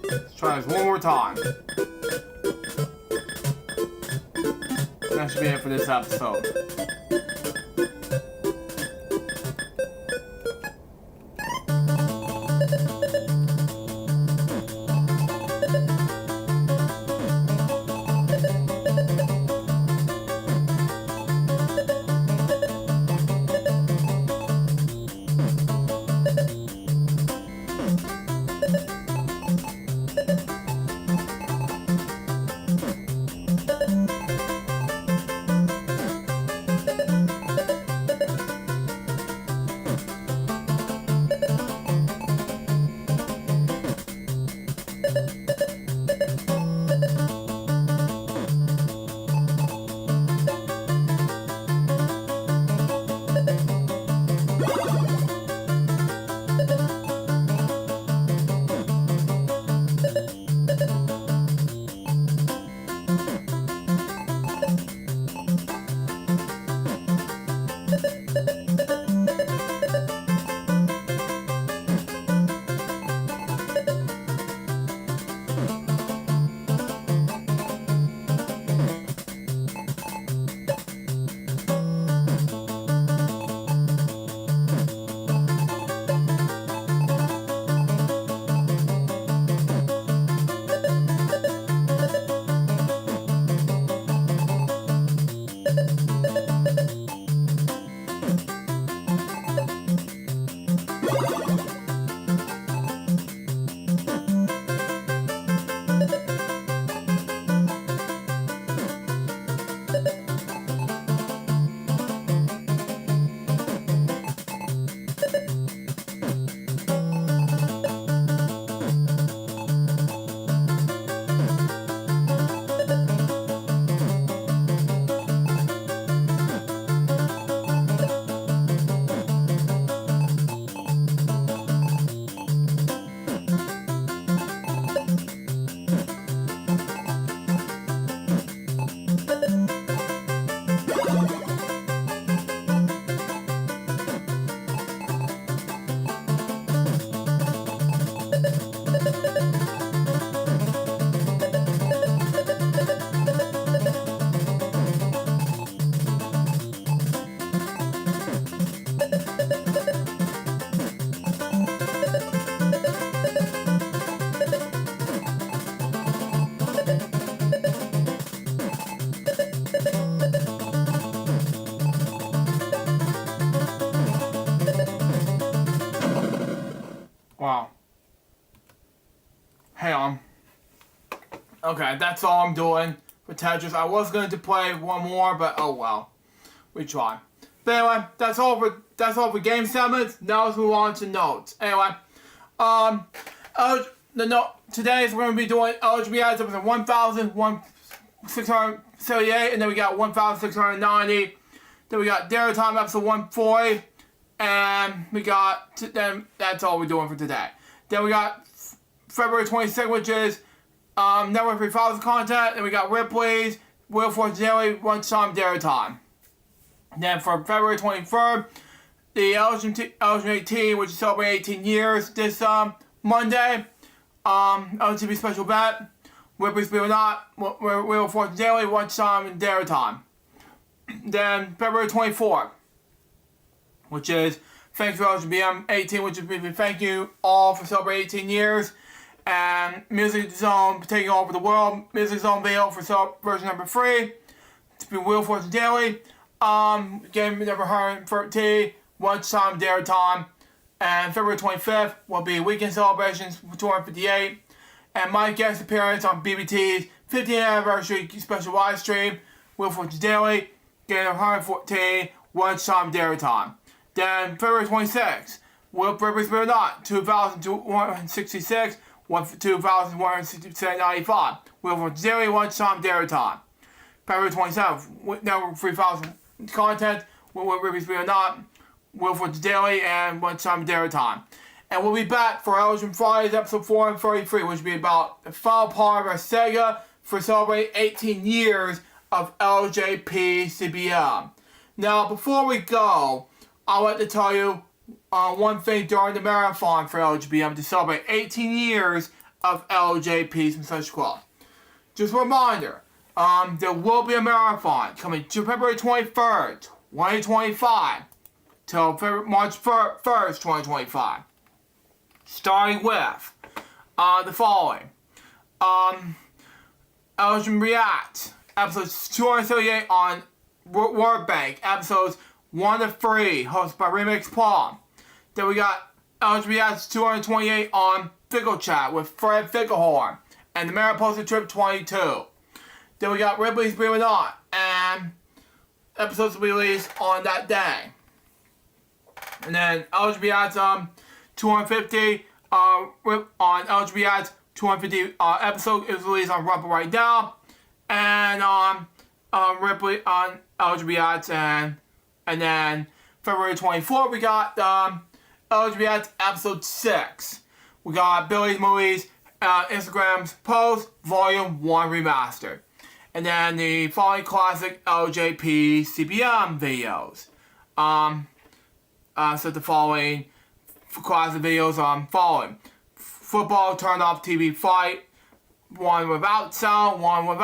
Let's try this one more time. That should be it for this episode. Wow. Hang on. Okay, that's all I'm doing for Tetris. I was going to play one more, but oh well. We try. But anyway, that's all for game segments. Now let's move on to notes. Anyway, today we're going to be doing LJPCBM episode 1,678, and then we got 1,690. Then we got Dare Time episode 140, and we got then that's all we're doing for today. Then we got February 26th, which is Network 3000 content, and we got Ripley's Wheel Force Daily Lunchtime Dare Time. Then for February 23rd, the LGBT, which is celebrating 18 years this Monday, LGBT special bet, Ripley's Believe It or Not, Wheel Force Daily Lunchtime and Dare Time. Then February 24th, which is thanks to LJPCBM 18, which is thank you all for celebrating 18 years. And Music Zone taking over the world. Music Zone video for version number 3. It's been Wheel Force Daily. Game number 113, Lunchtime Dare Time. And February 25th will be Weekend Celebrations for 258. and my guest appearance on BBT's 15th anniversary special live stream, Will Forge Daily, getting 114 lunchtime dairy time. Then February 26th, Will Rivers Will Not, 2,166, 2,167.95. Will Forge Daily, lunchtime dairy time. February 27th, Network 3,000 content, Will Rivers Will Not, Will Forge Daily, and lunchtime dairy time. And we'll be back for Elgin Fridays episode 433, which will be about the final part of our Sega for celebrating 18 years of LJPCBM. Now, before we go, I'd like to tell you one thing during the marathon for LJPCBM to celebrate 18 years of LJP's and such club. Just a reminder, there will be a marathon coming to February 23rd, 2025, till March 1st, 2025. Starting with the following. Elgin React, episodes 238 on Word Bank, episodes 1 to 3, hosted by Remix Palm. Then we got Elgin React 228 on Fickle Chat with Fred Ficklehorn and the Mariposa Trip 22. Then we got Ripley's Bring It On, and episodes will be released on that day. And then Elgin React 250 on LJPCBM 250 episode is released on Rumble right now, and on Ripley on LJPCBM, and then February 24th we got LJPCBM episode 6. We got Billy's Movies Instagram's Post Volume 1 Remastered, and then the following classic LJPCBM videos. So the following classic videos following: Football Turn Off TV Fight, one without sound, one with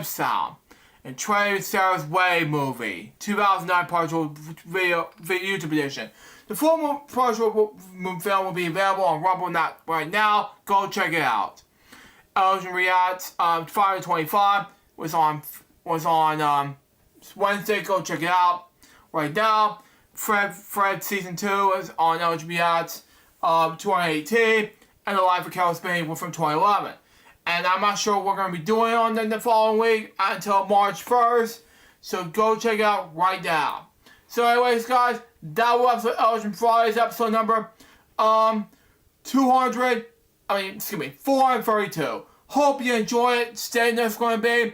sound, and Trey Sarah's Way movie, 2009 partial video YouTube edition. The full partial film will be available on Rumble right now. Go check it out. Elgin Reacts Friday 25 was on Wednesday. Go check it out right now. Fred Season 2 is on LJPCBM 2018, and The Life of Carol Spain from 2011. And I'm not sure what we're going to be doing on the following week until March 1st, so go check it out right now. So anyways, guys, that was Elgin Fridays episode number 432. Hope you enjoy it. Stay tuned, it's going to be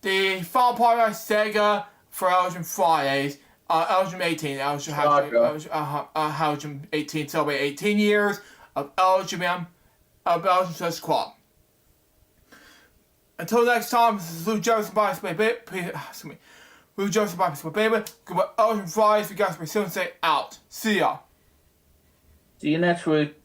the final part of Sega for Elgin Fridays. Elgin 18, Elgin 18, celebrate 18 years of LJPCBM, of Elgin Such Club. Until next time, this is Lou Jefferson by Baby. Lou Jefferson by Baby. Goodbye, Elgin Fridays. We guys, soon say out. See ya. See you next week.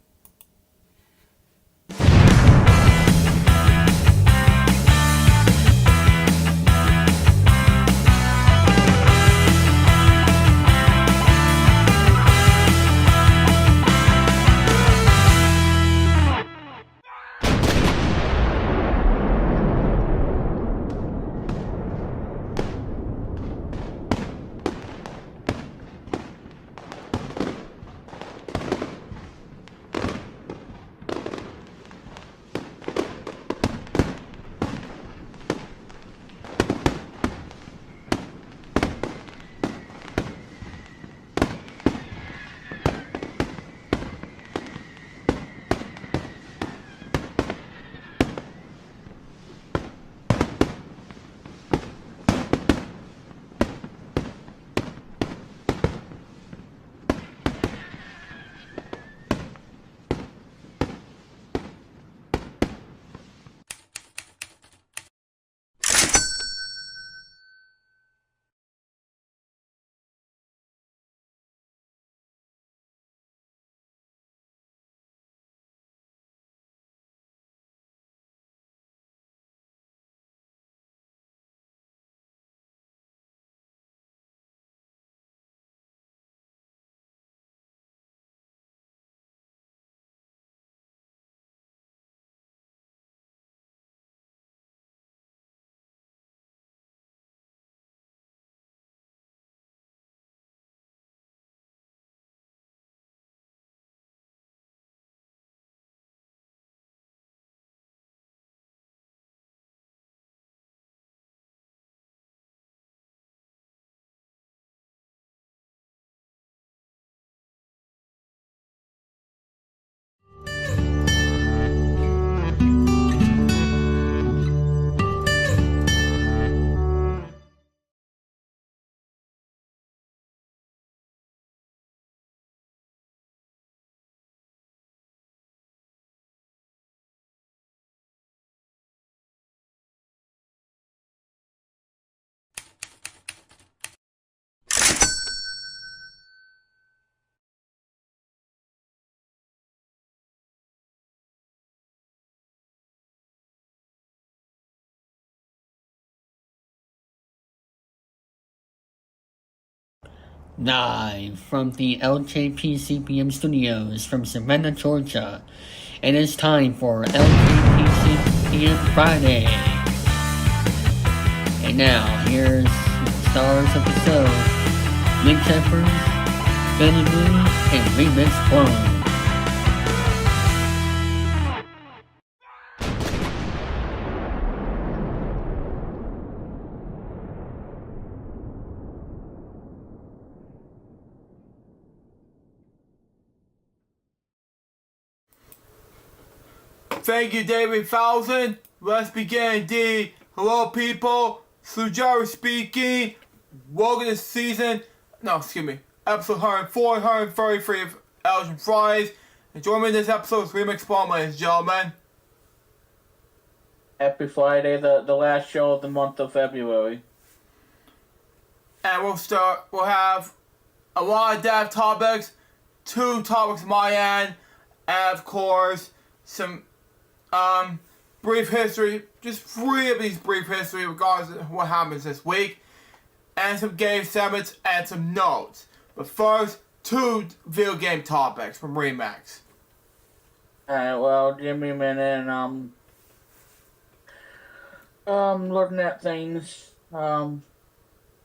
Live from the LJPCBM studios from Savannah, Georgia. It is time for LJPCBM Friday. And now, here's the stars of the show, Nick Shepard, Benny Mooney, and Remix Clone. Thank you, David Thousand. Let's begin indeed. Hello, people. Jerry speaking. Welcome to episode 104, 133 of Elgin Fridays. And joining me in this episode is Remix Bomb, ladies and gentlemen. Happy Friday, the last show of the month of February. And we'll have a lot of dev topics, 2 topics on my end, and of course, some brief history, just 3 of these brief history regardless of what happens this week, and some game segments and some notes. But first, 2 video game topics from Remix. Alright, well, give me a minute and looking at things. Alright,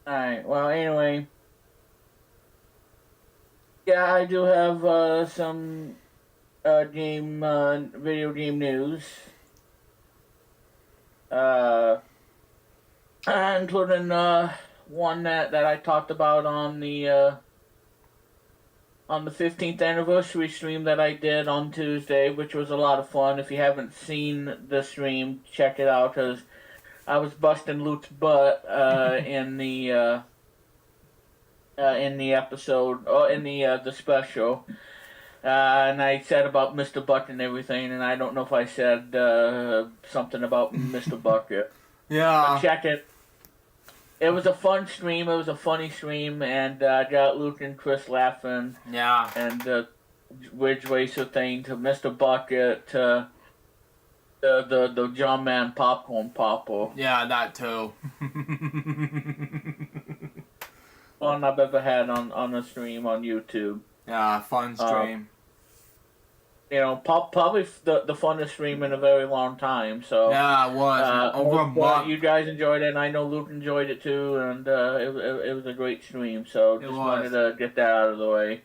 well, anyway. Yeah, I do have some video game news. Including one that I talked about on the 15th anniversary stream that I did on Tuesday, which was a lot of fun. If you haven't seen the stream, check it out, because I was busting Luke's butt in the episode, or in the special. And I said about Mr. Bucket and everything, and I don't know if I said something about Mr. Bucket. Yeah. But check it. It was a fun stream. It was a funny stream, and got Luke and Chris laughing. Yeah. And Ridge Racer thing to Mr. Bucket to the John Man popcorn popper. Yeah, that too. Fun I've ever had on a stream on YouTube. Yeah, fun stream. You know, probably the funnest stream in a very long time. So yeah, it was. Over a month. You guys enjoyed it, and I know Luke enjoyed it too, and it was a great stream. So just wanted to get that out of the way.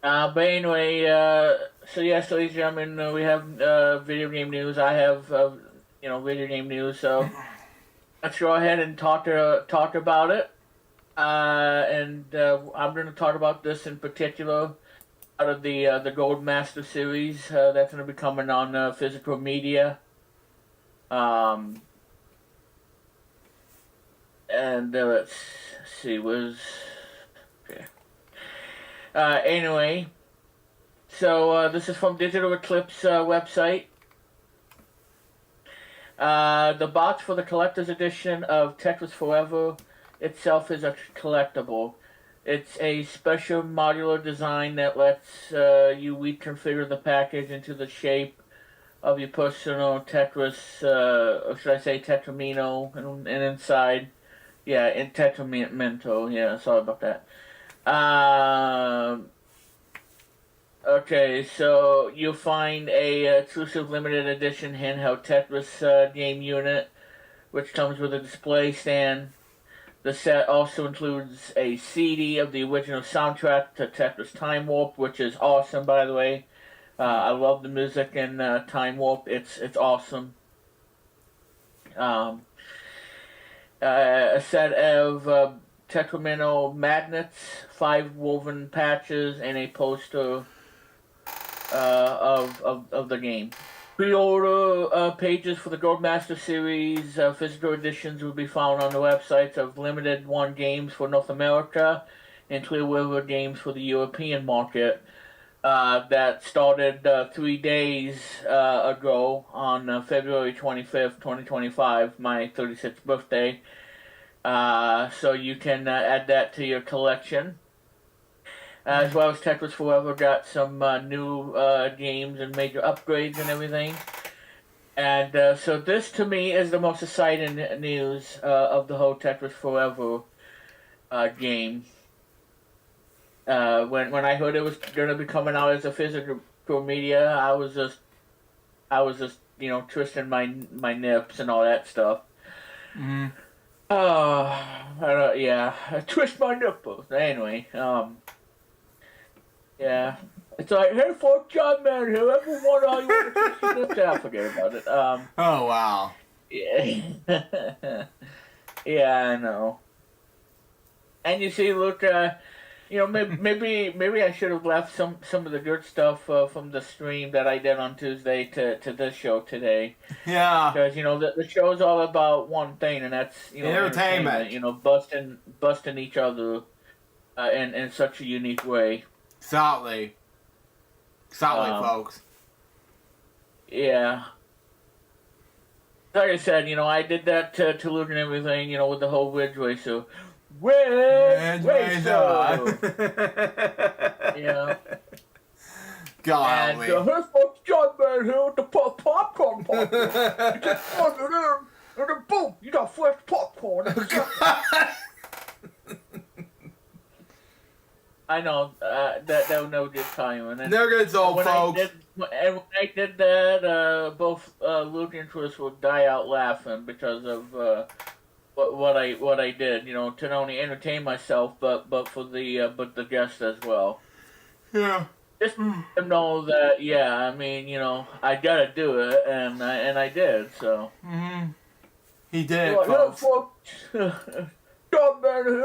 But anyway, so yes, ladies and gentlemen, we have video game news. I have video game news. So let's go ahead and talk about it. I'm going to talk about this in particular out of the Gold Master series that's going to be coming on physical media. And let's see, okay. Anyway, so this is from Digital Eclipse website. The box for the collector's edition of Tetris Forever itself is a collectible. It's a special modular design that lets you reconfigure the package into the shape of your personal Tetris, or should I say Tetramino, and inside, yeah, in Tetramento, yeah, sorry about that. Okay, so you'll find a exclusive limited edition handheld Tetris game unit, which comes with a display stand. The set also includes a CD of the original soundtrack to Tetris Time Warp, which is awesome, by the way. I love the music in Time Warp. It's awesome. A set of Tetramino magnets, 5 woven patches, and a poster of the game. Pre-order pages for the Goldmaster series physical editions will be found on the websites of Limited One Games for North America and Clear River Games for the European market. That started 3 days ago on February 25th, 2025, my 36th birthday. So you can add that to your collection. As well as Tetris Forever got some new games and major upgrades and everything. And so this, to me, is the most exciting news of the whole Tetris Forever game. When I heard it was gonna be coming out as a physical media, I was just twisting my nips and all that stuff. Mm-hmm. Yeah, I twist my nipples. Anyway, yeah. It's like, hey, fuck John Man, whoever want all you want to twist your nips out, forget about it. Oh, wow. Yeah. Yeah, I know. And you see, look, maybe I should have left some of the good stuff from the stream that I did on Tuesday to this show today. Yeah. Because the show's all about one thing, and that's entertainment. Busting each other in such a unique way. Exactly, folks. Yeah. Like I said, I did that to Luke and everything, with the whole Ridgeway, so Ridgeway, so. Yeah. Golly. And her folks John Man here with the popcorn pop. You just plug it in, and then boom, you got fresh popcorn. I know, that was no good time. And then no good, old folks. When I did that, both Luke and Chris would die out laughing because of what I did. To not only entertain myself, but for the guests as well. Yeah. Just let them know that I gotta do it, and I did. So. Mm-hmm. He did, folks. John Man here,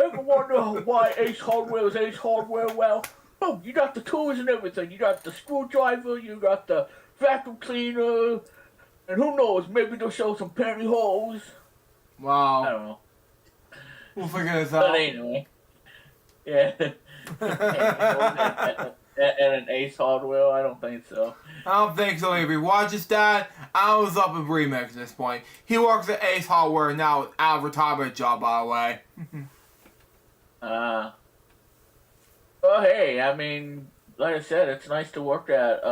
ever wonder why Ace Hardware is Ace Hardware? Well, you got the tools and everything. You got the screwdriver, you got the vacuum cleaner, and who knows, maybe they'll show some pantyhose. Wow. I don't know. We'll figure this out. But anyway. Yeah. And an Ace Hardware? I don't think so. I don't think so, if you watch his dad, I was up in remix at this point. He works at Ace Hardware now, out of retirement job, by the way. Well, hey, like I said, it's nice to work at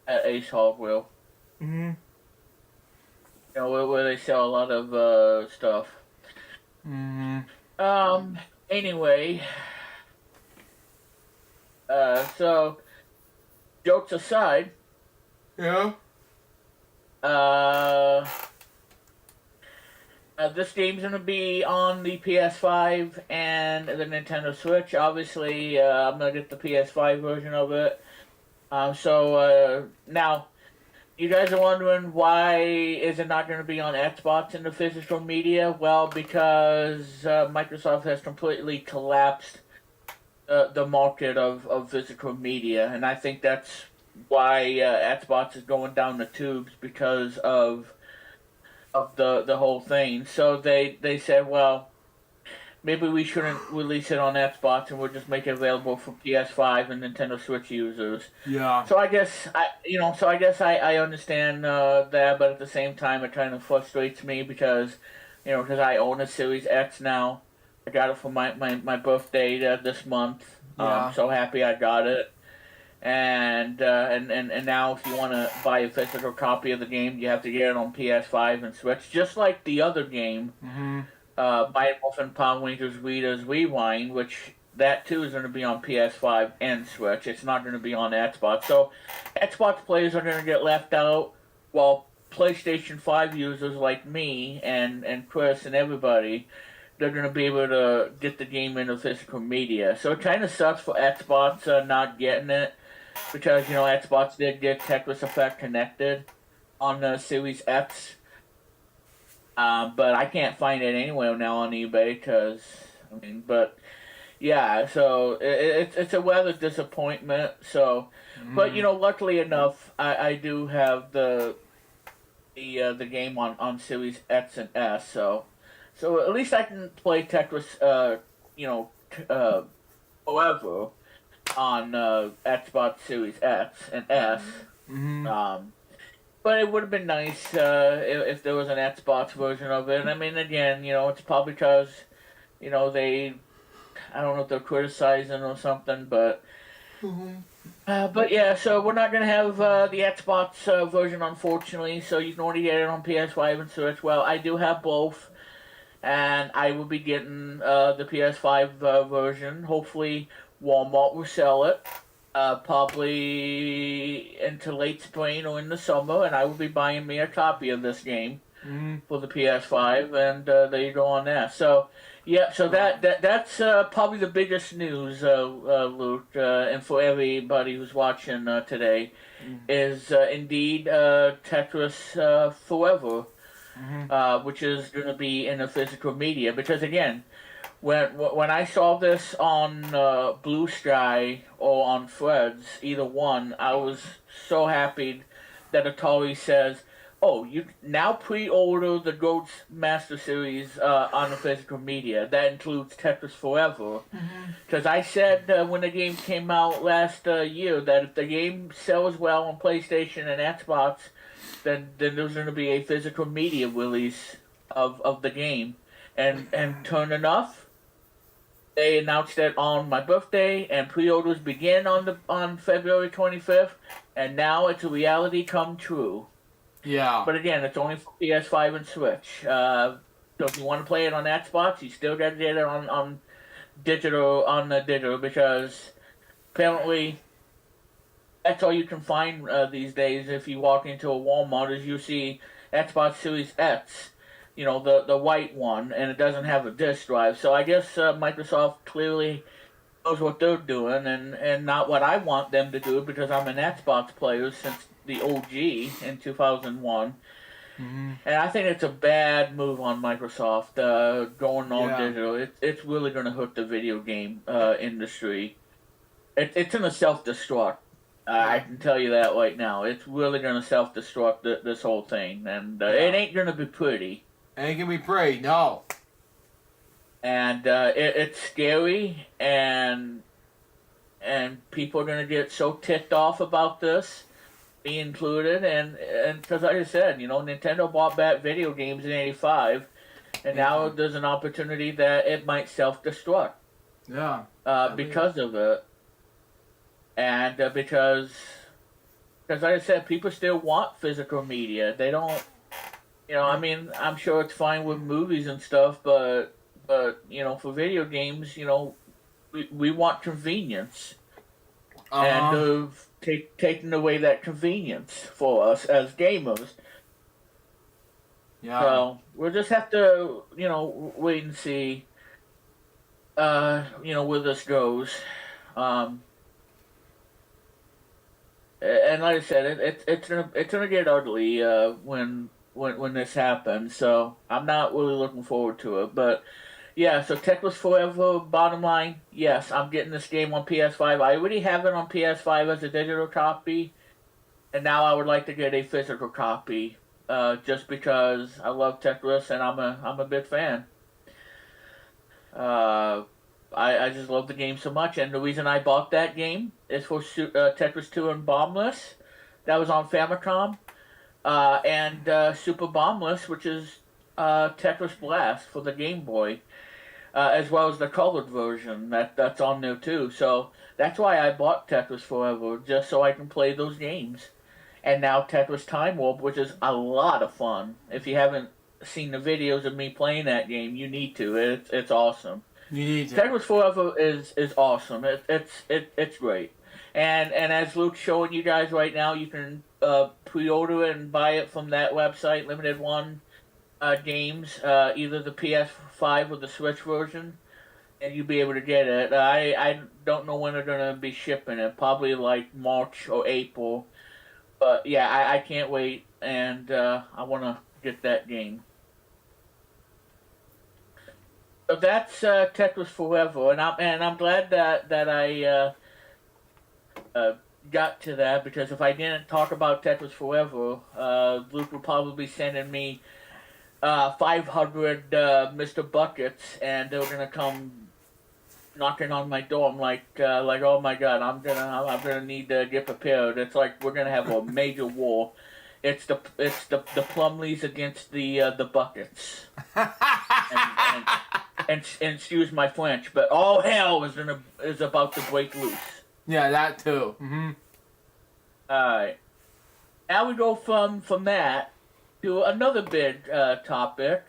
Ace Hardware. Mm-hmm. Where they sell a lot of stuff. Mm-hmm. Anyway, so jokes aside. Yeah. This game's gonna be on the PS5 and the Nintendo Switch. Obviously, I'm gonna get the PS5 version of it. Now, you guys are wondering why is it not going to be on Xbox in the physical media? Well, because Microsoft has completely collapsed the market of physical media, and I think that's why Xbox is going down the tubes because of the whole thing. So they said, well, maybe we shouldn't release it on Xbox and we'll just make it available for PS5 and Nintendo Switch users. Yeah. So I guess I understand that, but at the same time it kind of frustrates me because I own a Series X now. I got it for my birthday this month. Yeah. I'm so happy I got it. And now if you want to buy a physical copy of the game, you have to get it on PS5 and Switch, just like the other game. Mm-hmm. Mighty Morphin Power Rangers Rita's Rewind, which that too is going to be on PS5 and Switch. It's not going to be on Xbox. So Xbox players are going to get left out, while PlayStation 5 users like me and Chris and everybody, they're going to be able to get the game into physical media. So it kind of sucks for Xbox not getting it, because Xbox did get Tetris Effect connected on the Series X. But I can't find it anywhere now on eBay but yeah, so it's a rather disappointment. So, but luckily enough, I do have the game on Series X and S. So at least I can play Tetris, forever on Xbox Series X and S. Mm-hmm. But it would have been nice if there was an Xbox version of it. Again, it's probably because, I don't know if they're criticizing or something, but... Mm-hmm. But yeah, so we're not going to have the Xbox version, unfortunately, so you can only get it on PS5 and Switch. Well, I do have both, and I will be getting the PS5 version. Hopefully, Walmart will sell it, probably into late spring or in the summer, and I will be buying me a copy of this game for the PS5, and there you go on that. So, yeah, so that's probably the biggest news, Luke, and for everybody who's watching today, is indeed Tetris Forever. Which is going to be in the physical media. Because again, when I saw this on Blue Sky or on Threads, either one, I was so happy that Atari says, "Oh, you now pre-order the Goats Master Series on the physical media. That includes Tetris Forever." Because I said when the game came out last year that if the game sells well on PlayStation and Xbox, then there's going to be a physical media release of the game. And turn enough, they announced it on my birthday, and pre-orders begin on February 25th, and now it's a reality come true. Yeah. But again, it's only for PS5 and Switch. So if you want to play it on Xbox, you still got to get it on the digital, because apparently that's all you can find these days if you walk into a Walmart, is you see Xbox Series X, you know, the white one, and it doesn't have a disk drive. So I guess Microsoft clearly knows what they're doing, and not what I want them to do, because I'm an Xbox player since the OG in 2001. And I think it's a bad move on Microsoft going all digital. It's really going to hurt the video game industry. It's going to self-destruct. I can tell you that right now. It's really going to self-destruct this whole thing, and it ain't going to be pretty. Ain't gonna be pretty, no. And it's scary, and people are going to get so ticked off about this, me included, and because like I said, you know, Nintendo bought back video games in '85, and now there's an opportunity that it might self-destruct. Yeah. Because of it. And because like I said, people still want physical media. They don't, you know, I mean, I'm sure it's fine with movies and stuff, but you know, for video games, you know, we want convenience. And they've taken away that convenience for us as gamers. Yeah. So we'll just have to, you know, wait and see, you know, where this goes. And like I said, it's gonna get ugly when this happens. So I'm not really looking forward to it. But yeah, so Tetris Forever. Bottom line, yes, I'm getting this game on PS5. I already have it on PS5 as a digital copy, and now I would like to get a physical copy, just because I love Tetris and I'm a big fan. I just love the game so much, and the reason I bought that game is for Tetris 2 and Bombless. That was on Famicom. And Super Bombless, which is Tetris Blast for the Game Boy, as well as the colored version that's on there too. So that's why I bought Tetris Forever, just so I can play those games. And now Tetris Time Warp, which is a lot of fun. If you haven't seen the videos of me playing that game, you need to. It's awesome. You need to. Tetris Forever is awesome. It's great. And as Luke's showing you guys right now, you can pre-order it and buy it from that website, Limited One Games, either the PS5 or the Switch version, and you'll be able to get it. I don't know when they're going to be shipping it, probably like March or April. But yeah, I can't wait, and I want to get that game. So that's Tetris Forever, and I'm glad that I got to that, because if I didn't talk about Tetris Forever, Luke would probably be sending me 500 Mr. Buckets, and they were gonna come knocking on my door. I'm like, oh my God, I'm gonna need to get prepared. It's like we're gonna have a major war. It's the Plumleys against the Buckets. And excuse my French, but all hell is about to break loose. Yeah, that too. Alright. Now we go from that to another big topic,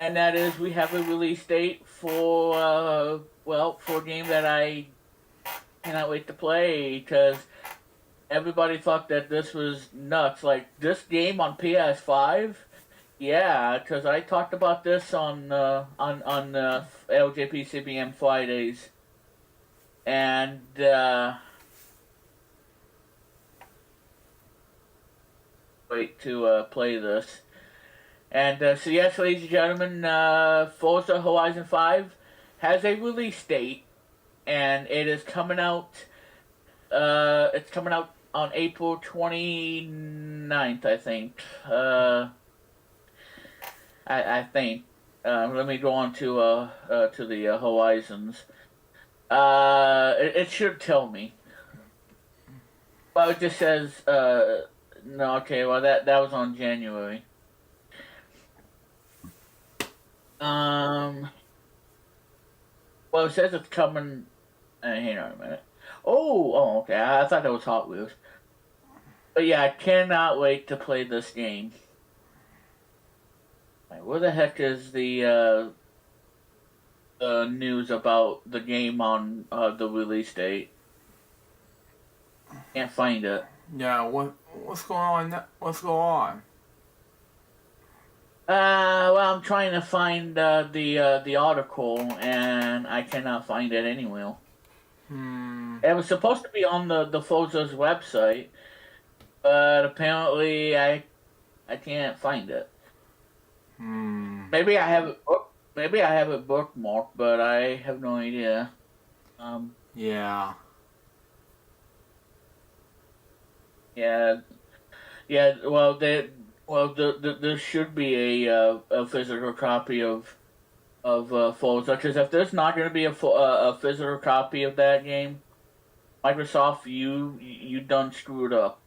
and that is we have a release date for for a game that I cannot wait to play because everybody thought that this was nuts. Like this game on PS5, yeah, because I talked about this on LJPCBM Fridays, and wait to play this. And so yes, ladies and gentlemen, Forza Horizon 5 has a release date, and it is coming out. It's coming out on April 29th, I think. I think. Let me go on to the Horizons. It should tell me. Well, it just says no. Okay, well that was on January. Well, it says it's coming. Hang on a minute. Oh, okay. I thought that was Hot Wheels. But yeah, I cannot wait to play this game. Right, where the heck is the news about the game on the release date? Can't find it. Yeah, what's going on? What's going on? Well, I'm trying to find the article, and I cannot find it anywhere. It was supposed to be on the Forza's website, but apparently I can't find it. Maybe I have it. Maybe I have it bookmarked, but I have no idea. Yeah. Yeah. Well, there should be a physical copy of Forza, because if there's not going to be a physical copy of that game, Microsoft, you done screwed up.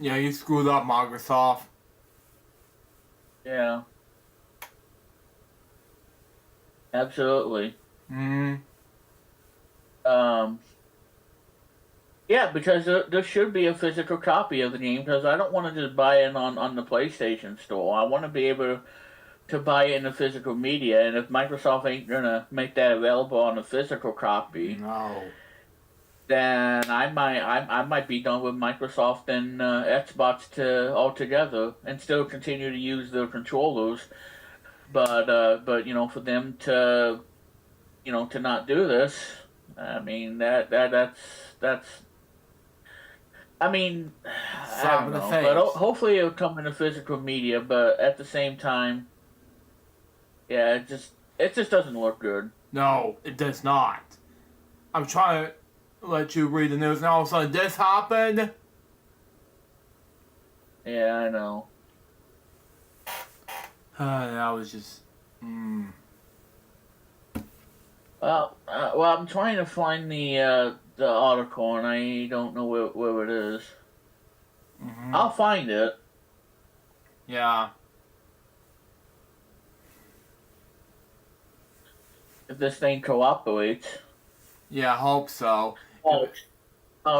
Yeah, you screwed up, Microsoft. Yeah. Absolutely. Yeah, because there should be a physical copy of the game, because I don't want to just buy it on the PlayStation Store. I want to be able to buy it in the physical media, and if Microsoft ain't gonna make that available on a physical copy, No. then I might be done with Microsoft and Xbox altogether, and still continue to use their controllers. But for them to to not do this, I mean that's. I mean, I don't know, but hopefully it'll come in the physical media. But at the same time, yeah, it just doesn't look good. No, it does not. I'm trying to let you read the news, and all of a sudden this happened. Yeah, I know. That was just. Well, I'm trying to find the article, and I don't know where it is. I'll find it. Yeah. If this thing cooperates. Yeah, I hope so. Oh,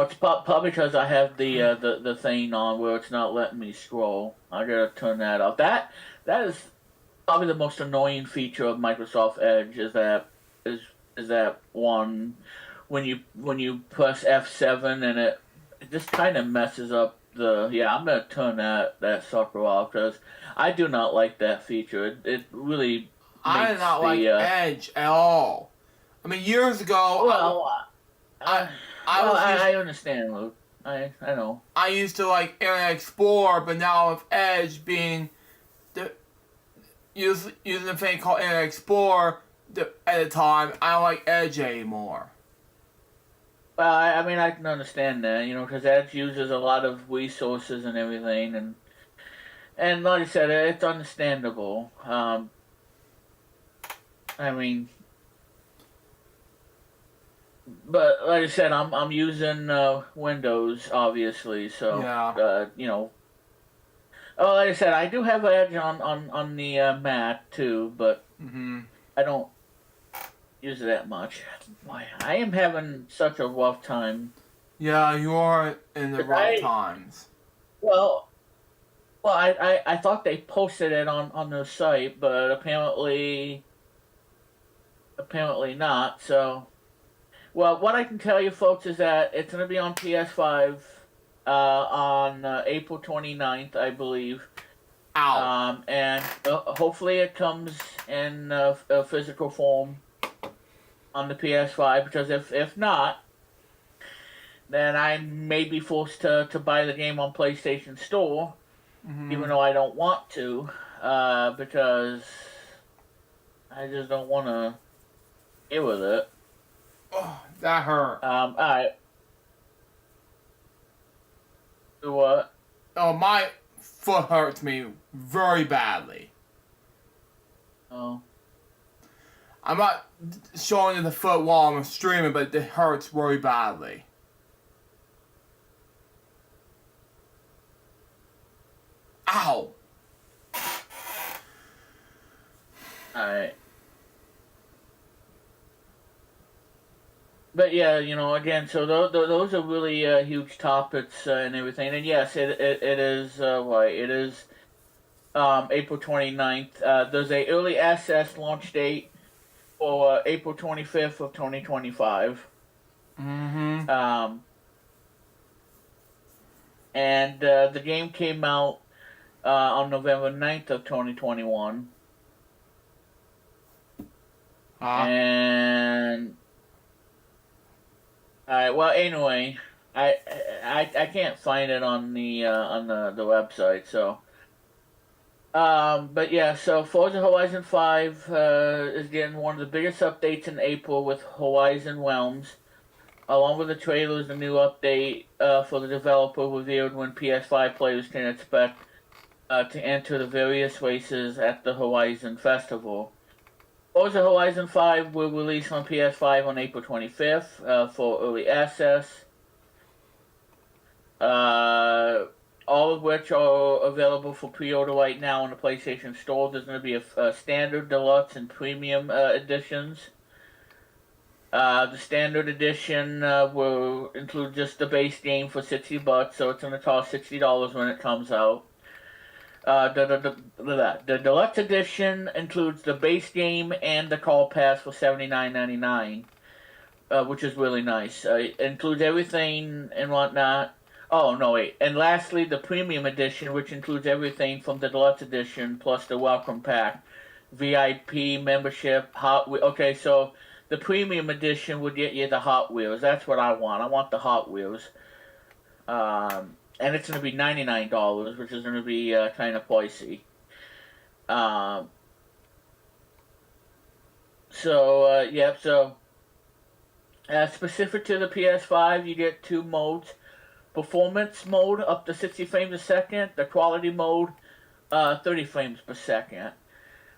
it's probably because I have the thing on where it's not letting me scroll. I gotta turn that off. That is probably the most annoying feature of Microsoft Edge is that one when you press F7 and it just kind of messes up the. Yeah, I'm gonna turn that sucker off because I do not like that feature. It really. I do not like Edge at all. I mean, years ago. Well, I understand, Luke. I know. I used to like Internet Explorer, but now with Edge being using the thing called Internet Explorer at the time, I don't like Edge anymore. Well, I mean, I can understand that, because Edge uses a lot of resources and everything, and like I said, it's understandable. I mean, but like I said, I'm using Windows, obviously, so yeah. Oh, like I said, I do have Edge on the Mac too, but I don't use it that much. Boy, I am having such a rough time. Yeah, you are in the rough times. Well, Well, I thought they posted it on their site, but apparently not. So, well, what I can tell you, folks, is that it's going to be on PS5 on April 29th, I believe. Ow. And hopefully it comes in a physical form on the PS5, because if not, then I may be forced to buy the game on PlayStation Store, even though I don't want to, because I just don't want to deal with it. Oh, that hurt. Alright. What? Oh, my foot hurts me very badly. Oh. I'm not showing you the foot while I'm streaming, but it hurts very badly. Ow! Alright. But yeah, again, so those are really huge topics and everything. And yes, it is, it is April 29th. There's a early access launch date for April 25th of 2025. And the game came out on November 9th of 2021. And alright, well, anyway, I can't find it on the website, so. But yeah, so Forza Horizon 5 is getting one of the biggest updates in April with Horizon Realms. Along with the trailers, the new update for the developer revealed when PS5 players can expect to enter the various races at the Horizon Festival. Forza Horizon 5 will release on PS5 on April 25th for early access. All of which are available for pre-order right now on the PlayStation Store. There's going to be a standard, deluxe, and premium editions. The standard edition will include just the base game for $60, so it's going to cost $60 when it comes out. The deluxe edition includes the base game and the call pass for $79.99, which is really nice. It includes everything and whatnot. Oh, no, wait. And lastly, the premium edition, which includes everything from the deluxe edition, plus the welcome pack, VIP, membership, Hot Wheels. Okay, so the premium edition would get you the Hot Wheels. That's what I want. I want the Hot Wheels. And it's going to be $99, which is going to be kind of pricey. Specific to the PS5, you get two modes. Performance mode up to 60 frames a second. The quality mode, 30 frames per second.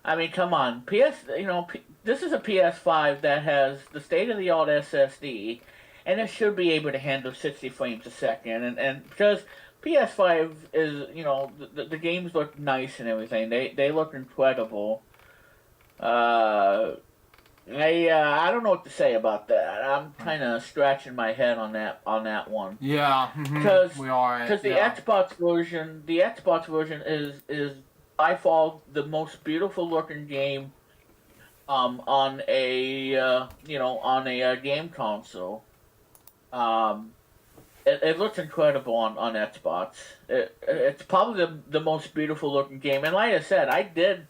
I mean, come on. This is a PS5 that has the state-of-the-art SSD, and it should be able to handle 60 frames a second. And because PS5 is, the games look nice and everything. They look incredible. I don't know what to say about that. I'm kind of scratching my head on that one. Yeah, because the yeah. Xbox version is by far the most beautiful looking game on a game console. It looks incredible on Xbox. It's probably the most beautiful looking game. And like I said, I did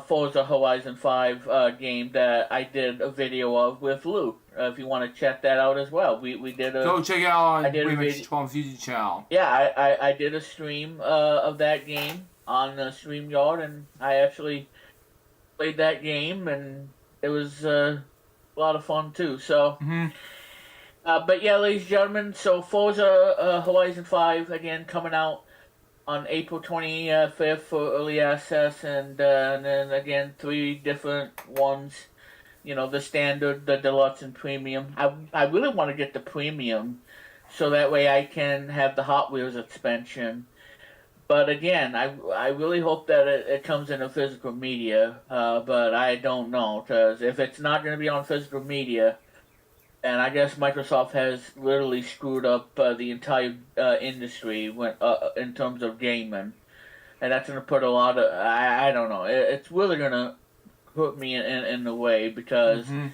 Forza Horizon 5 game that I did a video of with Luke. If you want to check that out as well, we did a. Go check it out on Remix 12's YouTube channel. Yeah, I did a stream of that game on StreamYard, and I actually played that game, and it was a lot of fun too. So. But yeah, ladies and gentlemen, so Forza Horizon 5 again coming out on April 25th for early access, and then again 3 different ones. The standard, the deluxe, and premium. I really want to get the premium, so that way I can have the Hot Wheels expansion. But again, I really hope that it comes in a physical media. But I don't know, because if it's not going to be on physical media, and I guess Microsoft has literally screwed up the entire industry in terms of gaming. and that's gonna put a lot of I don't know. It's really gonna put me in the way because. Mm-hmm.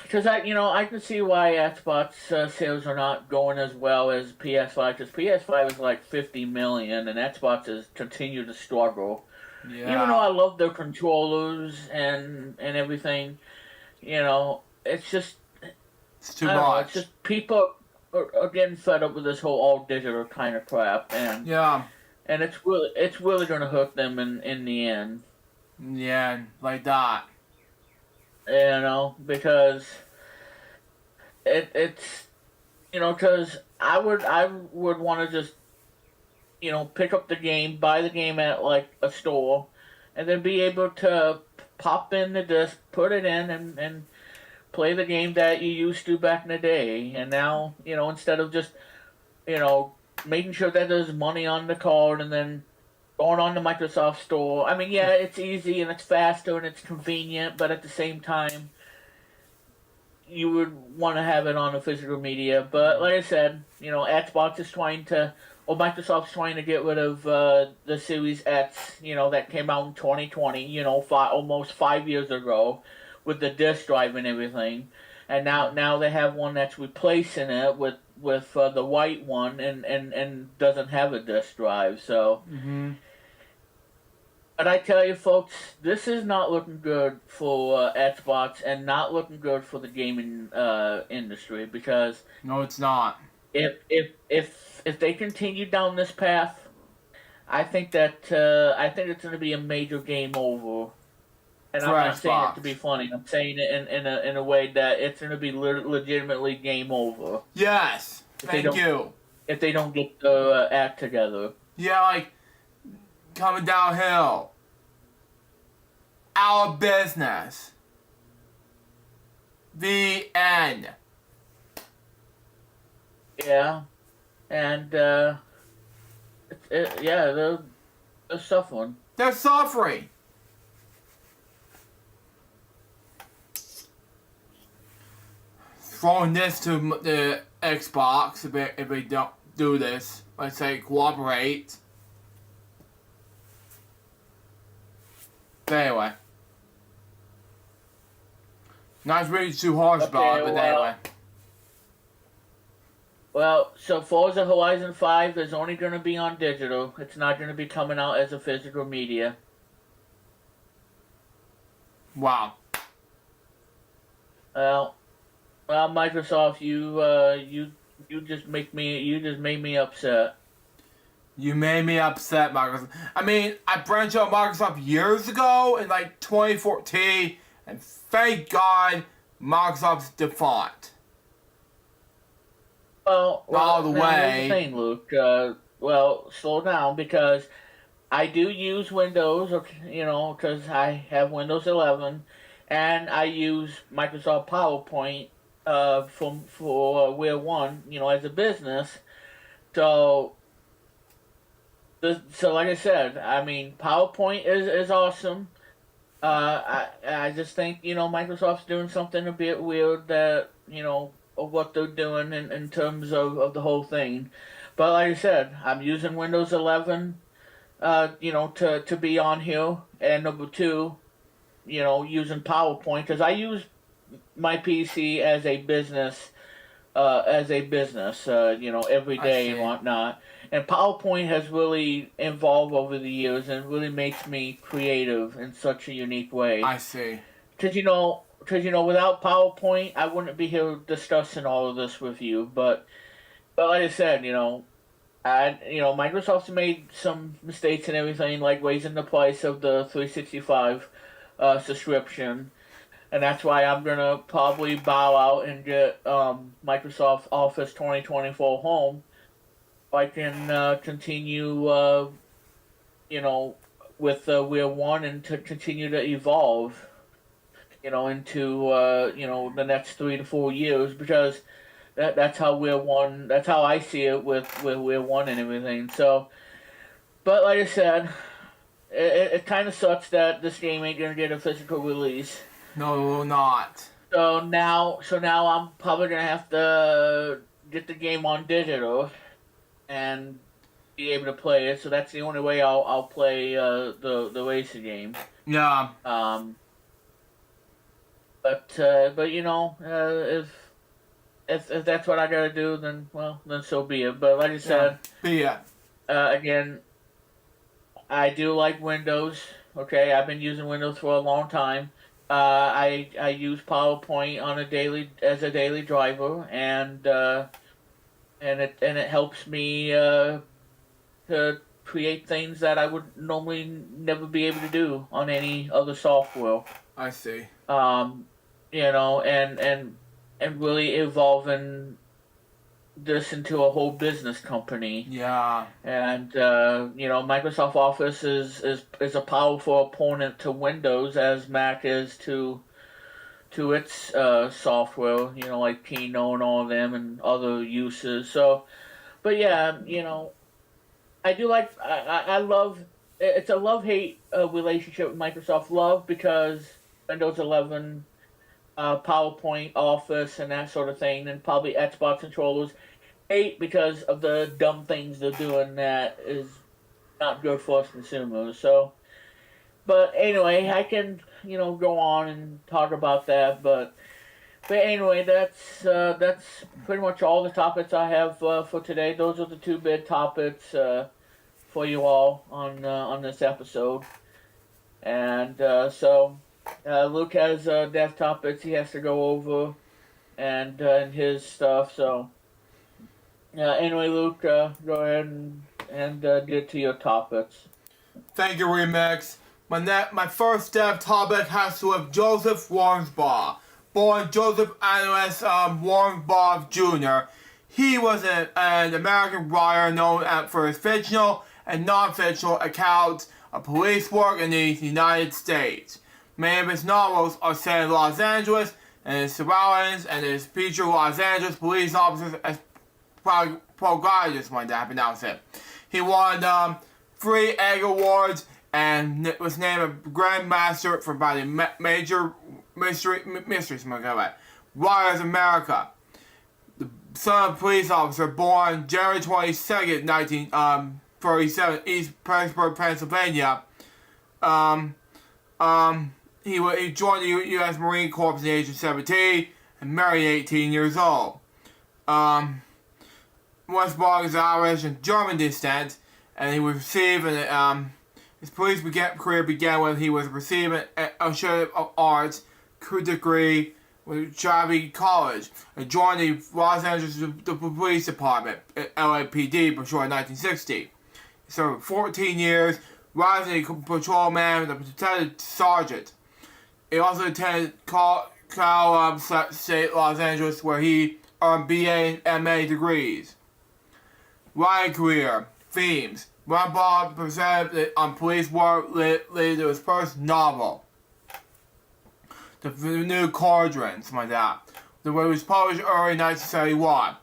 Because I can see why Xbox sales are not going as well as PS5. Because PS5 is like 50 million, and Xbox has continued to struggle. Yeah. Even though I love their controllers and everything, it's just It's too I don't know, much. it's just people are getting fed up with this whole all digital kind of crap, and Yeah. it's really going to hurt them in the end. Yeah, like that. Because it's because I would want to just pick up the game, buy the game at like a store, and then be able to pop in the disc, put it in, and play the game that you used to back in the day. And now instead of just making sure that there's money on the card and then going on the Microsoft Store. I mean, yeah, it's easy and it's faster and it's convenient, but at the same time, you would want to have it on the physical media. But like I said, Xbox is Microsoft's trying to get rid of the Series X, that came out in 2020, almost 5 years ago, with the disk drive and everything. And now they have one that's replacing it with the white one and doesn't have a disk drive. So. Mm-hmm. But I tell you, folks, this is not looking good for Xbox and not looking good for the gaming industry because No, it's not. if they continue down this path, I think it's going to be a major game over. And I'm not saying it to be funny. I'm saying it in a way that it's going to be legitimately game over. Yes. Thank you. If they don't get the act together. Yeah, like coming downhill. Our business. The end. Yeah, and they're suffering. They're suffering. Throwing this to the Xbox if they don't do this. Let's say cooperate. But anyway. Not really too harsh about it, but anyway. Well, so Forza Horizon 5 is only going to be on digital. It's not going to be coming out as a physical media. Wow. Well, Microsoft, you just made me upset. You made me upset, Microsoft. I mean, I branched out Microsoft years ago in like 2014, and thank God Microsoft's defunct. Well, all the way. Here's the thing, Luke. Slow down because I do use Windows, because I have Windows 11, and I use Microsoft PowerPoint for Wear One, as a business. So like I said, I mean, PowerPoint is awesome. I just think, Microsoft's doing something a bit weird that, of what they're doing in terms of the whole thing. But like I said, I'm using Windows 11, to be on here. And number two, using PowerPoint, because I use my PC as a business, every day and whatnot. And PowerPoint has really evolved over the years and really makes me creative in such a unique way. I see. Because without PowerPoint, I wouldn't be here discussing all of this with you. But like I said, Microsoft's made some mistakes and everything, like raising the price of the 365 subscription. And that's why I'm going to probably bow out and get Microsoft Office 2024 Home. I can continue, with Wear One and to continue to evolve, into, the next 3 to 4 years, because that's how Wear One, that's how I see it with Wear One and everything. So, but like I said, it kind of sucks that this game ain't going to get a physical release. No, not. So now I'm probably going to have to get the game on digital. And be able to play it. So that's the only way I'll play the racing game. Yeah. But you know, if that's what I gotta do, then so be it. But like I said, Yeah. again, I do like Windows. Okay, I've been using Windows for a long time. I use PowerPoint on a daily driver, and it helps me to create things that I would normally never be able to do on any other software. I see. You know, and really evolving this into a whole business company. Yeah. And you know, Microsoft Office is a powerful opponent to Windows as Mac is to its software. You know, like Keynote and all of them and other uses. So, but yeah, you know, I do like I love it's a love-hate relationship with Microsoft. Love because Windows 11. PowerPoint, Office, and that sort of thing, and probably Xbox controllers. Hate because of the dumb things they're doing that is not good for us consumers. So, but anyway, I can go on and talk about that. But anyway, that's pretty much all the topics I have for today. Those are the two big topics for you all on this episode, and so. Luke has dev topics he has to go over, and his stuff. So, anyway, Luke, go ahead and get to your topics. Thank you, Remix. My first dev topic has to do with Joseph Warnsbaugh. Born Joseph Ananias Warnsbaugh Jr., he was an American writer known for his fictional and non-fictional accounts of police work in the United States. Many of his novels are set in Los Angeles and its surroundings, and it feature Los Angeles police officers as protagonists, when I pronounce it. He won 3 Egg Awards and was named a Grand Master by the Major Mysteries Writers America. The son of a police officer born January 22nd, 1937, East Pittsburgh, Pennsylvania. He joined the U.S. Marine Corps at the age of 17 and married 18 years old. Warnsbaugh is Irish and German descent, and he was received his police career began when he was receiving an Associate of Arts degree with Trinity College and joined the Los Angeles Police Department, LAPD, before 1960. He served 14 years, rising to patrolman and lieutenant sergeant. He also attended Cal State Los Angeles, where he earned BA and MA degrees. Writing career themes. Warnsbaugh presented on police work leading to his first novel, The New Cauldron, something like that. The way it was published early 1971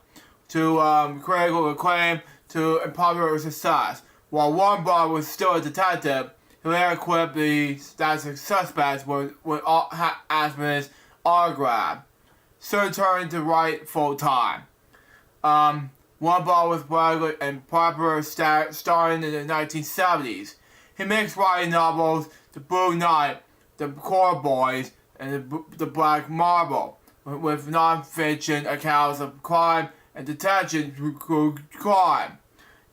to critical acclaim to popular success. While Warnsbaugh was still a detective, he later quit the status of suspects with Aspen's autograph, soon turning to write full-time. Warnsbaugh was regular and popular starting in the 1970s. He mixed writing novels, The Blue Knight, The Core Boys, and The Black Marble, with non-fiction accounts of crime and detection through crime.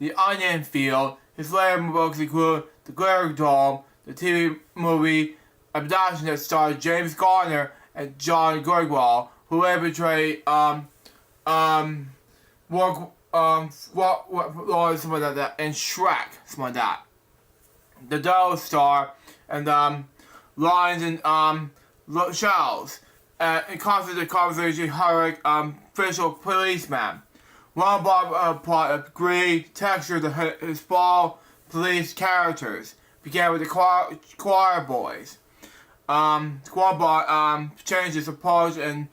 The Onion Field. His later books include The Glitter Dome, the TV movie adaptation that starred James Garner and John Grigwald, who later portrayed something like that, and Shrek, something like that. The Devil Star and Lions and Shells, and constant conversation heroic official policeman. Warnsbaugh brought a great texture to his fall police characters. Began with the choir boys. Warnsbaugh changed his approach and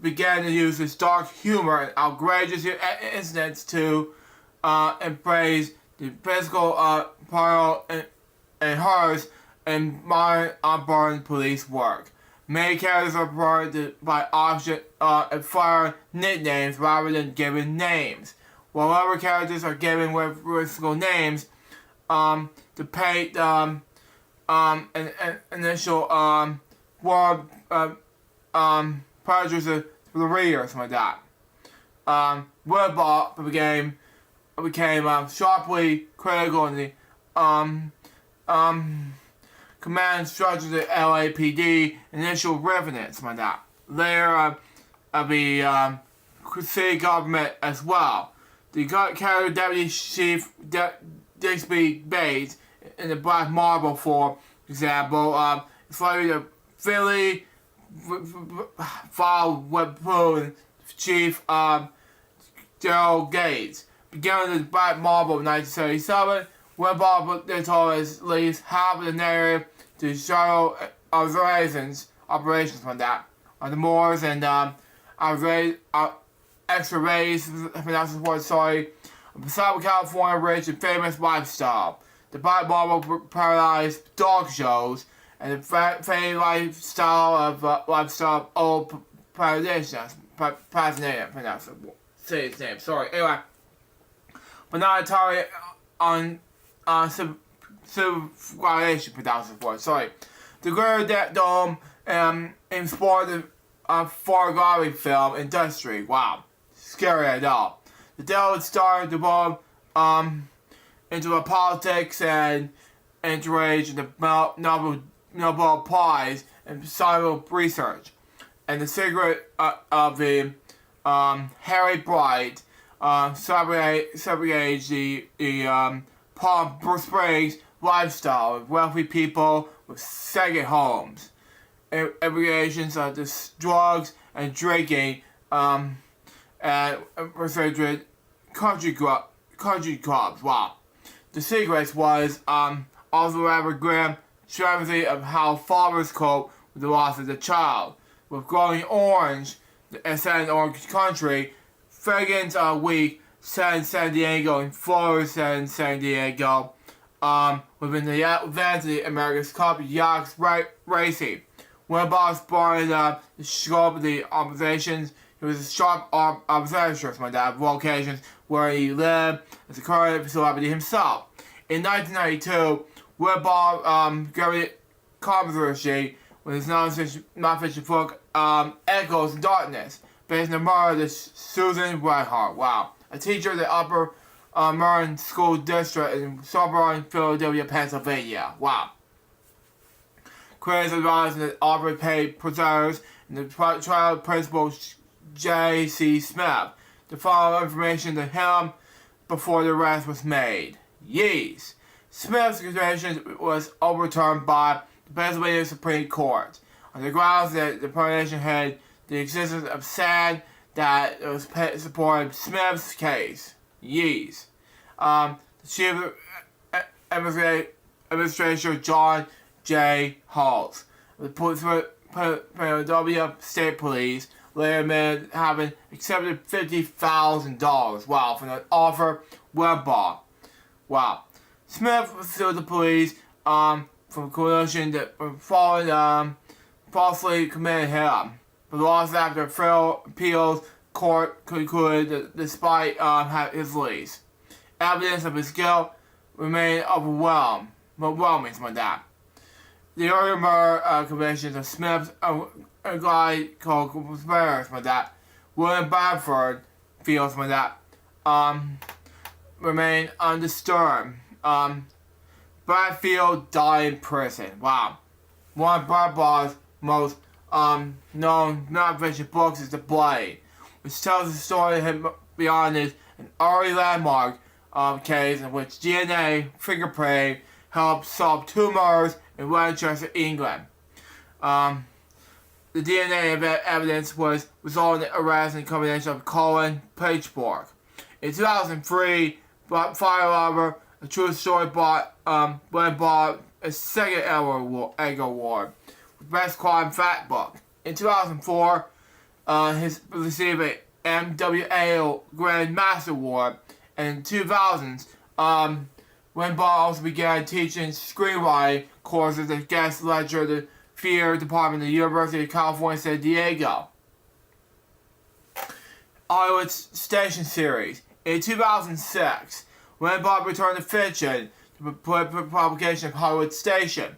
began to use his dark humor and outrageous incidents to embrace the physical peril and horrors in modern urban police work. Many characters are referred by option and fire nicknames rather than given names. while other characters are given with musical names to paint an initial world predators for the reader or something like that. Woodball became sharply critical in the command structure of the LAPD initial revenants, something like that. Later of the city government as well. The character Deputy Chief Dixby Bates in the Black Marble, for example, it's like the Philly file with Chief Daryl Gates. Beginning with the Black Marble in 1977, Webber did at least half of the narrative to shuttle operations from that. On the moors and extra rays, beside California rich and famous lifestyle. The Black Marble paradise dog shows and the famous lifestyle of old politicians. Fascinating, say his name. Sorry. Anyway, but not entirely on civilization. Pronounce the word. Sorry. The Greater Dome inspired the photography film industry. Wow, scary at all. The devil started to evolve into the politics and encourage the Nobel Prize and scientific research. And the secret of the Harry Bright segregates the Palm Springs lifestyle of wealthy people with second homes. Implications of the drugs and drinking and refrigerated country clubs. Wow. The secret was also rather grim strategy of how fathers cope with the loss of the child. With growing orange, the San Orange country, Fagan's week set in San Diego and Florida set in San Diego. Within the events of the America's Cup yachts racing. When Bob born the scope of the observations, he was a sharp observer from the locations where he lived as a current celebrity himself. In 1992, Woodball gave controversy with his non-fiction book Echoes in Darkness, based on the murder of Susan Reinhardt. Wow. A teacher of the Upper Marin School District in suburban Philadelphia, Pennsylvania. Wow. Critics advised that Aubrey paid preserves and the trial principal J.C. Smith to follow information to him before the arrest was made. Yes. Smith's accusation was overturned by the Pennsylvania Supreme Court on the grounds that the prosecution had the existence of sand that was supported Smith's case. Yes. The Chief Administrator John J. Halls, the Philadelphia State Police, later admitted having accepted $50,000. Wow, from the offer Webber. Wow. Smith sued the police for collusion that falsely committed him. But lost after federal appeals court concluded that despite his release, evidence of his guilt remained overwhelming from that. The earlier murder convictions of Smith's a guy called conspirators from that. William Bradford feels from that remain undisturbed. Bradfield died in prison. Wow. One of Bradford's most known non-fiction books is The Blade, which tells the story of him beyond an early landmark case in which DNA fingerprint helped solve 2 murders in Manchester, England. The DNA evidence was resulting in the arrest and conviction of Colin Pageborg. In 2003, Fire Lover, a true story, bought a second Edgar Award, Best Crime Fact Book. In 2004, he received a MWA Grand Master Award, and in 2000s, Wimbaugh also began teaching screenwriting courses as guest lecturer at the theater department at the University of California, San Diego. Hollywood Station Series. In 2006, Wimbaugh returned to fiction to publication of Hollywood Station.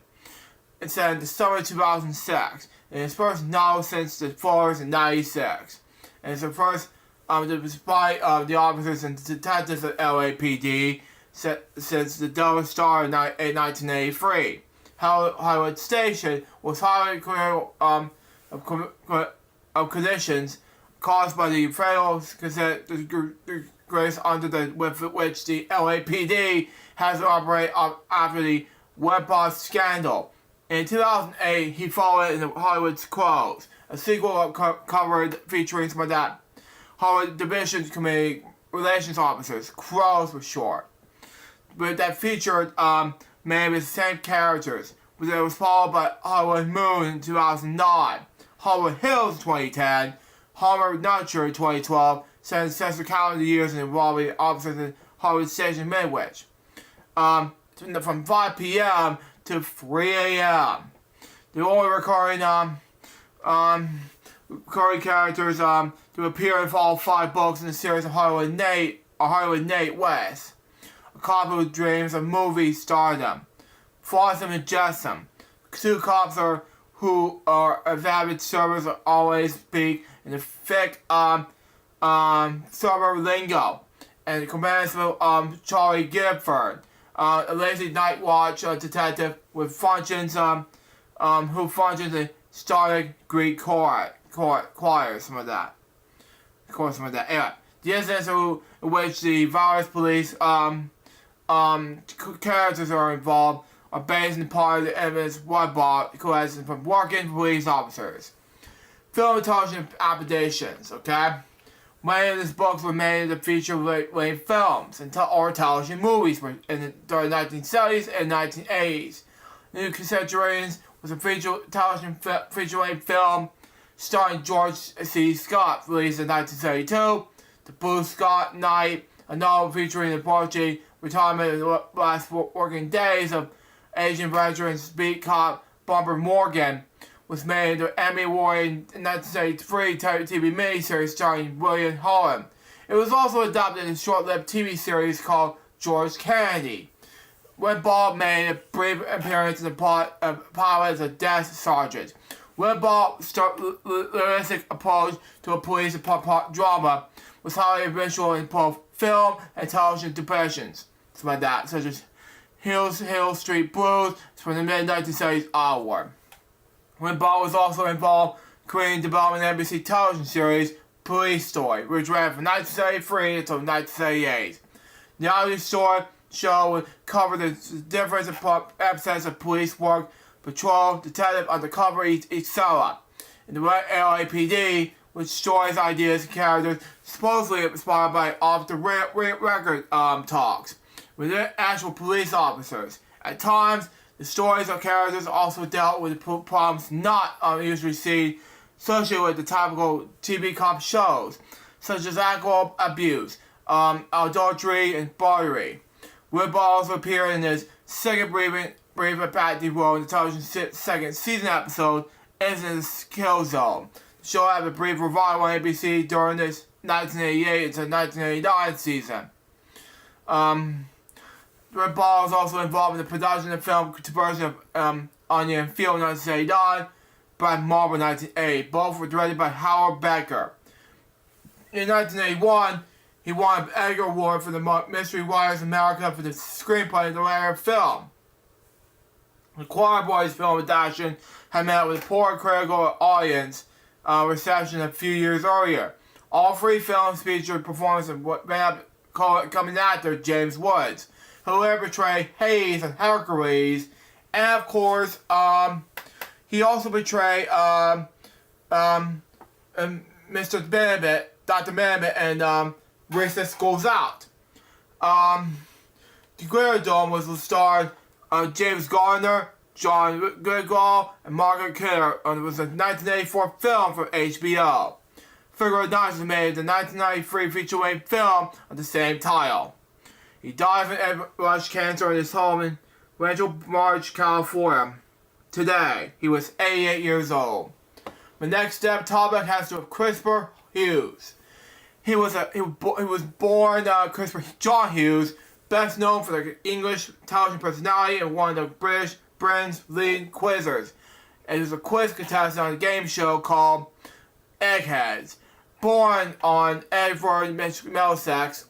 It said in the summer of 2006, and his first novel since The Forest in '96. And it's the first, despite the officers and detectives at LAPD since The Devil Star in 1983. Hollywood Station was highly critical of conditions caused by the fatal disgrace with which the LAPD has to operate after the Wimbaugh scandal. In 2008, he followed in Hollywood's Crows, a sequel covered featuring some of that Hollywood Division Committee Relations Officers, Crows for short. But that featured many of the same characters, but it was followed by Hollywood Moon in 2009, Hollywood Hills in 2010, Homer Nurture in 2012, setting successful calendar years involving officers in Hollywood Station Midwich. From 5 p.m. to 3 a.m. The only recurring characters to appear in all 5 books in the series of Hollywood Nate West, a cop who dreams of movie stardom, Flossom and Jessam, 2 cops who are avid servers always speak in the thick server lingo, and the commander Charlie Gifford, a lazy night watch detective with functions who functions in Starlight Greek choir, some of that. Of course, some of that. Anyway, the incidents in which the virus police characters are involved are based in part of the evidence Wimbaugh collected from working police officers. Film and television adaptations, okay? Many of these books were made into feature-length films or television movies during the 1970s and 1980s. New Considerations was a feature-length film starring George C. Scott, released in 1972. The Blue Scott Night, a novel featuring the approaching retirement in the last working days of Asian veteran beat cop Bumper Morgan, was made into Emmy Award 1973 TV miniseries starring William Holland. It was also adapted in a short-lived TV series called George Kennedy. Wimbaugh made a brief appearance in the pilot as a desk sergeant. Wimbaugh's realistic approach to a police drama was highly visual in both film and television depictions, something like that, such as Hill Street Blues from the mid-1970s onward. Wimbaugh was also involved in creating and developing the NBC television series Police Story, which ran from 1973 until 1978. The audio story show would cover the different episodes of police work, patrol, detective, undercover, etc. In the LAPD, which stories, ideas, and characters supposedly inspired by off-the-record talks with actual police officers. At times, the stories of characters also dealt with problems not usually seen associated with the typical TV cop shows, such as alcohol abuse, adultery, and battery. Wimbaugh also appeared in his second brief acting role in the television second season episode, Incident's Kill Zone. The show had a brief revival on ABC during this 1988 to 1989 season. Wimbaugh was also involved in the production of the film version of Onion Field in 1989 by Marvel in 1980. Both were directed by Howard Becker. In 1981, he won an Edgar Award for the Mystery Writers America for the screenplay of the latter film. The Choir Boys film adaptation had met with a poor critical audience reception a few years earlier. All 3 films featured performances of what coming actor James Woods, who later portrayed Hayes and Hercules, and of course, he also portrayed Mr. Benedict, Dr. Benedict, and Recess Goes Out. The Glitter Dome was starred James Garner, John Goodall, and Margaret Kidder, and it was a 1984 film from HBO. Figure of Nine was made in the 1993 feature-length film of the same title. He died from breast cancer in his home in Rancho March, California. Today, he was 88 years old. My next topic has to do with Christopher Hughes. He was born Christopher John Hughes, best known for the English television personality and one of the Britain's leading quizzers. And he was a quiz contestant on a game show called Eggheads. Born on Edinburgh, Middlesex,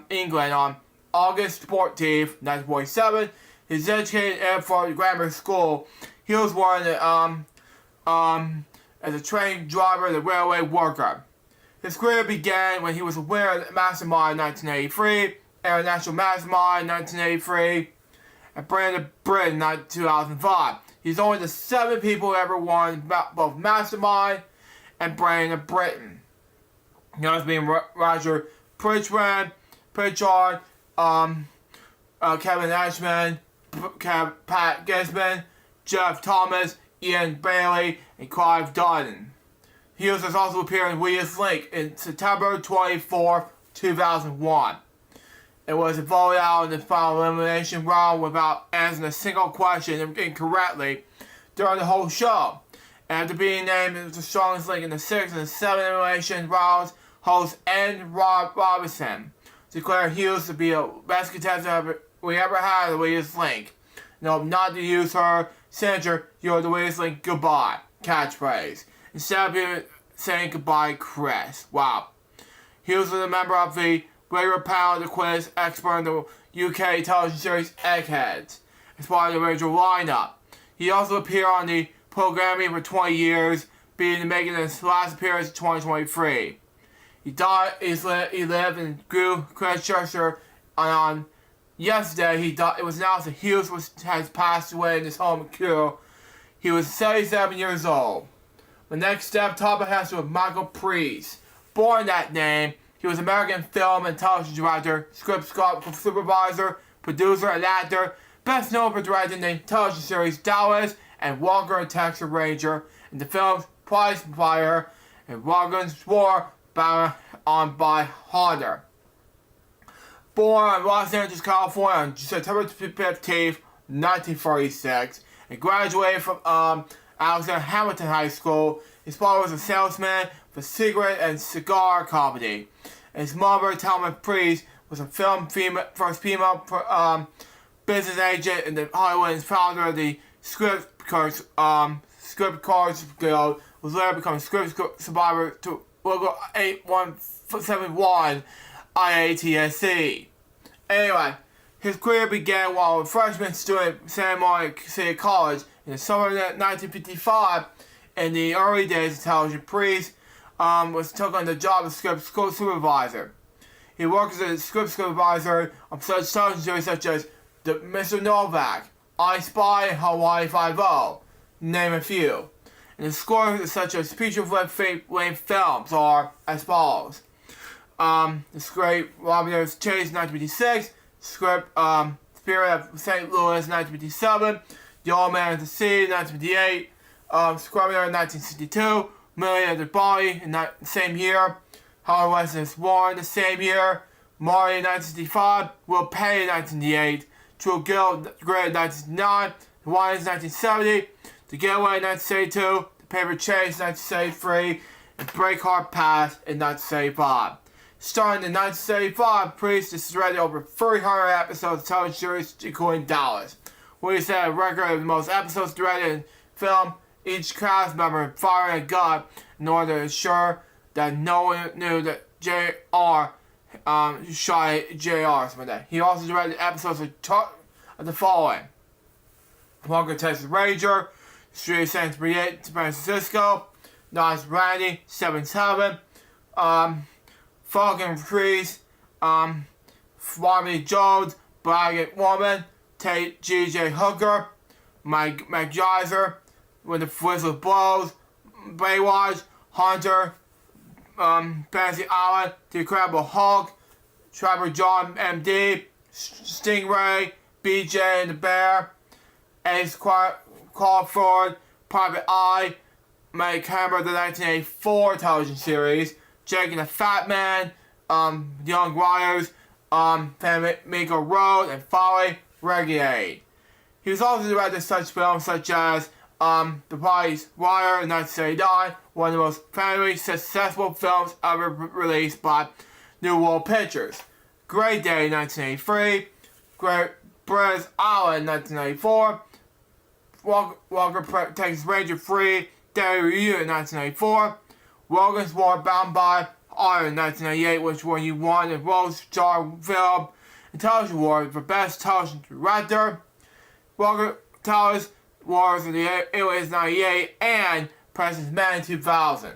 England on August 14th, 1947, he was educated at Edinburgh Grammar School. He was born as a train driver and a railway worker. His career began when he was a winner of the Mastermind in 1983, International Mastermind in 1983, and Brandon Britain in 2005. He's only the 7th people who ever won both Mastermind and Brandon Britain. The others being Roger Pritchard, Kevin Ashman, Pat Gisman, Jeff Thomas, Ian Bailey, and Clive Dutton. Hughes has also appeared in Weakest Link in September 24, 2001. It was voted out in the final elimination round without answering a single question incorrectly during the whole show. After being named as the strongest link in the 6th and 7th elimination rounds, host N. Robinson declared Hughes to be the best contestant we ever had at the Weakest Link. No, not to use her signature, "You're the Weakest Link, goodbye" catchphrase. Instead of saying goodbye, Chris. Wow. Hughes was a member of the regular panel of the quiz expert in the UK television series Eggheads, as part of the original lineup. He also appeared on the programming for 20 years, making his last appearance in 2023. He lived in Crewe, Christchurch, and on yesterday it was announced that Hughes has passed away in his home in Crewe. He was 77 years old. The next topic has to do with Michael Priest. Born that name, he was an American film and television director, script supervisor, producer, and actor, best known for directing the television series Dallas and Walker and Texas Ranger, and the films Prize Fire and Wagon's War by Hunter. Born in Los Angeles, California on September 15th, 1946, and graduated from Alexander Hamilton High School. His father was a salesman for cigarette and cigar company. And his mother, Talma Priest, was a first female business agent in the Hollywood and founder of the Script Cars Guild, was later becoming script survivor to Local 8171 IATSC. Anyway, his career began while a freshman student at Santa Monica City College in the summer of 1955. In the early days of television, Priest took on the job of script supervisor. He worked as a script supervisor on such television series such as The Mr. Novak, I Spy, and Hawaii Five-0, name a few. And the scores such as feature-length films are as follows. The script Robert Chase, 1956, script Spirit of St. Louis, 1957, The Old Man of the Sea, 1958, Scrubber in 1962, Million of the Body in that same year, Howard West is War in the same year, Marty in 1965, Will Pay in 1988, True Guild Grid in 1969, The Wines in 1970, The Getaway in 1972, The Paper Chase in 1973, and Breakheart Pass in 1975. Starting in 1975, Priest has directed over 300 episodes of television series, including Dallas, where he set a record of the most episodes directed in film. Each cast member firing a gun in order to ensure that no one knew that J.R. shot J.R. someday. He also directed episodes of the following: Walker, Texas Ranger, Street of San Francisco, Nice Randy, 7-7, Falcon Priest, Farmy Jones, Black Woman, Tate G.J. Hooker, Mike Geyser, When the Whistle Blows, Baywatch, Hunter, Fantasy Island, The Incredible Hulk, Trapper John M.D., Stingray, BJ and the Bear, Ace Crawford, Private Eye, Mike Hammer, the 1984 television series, Jake and the Fat Man, Young Riders, Flamingo Road, and Folly Renegade. He was also directed such films such as The Price Wire in 1979, one of the most family successful films ever released by New World Pictures, Great Day 1983, Great British Island 1994, Walker Texas Ranger 3, Day Reunion 1994, Logan's War Bound by Iron 1998, which when he won the Rose Star Film and Television Award for Best Television Director. Walker Towers Wars of the Aliens 98 and President's Man 2000.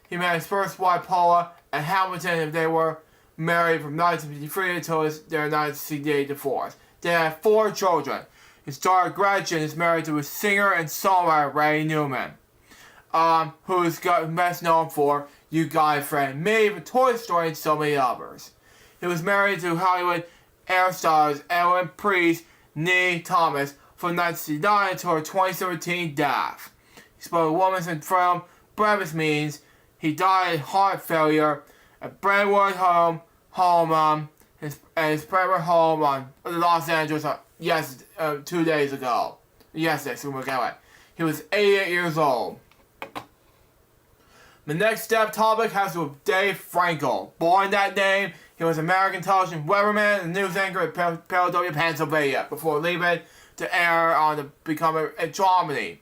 He met his first wife Paula at Hamilton, and they were married from 1953 until their 1968 divorce. They had 4 children. His daughter Gretchen is married to a singer and songwriter Ray Newman, who is best known for You Guys Friend Me, for Toy Story, and so many others. He was married to Hollywood hairstylist Ellen Priest Nee Thomas from 1969 until her 2017 death. He spoke a woman's in film Brevis Means. He died of heart failure at Brentwood his private home in Los Angeles 2 days ago. Yesterday, so we'll get it. He was 88 years old. The next topic has to do with Dave Frankel. Born that name, he was an American television weatherman and news anchor at Philadelphia, Pennsylvania, before leaving to air on the becoming a Germany.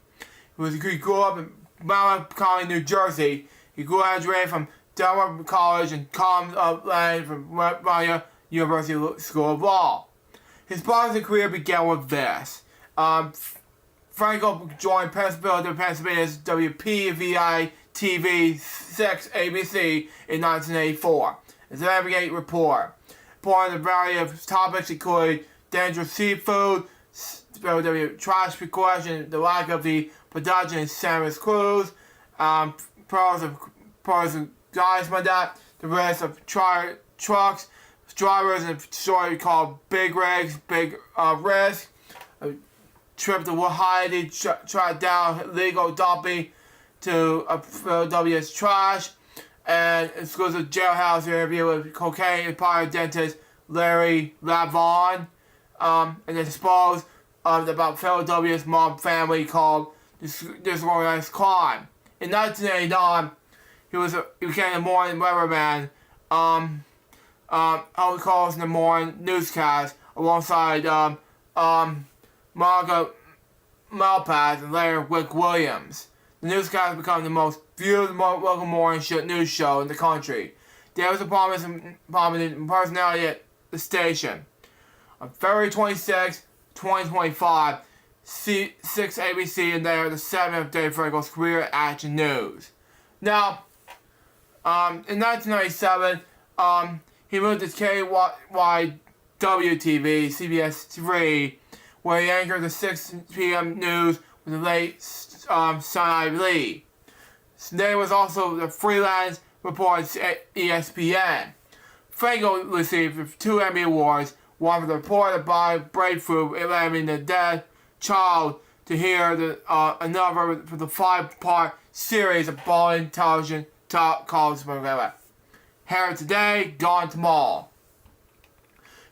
He grew up in Mount County, New Jersey. He graduated from Delaware College and Comland from Virginia University School of Law. His boxing career began with this. Frankel joined Pennsylvania's WPVI TV 6 ABC in 1984 as an navigate report. Reporting a variety of topics including dangerous seafood, trash collection, the lack of the production in Santa's crews, pros and guys by that, the risk of trucks, drivers, and a story called Big Rigs, Big Risk, a trip to Hawaii to track down illegal dumping to Philadelphia's trash, and exclusive jailhouse interview with cocaine empire dentist Larry Lavon, and disposed about Philadelphia's mob family called disorganized crime. In 1989, he became a morning weatherman, calls in the morning newscast alongside Margaret Malpass and later Rick Williams. The newscast became the most viewed local morning news show in the country. There was a prominent personality at the station. On February 26, 2025, 6 ABC and there the 7th of Dave Frankel's career at Action News. Now, in 1997, he moved to KYW TV, CBS 3, where he anchored the 6 p.m. news with the late Sonai Lee. There was also the freelance reports at ESPN. Frankel received 2 Emmy Awards, one for the report by Breakthrough, eliminating the dead child, to hear another for the 5-part series of bowling television calls from Here Today, Gone Tomorrow.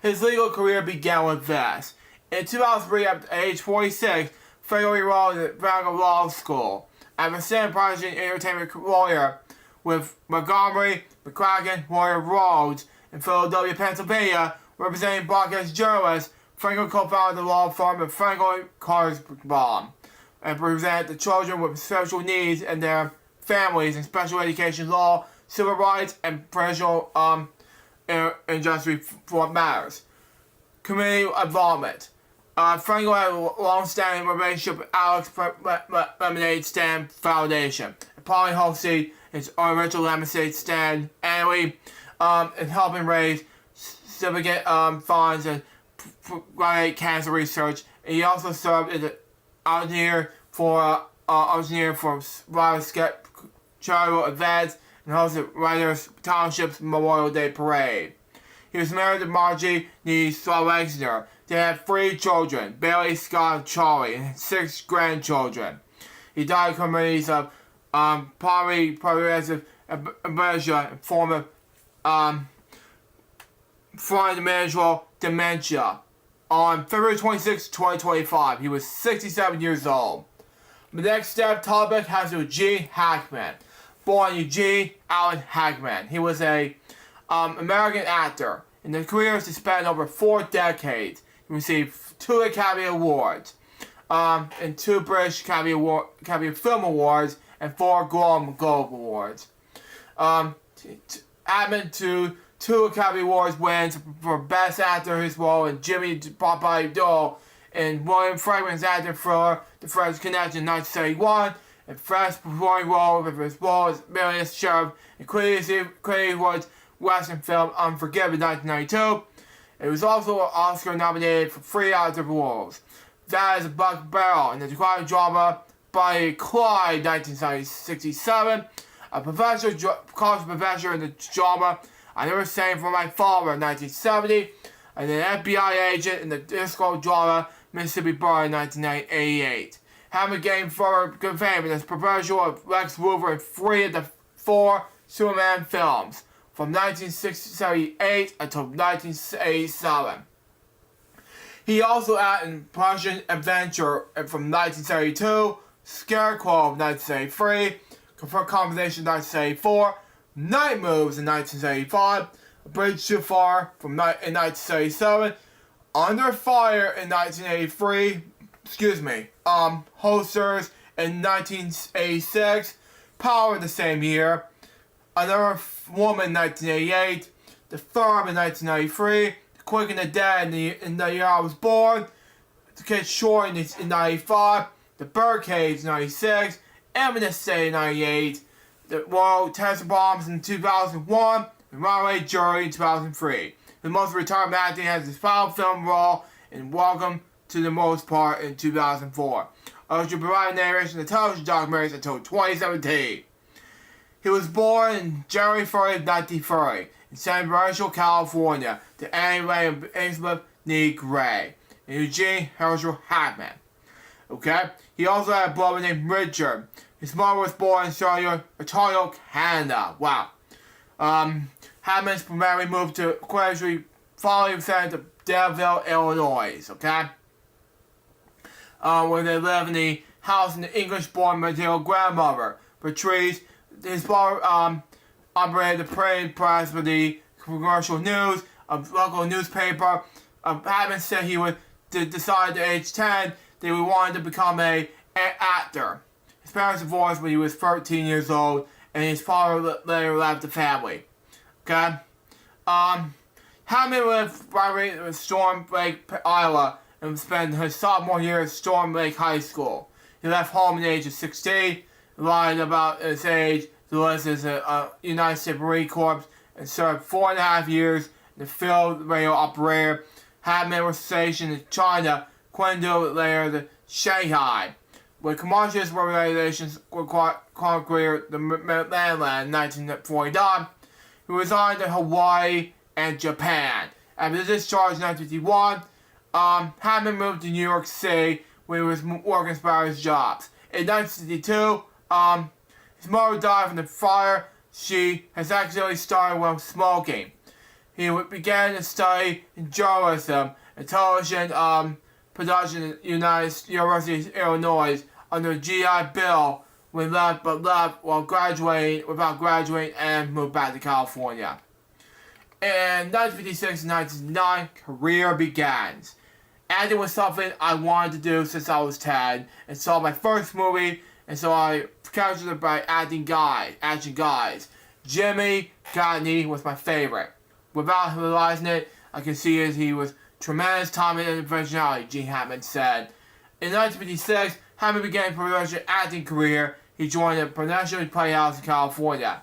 His legal career began with this. In 2003, at age 46, Frankel enrolled at Frankel Law School. As a stand project entertainment lawyer with Montgomery, McCracken, Royal Rhodes in Philadelphia, Pennsylvania, representing broadcast journalists, Frankel co-founded the law firm of Frankel Carsbaum and represented the children with special needs and their families in special education law, civil rights, and professional industry for matters. Community involvement. Frankel had a long-standing relationship with Alex Lemonade Stand Foundation, and probably hosted its original Lemonade Stand annually, and helping raise significant funds and provide cancer research. And he also served as an engineer for various charitable events and hosted Writers Township's Memorial Day Parade. He was married to Margie Nee Slawexner. They had 3 children, Bailey, Scott, and Charlie, and 6 grandchildren. He died of communities of poverty, progressive amnesia, and former frontal dementia. On February 26, 2025, he was 67 years old. The next topic has to do with Gene Hackman. Born Eugene Allen Hackman. He was a American actor. In his career, he spanned over 4 decades. He received 2 Academy Awards, and 2 British Academy Film Awards, and 4 Golden Globe Awards. Hammond to 2 Academy Awards wins for Best Actor in his role in Jimmy Popeye Doe, and William Friedkin's acting thriller The French Connection in 1971, and French performing role with his role as Marius Sheriff in Clint Eastwood's Western film Unforgiven in 1992. It was also Oscar nominated for 3 actor roles. That is a Buck Barrel in the crime drama by Clyde 1967, a college professor in the drama I Never Sang for My Father in 1970, and an FBI agent in the disco drama Mississippi Burn in 1988. Hammond gained further good fame in his portrayal of Lex Luthor in 3 of the 4 Superman films, from 1978 until 1987. He also acted in Prussian Adventure from 1972, Scarecrow of 1973, Confront Conversation 1974, Night Moves in 1975, A Bridge Too Far in 1977, Under Fire in 1983, Holsters in 1986, Power the same year, Another Woman in 1988, The Firm in 1993, The Quick and the Dead in the year I was born, The Kid Shore in 1995, The Birdcage in 96, Eminence State in 98, The Royal Tenenbaums in 2001, and Runaway Jury in 2003. The most retirement acting has his final film role in Welcome to the Most Part in 2004. Also provided narration of television documentaries until 2017. He was born in January 30, 1930, in San Bernardino, California, to Annie Ray and Elizabeth Nee Gray, and Eugene Herschel Hackman. Okay? He also had a brother named Richard. His mother was born in Ontario, Canada. Wow. Hammond's primarily moved to Quincy following sent to Danville, Illinois. Okay? Where they live in the house of the English-born maternal grandmother, Patrice. His father operated the printing press for the Commercial News, a local newspaper. Hammond said he would decide at age 10 that he wanted to become an actor. His parents divorced when he was 13 years old, and his father later left the family. Okay? Hammond lived right in Storm Lake, Iowa, and spent his sophomore year at Storm Lake High School. He left home at the age of 16, lied about his age to enlist as a United States Marine Corps, and served 4.5 years in the field radio operator. Hammond was stationed in China, Quinto later to Shanghai, where commercial regulations conquered the mainland in 1949. He resigned to Hawaii and Japan. After discharge in 1951, Hammond moved to New York City, where he was working as various jobs. In 1962, his mother died from the fire. She has accidentally started while smoking. He began to study in journalism and television production at University of Illinois under the GI Bill when left while graduating without graduating and moved back to California. In 1956 and 1969, career begins. Acting was something I wanted to do since I was 10, and saw my first movie, and so I captured it by action guys. Jimmy Gagne was my favorite. Without realizing it, I could see as he was tremendous timing and originality, Gene Hammond said. In 1956, Hammond began a professional acting career. He joined the Prudential Playhouse in California.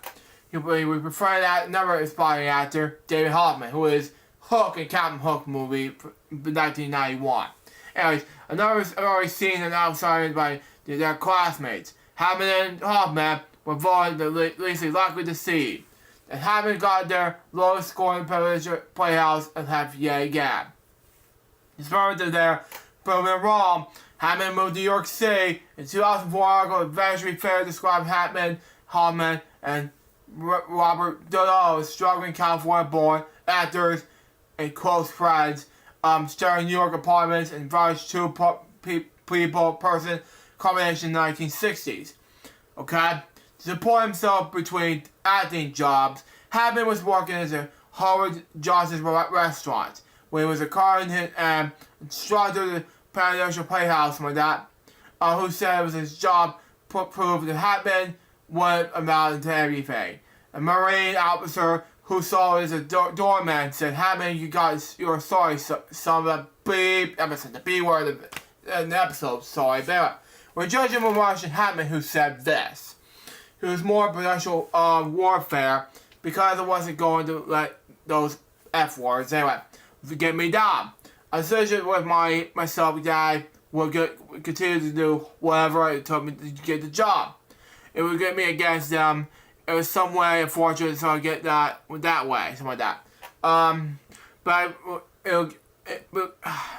He befriended another aspiring actor, David Hoffman, who is Hook in Captain Hook movie in 1991. Anyways, another already seen and outside by their classmates. Hammond and Hoffman were voted the least likely to see. And Hammond got their lowest scoring Playhouse and have yet again. Despite their proven wrong, Hammond moved to New York City. In 2004 article, Adventure Fair described Hammond, Hoffman, and Robert Duvall as struggling California-born actors and close friends, sharing New York apartments and various two-person combination in the 1960s. Okay? To support himself between acting jobs, Hammond was working as a Howard Johnson's restaurant, where he was a carpenter and instructor of the Presidential Playhouse, like that, who said it was his job to prove that Hatman would amount to everything. A Marine officer who saw it as a doorman said, Hatman, you're sorry, some of the beep, I said the B word in the episode, sorry, but we're judging a Russian Hatman who said this. He was more potential warfare because it wasn't going to let those F words, anyway, get me down. I associated with myself that I would continue to do whatever it took me to get the job. It would get me against them. It was some way unfortunate, so I get that way, something like that. But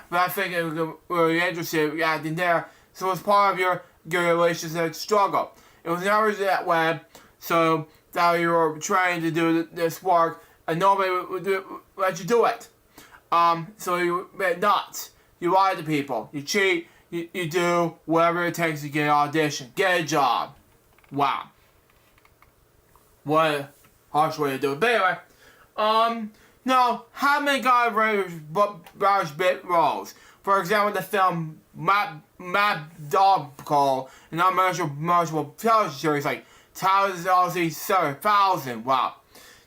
I think it was really interesting acting there. So it was part of your relationship struggle. It was never that way, so that you were trying to do this work, and nobody would let you do it. So you went nuts. You lie to people. You cheat. You do whatever it takes to get an audition. Get a job. Wow. What a harsh way to do it. But anyway, no, how many guys various bit roles? For example, the film Mad Dog Call and multiple television series like Towers LZ 7000. Wow.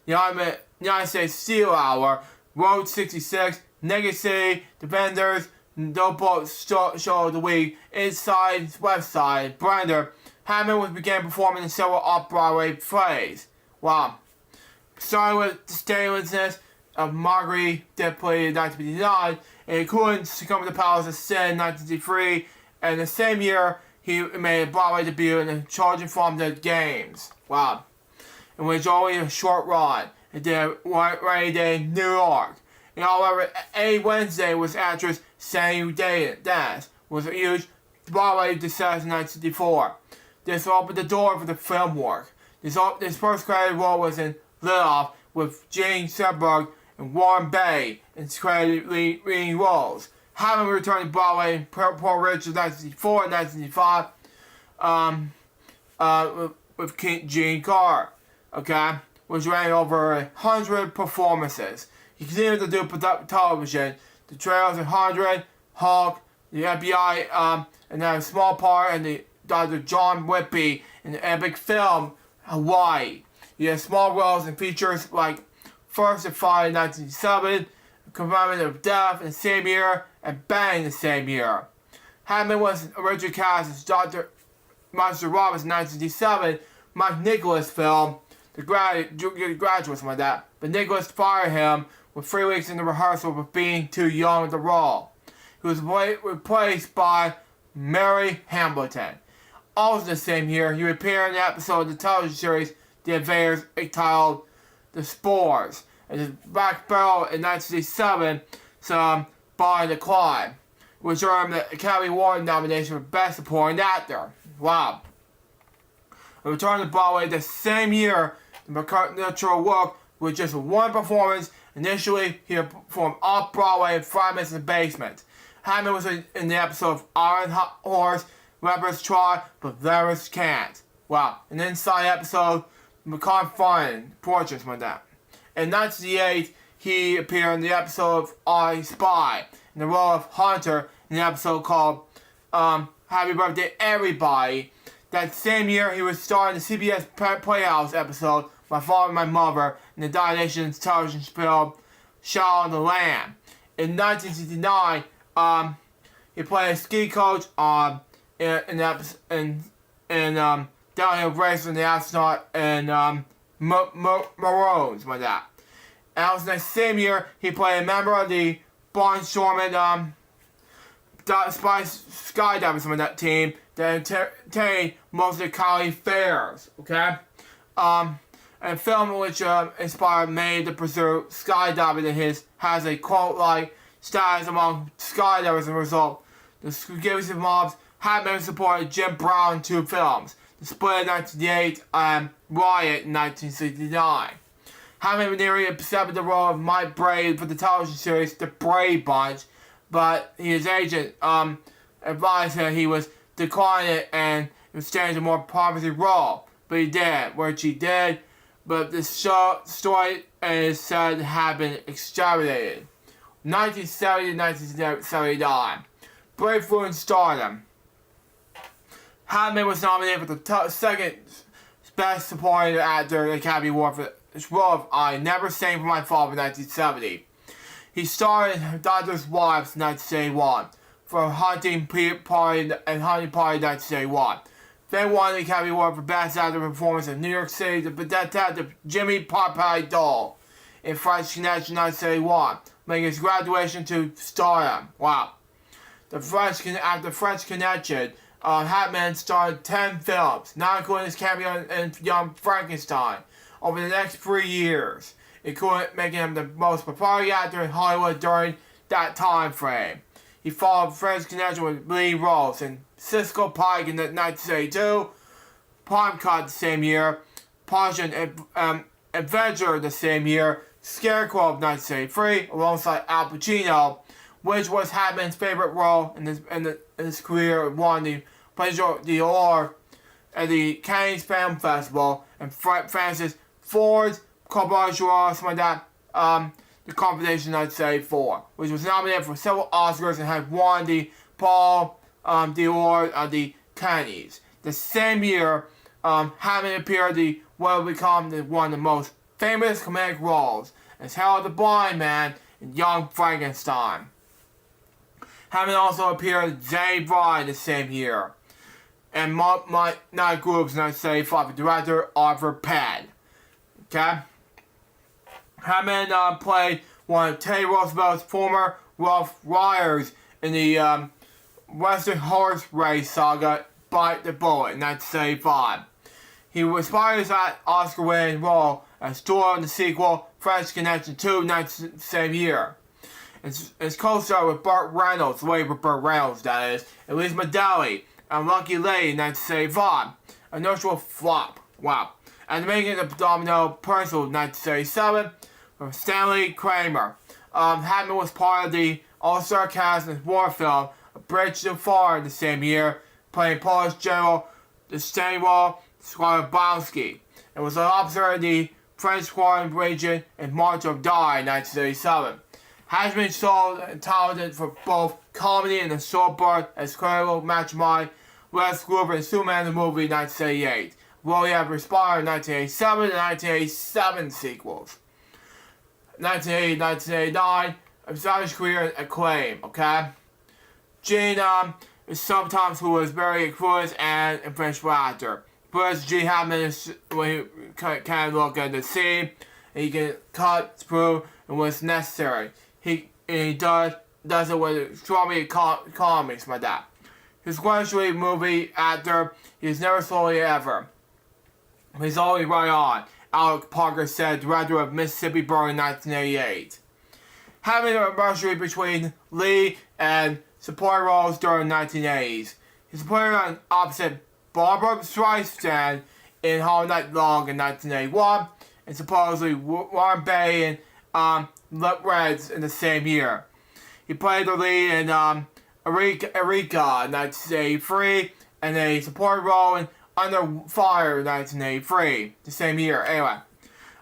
United States Steel Hour, Road 66, Naked City, Defenders, No Boat Show of the Week, Inside, West Side, Brander. Hammond began performing in several off-Broadway plays. Wow. Starting with The Stainlessness of Marguerite, that played in 1959, and including Succumb to the Powers of Sin in 1963, and the same year he made a Broadway debut in Children from the Games. Wow. In which only a short run. It did Rainy Day in New York. And however, A Wednesday was actress Sandy Dennis, was a huge Broadway success in 1964. This opened the door for the film work. This first credited role was in Lit Off with Gene Sedberg and Warren Beatty in credited leading roles. Having returned to Broadway in Port Richard in 1964 and 1965 with Gene Carr, okay, which ran over 100 performances. He continued to do television, The Trails of 100, Hulk, the FBI, and had a small part in the Dr. John Whitby in the epic film Hawaii. He had small roles in features like First of Fire in 1997, Commandment of Death in the same year, and Bang the same year. Hammond was originally cast as Dr. Monster Roberts in 1967, Mike Nicholas film, The Graduate, something like that. But Nicholas fired him with 3 weeks in the rehearsal for being too young with the role. He was replaced by Mary Hamilton. Also the same year, he appeared in the episode of the television series The Invaders entitled The Spores, and his back barrel in 1967, some Bonnie the Clyde, which earned the Academy Award nomination for Best Supporting Actor. Wow. He returned to Broadway the same year, the McCartney work with just one performance. Initially, he performed off-Broadway in 5 Minutes in the Basement. Hammond was in the episode of Iron Horse, Rappers Try, but Lovers Can't. Wow. An inside episode, McCartney Fine, Portraits, like that. In 1968, he appeared in the episode of I Spy, in the role of Hunter, in the episode called Happy Birthday Everybody. That same year, he was starring in the CBS Playhouse episode My Father and My Mother in the Diane Nation's television film Shadow of the Lamb. In 1969, he played a ski coach in downhill race in the astronaut and Maroons, like that. And that was the same year he played a member of the Barnstorming Spice Skydivers from that team that entertained most of the county fairs, okay? A film which inspired May to pursue skydiving and has a quote-like status among skydivers as a result. The Skagit mobs had been supported Jim Brown in 2 films, The Split in 1988 and Riot in 1969. Having nearly accepted the role of Mike Brady for the television series The Brady Bunch, but his agent advised him he was declining it and it was changing a more promising role. But he did, which he did but the story is said to have been exterminated. 1970 to 1979. Breakthrough in stardom. Hammond was nominated for the second Best Supporting Actor at the Academy Award for his role of I Never Sang for My Father in 1970. He starred in Doctor's Wives in 1971 for Hunting Party and Hunting Party in 1971. Then won the Academy Award for Best Actor Performance in New York City the detective Jimmy Popeye Doll in French Connection 1971, making his graduation to stardom. Wow. The French Connection, Hatman starred in 10 films, not including his cameo in Young Frankenstein, over the next 3 years, including making him the most popular actor in Hollywood during that time frame. He followed French Connection with lead roles in Cisco Pike in 1982, Supercut the same year, Passion Adventure the same year, Scarecrow of 1983, alongside Al Pacino, which was Hatman's favorite role in his career, and won the Palme d'Or at the Cannes Film Festival, and Francis Ford's Collaboration, something like that, the competition in 1984, which was nominated for several Oscars and had won the Palme d'Or of the Cannes. The same year, Hatman appeared in what will become one of the most famous comedic roles as Harold the Blind Man in Young Frankenstein. Hatman also appeared in Jane Bride the same year, and Night Groups in 1975 with director Arthur Penn. Okay? Hatman played one of Teddy Roosevelt's former Rough Riders in the Western horse race saga Bite the Bullet in 1975. He inspired that Oscar-winning role as Doyle in the sequel French Connection 2 in the same year. His co-star with Burt Reynolds, way with Burt Reynolds that is, and Liz Minnelli and Lucky Lady in 1975. A notable flop. Wow. And making the Domino Personal in 1977 from Stanley Kramer. Hatman was part of the all-star cast in his war film A Bridge Too Far in the same year, playing Polish General Stanislaw Skwarbowski, and was an officer in the French Squadron region in March of Die in 1937. Has been sold and talented for both comedy and the short burst as credible matrimony, Les Gruber and Superman the Movie in 1978. Will he have responded in 1987 and 1987 sequels. 1980, 1989, established career and acclaim, okay? Gene is sometimes who was very influenced and influential actor. But Gene Hammond is when he can look at the scene, and he can cut through and what's necessary. He does it with strongly economics like that. He's gradually movie actor. He's never slowly ever. He's always right on. Alec Parker said, director of Mississippi Burn in 1988. Having a rivalry between Lee and supporting roles during the 1980s. He supported on opposite Barbara Streisand in Hard Night Long in 1981, and supposedly Warren Beatty and Reds in the same year. He played the lead in Eureka in 1983, and a supporting role in Under Fire in 1983, the same year. Anyway,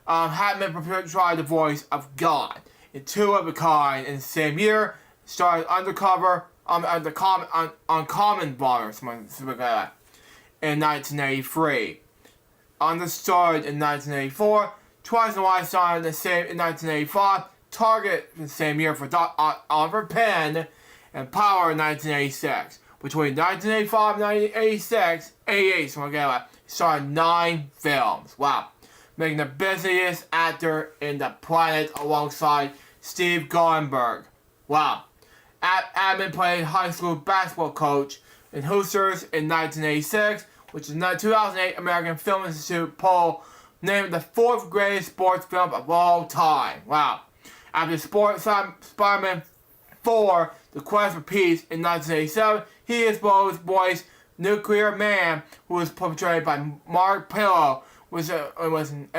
Hatman portrayed the voice of God in Two of a Kind in the same year. Started Undercover, Uncommon Bomber, something like that, in 1983. Understood in 1984. Twice in a Lifetime in 1985. Target in the same year for Oliver Penn, and Power in 1986. Between 1985 and 1986, 88, something like that, he starred 9 films. Wow. Making the busiest actor in the planet alongside Steve Guttenberg. Wow. Hatman played high school basketball coach in Hoosiers in 1986, which is the 2008 American Film Institute poll named the 4th greatest sports film of all time. Wow. After Spider-Man 4, The Quest for Peace in 1987, he is both voiced Nuclear Man, who was portrayed by Mark Pillow, was in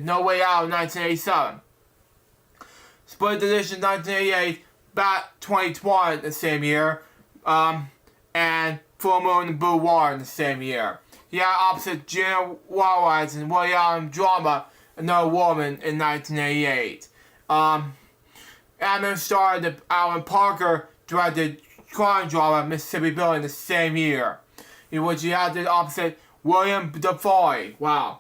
No Way Out in 1987. Split Edition 1988, Bat 2020 the same year, and Full Moon and Blue Water in the same year. He had opposite Gina Warwick in William drama Another Woman in 1988. Admin starred Alan Parker directed crime drama Mississippi Bill in the same year, in which he acted opposite William Dafoe. Wow.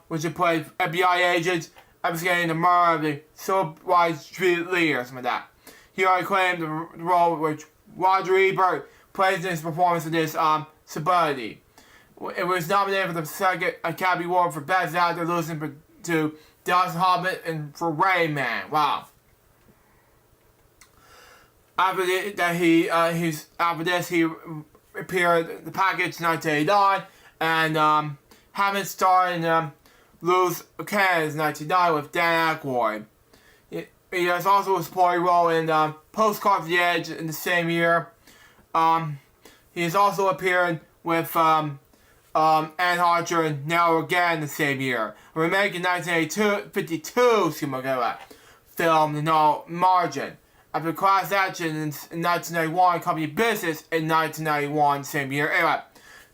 Which he played FBI agents investigating the murder of the Civil Street leader, something like that. He already claimed the role which Roger Ebert praised in his performance of this sobriety. It was nominated for the second Academy Award for Best Actor, losing to Dallas Hobbit and for Rain Man. Wow. After this, he appeared in The Package in 1989, and Hammond starred in Lose Cannons in 1990 with Dan Aykroyd. He has also a supporting role in Postcard for the Edge in the same year. He has also appeared with Anne Archer in Now Again the same year. A remake in 1952 film, The No Margin. After class action in 1991, company business in 1991 same year. Anyway,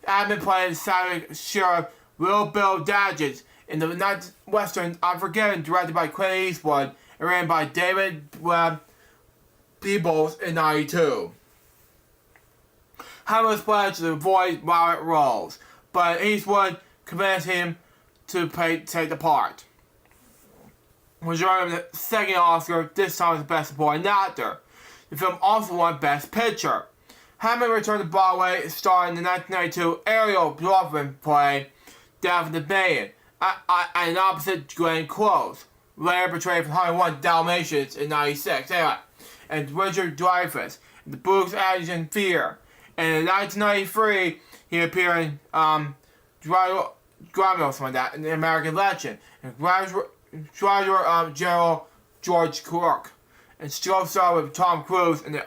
Admin played Savage Sheriff Will Bill Dadgett in the Western Unforgiven, directed by Clint Eastwood and written by David Webb Peebles in 1992. Hammond was pledged to avoid violent roles, but Eastwood convinced him to take the part. Was earned the second Oscar, this time as Best Supporting Actor. The film also won Best Picture. Hammond returned to Broadway, starring in the 1992 Ariel Broadway play Death of the Maiden, and opposite Glenn Close, later portrayed for 101 Dalmatians in 1996. Anyway, and Richard Dreyfuss in The Blues, Agony and Fear. And in 1993, he appeared in Drama, something like that, in The American Legend, and Treasurer General George Clerk, and still starred with Tom Cruise and the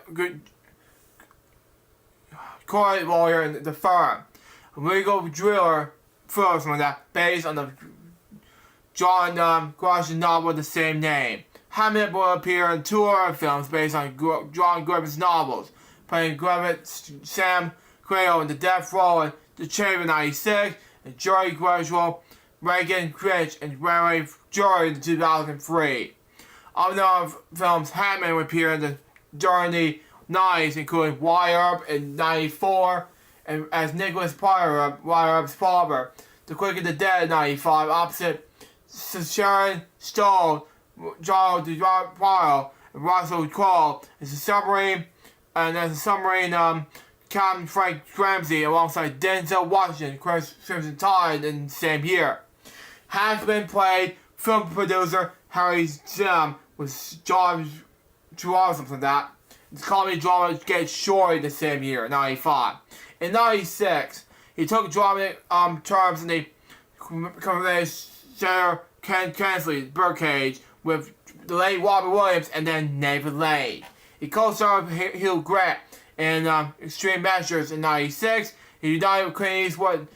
court lawyer in The Firm, a legal thriller, something like that, based on the John Grisham novel with the same name. Hammond will appear in 2 other films based on John Grisham novels, playing Griffith, Sam Crayo in The Death Row in The Chamber in 1996, and Jerry Griswold, Reagan Critch, and Ray Jury in 2003. Other films Hammond would appear in during the 90s, including Wire Up in 94, and as Nicholas Pryor, Wire Up's father, The Quick and the Dead in 95, opposite Sharon Stone, John DeParle, and Russell Crowe as a submarine, and as a submarine, Captain Frank Ramsey alongside Denzel Washington, Chris Simpson Todd in the same year. Hammond played film producer Harry Zim with John Gerard, something like that. The comedy drama Get Shorty the same year, 95. In 96, he took dramatic terms in the conversation Ken Kensley, Birdcage, with the late Robert Williams and then David Lane. He co-starred with Hugh Grant in Extreme Measures in 96. He united with Clint Eastwood,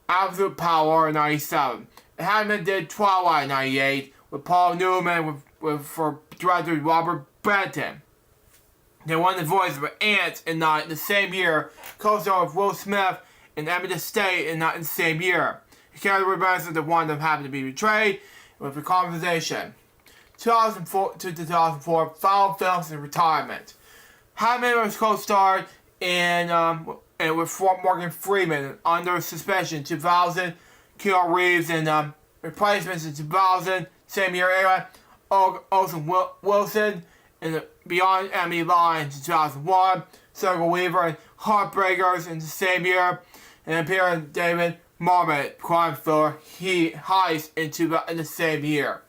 Absolute Power in 97. Hammond did Twilight in 98 with Paul Newman for director Robert Benton. They won the voice of Ants in the same year, co-starred with Will Smith and Emmett State in the same year. He carried the revenge of the one that happened to be betrayed with a conversation. 2004 to 2004, final films in retirement. Hammond was co-starred in with Morgan Freeman Under Suspension 2000, Keanu Reeves in Replacements in 2000, same year era, Olsen Wilson in Beyond Enemy Lines in 2001, Circle Weaver in Heartbreakers in the same year, and appeared in David Marmot crime thriller Heist in the same year.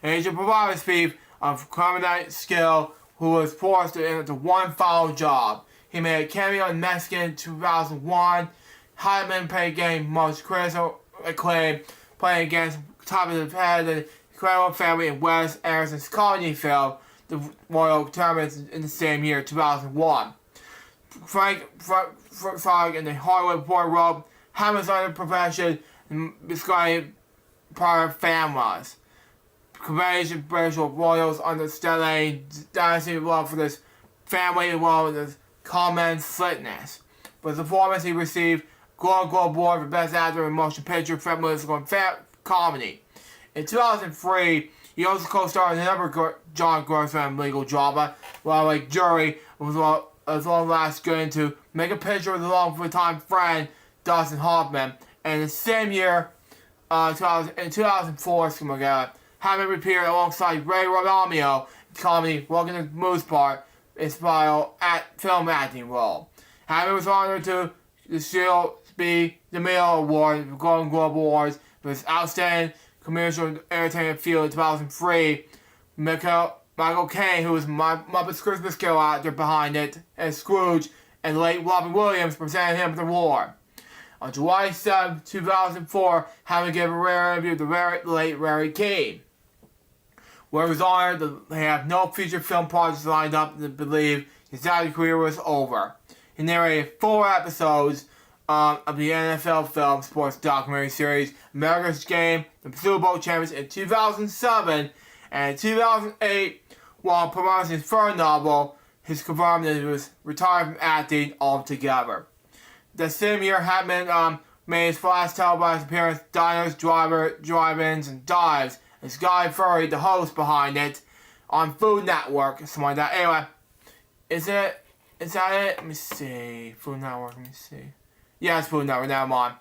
And he's a performance thief of criminal skill who was forced to enter one final job. He made a cameo in Mexican in 2001. Hyman played game most critical acclaim, playing against top of the head of the Incredible Family in Wes Anderson's comedy film, The Royal Tournament in the same year, 2001. Frank in the Hollywood Reporter wrote, Hammond's under profession and describing prior families. Combination British royals under Stanley dynasty love for this family as well as common slickness. For the performance he received Golden Globe Award for Best Actor in Motion Picture, Film, Musical, and Comedy. In 2003, he also co-starred in another John Grossman legal drama, while like Jury, as well as last going to make a picture with his long-time friend Dustin Hoffman. And the same year, in 2004, Hammond appeared alongside Ray Romano in the comedy Welcome to Moose Part, inspired film acting role. Hammond was honored to the Shield B. DeMille Award, the Golden Globe Awards, for his outstanding commercial entertainment field in 2003. Michael Caine, who was Muppet's Christmas Carol actor behind it, and Scrooge, and the late Robin Williams presented him with the award. On July 7, 2004, Hammond gave a rare interview to the late Larry King, where he was honored to have no feature film projects lined up and believe his acting career was over. He narrated 4 episodes of the NFL film sports documentary series America's Game, the Super Bowl Champions in 2007, and in 2008, while promoting his third novel, he confirmed that he was retired from acting altogether. The same year, Hammond made his last televised appearance, Diners, Drive-Ins, and Dives, as Guy Fieri, the host behind it, on Food Network, something like that. Anyway, is that it? Let me see. Food Network, let me see. Yeah, it's Food Network, never mind.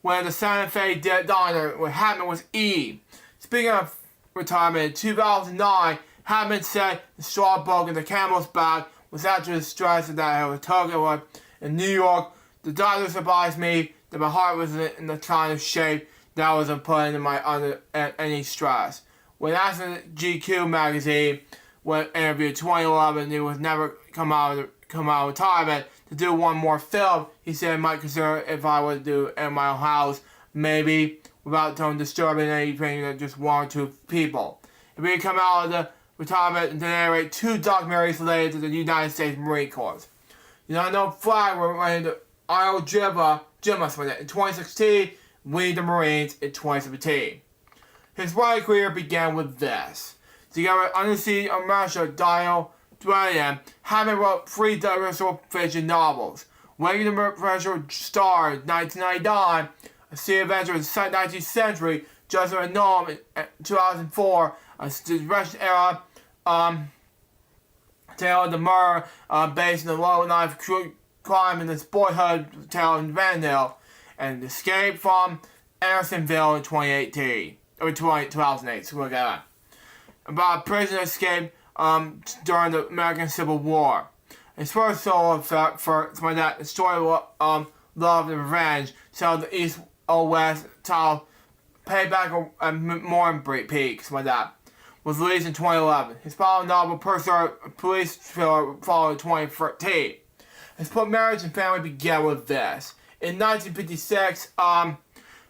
When the Santa Fe Diner, where Hammond was E. Speaking of retirement, in 2009, Hammond said the straw broke in the camel's back was after the stress that I was talking about in New York. The doctors advised me that my heart was in the kind of shape that I wasn't putting under any stress. When asked in GQ magazine, when interviewed 2011, he was never come out of retirement to do one more film. He said he might consider if I would do it in my own house, maybe without disturbing anything that just 1 or 2 people. If we come out of the retirement and to narrate 2 documentaries related to the United States Marine Corps. No flag were running to Iowa Jimma in 2016, We the Marines in 2017. His writing career began with this. Together with Undersea America, Daniel Dwayne, Hammond wrote 3 digital fiction novels. Waking the Pressure Star in 1999, A Sea Adventure in the 19th Century, Just a Gnome in 2004, a Depression era tale of the murder based on the low-life crime in his boyhood tale in Vandale, and Escape from Andersonville in 2008. So we'll get that. About a prisoner escape during the American Civil War. His first solo for something like that, the story of love and revenge, so the East or West title Payback and Morning Peak, something like that, was released in 2011. His following novel, Police Thriller, followed in 2013. His marriage and family began with this. In 1956,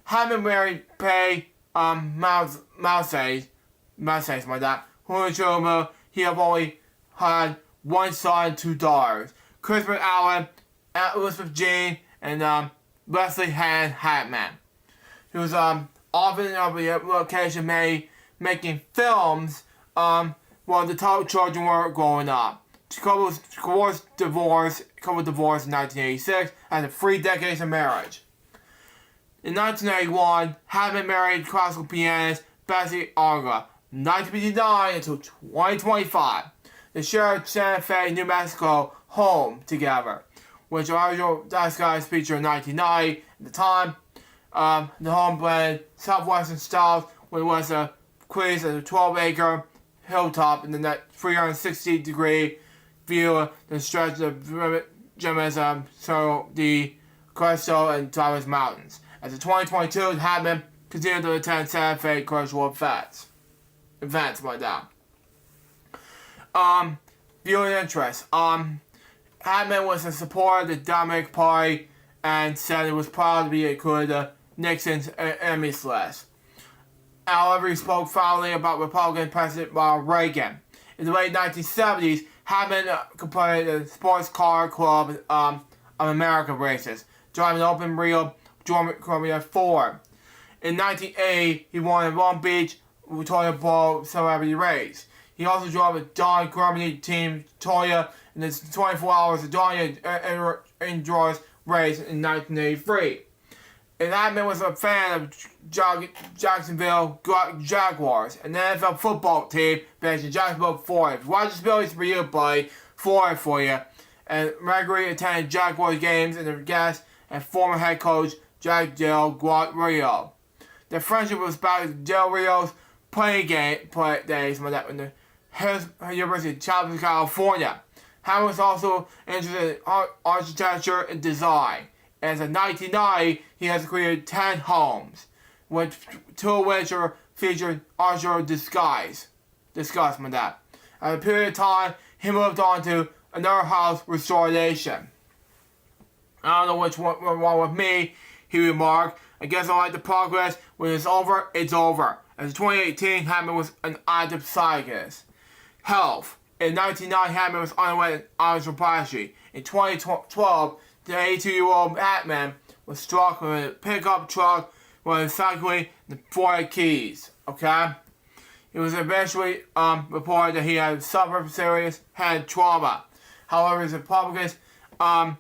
Hammond married Pay Mouse, something like that, who he had only had 1 son and 2 daughters. Christopher Allen, Elizabeth Jean, and Leslie Hatman. He was often on the location making films while the top children were growing up. The couple was divorced in 1986 after 3 decades of marriage. In 1981, Hammond married classical pianist Bessie Arga. 1959 until 2025. They shared Santa Fe, New Mexico home together, which original Dice Guys featured in 1990. At the time, the home blended southwestern styles, which was a quiz at a 12-acre hilltop in the 360-degree view of the stretch of Gemes, Cerro de Cristo, and Thomas Mountains. As of 2022, Hammond continued to attend Santa Fe cultural events like that. Viewing interest. Hammond was a supporter of the Democratic Party and said it was proud to be included in Nixon's enemies list. However, he spoke fondly about Republican President Ronald Reagan. In the late 1970s, Hammond completed the Sports Car Club of America races, driving an open-wheel Columbia Ford. In 1980, he won a Long Beach Toyota Bowl celebrity race. He also drove a Don Germany team Toyota in the 24 hours of Don endures race in 1983. And Hackman was a fan of Jacksonville Jaguars, an NFL football team based in Jacksonville, Florida. Watch this video for you, buddy. Florida for you. And regularly attended Jaguars games and the guest and former head coach Jack Del Rio. Their friendship was back to Del Rio's playing days when that in the University of Chapel, California. Hammond was also interested in architecture and design. As of 1990, he has created 10 homes, with 2 of which are featured architectural disguised with that. At a period of time, he moved on to another house restoration. I don't know which one went wrong with me, he remarked. I guess I like the progress. When it's over, it's over. As 2018, Hammond was an active cyclist. Health. In 1990, Hammond was underwent angioplasty. In 2012, the 82-year-old Hammond was struck with a pickup truck when cycling the Florida Keys. Okay? It was eventually reported that he had suffered serious head trauma. However, his Republicans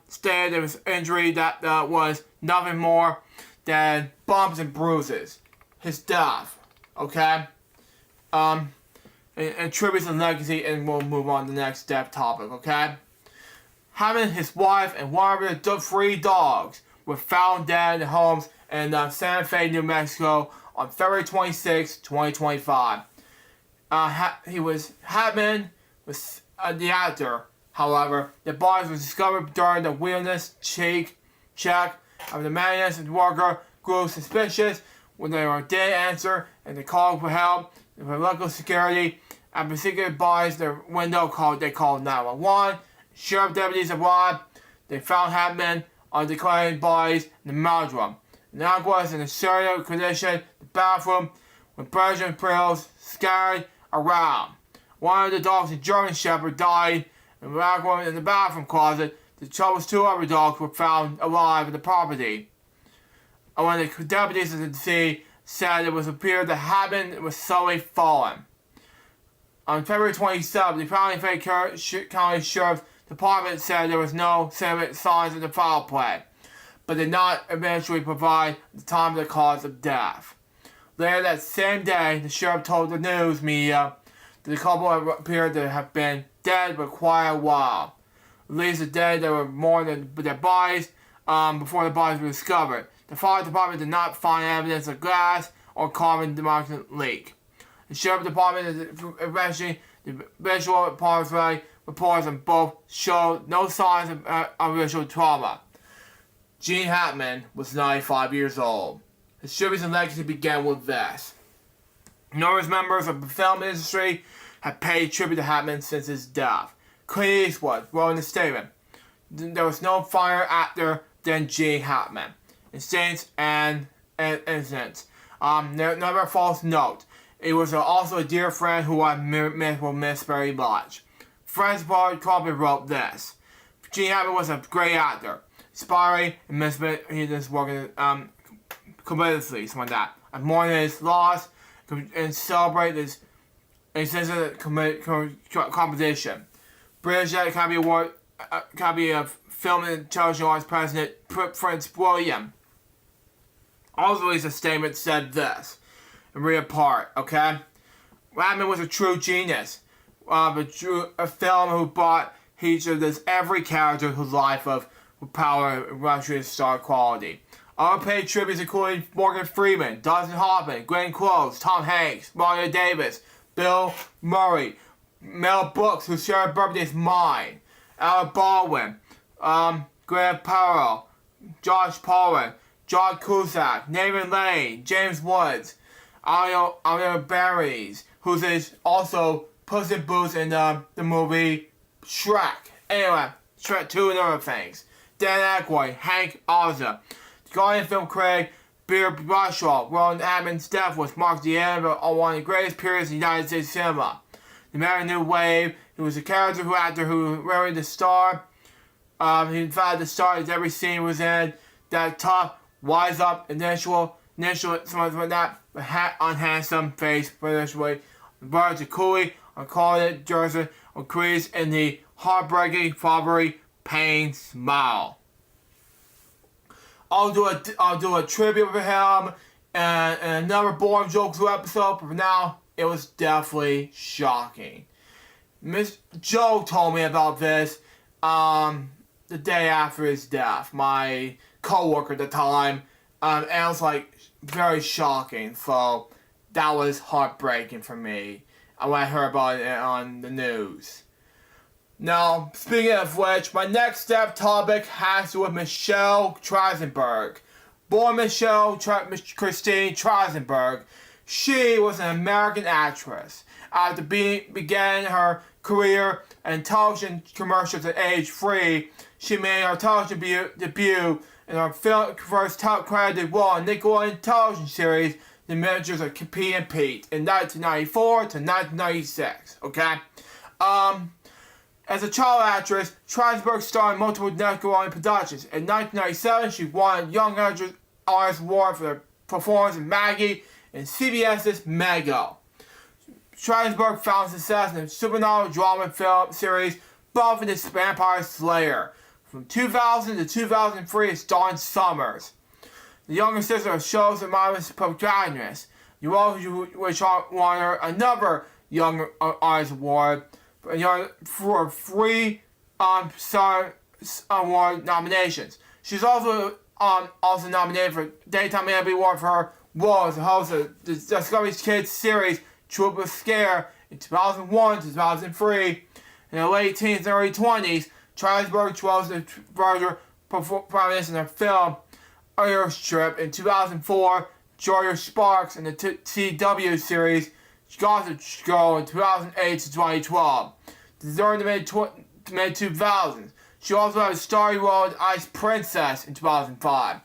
stated it was injury that was nothing more than bumps and bruises. His death. Okay? And tributes and legacy, and we'll move on to the next death topic, okay? Hammond, his wife, and one of their 3 dogs were found dead in their homes in Santa Fe, New Mexico on February 26, 2025. Hammond was the actor. However, the bodies were discovered during the wellness check of the maintenance and worker grew suspicious when they were dead answer and they called for help. The local security and particular bodies their window they called 911. Sheriff deputies arrived. They found Hammond on declaring bodies in the mudroom. The dog was in a serious condition. The bathroom with Persian pills scattered around. One of the dogs, a German Shepherd, died in the bathroom closet. The 2 other dogs were found alive in the property. And when the deputies at the scene said it appeared that Hammond was slowly fallen. On February 27th, the Palatine County Sheriff's Department said there was no signs of the foul play, but did not eventually provide the time of the cause of death. Later that same day, the sheriff told the news media that the couple appeared to have been dead for quite a while. At least a day there were more than their bodies before the bodies were discovered. The fire department did not find evidence of gas or carbon monoxide leak. The sheriff department eventually the visual reports on both showed no signs of visual trauma. Gene Hackman was 95 years old. His tributes and legacy began with this. Numerous members of the film industry have paid tribute to Hackman since his death. Clint Eastwood wrote in a statement, "There was no finer actor than Gene Hackman. Incidents and incidents. Never a false note. It was also a dear friend who I will miss very much." Friends Paul Corbin wrote this. Gene Hackman was a great actor, inspiring and he was working completely, something like that. I mourn his loss and celebrate his sensitive composition. British Academy Award, Academy of Film and Television Arts President Prince William also released a statement said this, and read apart, okay? Hackman was a true genius. A film who brought featured as every character whose life of power and Russian star quality. Other paid tributes including Morgan Freeman, Dustin Hoffman, Glenn Close, Tom Hanks, Mario Davis, Bill Murray, Mel Brooks, who shared birthdays mine, Alec Baldwin, Grant Powell, Josh Pollin, John Cusack, Nathan Lane, James Woods, Alia Barries, who's also Puss in Boots in the movie Shrek. Anyway, Shrek 2 and other things. Dan Aykroyd, Hank Azaria, Guardian film critic Beer Bradshaw, Roland Hammond's death was marked the end of one of the greatest periods in United States cinema. The American New Wave, he was a actor who really the star. He in fact the star of every scene was in. That tough, wise up, initial, something like that, but unhandsome face, initially. Birds of Cooley, uncolored jersey, or crease in the heartbreaking, fatherly, pain smile. I'll do a tribute for him and another boring jokes episode. But for now, it was definitely shocking. Miss Joe told me about this the day after his death. My coworker at the time, and it was like very shocking. So that was heartbreaking for me. When I heard about it on the news. Now, speaking of which, my next step topic has to do with Michelle Trachtenberg. Born Christine Trachtenberg, she was an American actress. After began her career in television commercials at age 3, she made her television debut in her first top-credited role in Nickelodeon television series, The Adventures of Pete and Pete, in 1994 to 1996. Okay? As a child actress, Trachtenberg starred in multiple Nickelodeon productions. In 1997, she won a Young Actress Award for her performance in Maggie in CBS's Mego. Trachtenberg found success in the supernatural drama film series Buffy the Vampire Slayer. From 2000 to 2003, it starred Summers, the younger sister of show's anonymous protagonist. Which won her another Young Artist Award for 3 award nominations. She's also nominated for Daytime Emmy Award for her role as the host of the Discovery Kids series Troop of Scare in 2001 to 2003. In the late teens and early 20s, Trachtenberg chose the further prominence in the film Airstrip in 2004, Georgia Sparks in the CW series Gossip Girl in 2008 to 2012. During the mid-2000s, she also had a starring role as Ice Princess in 2005.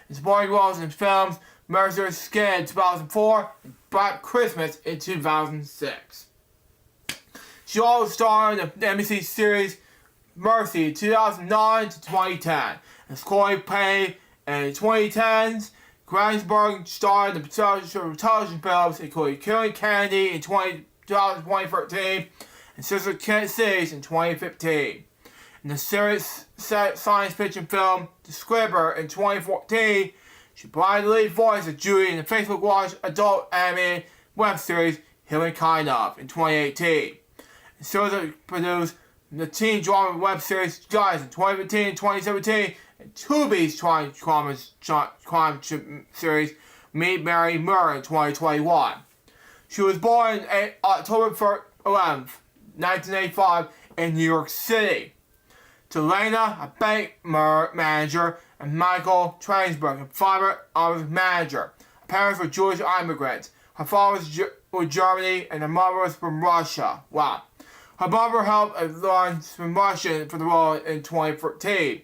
And supporting roles in films Mercer's Skin in 2004 and Black Christmas in 2006. She also starred in the NBC series Mercy in 2009 to 2010 as Chloe Payne, and in the 2010s, Trachtenberg starred in the television films including Killing Kennedy in 2013 and Sister Cities in 2015. In the serious science fiction film The Scribber in 2014, she provided the lead voice of Judy in the Facebook Watch adult animated web series Healing Kind Of in 2018. And Susan produced the teen drama web series Guys in 2015 and 2017, and Tubi's crime series Meet Mary Murray in 2021. She was born October 11th, 1985 in New York City. To Lena, a bank manager, and Michael Trachtenberg, a farmer manager. Her parents were Jewish immigrants. Her father was Germany, and her mother was from Russia. Wow. Her mother helped learn from Russian for the role in 2013.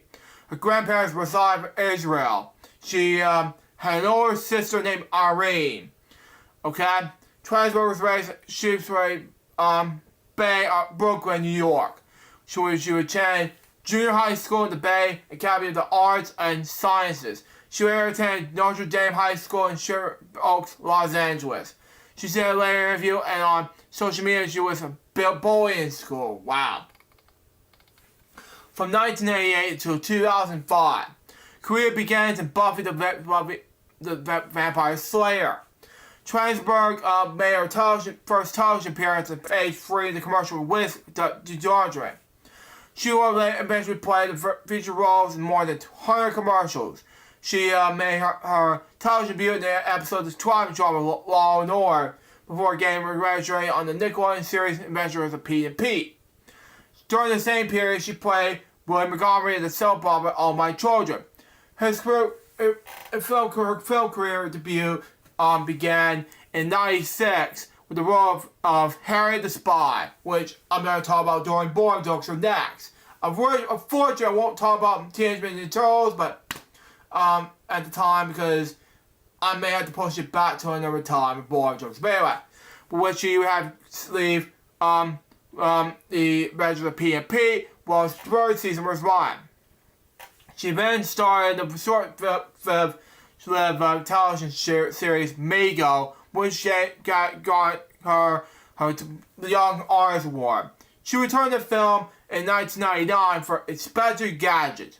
Her grandparents reside in Israel. She had an older sister named Irene. Okay? Trachtenberg was raised at Sheepsbury Bay, Brooklyn, New York. She would attend junior high school in the Bay Academy of the Arts and Sciences. She later attended Notre Dame High School in Sherman Oaks, Los Angeles. She said in a later interview and on social media she was a bullying school. Wow. From 1988 to 2005, career began in Buffy the Vampire Slayer. Trachtenberg made her first television appearance at age 3 in the commercial with deodorant. She will eventually play the feature roles in more than 100 commercials. She made her television debut in the episode of the Twilight drama Law and Order before getting graduated on the Nickelodeon series Adventures of Pete and Pete. During the same period, she played William Montgomery in the soap opera All My Children. Her film career debut began in '96 with the role of Harry the Spy, which I'm going to talk about during Boring Jokes next. Unfortunately, I won't talk about Teenage Mutant Ninja Turtles, but at the time, because I may have to push it back to another time with Boring Jokes. But anyway, which you have leave the Adventures of P and P, while the third season was mine. She then starred in the short television series Mego, which she got her the Young Artist Award. She returned to film in 1999 for Inspector Gadget.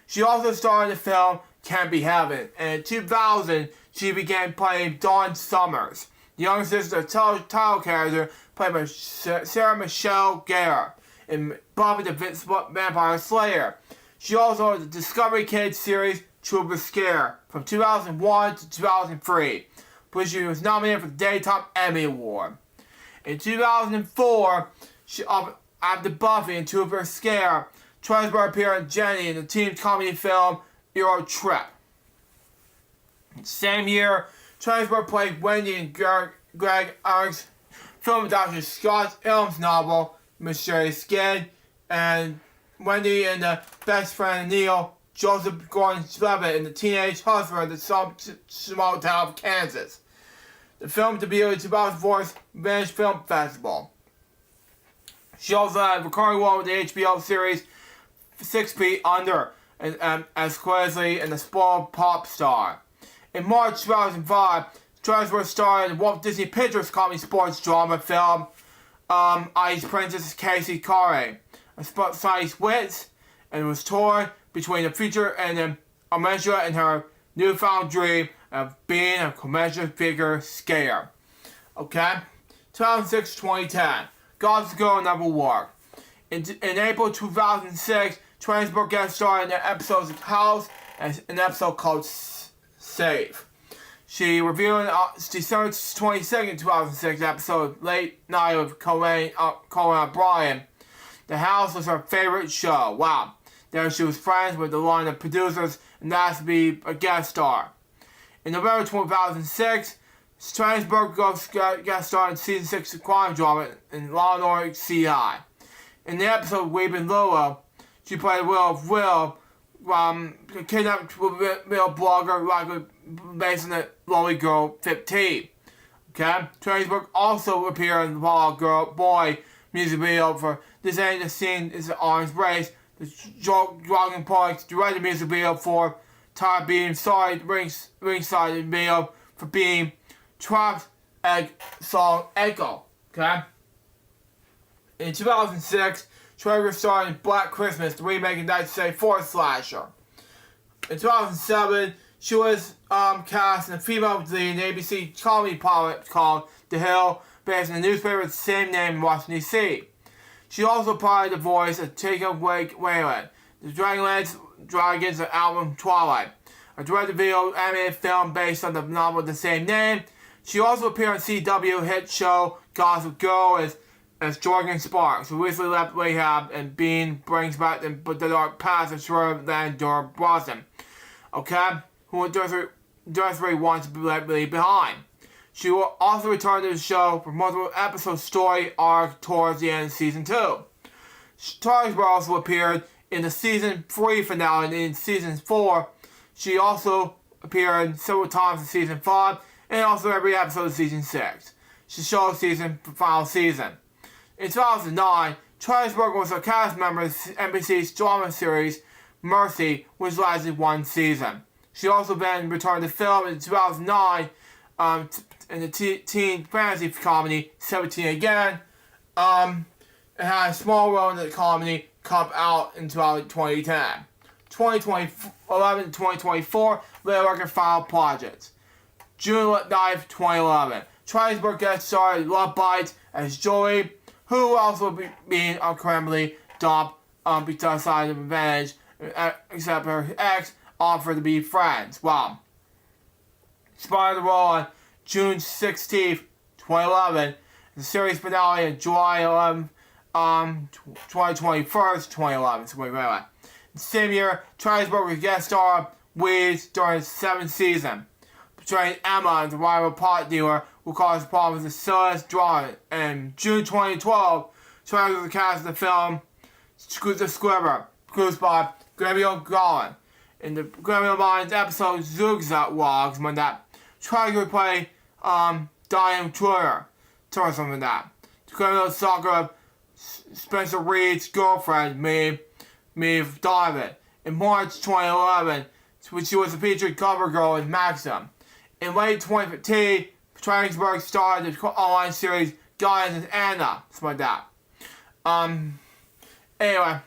She also starred in the film Can't Be Heaven. And in 2000, she began playing Dawn Summers, the younger sister of title character played by Sarah Michelle Gellar in Buffy the Vampire Slayer. She also had the Discovery Kids series Trooper Scare from 2001 to 2003, which she was nominated for the Daytime Emmy Award. In 2004, after Buffy and Trooper Scare, Twinsburg appeared as Jenny in the teen comedy film Euro Trip. Same year, Twinsburg played Wendy in Greg Ark's film adaptation Scott Ilms novel Mysterious Skin, and Wendy in the Best Friend Neil Joseph Gordon-Levitt in the Teenage Hustler in the small town of Kansas. The film debuted at 2004's Venice Film Festival. She also had a recurring role with the HBO series 6 Feet Under as Queasley and the Spoiled Pop Star. In March 2005, Twinsburg starred in the Walt Disney Pictures comedy sports drama film Ice Princess Casey Carey, a spot-sized wits, and was torn between the future and the Amnesia and her newfound dream of being a commercial figure skater. Okay? 2006-2010. God's Girl Never Work. In April 2006, Twinsburg guest starred in the episodes of House and an episode called Save. She revealed in December 22nd, 2006 episode Late Night with Colleen O'Brien. The House was her favorite show. Wow. There she was friends with the line of producers and asked to be a guest star. In November 2006, Twinsburg guest starred in season 6 of crime drama in Law & Order CI. In the episode Weeping Willow, she played Will, kidnapped male blogger likely based on the Lonely Girl 15. Okay? Twinsburg also appeared in the Fall Out Girl Boy music video for This Ain't the Scene Is the Orange Race. The Jogging Parks directed music video for Tired Being Sorry ringside video for being Trapped Egg song Echo. Okay? In 2006, Twinsburg starred in Black Christmas, the remake of 1974 slasher. In 2007, she was cast in a female lead in an ABC comedy pilot called The Hill, based on the newspaper with the same name in Washington, D.C. She also provided the voice of Jacob Wayland, the Dragons album Twilight, a direct-to-video animated film based on the novel of the same name. She also appeared on CW hit show Gossip Girl as Jordan Sparks, who recently left rehab, and Bean brings back the dark past of Swerve and Dora Brosnan. Okay? Who desperately wants to leave behind. She will also return to the show for multiple episode story arc towards the end of season 2. Twinsburg also appeared in the season 3 finale and in season 4. She also appeared several times in season 5 and also every episode of season 6. She showed final season. In 2009, Twinsburg was a cast member of NBC's drama series Mercy, which lasted 1 season. She also then returned to film in 2009 in the teen fantasy comedy 17 Again. And had a small role in the comedy Cop Out in 2010. 2011 to 2024, later working final projects. June 9th, 2011. Twinsburg guest starred in Love Bites as Joey, who will also being incredibly dumped beside of revenge, except her ex offered to be friends. Wow. Inspired the role on June 16th, 2011. The series finale on July 11th, 2011. So wait. The same year, Twinsburg was guest star Weeds during the 7th season, portraying Emma, the rival pot dealer who caused problems with the silliest drawing. In June 2012, Twinsburg was cast in the film The Squibber, produced by Gabriel Gollin. In the Gabriel Mines episode Zugzat Logs, when that Twinsburg would play Diane Troyer, or something like that. The criminal stalker of Spencer Reed's girlfriend, Maeve Donovan. In March 2011, she was a featured cover girl in Maxim. In late 2015, Twinsburg starred in the online series Guys and Anna, something like that. Anyway,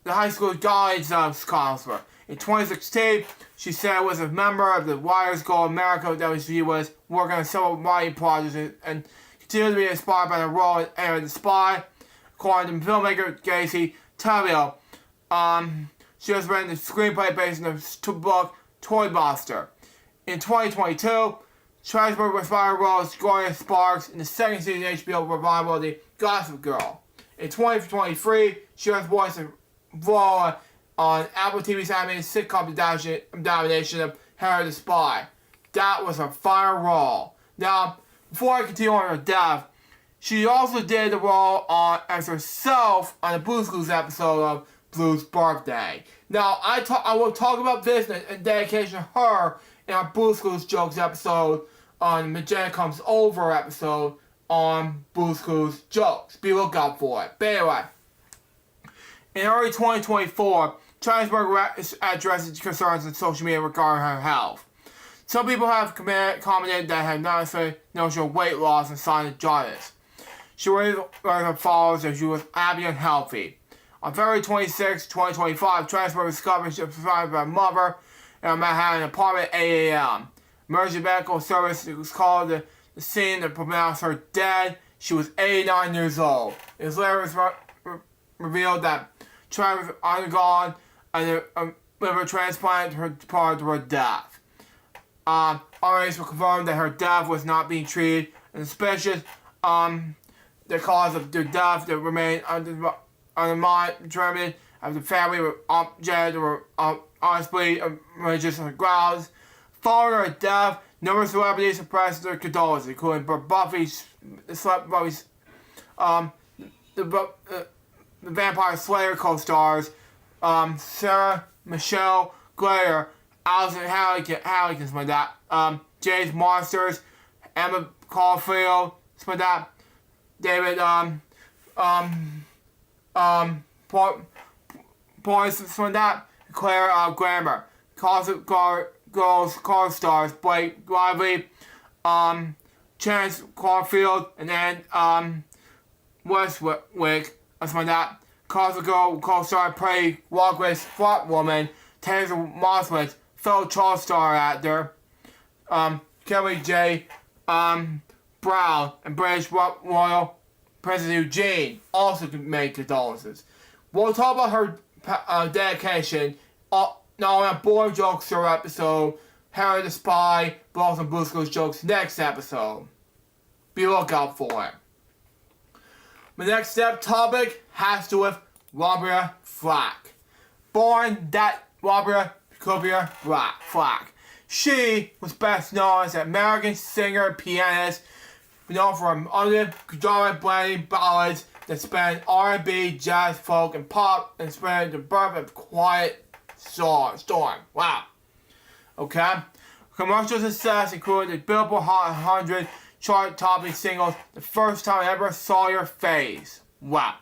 the high school guides counselor. In 2016, she said was a member of the Wires Go America that she was working on several writing projects and continued to be inspired by the role in Aaron the Spy. According to filmmaker Casey Tavio, she has written the screenplay based on the book Toy Monster. In 2022, Strasberg was inspired role as Gloria Sparks in the second season HBO revival of The Gossip Girl. In 2023, she has voiced a role on Apple TV's animated sitcom adaptation of Harry the Spy. That was her final role. Now, before I continue on her death, she also did the role as herself on the Blue's Clues episode of Blue's Birthday. Now, I will talk about this in dedication to her in our Blue's Clues Jokes episode on Magenta Comes Over episode on Blue's Clues Jokes. Be lookout for it. But anyway, in early 2024, Transberg addressed concerns on social media regarding her health. Some people have commented that had not necessarily noticed weight loss and signs of jaundice. She raised her followers that she was happy and healthy. On February 26, 2025, Transberg was discovered she was survived by her mother in a Manhattan apartment at 8 a.m. Emergency medical service was called to the scene to pronounce her dead. She was 89 years old. It was later revealed that Transberg undergone a liver transplant prior to her death. Authorities were confirmed that her death was not being treated and suspicious. The cause of the death that remained determined as the family were objected or honestly religious grounds. Following her death, numerous celebrities expressed their condolences, including Buffy's the Vampire Slayer co-stars Sarah Michelle Gellar, Alison Halligan, like that, James Monsters, Emma Caulfield, like that, David Points, like that, Claire Grammer, Girls co-stars Blake Lively, Chance Caulfield, and then Westwick, something like that. Cosmic Girl co-star Prey Walker's Woman, Taylor Moskowitz, fellow child star actor, Kelly J. Brown, and British Royal Princess Eugene also made condolences. We'll talk about her dedication not only on Boring Jokes Show episode, Harry the Spy, but also Blue's Clues Jokes next episode. Be lookout for it. My next topic has to do with Robert Flack. Born that Robert Flack. She was best known as an American singer and pianist, known for her unadulterated blending ballads that span R&B, jazz, folk, and pop, and span the birth of Quiet Storm. Wow. Okay? Commercial success included the Billboard Hot 100 chart-topping singles, The First Time I Ever Saw Your Face. Wow.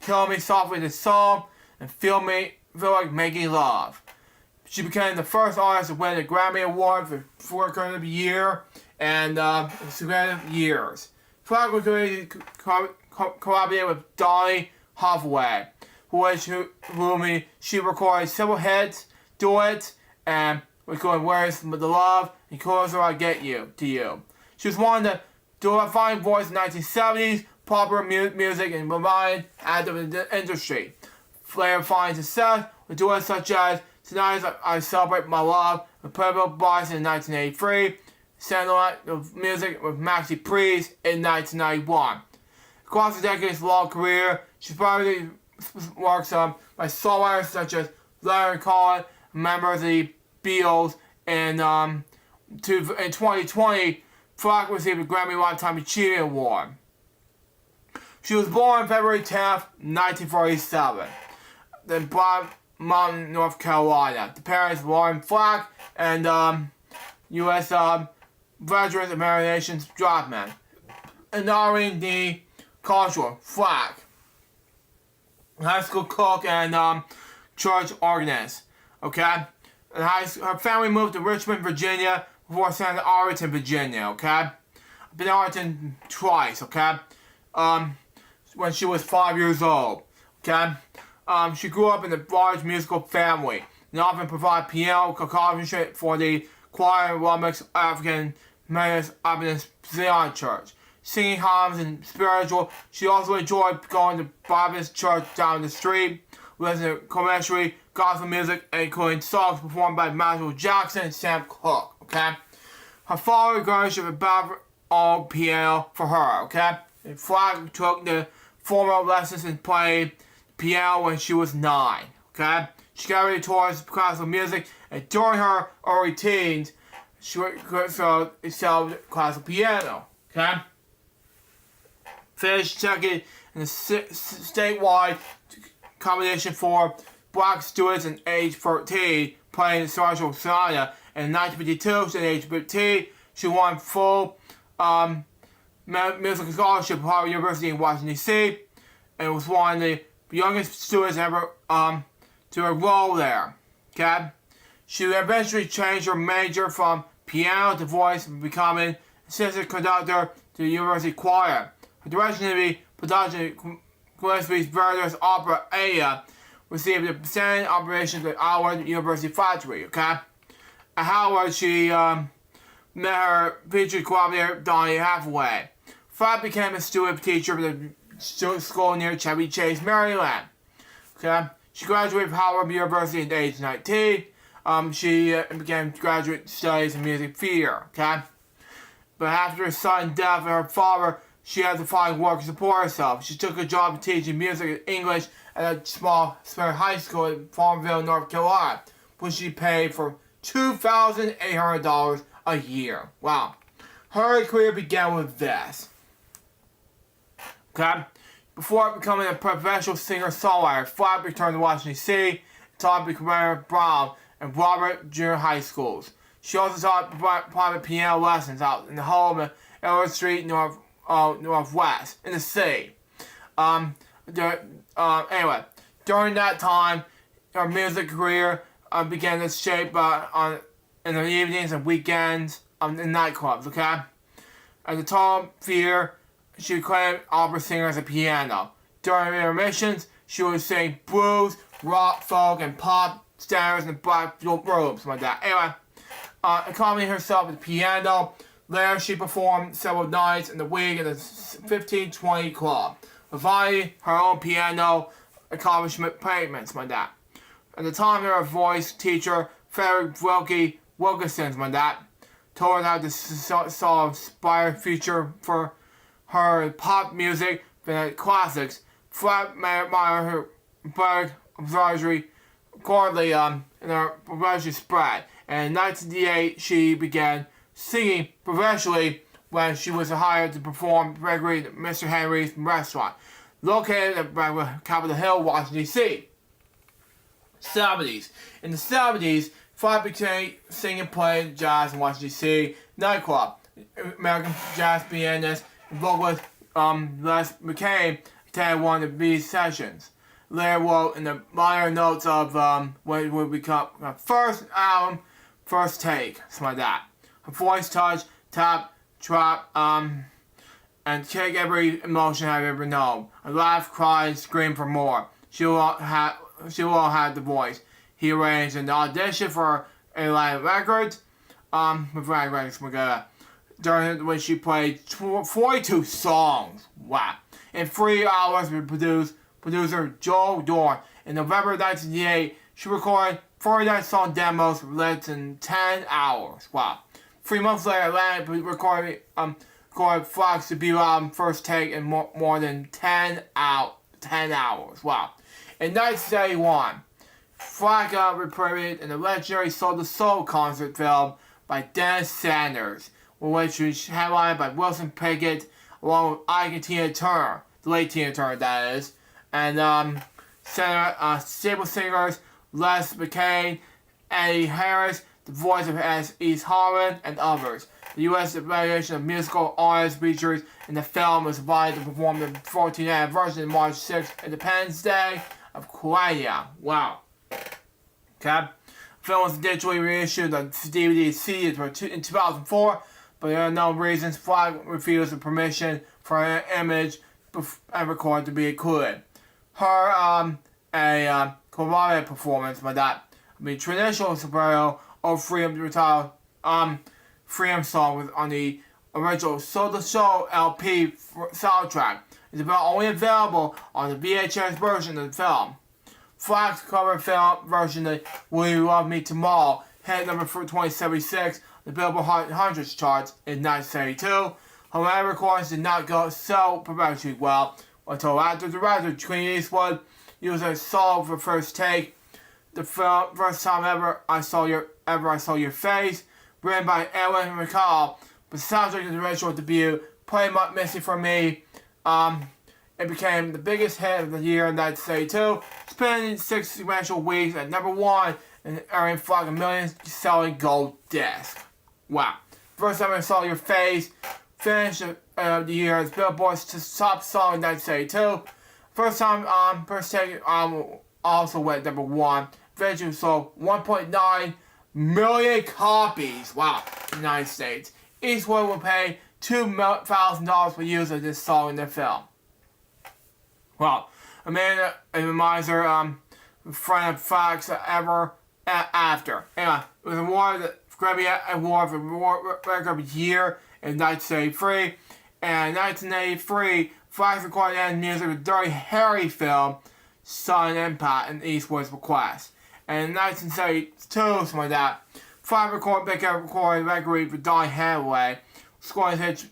Kill Me Softly the Song, and Feel Like Making Love. She became the first artist to win the Grammy Award for Record of the Year and consecutive years. Flack was collaborated with Donny Hathaway, whom she recorded several hits, duets, and recorded Where's the Love and Closer I Get You to You. She was one of the defining voice in the 1970s, popular music, and remained active in the industry. Later finding success with duets such as Tonight I Celebrate My Love with Purple Boys in 1983, Satellite of Music with Maxi Priest in 1991. Across the decades-long career, she primarily works by songwriters such as Larry Cohen, members of the Beatles, and in 2020, Flack received a Grammy Lifetime Achievement Award. She was born February 10th, 1947, in Broad Mountain, North Carolina. The parents were Lauren Flack and U.S. Veterans American Nations Dropman. And honoring the cultural Flack, high school cook and church organist. Okay? And her family moved to Richmond, Virginia, before sending to Arlington, Virginia. Okay? I've been to Arlington twice. Okay? When she was 5 years old. Okay? She grew up in a large musical family. In and often provide piano accompaniment for the choir Romex African Methodist Adventist Zion Church. Singing hymns and spiritual, she also enjoyed going to Baptist church down the street, listening to commercial gospel music, including songs performed by Michael Jackson and Sam Cooke. Okay, her father encouraged a Bible on piano for her. Okay, and Flag took the formal lessons and played piano when she was 9. Okay, she gravitated towards classical music, and during her early teens, she excelled classical piano. Okay, finished second in the statewide competition for black students in age 13, playing the Social Sonata. In 1952, at age 15, she won full musical scholarship at Harvard University in Washington, D.C., and was one of the youngest students ever to enroll there. Okay? She eventually changed her major from piano to voice, becoming assistant conductor to the university choir. Her direction to be production Gillespie's various opera aria received a standing operation at Howard University Factory. Okay? At Howard, she met her featured collaborator Donnie Hathaway. Flack became a student teacher at the school near Chevy Chase, Maryland. Okay? She graduated from Howard University at age 19. She began graduate studies in music theater. Okay? But after her sudden death of her father, she had to find work to support herself. She took a job teaching music and English at a small high school in Farmville, North Carolina, which she paid for $2,800 a year. Wow. Her career began with this. Okay? Before becoming a professional singer-songwriter, Flack returned to Washington, D.C., taught at Commander Brown and Robert Junior High Schools. She also taught private piano lessons out in the home of Elwood Street, Northwest, in the city. Anyway, during that time, her music career began to shape in the evenings and weekends in nightclubs. Okay, at the Tom Theater, she claimed opera singers and piano. During intermissions, she would sing blues, rock, folk, and pop standards in black robes like that. Anyway, accompanying herself with the piano. Later, she performed several nights in the week at the 1520 Club, providing her own piano accomplishment payments like that. At the time, her voice teacher, Frederick Wilkinson, like that, told her how to saw inspired future for her pop music than classics. Flack may admire her bird observatory accordingly in her professional spread. And in 1988, she began singing professionally when she was hired to perform regularly at Mr. Henry's restaurant, located at Capitol Hill, Washington, D.C. 70s. In the 70s, Flack began singing and playing jazz in Washington, D.C. nightclub. American jazz pianist and vocalist Les McCain attended one of these sessions. Later wrote in the minor notes of what would become her first album, First Take, something like that. Her voice touch, tap, trap, and take every emotion I've ever known. I laugh, cry, and scream for more. She will have the voice. He arranged an audition for Atlantic Records, with Records, during which she played 42 songs. Wow. In 3 hours with producer Joe Dorn. In November 1988, she recorded 49 song demos released in 10 hours. Wow. 3 months later, Atlantic recorded Flack's debut album, First Take, in more than 10 hours. Wow. In 1971, Flack appeared in the legendary Soul to Soul concert film by Dennis Sanders, which was headlined by Wilson Pickett, along with Ike and Tina Turner, the late Tina Turner, that is, and stable singers Les McCain, Eddie Harris, the voice of East Harmon, and others. The U.S. evaluation of musical artists featured in the film was invited to perform the 14th anniversary of March 6th, Independence Day of Korea. Wow. Okay. The film was digitally reissued on DVD and CD in 2004, but there are no reasons Flack refused the permission for an image and record to be included. Her, a collaborative performance by that the traditional superhero or Freedom title, Freedom song was on the original So the Show LP soundtrack. It's only available on the VHS version of the film. Flack's cover film version of Will You Love Me Tomorrow hit number 2076 the Billboard 100 charts in 1972. However, recordings did not go so professionally well until after the director Clint Eastwood used a song for First Take. The film, first time ever I saw your face, written by Edwin McCall, but soundtrack of the original debut, Play Much Missing for Me. It became the biggest hit of the year in 1972, spending 6 sequential weeks at number 1 and earning Flack a million-selling gold disc. Wow. First time I saw your face, finished the year as Billboard's top song in 1972. First time First Take also went number 1. Eventually sold 1.9 million copies. Wow, in the United States. Eastwood will pay $2,000 for use of this song in the film. Well, Amanda reminds her friend of Fox ever after. Anyway, it was awarded the Grammy Award for Record of the Year in 1983. And in 1983, Fox recorded and music with Dirty Harry film, Sudden Impact, and Eastwood's request. And in 1972, something like that, Fox recorded record for Don Hathaway, scoring hits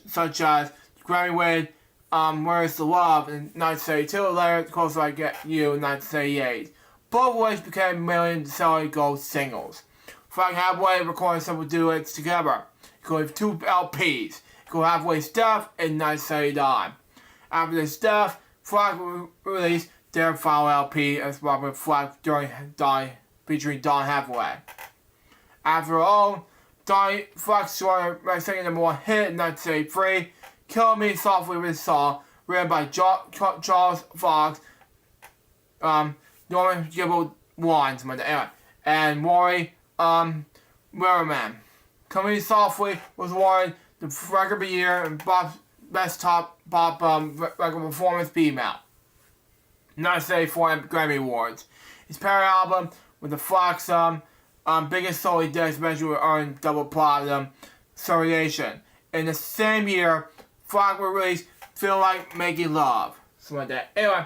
such as Grammy win Where's the Love in 1972, later Closer I Get You in 1978. Both of which became million-selling gold singles. Frank Hathaway recorded several duets together, including 2 LPs, including Hathaway's Death in 1979. After his death, Frank released their final LP as Robert Flack featuring Don Hathaway. After all, Flack scored a second number 1 hit in 1983, Kill Me Softly with a Song, written by Charles Fox, Norman Gibble Wines, and Maury Merriman. Kill Me Softly was awarded the Record of the Year and Best Top Pop Record Performance Female. 1984 Grammy Awards. His parent album with the Flack's biggest solo disc eventually earned double platinum certification. In the same year, Flack will release Feel Like Making Love. Something like that. Anyway,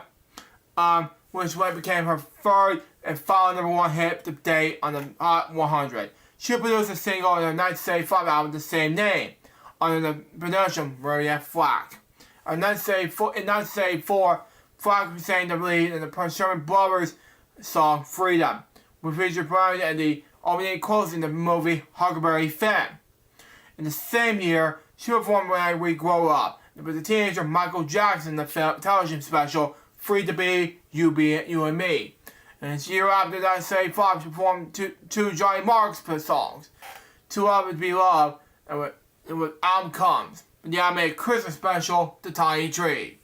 which became her third and final number 1 hit to date on the Hot 100. She produced a single in her 1975 album the same name, under the production of Maria Flack. In 1974, Flack sang the lead in the Sherman Brothers song Freedom, which featured Brian and the opening closing of the movie Huckleberry Finn. In the same year, she performed When We Grow Up, with the teenager Michael Jackson in the television special Free to Be, You and Me. And this year after that, Fox performed two Johnny Marks songs, To Love and Be Loved, and with Album Comes. And the album made a Christmas special, The Tiny Tree.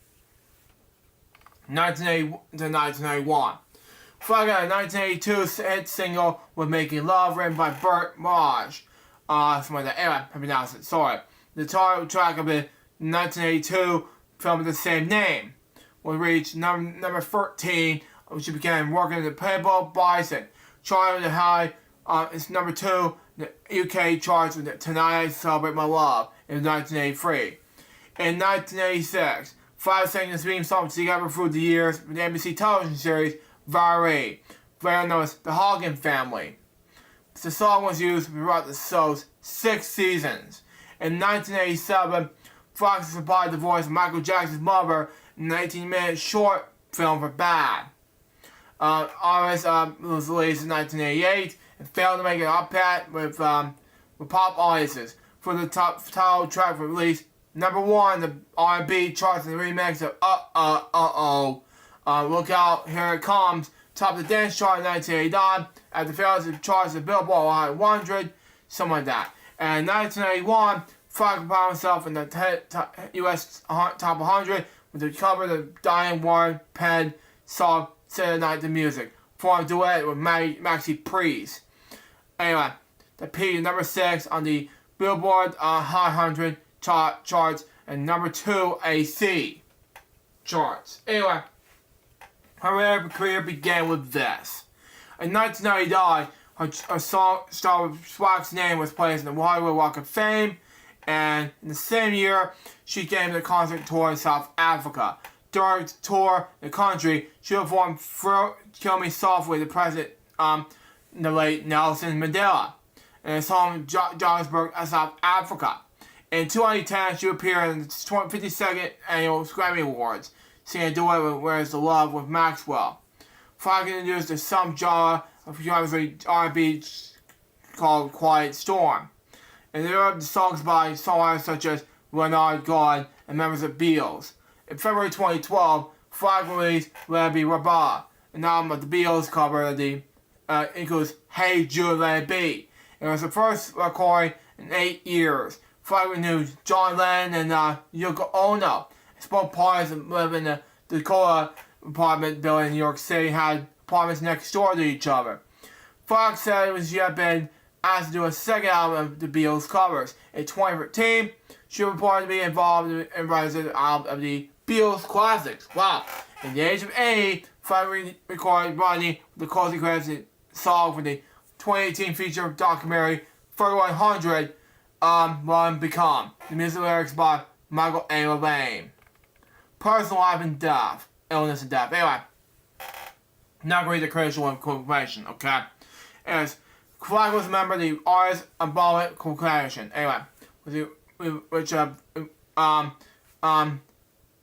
1980 to 1991. Flack got a 1982 hit single with Making Love, written by Burt Marsh. Something like that. Anyway, I pronounced it, sorry. The title track of the 1982 film with the same name will reach number 13, which began working in the Playboy Bison. Charting the high, it's number 2 in the UK charts with Tonight I Celebrate My Love in 1983. In 1986, Flack sang the theme song together through the years with the NBC television series Valerie, better known as The Hogan Family. The song was used throughout the show's 6 seasons. In 1987, Fox supplied the voice of Michael Jackson's mother in an 18-minute short film for Bad. Artist was released in 1988 and failed to make an up-pat with pop audiences. For the title track for release, number 1 the R&B charts and the remix of Look Out, Here It Comes, topped the dance chart in 1989 at the failures of charts of Billboard Hot 100, something like that. And in 1981, Flack found himself in the U.S. Top 100 with the cover of the Diane Warren Penn song Saturday Night the Music, formed a duet with Maxi Priest. Anyway, the peaked number 6 on the Billboard Hot 100 charts and number 2 AC charts. Anyway, her career began with this. In 1999, her song star Swag's name was placed in the Hollywood Walk of Fame, and in the same year, she came to the concert tour in South Africa. During the tour in the country, she performed Kill Me Softly, the president, the late Nelson Mandela, in his home in Johannesburg, South Africa. In 2010, she appeared in the 52nd Annual Grammy Awards, singing a duet with Where's the Love with Maxwell. Flag introduced to some genre of R&B called Quiet Storm. In Europe, the songs by songwriters such as Leonard Cohen and members of Beatles. In February 2012, Flag released Let It Be Rabah, an album of the Beatles cover the includes Hey Jude Let It Be. It was the first recording in 8 years. Flag renewed John Lennon and Yoko Ono. Both parties live in the Dakota apartment building in New York City, had apartments next door to each other. Flag said she had been asked to do a second album of the Beatles covers. In 2013, she reported to be involved in writing the album of the Beatles classics. Wow. At the age of 80, Flag recorded Ronnie with the closing credits song for the 2018 feature documentary 3100, Run Become. The music lyrics by Michael A. Levine. Personal life and death. Illness and death. Anyway. Not going to critical information, okay? As Flag was a member of the Artists Involvement Coalition. Anyway. Which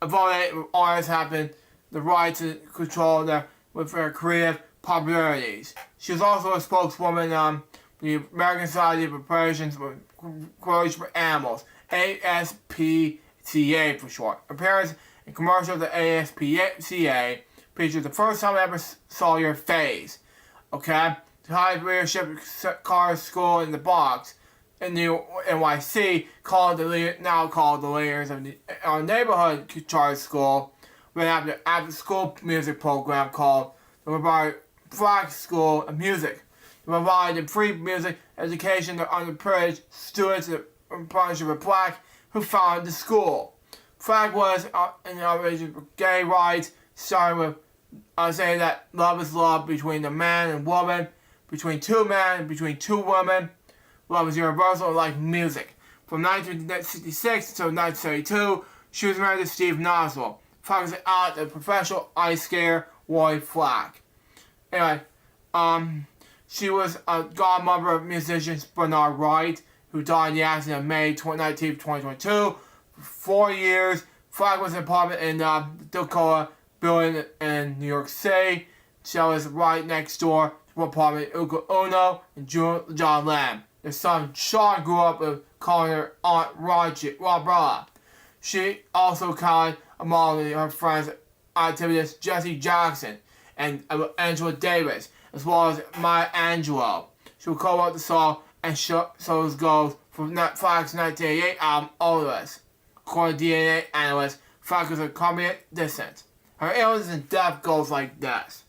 voted artists having the right to control with their creative possibilities. She was also a spokeswoman for the American Society of Preparations for Coalition for Animals, ASPCA for short. Appearance in commercials of the ASPCA featured the first time I ever saw your face. Okay? The high leadership car school in the box in the NYC now called the leaders of our neighborhood charter school, went after school music program called the Robotic Flag School of Music. They provided free music education to underprivileged students in partnership with Black who founded the school. Flag was in the outrage for gay rights, starting with saying that love is love between the man and woman, between two men and between two women. Love is universal like music. From 1966 until 1972, she was married to Steve Noswell. Flag was out the professional ice skater Roy Flack. Anyway, she was a godmother of musician Bernard Wright, who died in the accident on May 19, 2022. For 4 years, Flag was in an apartment in the Dakota building in New York City. She was right next door to an apartment of Yoko Ono and John Lennon. Their son Sean grew up with calling her Aunt Barbara. She also counted among her friends activists Jesse Jackson and Angela Davis, as well as Maya Angelou. She will co-wrote the song and shows goes from Flag's 1988 album Odorless. According to DNA analysts, Flag was a combined distant. Her illness and death goes like this.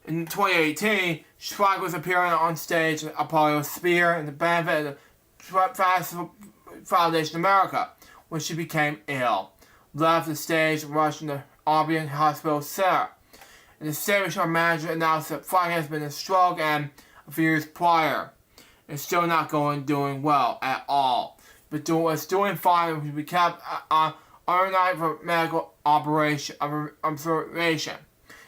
In 2018, Flag was appearing on stage at Apollo Sphere in the benefit of the Fast Foundation America when she became ill. Left the stage and rushed into Albion Hospital Center. In the statement, her manager announced that Flag has been in a stroke and a few years prior. It's still not doing well at all. But was doing fine when we kept overnight for medical observation.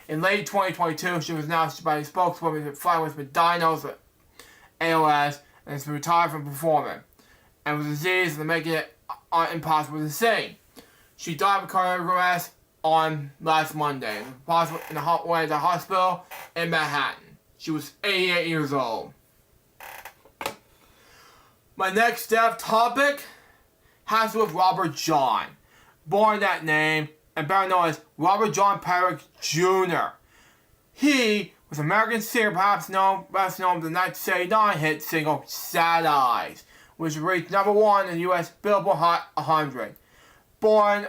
In late 2022, she was announced by the spokeswoman that Flag was been diagnosed with ALS and has retired from performing, and was a disease that making it impossible to sing. She died of cardiac arrest on last Monday, in the way to the hospital in Manhattan. She was 88 years old. My next death topic has to do with Robert John, born that name and better known as Robert John Perrick Jr. He was an American singer, perhaps best known for the 1979 hit single Sad Eyes, which reached #1 in the U.S. Billboard Hot 100. Born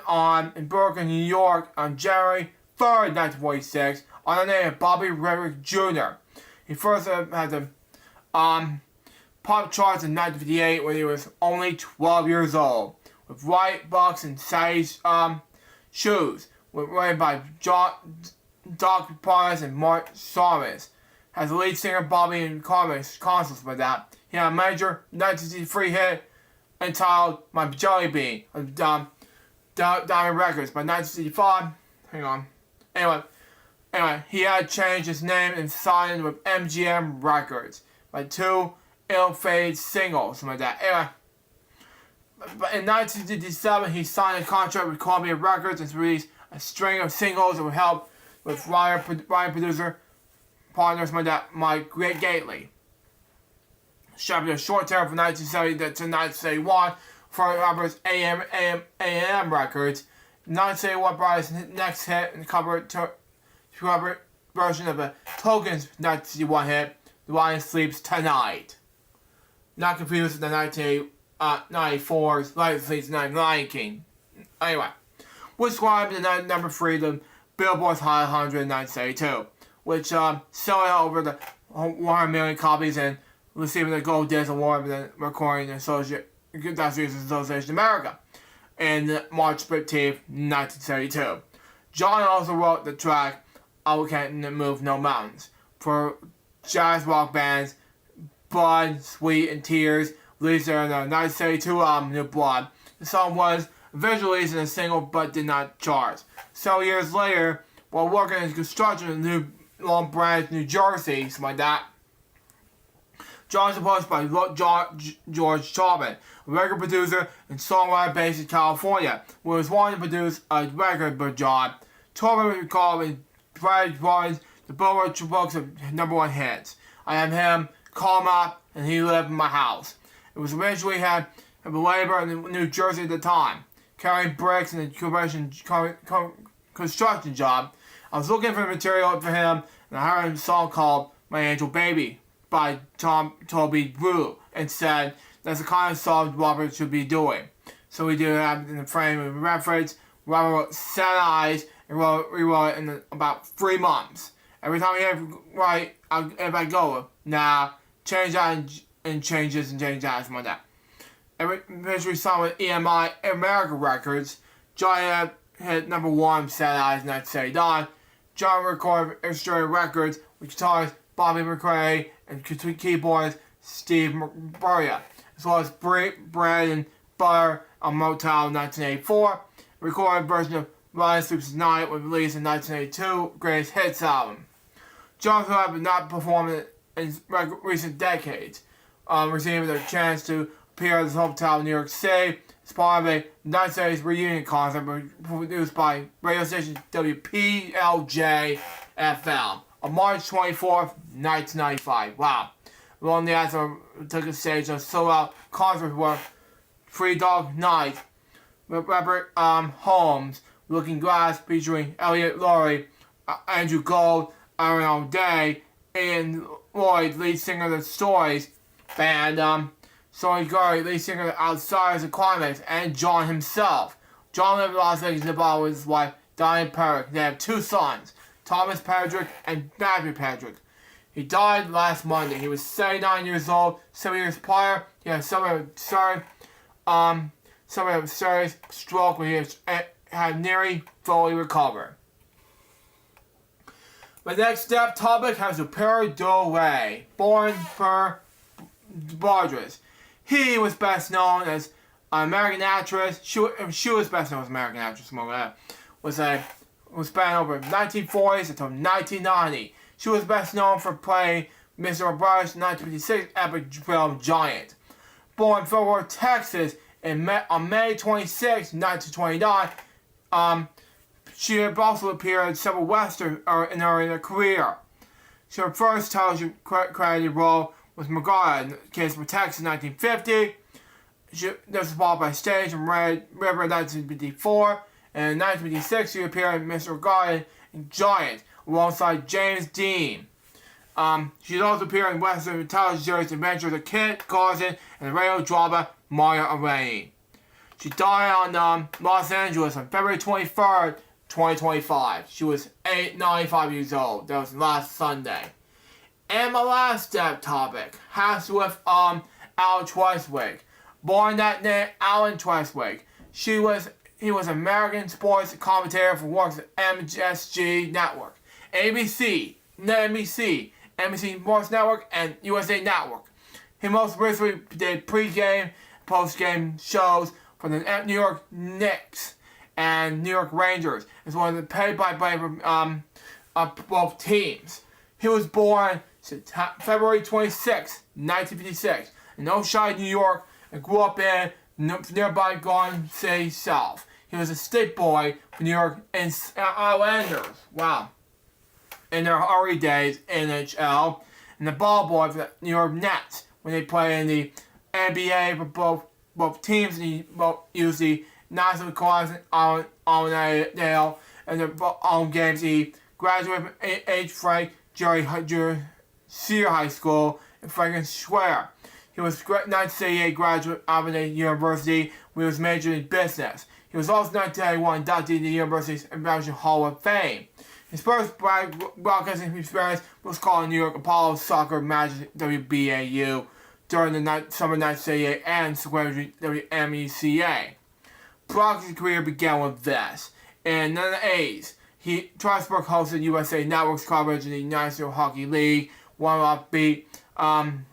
in Brooklyn, New York on January 3rd, 1946, on the name of Bobby Redrick Jr. He first had the pop charts in 1958 when he was only 12 years old, with white bucks and saggy shoes, written by Doc Price and Mark Sarvis. As the lead singer Bobby and Carmen's concerts with that. He had a major 1963 hit entitled My Jelly Bean on Diamond Records by 1965. Hang on. Anyway, he had changed his name and signed with MGM Records by 2 ill-fated singles, something like that. Anyway, but in 1957, he signed a contract with Columbia Records and released a string of singles that would help with writer producer partners like that, Mike Gately. Shopping a short term from 1970 to 1971 for Robert's AM Records. 1971 brought his next hit and cover version of a Tokens 1961 hit, The Lion Sleeps Tonight. Not confused with the 1994's Lion Sleeps Tonight Lion King. Anyway, which climbed to number 3 the Billboard's Hot 100 in 1972, which sold over the 100 million copies and receiving the Gold Disc Award for the Recording Association of America in March 15, 1972. John also wrote the track I Can't Move No Mountains for jazz rock bands Blood, Sweat, and Tears, released their 1972 album New Blood. The song was visually released in a single but did not chart. So years later, while working in construction in New Long Branch, New Jersey, something like that, John was approached by George Chapman, a record producer and songwriter based in California, who was wanting to produce a record for John. Chapman recalled in Brad Barnes the Billboard books of #1 hits. I Am Him, Call Him Up, and He Lived in My House. It was originally had a labor in New Jersey at the time, carrying bricks in a construction job. I was looking for material for him, and I heard a song called My Angel Baby by thru, and said that's the kind of song Robert should be doing. So we did that in the frame of reference. Robert wrote Sad Eyes and rewrote it in about 3 months. Every time if I go, nah, change that and change this and change that, something like that. Eventually signed with EMI America Records. John hit #1 Sad Eyes in 1979. John recorded Illustrated Records with guitarist Bobby McRae and keyboardist Steve Buria, as well as Bread and Butter on Motown in 1984. Recorded version of Lion Sleeps Tonight was released in 1982 Greatest Hits album. John had not performed in recent decades, receiving a chance to appear at his hometown in New York City as part of a 1970s reunion concert produced by radio station WPLJ-FM on March 24th, 1995. Wow. Long after took a stage on sold-out concert for Free Dog Night with Robert Holmes, Looking Glass featuring Elliot Laurie, Andrew Gold, Aaron O'Day, and Lloyd, lead singer of the Stories band, Sonny Gurley, lead singer of Outsiders and Climax, and John himself. John lived in Las Vegas, Nevada with his wife, Diane Perrick. They have 2 sons, Thomas Patrick and Matthew Patrick. He died last Monday. He was 79 years old. 7 years prior, he had some serious stroke where he had nearly fully recovered. My next step topic has Superior Dore, born for Bardras. He was best known as an American actress. She was best known as an American actress. Was spanned over 1940s until 1990. She was best known for playing Mr. O'Brien's 1956 epic film Giant. Born in Fort Worth, Texas, on May 26, 1929, she also appeared in several westerns in her career. Her first television credited role was Margarita in Case for Texas in 1950. This was followed by stage in Red River in 1954. And in 1956, she appeared in Mr. Garden and Giant alongside James Dean. She's also appeared in Western television series Adventures of Kit Carson and the radio drama Maya Array. She died on Los Angeles on February 23rd, 2025. She was 95 years old. That was last Sunday. And my last step topic has with Alan Tweswick. Born that name, Alan Tweswick. He was an American sports commentator for works at MSG Network ABC, NBC Sports Network, and USA Network. He most recently did pre-game, post-game shows for the New York Knicks and New York Rangers, as well as the play-by-play of both teams. He was born February 26, 1956, in Oceanside, New York, and grew up in nearby Garden City South. He was a state boy for New York and Islanders. Wow. In their early days, NHL, and the ball boy for the New York Nets when they play in the NBA for both teams. And he both used the National College on Dale and their own games. He graduated from H. Frank Jerry Senior High School in Franklin Square. He was a 1988 graduate of the university where he was majoring in business. He was also 1991 inducted into the university's American Hall of Fame. His first broadcasting experience was called the New York Apollo Soccer Magic WBAU during the summer 1988 and subsequent WMECA. Broadcasting career began with this. In the 80s, Strasburg hosted USA Network's coverage in the National Hockey League, one of the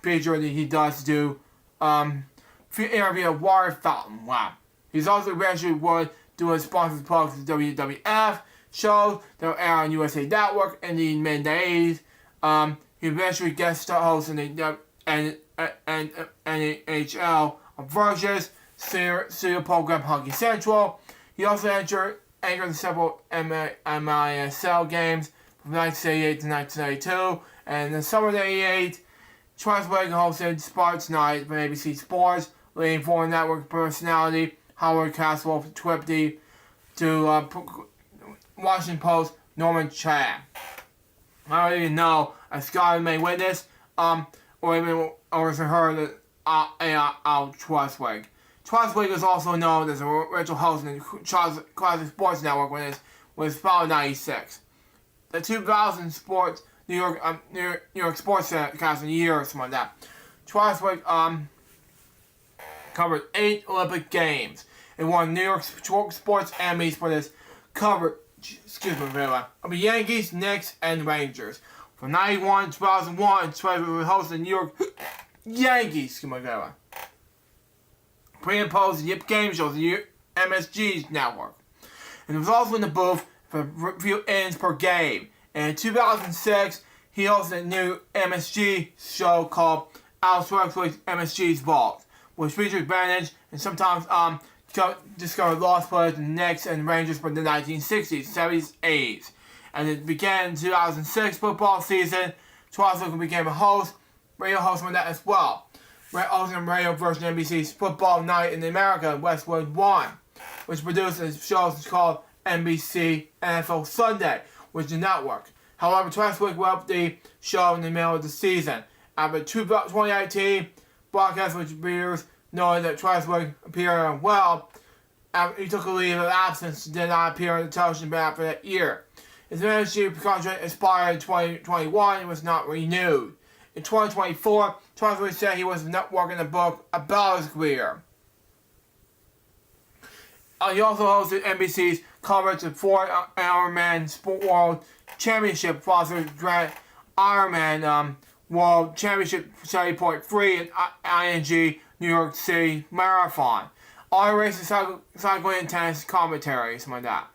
feature that he does do interview a water fountain. Wow. He's also eventually would do a sponsored plugs to WWF shows that will air on USA Network in the mid-80s. He eventually guest host in the NHL Versus serial program Hockey Central. He also anchored several MISL games from 1988 to 1992. And in the summer of 1988, Strasburg hosted Sports Night for ABC Sports, leading foreign network personality Howard Caswell from Twipty to Washington Post Norman Chan. I don't even know a scholar may witness, or even heard of Strasburg. Strasburg is also known as a original host in the Classic Sports Network when it was founded in 96. The 2000 sports New York Sports Cast in a year or something like that. Strasburg covered 8 Olympic Games and won New York Sports Emmys for this coverage. Of the Yankees, Knicks, and Rangers. From 91 to 2001, Strasburg hosted the New York Yankees. Pre and post Yip game shows the MSG's network. And he was also in the booth for a few innings per game. And in 2006, he hosted a new MSG show called Alex Wexler's MSG's Vault, which features advantage and sometimes discovered lost players in the Knicks and Rangers from the 1960s, 70s, 80s. And it began in 2006 football season. Strasburg became a radio host on that as well. Hosting a radio version of NBC's Football Night in America, Westwood One, which produced a show called NBC NFL Sunday, which is the network. However, Strasburg left the show in the middle of the season. After 2018 broadcast, which viewers knowing that Strasburg appeared unwell, he took a leave of absence and did not appear on the television back for that year. His membership contract expired in 2021 and was not renewed. In 2024, Strasburg said he was not working a book about his career. He also hosted NBC's coverage of 4 Ironman Sport World Championship, sponsored Grant Ironman World Championship 70.3 and ING New York City Marathon. All races, cycling, and tennis commentary, something like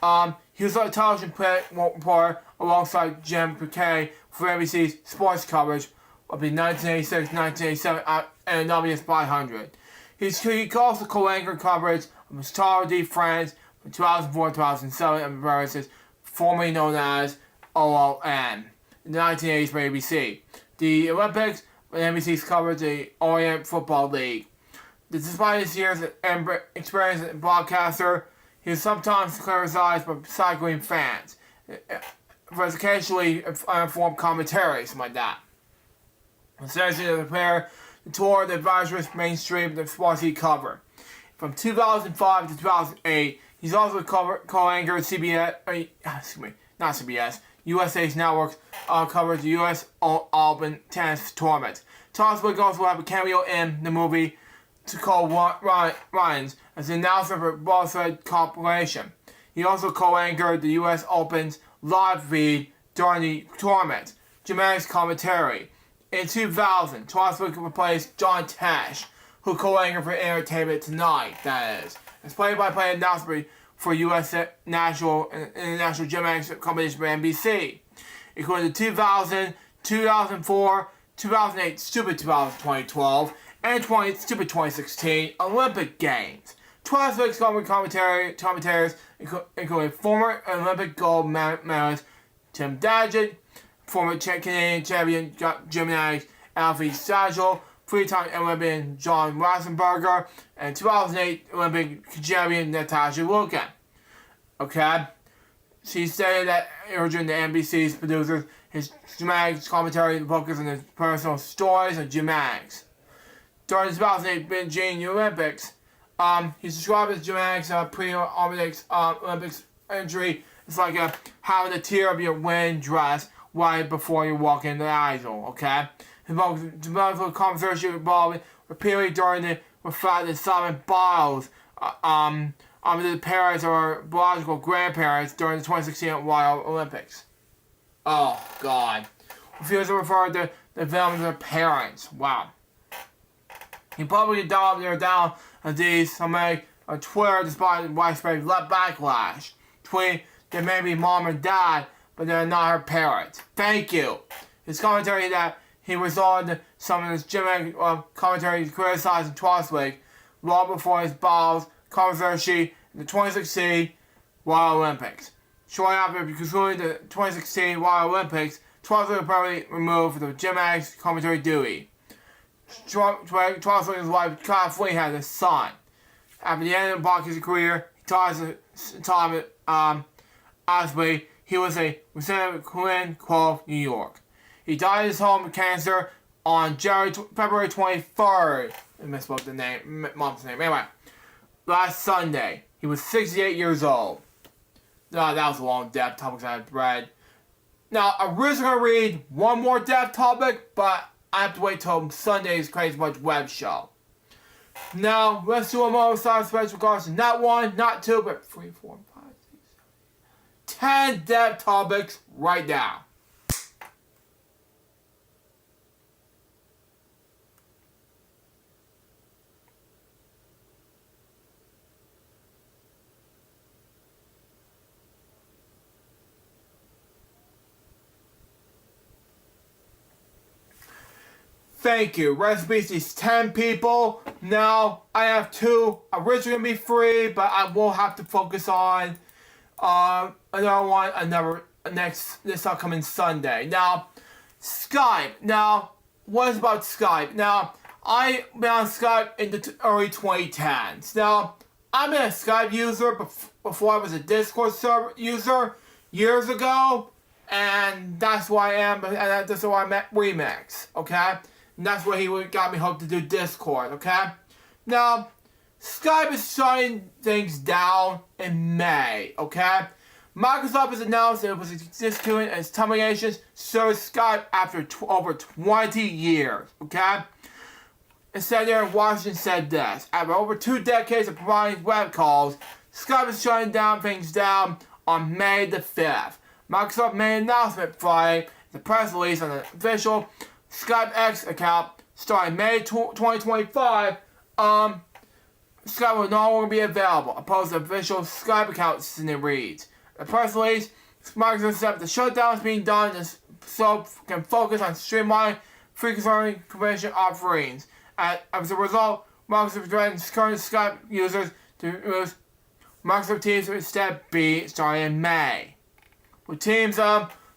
that. He was a television reporter alongside Jim Piquet for NBC's sports coverage of the 1986-1987 NWS 500. He also co-anchored coverage of the Tour de France from 2004-2007 and versus formerly known as OON in the 1980s for ABC. The Olympics, NBC's coverage of the Orient Football League. Despite his years of experience as a broadcaster, he is sometimes criticized by cycling fans for his occasionally uninformed commentary, something like that. Essentially, to prepare the tour, the advisors mainstream the sports he covered. From 2005 to 2008, he's also co-anchored USA's network coverage the U.S. Open tennis tournament. Strasburg also have a cameo in the movie to call Ryan's as an announcer for Boston compilation. He also co-anchored the U.S. Open's live feed during the tournament. Germanics commentary. In 2000, Twice replaced John Tesh, who co-anchored for Entertainment Tonight, that is. As play-by-play announcement for U.S. National and International Germanics competition for NBC, including the 2000, 2004, 2008 Stupid 2012, and Stupid 2016 Olympic Games. Twice commentators, including former Olympic gold medalist Tim Daggett, former Canadian champion gymnastics Alfie Sagel, three-time Olympian John Ratzenberger, and 2008 Olympic champion Natasha Lukin. Okay? She stated that urging the NBC's producers, his gymnastics commentary focused on his personal stories of gymnastics. During the 2008 Beijing Olympics, he described his gymnastics pre-Olympics Olympics injury as like having a tear of your wedding dress right before you walk in the aisle, okay? His conversation involved repeatedly during the fact that Simon Biles, the parents or biological grandparents during the 2016 Wild Olympics. Oh, God. Refused to refer to the film as their parents. Wow. He publicly doubled down on these on Twitter despite widespread backlash. Tweeting they may be mom and dad, but they're not her parents. Thank you. His commentary that he resolved some of his gymnastics commentary criticizing Twice long before his balls controversy in the 2016 Wild Olympics. Shortly after concluding the 2016 Wild Olympics, Twice was permanently removed from the gymnastics commentary duty. Twice and his wife Kathleen had a son. After the end of Bach's career, he ties his time at Osprey. He was a resident of Quinn Cove, New York. He died at his home of cancer on February 23rd. I misspoke the name, mom's name. Anyway, last Sunday. He was 68 years old. That was a long depth topic I had read. Now, I was going to read one more depth topic, but I have to wait till Sunday's Crazy Much web show. Now, let's do a more special regards to not one, not two, but 3, 4, 5, 6, 7, 10 depth topics right now. Thank you. Recipes these 10 people. Now, I have 2 originally going to be free, but I will have to focus on another one this upcoming Sunday. Now, Skype. Now, what is about Skype? Now, I've been on Skype in the early 2010s. Now, I've been a Skype user before I was a Discord server user years ago, and that's why I am, and that's why I met Remix, okay? And that's where he got me hooked to do Discord, okay? Now, Skype is shutting things down in May, okay? Microsoft has announced that it was discontinuing its terminations service Skype after over 20 years, okay? A senator in Washington said this: after over 2 decades of providing web calls, Skype is shutting things down on May the 5th. Microsoft made an announcement Friday, the press release on the official Skype X account starting May 2025. Skype will no longer be available, opposed to the official Skype account, and it reads. The press release, Microsoft said the shutdown is being done so can focus on streamlining frequency convention offerings. As a result, Microsoft threatens current Skype users to use Microsoft Teams to instead be starting in May. With Teams,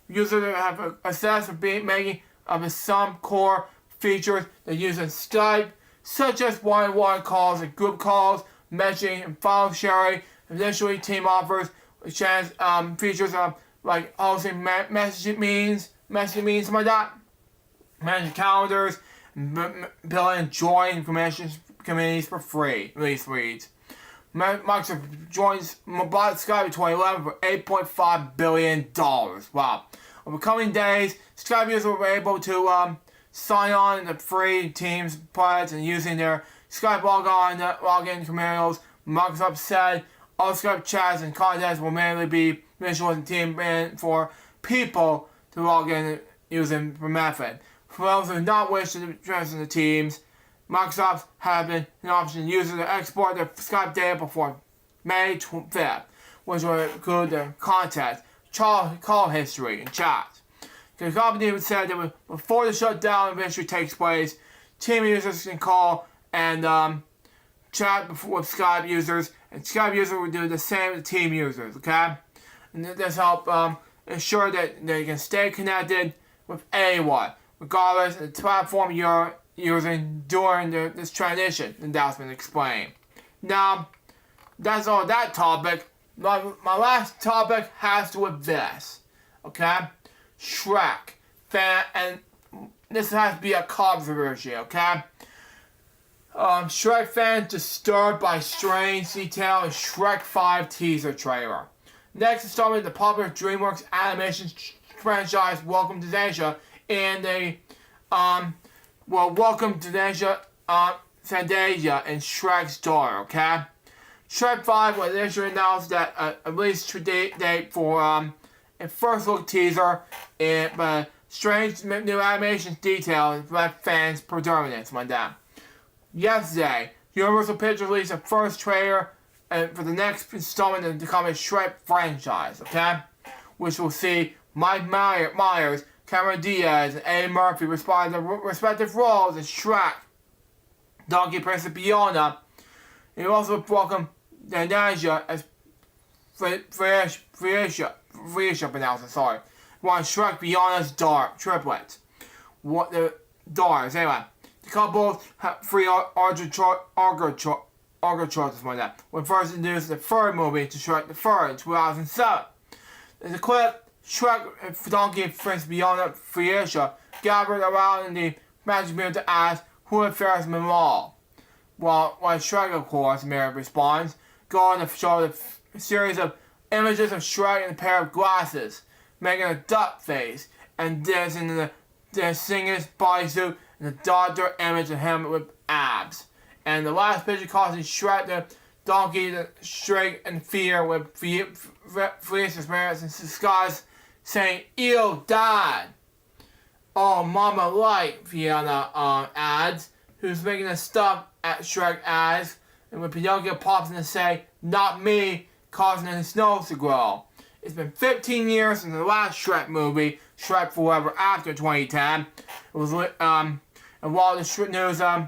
users have access to making of some core features that use in Skype, such as one-on-one calls and group calls, messaging and file sharing. Additionally, Team offers features like hosting messaging meetings, something like that, managing calendars, building and join information communities for free. Release reads. Microsoft bought Skype in 2011 for $8.5 billion. Wow. Over the coming days, Skype users were able to sign on to free Teams plans and using their Skype login credentials. Microsoft said All Skype chats and contests will mainly be visual and team and for people to log in using the method. For those who do not wish to transfer the teams, Microsoft has been an option to users to export their Skype data before May 5th, which will include their contacts, call history, and chats. The company said that before the shutdown eventually takes place, team users can call and chat with Skype users, and Skype users will do the same with team users, okay? And this help ensure that they can stay connected with anyone, regardless of the platform you're using during this transition, and that's been explained. Now, that's all that topic. My last topic has to do with this, okay? Shrek fan, and this has to be a controversy, okay? Shrek fans disturbed by strange detail in Shrek 5 teaser trailer. Next installment of the popular DreamWorks animation franchise Welcome to Asia, and they welcome to Asia, Fantasia and Shrek's daughter, okay? Shrek 5 was initially announced that a release date for a first look teaser, but strange new animation details left fans predominant on that. Yesterday, Universal Pictures released a first trailer for the next installment in the coming Shrek franchise, okay? Which will see Mike Myers, Cameron Diaz, and Eddie Murphy respond to respective roles as Shrek, Donkey Princess Fiona, and also welcome Danasia as Freesia pronounce it, sorry. One Shrek Fiona's triplets. What the daughters, anyway. The couple have three Archer choices like that. When first introduced the third movie to Shrek the Third in 2007. In the clip, Shrek, Donkey, and Prince Fiona Freesia gathered around in the magic mirror to ask who had fairest them all. While Shrek, of course, Mary responds, go on to show a series of images of Shrek in a pair of glasses, making a duck face, and dancing in the singer's bodysuit, and the doctor image of him with abs. And the last picture causes Shrek the donkey to shriek in fear with Freesia's parents in disguise, saying, "Ew, Dad!" "Oh, Mama like," Fiona adds, who's making a stuff at Shrek eyes, and when Pinocchio pops in to say, "Not me," causing his nose to grow. It's been 15 years since the last Shrek movie, Shrek Forever After 2010. It was and while the news of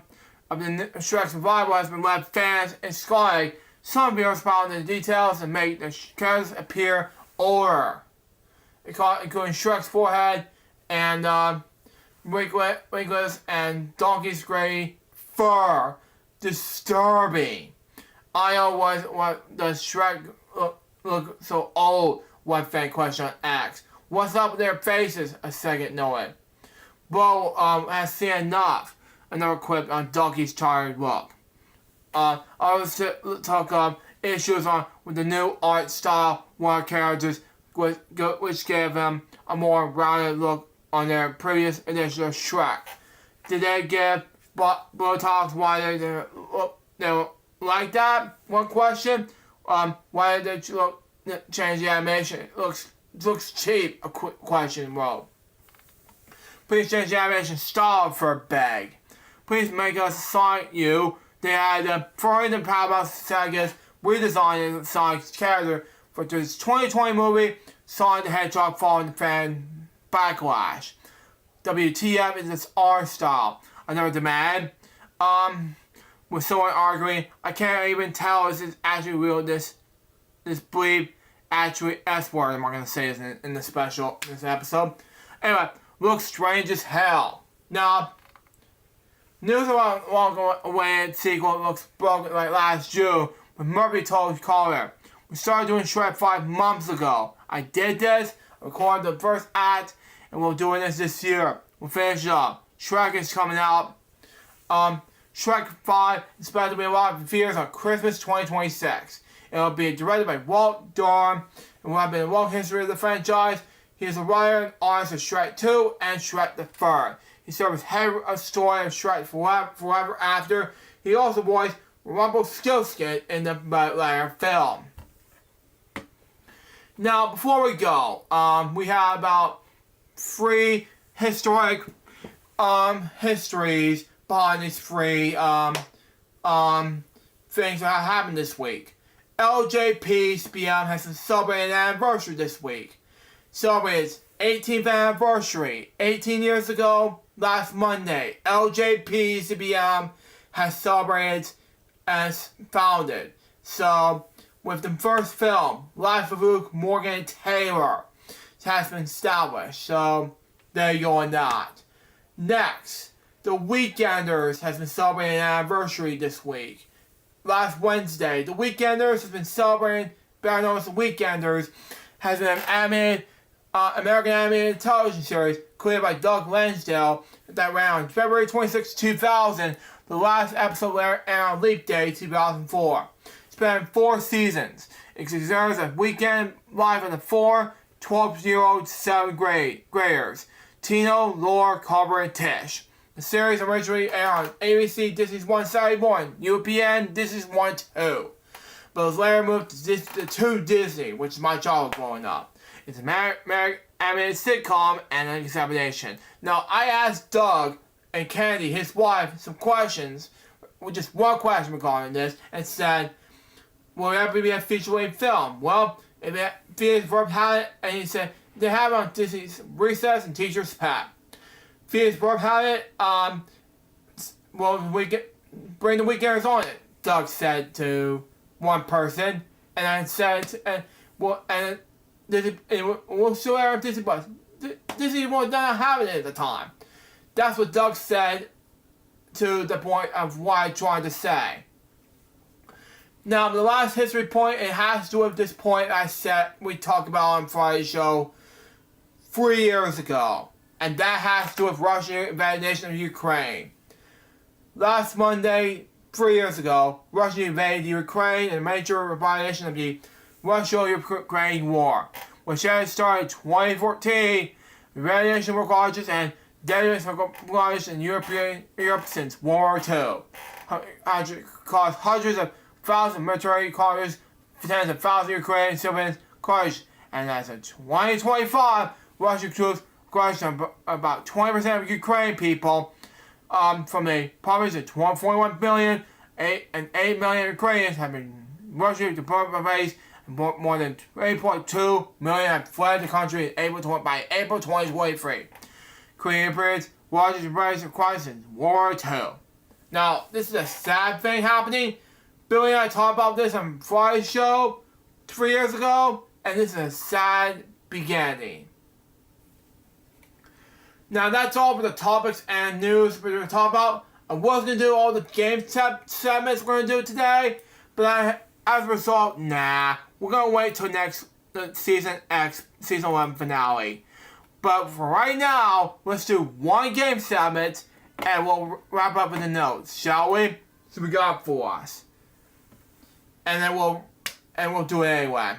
the Shrek's revival has been left fans ecstatic, some viewers found the details and make the characters appear older, including Shrek's forehead and winglets and Donkey's gray fur. Disturbing. I know what does Shrek look so old? One fan question on X. What's up with their faces? A second noted. Bo has seen enough. Another clip on Donkey's tired look. I was talk issues with the new art style one characters, which gave them a more rounded look on their previous edition of Shrek. Did they give Botox why they look like that? One question. Why did they change the animation? It looks cheap. A quick question, bro. Please change the animation style for a bag. Please make us Sonic U. They had the Freud and Paramount Sagas redesigned Sonic's character for this 2020 movie, Sonic the Hedgehog following the fan backlash. WTF is this R style? Another demand. With someone arguing, I can't even tell if this is actually real. This bleep actually S word. I'm not gonna say this in this episode. Anyway, looks strange as hell. Now, news about Walk Away sequel looks broken like last June when Murphy told Collier, "We started doing Shrek 5 months ago. I did this, recorded the first act, and we're doing this year. We'll finish it up. Shrek is coming out. Shrek 5 is expected to be live in theaters on Christmas 2026. It'll be directed by Walt Durham, and will have been a long history of the franchise. He is a writer and artist of Shrek 2 and Shrek the Third. He served as head of story of Shrek Forever After. He also voiced Rumpelstiltskin in the latter film. Now, before we go, we have about 3 historic histories behind these 3 things that happened this week. LJPCBM has celebrated an anniversary this week. Celebrated its 18th anniversary. 18 years ago, last Monday, LJPCBM has celebrated as founded. So, with the first film, Life of Luke Morgan Taylor, has been established. So, there you go on that. Next, The Weekenders has been celebrating an anniversary this week. Last Wednesday, The Weekenders has been celebrating, better known as The Weekenders, has been an animated, American animated television series created by Doug Lansdale that ran on February 26, 2000. The last episode aired on Leap Day 2004. It's been 4 seasons. It deserves a weekend live on the 4 12-year-old 7th graders. Tino, Laura, Carver, and Tish. The series originally aired on ABC Disney's One Saturday Morning, UPN Disney's One 2. But it was later moved to Disney, which is my childhood growing up. It's an American animated sitcom and an examination. Now, I asked Doug and Candy, his wife, some questions, with just one question regarding this, and said, will it ever be a feature-length film? Well, if Phineas Ferb had it, and he said, they have it on Disney's Recess and Teacher's Pet. Phineas Ferb had it, well, bring the Weekenders on it, Doug said to one person, and I said, we'll show it on Disney Plus. Disney was not having it at the time. That's what Doug said to the point of what I tried to say. Now, the last history point, it has to do with this point I said we talked about on Friday's show 3 years ago. And that has to do with Russia's invasion of Ukraine. Last Monday, 3 years ago, Russia invaded Ukraine in a major retaliation of the Russia-Ukraine war, which had started in 2014. Radiation recharges and deadliness recharges in Europe since World War II. Caused hundreds of thousands of military cars, tens of thousands of Ukrainian civilians crushed, and as of 2025, Russian troops crushed about 20% of Ukrainian people from a population of 41 million, and 8 million Ukrainians have been Russian to base, and more than 8.2 million have fled the country by April 2023. Creating periods largest rise of crisis since World War II. Now, this is a sad thing happening. Billy and I talked about this on Friday's show 3 years ago, and this is a sad beginning. Now, that's all for the topics and news we're going to talk about. I was going to do all the game segments we're going to do today, but as a result, we're going to wait till next Season 11 finale. But for right now, let's do one game segment, and we'll wrap up in the notes, shall we? So we got for us. And then we'll do it anyway.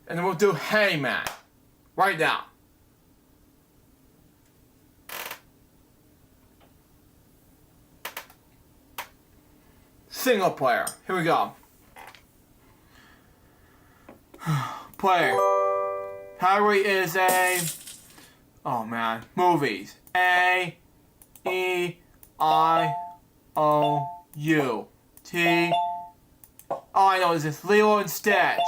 And then we'll do Hey Man. Right now. Single player. Here we go. Player. Category is a... Oh man. Movies. A. E. I. O. U. T. All I know is this Lilo and Stitch.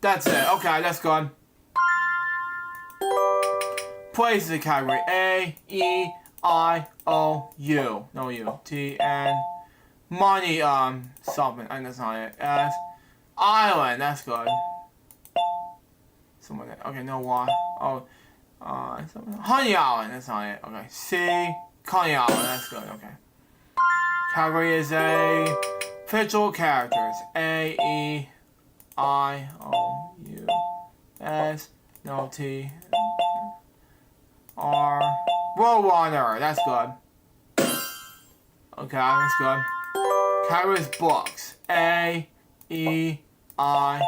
That's it. Okay, that's good. Place is a category. A, E, I, O, U. No U. T, N. Money, something. I think that's not it. S. Island. That's good. Someone. Okay, no Y. Oh. Honey Island. That's not it. Okay. C. Coney Island. That's good. Okay. Category is a fictional characters. A, E, I, O, U, S, no T, R, Roadrunner, that's good. Okay, that's good. Category is books. A, E, I,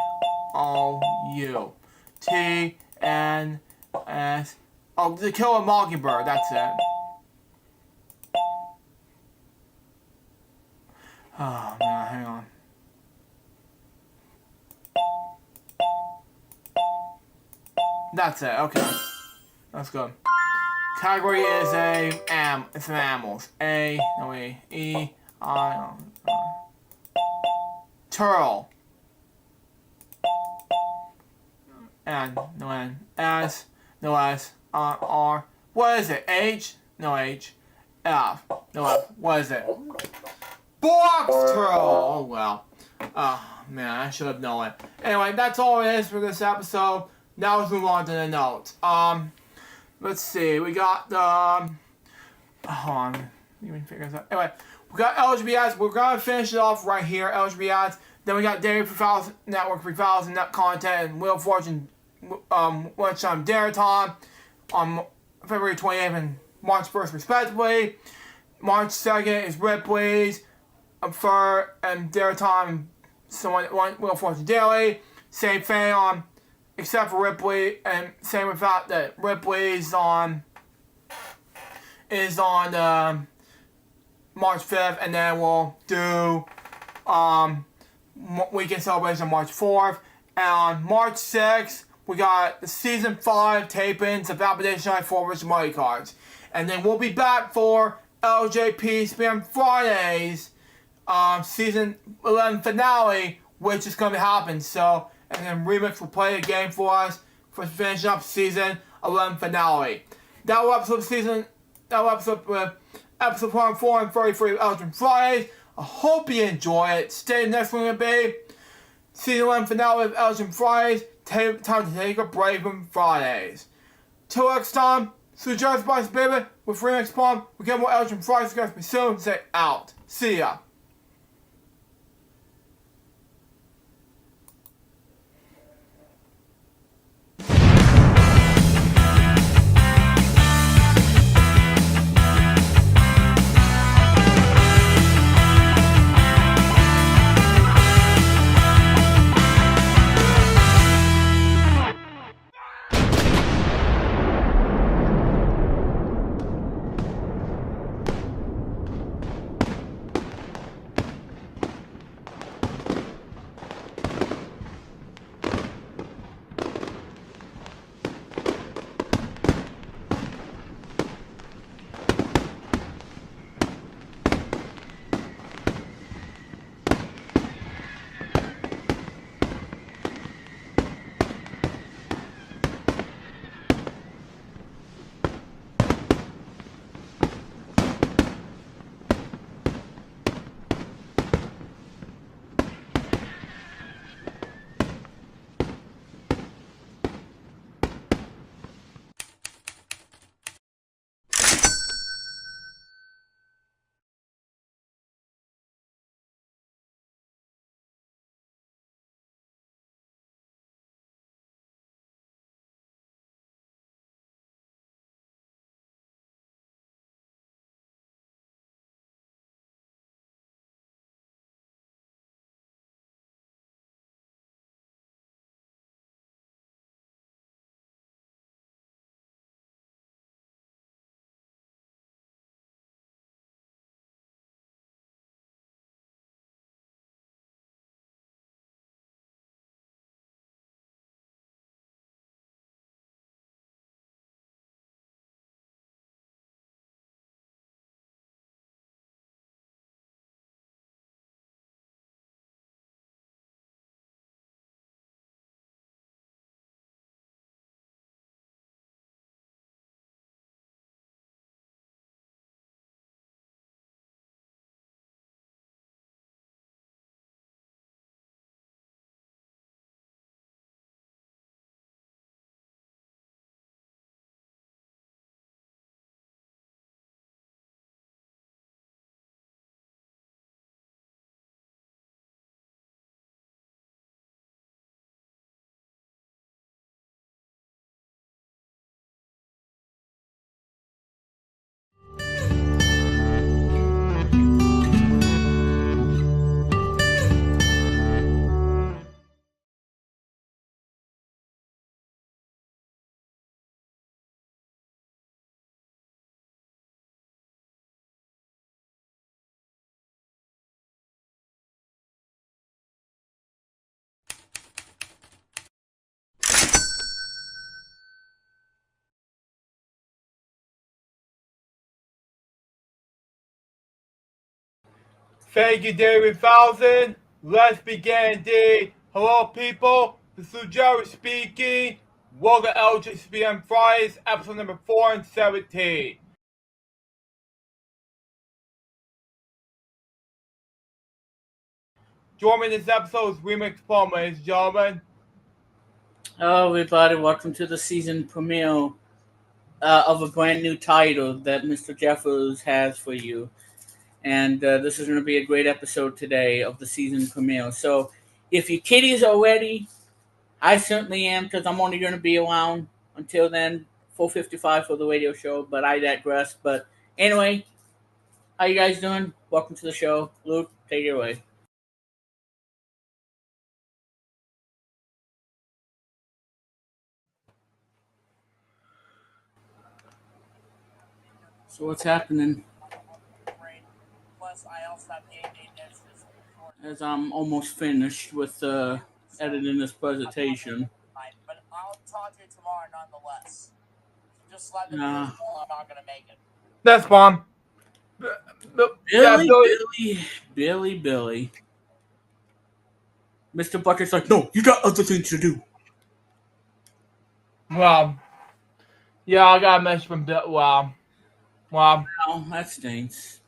O, U, T, N, S, oh, To Kill a Mockingbird, that's it. Oh man, hang on. That's it. Okay, that's good. Category is it's an animals. Turtle. N, no N. S, no S. R. What is it? H, no H. F, no F. What is it? Box turtle. Oh well. Oh man, I should have known it. Anyway, that's all it is for this episode. Now let's move on to the notes. Let's see. We got hold on. Let me figure this out. Anyway, we got LJB ads. We're gonna finish it off right here. LJB ads. Then we got Daily Profiles, Network Profiles, and Net Content, and Wheel of Fortune, Lunchtime Dare Time on February 28th and March 1st, respectively. March 2nd is Ripley's, Fur, and Dare Time, Wheel of Fortune Daily. Same thing on, except for Ripley, and same with that Ripley's is on March 5th, and then we'll do weekend celebration on March 4th. And on March 6th, we got the Season 5 tapings of Validation 94 Rich Money Cards. And then we'll be back for LJPCBM Fridays, Season 11 finale, which is going to happen. So, and then Remix will play a game for us for finishing up Season 11 finale. That will episode with episode 4 and 33 of Elgin Fridays. I hope you enjoy it. Stay next one to be Season 11 finale of Elgin Fridays. Time to take a break from Fridays. Till next time, Suggest Spice Baby with Remix Palm. We get more Elgin Fridays. Guys, be soon. Say out. See ya. Thank you, David Thousand. Let's begin indeed. Hello, people. This is Jerry speaking. Welcome to LJPCBM Fridays, episode number 417. Joining me in this episode is Remix Paul, ladies and gentlemen. Hello, everybody. Welcome to the season premiere of a brand new title that Mr. Jeffers has for you. And this is going to be a great episode today of the season premiere. So if your kitties are ready, I certainly am, because I'm only going to be around until then, 4:55 for the radio show, but I digress. But anyway, how you guys doing? Welcome to the show. Luke, take it away. So what's happening? Plus, I also have Airdate that's just As I'm almost finished with editing this presentation. but I'll talk to you tomorrow nonetheless. Just let me know Nah. I'm not gonna make it. That's fine. Billy. Mr. Bucket's like, no, you got other things to do. Well, yeah, I got a message from Bill. Wow. Oh, that stinks.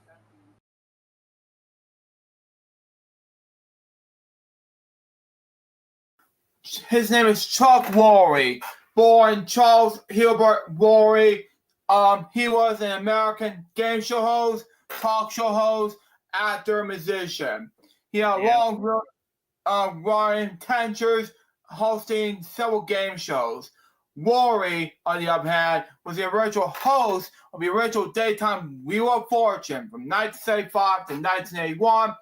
His name is Chuck Woolery. Born Charles Hilbert Woolery. He was an American game show host, talk show host, actor, musician. He had long running tenures hosting several game shows. Woolery, on the other hand, was the original host of the original daytime Wheel of Fortune from 1975 to 1981,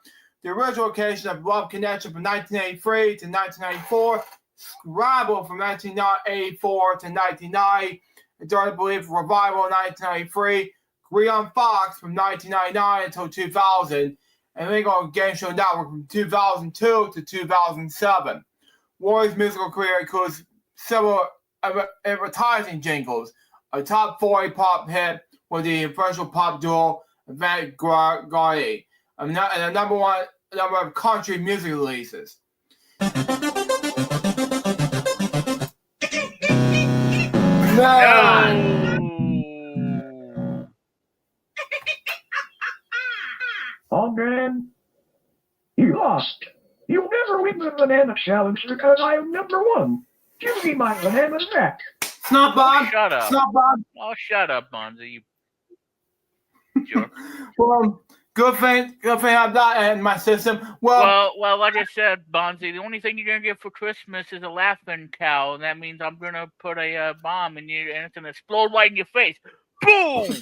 the original occasion of Love Connection from 1983 to 1994, Scrabble from 1984 to 1990, and during the Believe Revival in 1993, Green on Fox from 1999 until 2000, and Legal Game Show Network from 2002 to 2007. Woolery's musical career includes several advertising jingles, a top 40 pop hit with the influential pop duo Van Gogh, and a number of country music releases. Holmgren, you lost. You'll never win the banana challenge because I am number one. Give me my bananas back. Snot Bob. Shut up. Snot Bob. Oh, shut up, Bonzi, you jerk. Well, good thing I have that in my system. Well, like I said, Bonzi, the only thing you're gonna get for Christmas is a laughing cow, and that means I'm gonna put a bomb in you, and it's gonna explode right in your face. Boom! So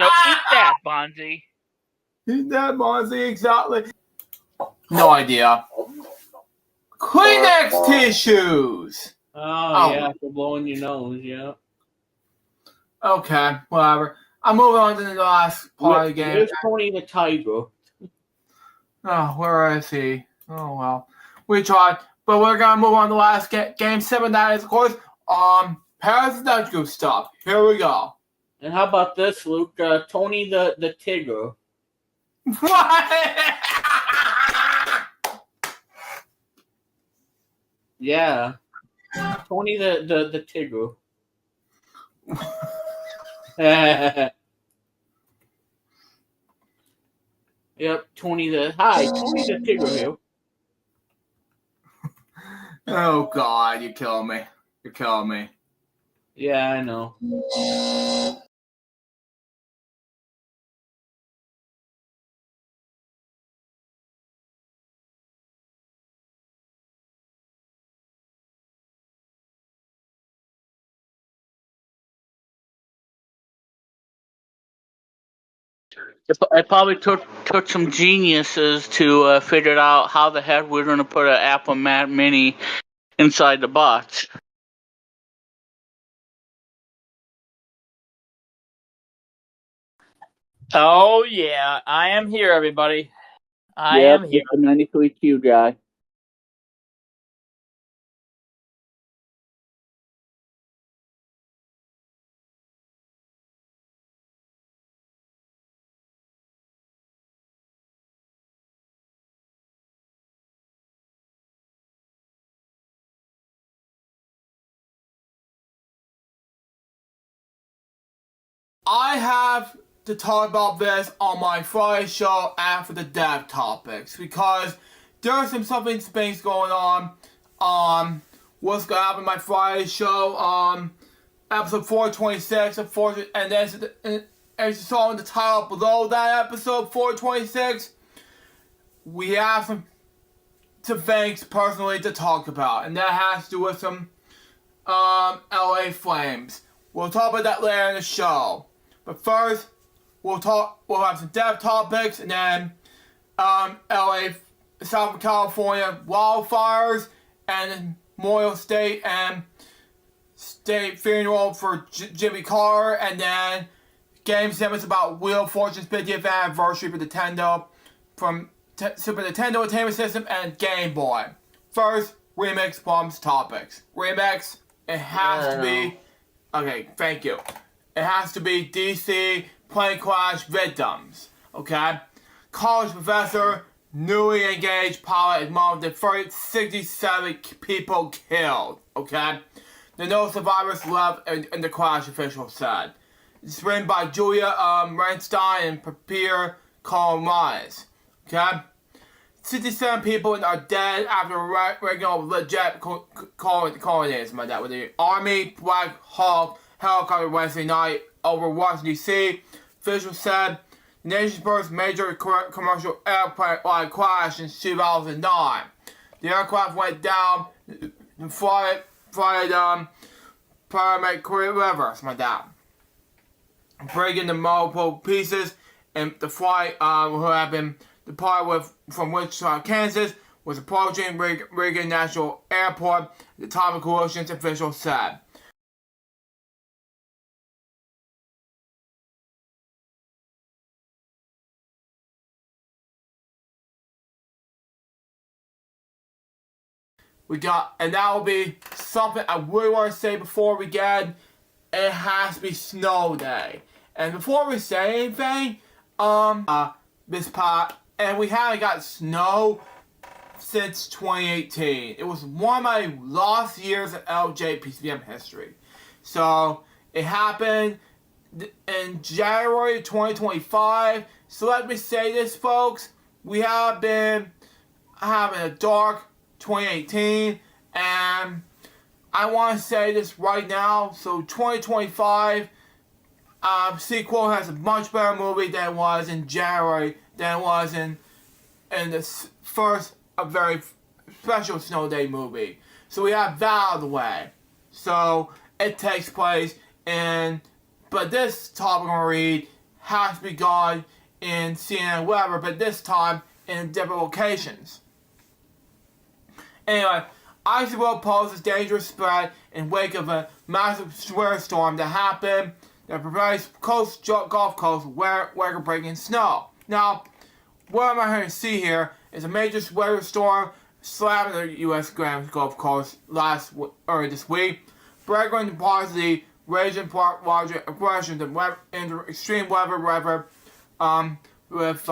eat that, Bonzi. Eat that, Bonzi, exactly. No idea. Kleenex tissues. Oh, yeah, for blowing your nose, yeah. Okay, whatever. I'm moving on to the last part of the game. Here's Tony the Tiger. Oh, where is he? Oh, well. We tried. But we're going to move on to the last game 7. That is, of course, Parasitical stuff. Here we go. And how about this, Luke? Tony the Tigger. What? Yeah. Tony the Tigger. Yep, Tony the Tigger here. Oh, God, you're killing me. You're killing me. Yeah, I know. It probably took some geniuses to figure out how the heck we're going to put an Apple Mac Mini inside the box. Oh yeah, I am here, everybody. I am here. The 93Q guy. I have to talk about this on my Friday show after the dev topics because there's something things going on. What's gonna happen in my Friday show? Episode 426 and as you saw in the title below that episode 426, we have some things personally to talk about, and that has to do with some LA Flames. We'll talk about that later in the show. But first, we'll have some dev topics, and then LA, Southern California wildfires, and Memorial State and State funeral for Jimmy Carter, and then game segments about Wheel of Fortune's 50th anniversary for Nintendo from Super Nintendo Entertainment System and Game Boy. First, Remix Plums topics. Remix, it has to be... Okay, thank you. It has to be DC Plane Crash victims, okay? College professor, newly engaged pilot among the first 67 people killed, okay? There are no survivors left in the crash, officials said. It's written by Julia Renstein and Pierre Colomais, okay? 67 people are dead after a regular legit colonies, my dad, with the Army Black Hawk helicopter Wednesday night over Washington, D.C. Officials said the nation's first major commercial airplane crash in 2009. The aircraft went down and flight Paramount River, my dad, breaking the multiple pieces, and the flight who had been departed from Wichita, Kansas, was approaching Reagan National Airport at the time of collisions, officials said. And that will be something I really want to say before we get. It has to be snow day. And before we say anything, this part, and we haven't got snow since 2018. It was one of my lost years of LJPCBM history. So it happened in January 2025. So let me say this, folks. We have been having a dark 2018, and I want to say this right now. So 2025 sequel has a much better movie than it was in January, than it was in this first a very special snow day movie. So we have that out of the way. So it takes place but this topic I'm going to read has to be gone in CNN, whatever, but this time in different locations. Anyway, icy road poses dangerous spread in wake of a massive storm that happened that prepares Gulf Coast record-breaking snow. Now, what am I going to see here is a major weather storm slamming the U.S. Gulf Coast earlier this week, breaking parts of the region larger aggression into extreme weather with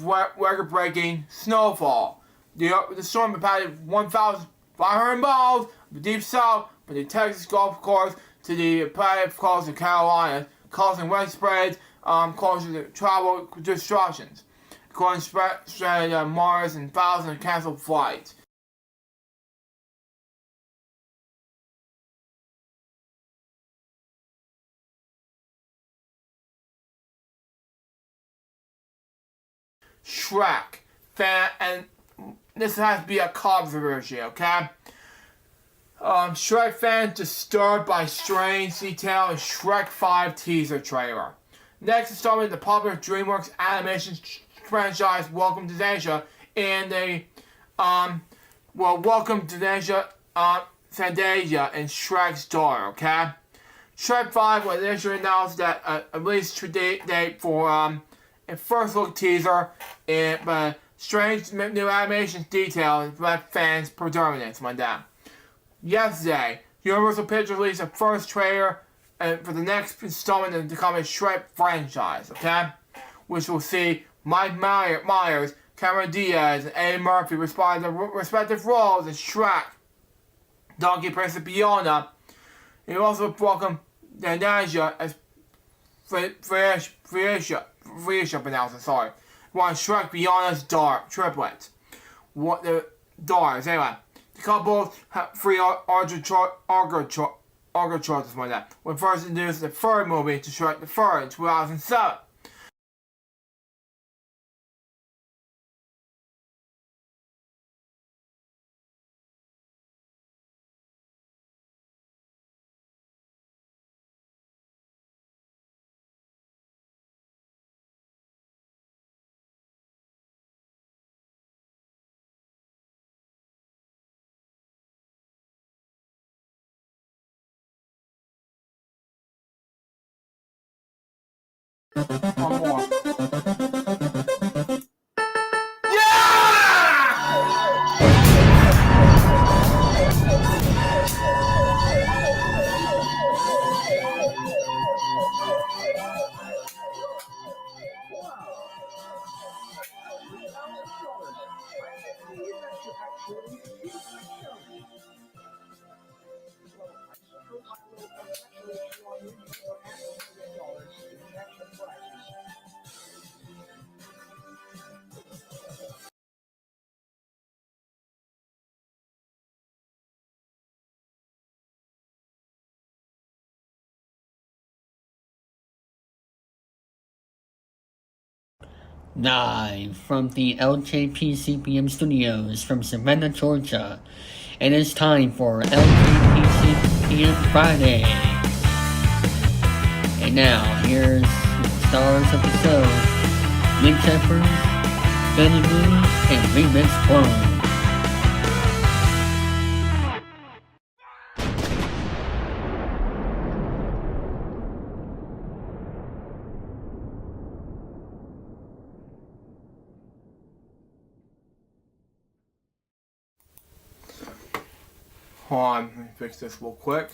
record-breaking snowfall. The storm impacted 1,500 miles of the deep south from the Texas Gulf Coast to the Pacific coast of Carolina, causing widespread causing travel disruptions, according to Mars and thousands of canceled flights. Shrek fan, and this has to be a controversy, okay? Shrek fans disturbed by strange detail in Shrek 5 teaser trailer. Next installment in the popular DreamWorks animation franchise Welcome to Asia, and Welcome to Asia, Fantasia and Shrek's daughter, okay? Shrek 5 was initially announced that a release date for a first look teaser, but strange new animation details left fans predominant, my dad. Yesterday, Universal Pictures released a first trailer for the next installment in the coming Shrek franchise, okay? Which will see Mike Myers, Cameron Diaz, and Eddie Murphy respond to respective roles as Shrek, Donkey Princess Fiona. It also welcome Dandasia as Friendship announcer, sorry. One Shrek Beyond Us Dark triplets. What the daughters, anyway. The couple have three Argo charges like that. When first introduced the third movie to Shrek the Third in 2007. One more. Live from the LJPCBM studios from Savannah, Georgia. It is time for LJPCBM Friday. And now, here's the stars of the show: Nick Shepard, Benny Blue, and Remix Clone. Hold on, let me fix this real quick.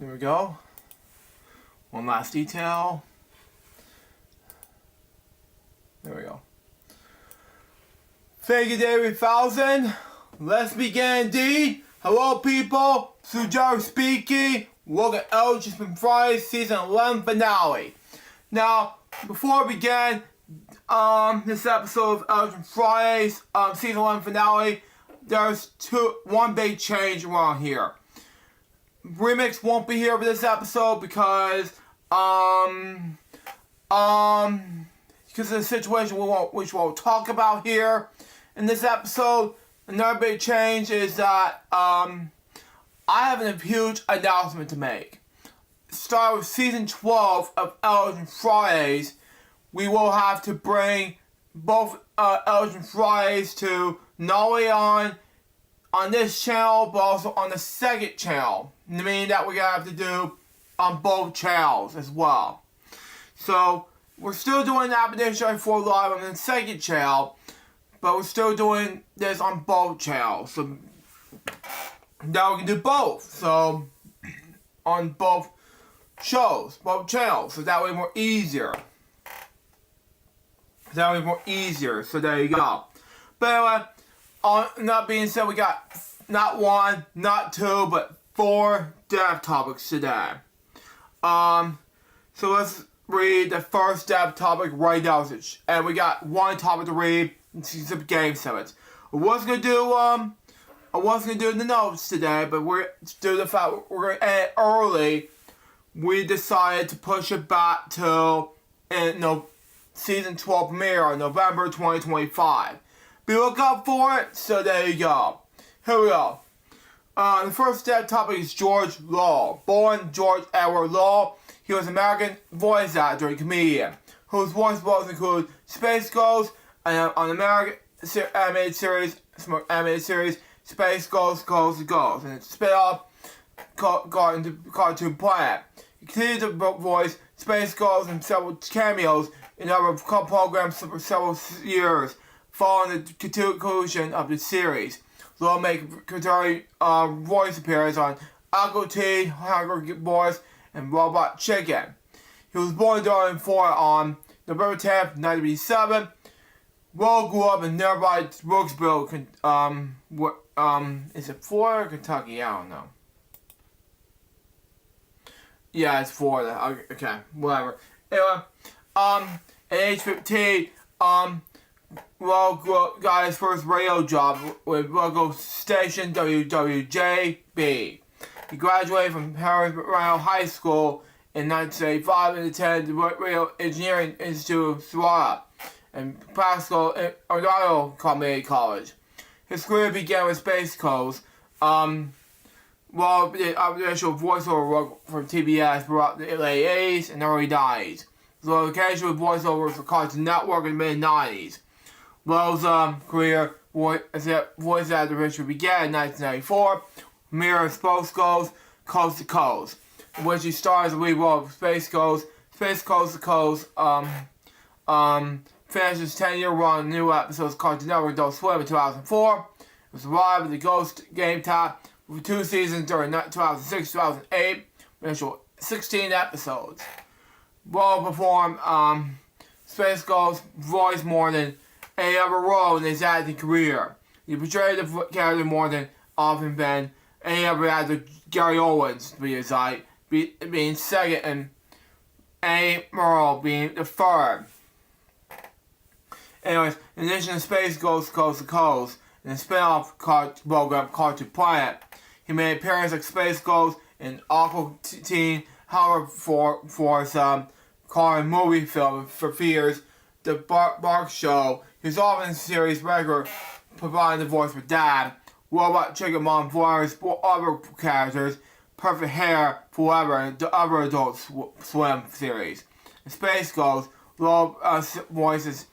There we go. One last detail. There we go. Thank you, David 1000. Let's begin, indeed. Hello, people. Sujaro speaking. Welcome to LJPCBM Friday Season 11 finale. Now, before we begin this episode of LJPCBM Fridays Season 11 finale, there's one big change around here. Remix won't be here for this episode because of the situation which we'll talk about here in this episode. Another big change is that I have a huge announcement to make. Start with season 12 of LJPCBM Fridays, we will have to bring both LJPCBM Fridays to not only on this channel, but also on the second channel. Meaning that we're gonna have to do on both channels as well. So we're still doing the Appalachian 4 Live on the second channel, but we're still doing this on both channels. So now we can do both. So on both shows, both channels. So that way more easier. So there you go. But anyway, on that being said, we got not one, not two, but 4 dev topics today. So let's read the first dev topic right now. And we got one topic to read. It's some game segments. I wasn't gonna do the notes today, but we're due to the fact we're gonna end early. We decided to push it back till season 12 premiere on November 2025. Be look up for it. So there you go. Here we go. The first topic is George Law. Born George Edward Law, he was an American voice actor and comedian whose voice roles include Space Ghost and on American animated series Space Ghost Goes to Ghost, and it's a spin-off Cartoon Planet. He continued to voice Space Ghost and several cameos in other programs for several years following the conclusion of the series. Law made voice appearance on Uncle T, Hunger Boys, and Robot Chicken. He was born during 4 on November 10th, 1987. Will grew up in nearby Brooksville, is it Florida or Kentucky? I don't know. Yeah, it's Florida. Okay, whatever. Anyway, at age 15, Will got his first radio job with local station WWJB. He graduated from Harrisburg High School in 1985 and attended the Radio Engineering Institute of Florida and Pascal Orlando Community College. His career began with Space Coast, while did initial voiceover work for TBS throughout the late 80s and early 90s. So occasionally voiceovers for Cartoon Network in the mid-90s. Will's career voice actor began in 1994, Mirror Space Coast to Coast, in which he stars the lead role of Space Coast to Coast, finished his 10-year run on new episodes of Cartoon Network Adult Swim in 2004. It was arrived at the Ghost Game Top for 2 seasons during 2006-2008, initial 16 episodes. Will performed Space Ghost voice more than any other role in his acting career. He portrayed the character more than often than any other actor. Gary Owens, to be exact, being second and A. Merle being the third. Anyways, in addition to Space Ghost Coast to Coast and the spin-off program Cartoon Planet, he made appearances like Space Ghost and Aqua Teen Howard Force car and movie film for Fears, The Bark Show. He was often in the series regular, providing the voice for Dad, Robot Chicken Mom, various other characters, Perfect Hair, Forever, and the other Adult Swim series. In Space Ghost, Will voices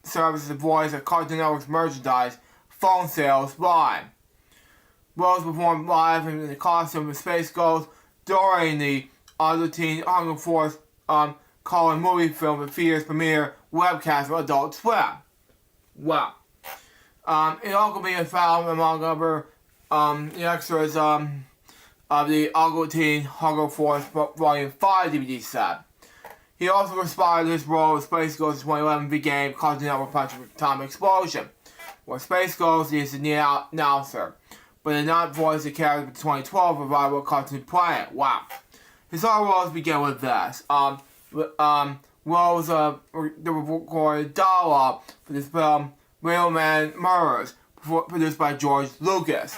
serves as the voice of Cartoon Network's merchandise, phone sales, line. Rose performed live in the costume of Space Ghost during the Other Teen Hunger Force call and movie film and Fears premiere webcast for Adult Swim. Wow. It also can be found among other the extras of the Uncle Teen Hunger Force Volume 5 DVD set. He also responded to his role as Space Ghost in 2011 game Cartoon Network Punch Atomic Explosion, where Space Ghost is the announcer, but did not voice the character in 2012 revival Cartoon Planet. Wow. His other roles began with this. Rose recorded dialogue for this film Real Man Murders, produced by George Lucas,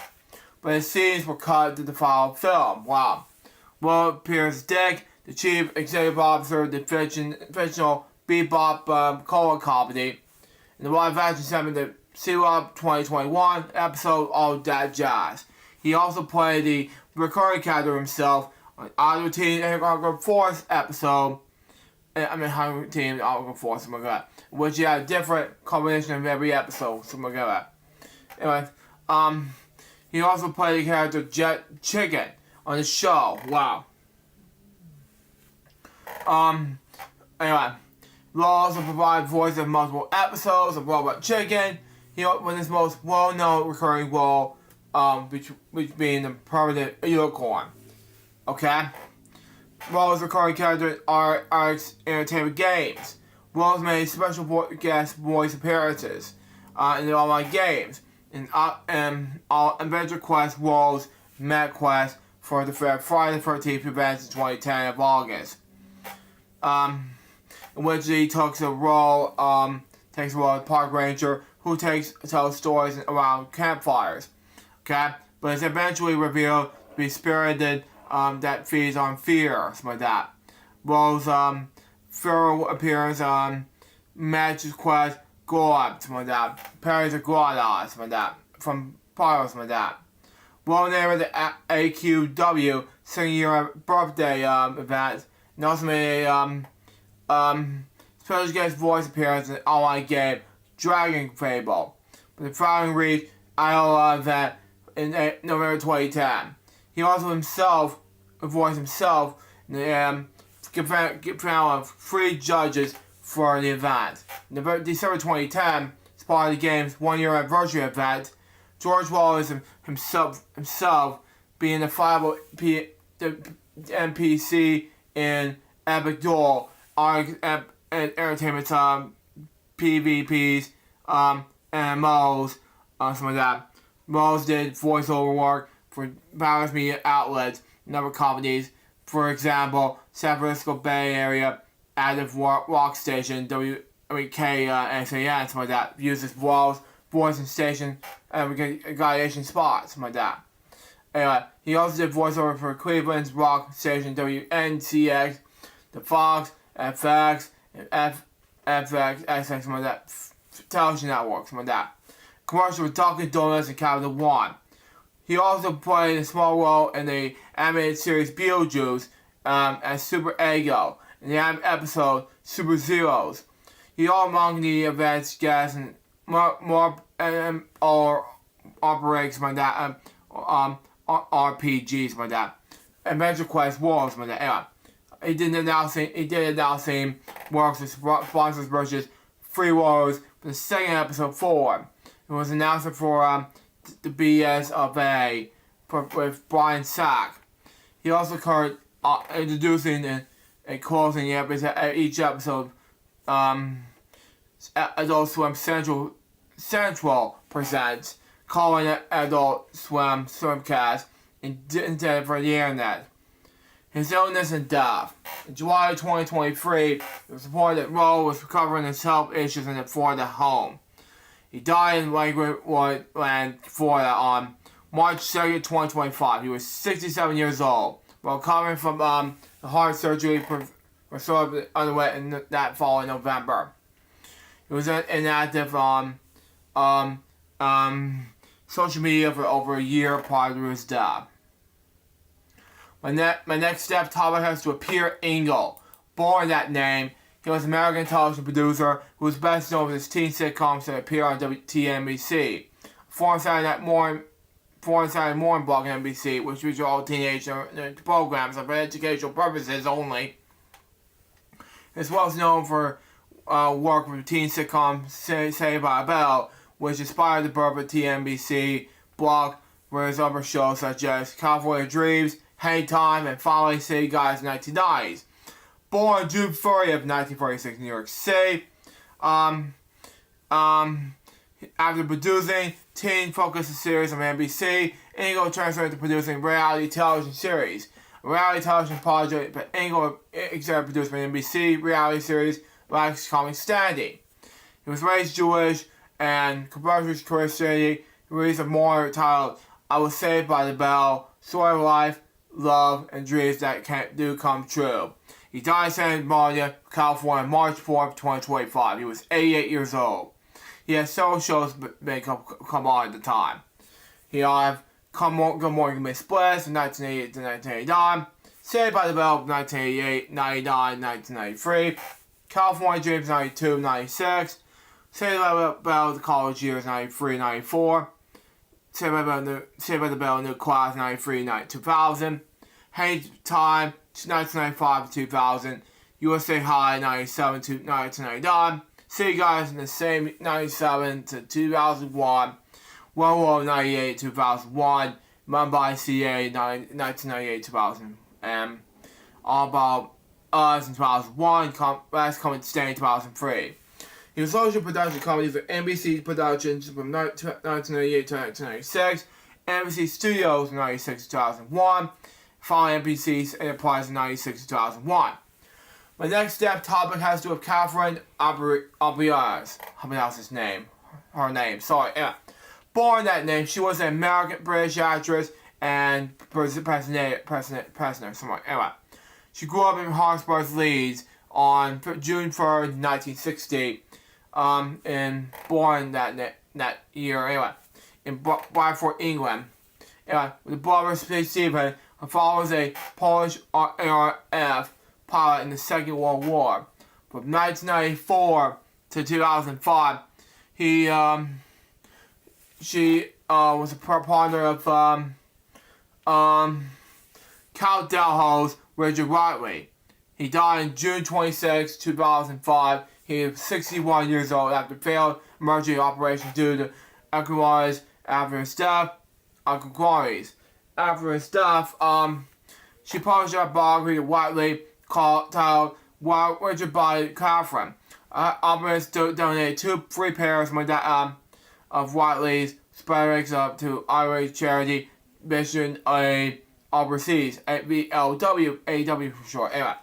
but his scenes were cut to the final film. Wow. Will appears as Dick, the chief executive officer of the fictional Bebop color comedy, in the live action segment of C-Lab 2021 episode All That Jazz. He also played the recurring character himself on Other Teen Hunger Force episode, Hunger Teen Hunger Force, something like that, which he had a different combination of every episode, something like that. Anyway, he also played the character Jet Chicken on the show. Wow. Anyway, Will also provided voice of multiple episodes of Robot Chicken. He was his most well-known recurring role, which being the permanent unicorn. Okay? Will's recurring character in RX Entertainment Games. Will's made special guest voice appearances in the online games, in Adventure Quest World's Meta Quest for the Friday the 13th events in 2010 of August. In which he takes a role as a park ranger who tells stories around campfires. Okay? But it's eventually revealed to be spirited that feeds on fear, something like that. Will's feral appearance on Magic Quest God, something like that. Parents of God, something like that. From Pyro, something like that. Will named the AQW second year birthday event, and also made a special guest voice appearance in the online game Dragon Fable, but the following reached IOLA event in November 2010. He also voiced himself in the panel of 3 judges for the event. In December 2010, as part of the game's 1-year anniversary event, George Wallace himself being the final NPC in Epic Duel, entertainment, PvPs, MMOs, something like that. Rose did voiceover work for various media outlets, number of companies. For example, San Francisco Bay Area Active Rock Station, KSAN, something like that, uses Rose voice and station guidation spot, something like that. Anyway, he also did voiceover for Cleveland's rock station WNCX, the Fox, FX, and FX, SX, something like that, television network, something like that. Commercial with Dunkin' Donuts and Capital One. He also played a small role in the animated series Beetlejuice as Super Ego in the episode Super Zeros. He all among the events guests and more or operates like that, RPGs like that, Adventure Quest Worlds like that. Anyway, he did announcing works with sponsors versus Free Wars for the second episode 4. It was announced for the BS of A with Brian Sack. He also occurred introducing and closing each episode. Adult Swim Central presents, calling it Adult Swim Swimcast, intended for the internet. His illness and death. In July 2023, it was reported that Rowe was recovering his health issues in a Florida home. He died in Lakeland, Florida on March 2nd, 2025. He was 67 years old. While recovering from the heart surgery underwent in that following November. He was inactive on social media for over a year prior to his death. My next topic has to appear Engel. Born that name, he was an American television producer who was best known for his teen sitcoms that appear on TNBC. Former Saturday morning block on NBC, which featured all teenage programs for educational purposes only. As well as known for work with teen sitcom Saved by the Bell, which inspired the birth of TNBC block, where his other shows such as California Dreams, Hang Time, and Finally City Guys in the 1990s. Born June 30th of 1946 in New York City. After producing teen-focused series on NBC, Engel transferred to producing reality television series. A reality television project that Engel executive produced for NBC reality series Life's Comic Standing. He was raised Jewish and converted to Christianity. He released a memoir titled I Was Saved by the Bell, Story of Life, Love, and Dreams That Do Come True. He died in Santa Monica, California, March 4th, 2025. He was 88 years old. He had several shows that come on at the time. He had Good Morning Miss Bliss from 1988 to 1989, Saved by the Bell from 1988, 99, 1993, California Dreams 92, 96, Saved by the Bell the College Years 93, 94, Saved by the Bell New Class 93, 2000, Hang Time 1995 to 2000, USA High 97 to 1999, City Guys in the same 97 to 2001, One World 98 to 2001, Mumbai CA 1998 2000, All About Us in 2001, Last Coming to Stay in 2003. He was also production company for NBC Productions from 1998 to 1996, NBC Studios from 1996 to 2001, following NBC's Enterprise in 1996 to 2001. My next topic has to do with Catherine Abiaz. How many else his name? Her name, sorry. Yeah. Born that name, she was an American British actress and prisoner, somewhere. Anyway, she grew up in Harrisburg, Leeds on June 3rd, 1960. And born that year. Anyway, in Bradford, England. Anyway, with the brother Stephen, her father was a Polish RAF pilot in the Second World War. From 1994 to 2005, she was a partner of Count Dalhou's Richard Riley. He died on June 26, 2005. He was 61 years old after failed emergency operation due to alcoholism. After his death, she published a biography of Whiteley titled while Richard by Catherine. Albums donated 2 free pairs of Watley's Spirits up to Irish charity mission overseas, VLW for short. Anyway,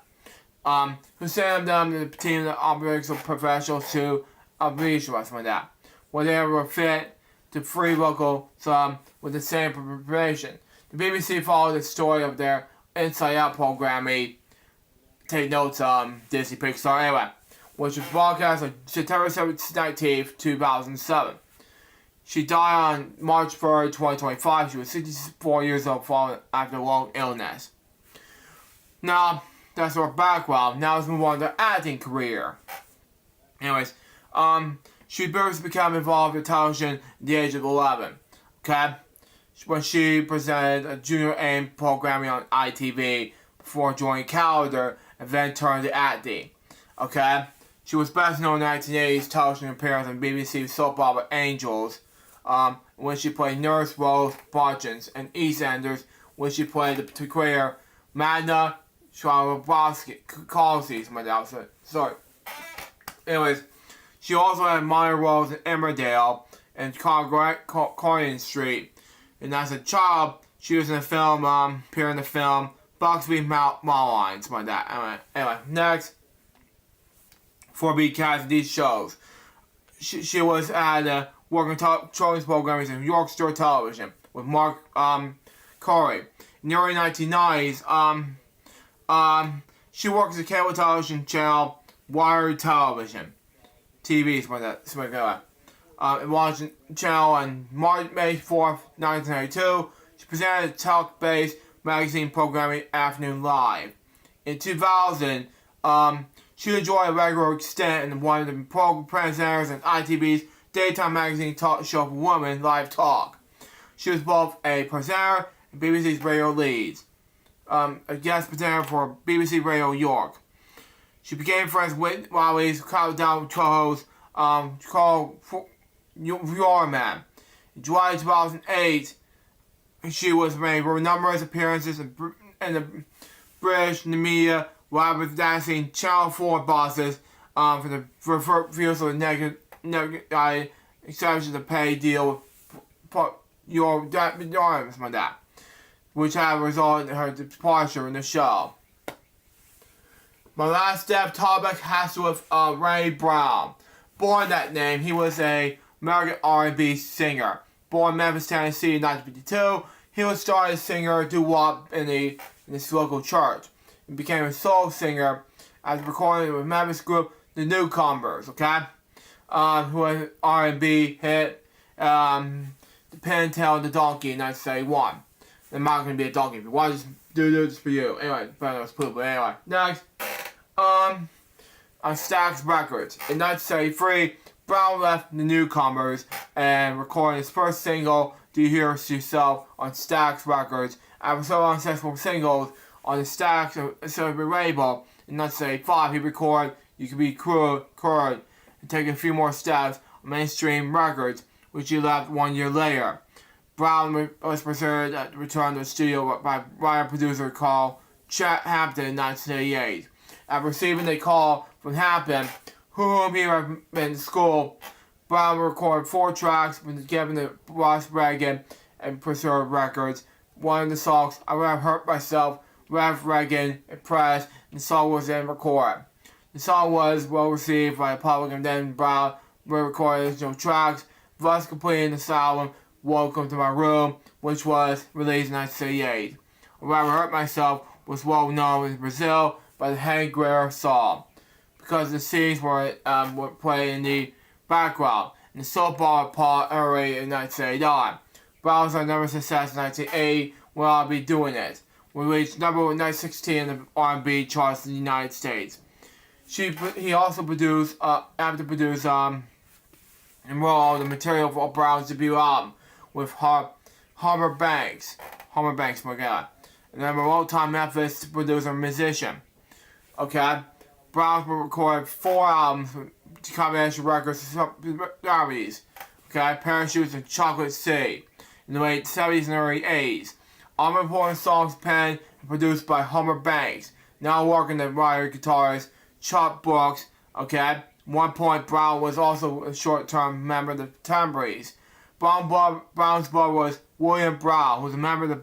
who sent them the team of operational professionals to Abyss or something like that. Whatever were fit to free local some with the same preparation. The BBC followed the story of their Inside Out programming. Take notes, Disney Pixar. Anyway, which was broadcast on September 19th, 2007. She died on March 3rd, 2025. She was 64 years old after a long illness. Now, that's her background. Now let's move on to her acting career. Anyways, she first became involved in television at the age of 11. Okay? When she presented a junior aim programming on ITV before joining Calendar and then turned to acting. Okay? She was best known in the 1980s television appearance on BBC soap opera Angels, when she played Nurse Rose Bodkins, and EastEnders, when she played the particular Magna Schwarzkowski's my dad said. Sorry. Anyways, she also had minor roles in Emmerdale and Coronation Street. And as a child, she was in the film, appeared in the film Bugsby Malines, my dad. Anyway, next. For being cast in these shows. She was at working children's programming in York Store Television with Mark Corey. In the early 1990s, she worked as a cable television channel, Wired Television. TV is what that. Launched the channel on May 4th, 1992. She presented a talk-based magazine programming Afternoon Live. In 2000, she enjoyed a regular stint in one of the presenters in ITV's daytime magazine talk show for women, Live Talk. She was both a presenter and BBC's Radio Leeds, a guest presenter for BBC Radio York. She became friends with Wally's countdown co-host, called Your Man. In July 2008, she was made numerous appearances in the British media, while with dancing Channel 4 bosses for the refusal of negative exception to pay deal with your my dad, which had resulted in her departure in the show. My last step topic has to do with Ray Brown. Born that name, he was a American R&B singer. Born in Memphis, Tennessee in 1952, he was started as singer doo-wop in this local church. He became a soul singer after recording with Memphis group The Newcomers, okay? Who had an R&B hit, The Pintail and the Donkey in 1971. I'm not going to be a donkey. If you want to just do this for you. Anyway, but was poop. But anyway, next. On Stax Records. In 1973, Brown left The Newcomers and recorded his first single, Do You Hear Yourself, on Stax Records. After several unsuccessful singles on the Stax Celebrity label, in 1975, he recorded You Can Be Cruel and take a few more steps on mainstream records, which he left 1 year later. Brown was prepared to return to the studio by writer producer Carl Chet Hampton in 1988. After receiving a call from Hampton, whom he had been to school, Brown recorded 4 tracks when given to Ross Reagan and Preserve Records. One of the songs, I Would Have Hurt Myself, Rev Reagan impressed, and the song was then recorded. The song was well received by the public, and then Brown recorded additional tracks, thus completing the album Welcome to My Room, which was released in 1978. I Would Have Hurt Myself was well known in Brazil by the Hank Guerra song, because the scenes were played in the background in the soap opera part early in 1979. Brown's another success in 1980, when I'll Be Doing It, we reached number 916 in the R&B charts in the United States. He also produced, and wrote all the material for Brown's debut album with Homer Banks, my God, and then a long-time Memphis producer and musician. Okay, Brown recorded 4 albums to combination records series. Okay, Parachutes and Chocolate City in the late 70s and early 80s. All important songs penned and produced by Homer Banks, now working as writer guitarist Chuck Brooks, okay? 1 point, Brown was also a short-term member of the Timbers. Brown's brother was William Brown, who was a member of the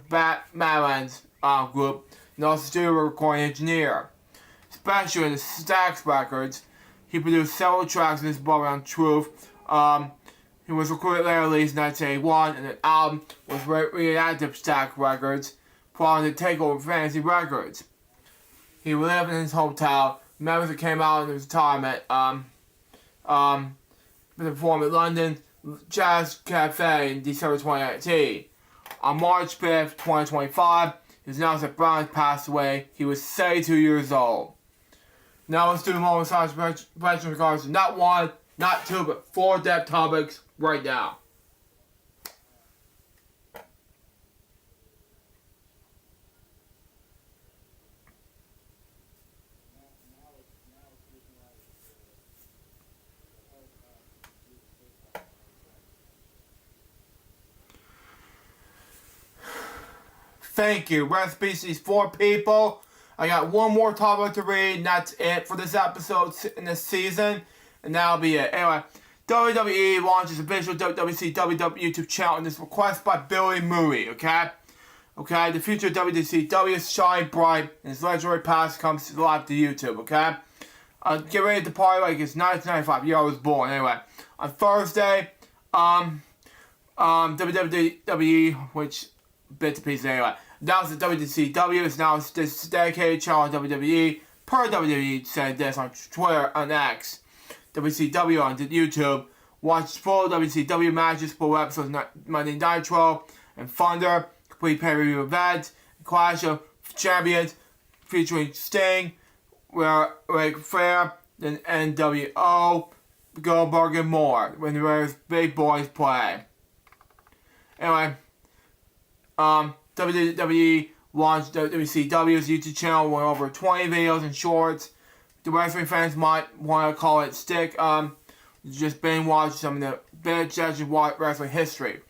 Badlands group, and also studio recording engineer. Especially in the Stax Records, he produced several tracks with his brother on Truth. He was recorded later released in 1981, and the album was reactive Stax Records, following the takeover of Fantasy Records. He lived in his hometown. Members that came out in his retirement, performed at London Jazz Cafe in December 2019. On March 5th, 2025, it was announced that Brown had passed away. He was 72 years old. Now let's do the moment of silence in regards to not 1, not 2, but 4 depth topics right now. Thank you. Rest in peace to these 4 people. I got one more topic to read, and that's it for this episode in this season. And that'll be it. Anyway, WWE launches official WCW YouTube channel, and this request by Billy Murray, okay? Okay, the future of WCW is shine bright, and its legendary past comes live to YouTube, okay? Get ready to party like it's 1995, year I was born. Anyway, on Thursday, WWE, which bits and pieces anyway, announced that WCW is now this dedicated channel on WWE. Per WWE said this on Twitter and X. WCW on YouTube. Watch full WCW matches, full episodes Monday Nitro and Thunder, complete pay-per-view events, Clash of Champions featuring Sting, Ric Flair, and NWO, Goldberg, and more when the various big boys play. Anyway, WWE launched WCW's YouTube channel with over 20 videos and shorts. The wrestling fans might want to call it stick, just binge watch some of the best wrestling history.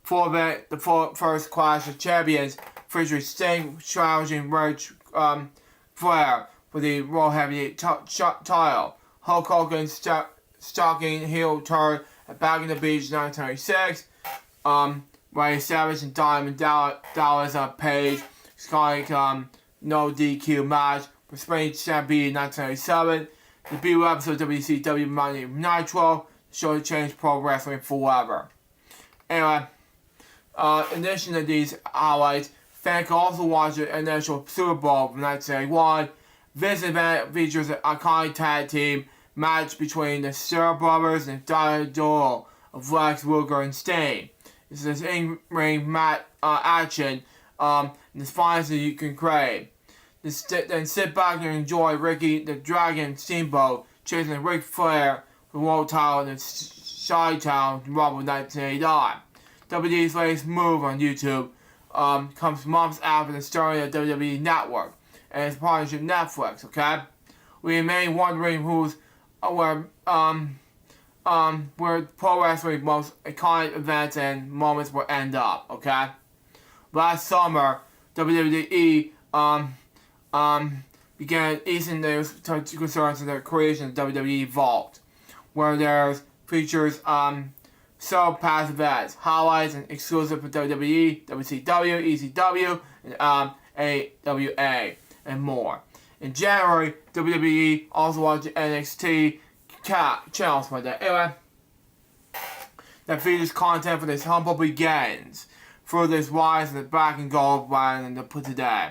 For the first Clash of Champions featuring Sting challenging Ric Flair for the Raw Heavyweight title. Hulk Hogan's stalking heel turn back in the Beach 1996. Ray Savage and Diamond Dallas Page, scoring no DQ match for Spain Stampede in 1997. The B episode of WCW Monday Nitro, the show changed pro wrestling forever. Anyway, in addition to these highlights, fans can also watch the initial Super Bowl from 1981. This event features an iconic tag team match between the Star Brothers and the duel of Lex Luger and Sting. This is in-ring action, and the finest that you can crave. Then sit back and enjoy Ricky the Dragon Steamboat chasing Ric Flair for the world title in the Chi-Town Rumble 1989. WWE's latest move on YouTube comes months after the starting of the WWE Network and its partnership with Netflix, okay? We remain wondering where pro wrestling's most iconic events and moments will end up, okay? Last summer, WWE began easing their concerns in the creation of WWE Vault, where there's features several past events, highlights, and exclusive for WWE, WCW, ECW, and AWA, and more. In January, WWE also launched the NXT channel for that. Anyway, that features content for this humble begins through this rise in the black and gold brand and the put today,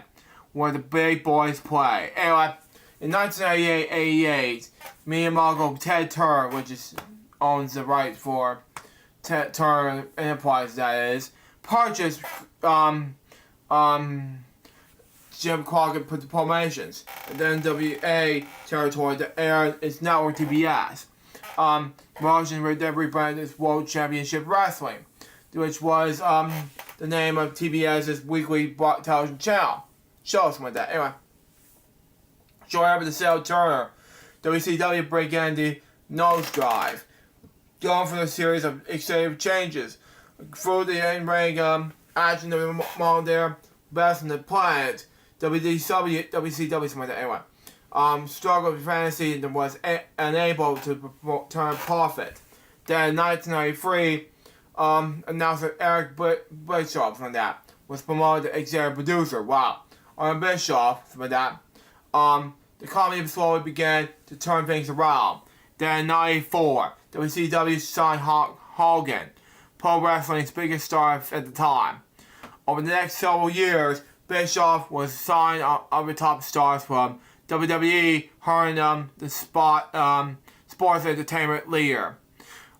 where the big boys play. Anyway, in 1988, me and my uncle Ted Turner, which owns the rights for Turner Enterprise, that is, purchased Jim Crockett put the promotions, and then WA territory that aired its network TBS. Promotion that rebranded as World Championship Wrestling, which was the name of TBS's weekly television channel. Show something like that. Anyway, shortly after the sale of Turner, WCW began the nosedive, going for a series of executive changes through the in-ring action among their best on the planet. WCW, something like that. Anyway, struggled with fantasy and was unable to turn profit. Then in 1993, announcer Eric Bischoff from that was promoted to executive producer. Wow. On Bischoff for that, the company slowly began to turn things around. Then in 94, WCW signed Hogan, pro wrestling's biggest star at the time. Over the next several years, Bischoff was signed other top stars from WWE, earning the sports entertainment leader.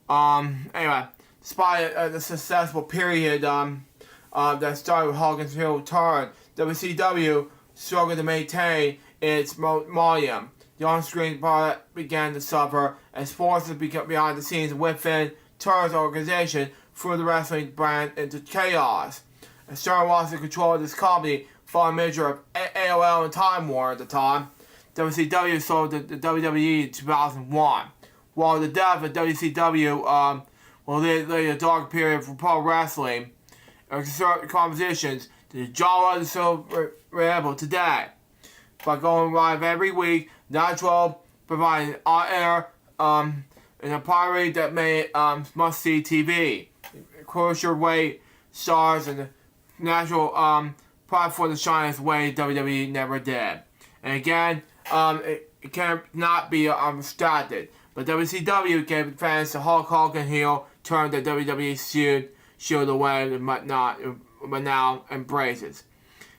Anyway, despite the successful period that started with Hogan's heel turn, WCW struggled to maintain its volume. The on-screen product began to suffer as forces behind the scenes within Turner's organization threw the wrestling brand into chaos. As Turner lost the control of this company following a measure of AOL and Time Warner at the time, WCW sold the WWE in 2001. While the death of WCW will lead a dark period for pro wrestling, compositions, the genre is still reliable today. By going live every week, Nitro providing on-air and a priority that made must-see TV. Crucial way stars and the natural platform to shine its way WWE never did. And again, it cannot be distracted. But WCW gave fans the Hulk Hogan heel turn the WWE shield away but now embraces.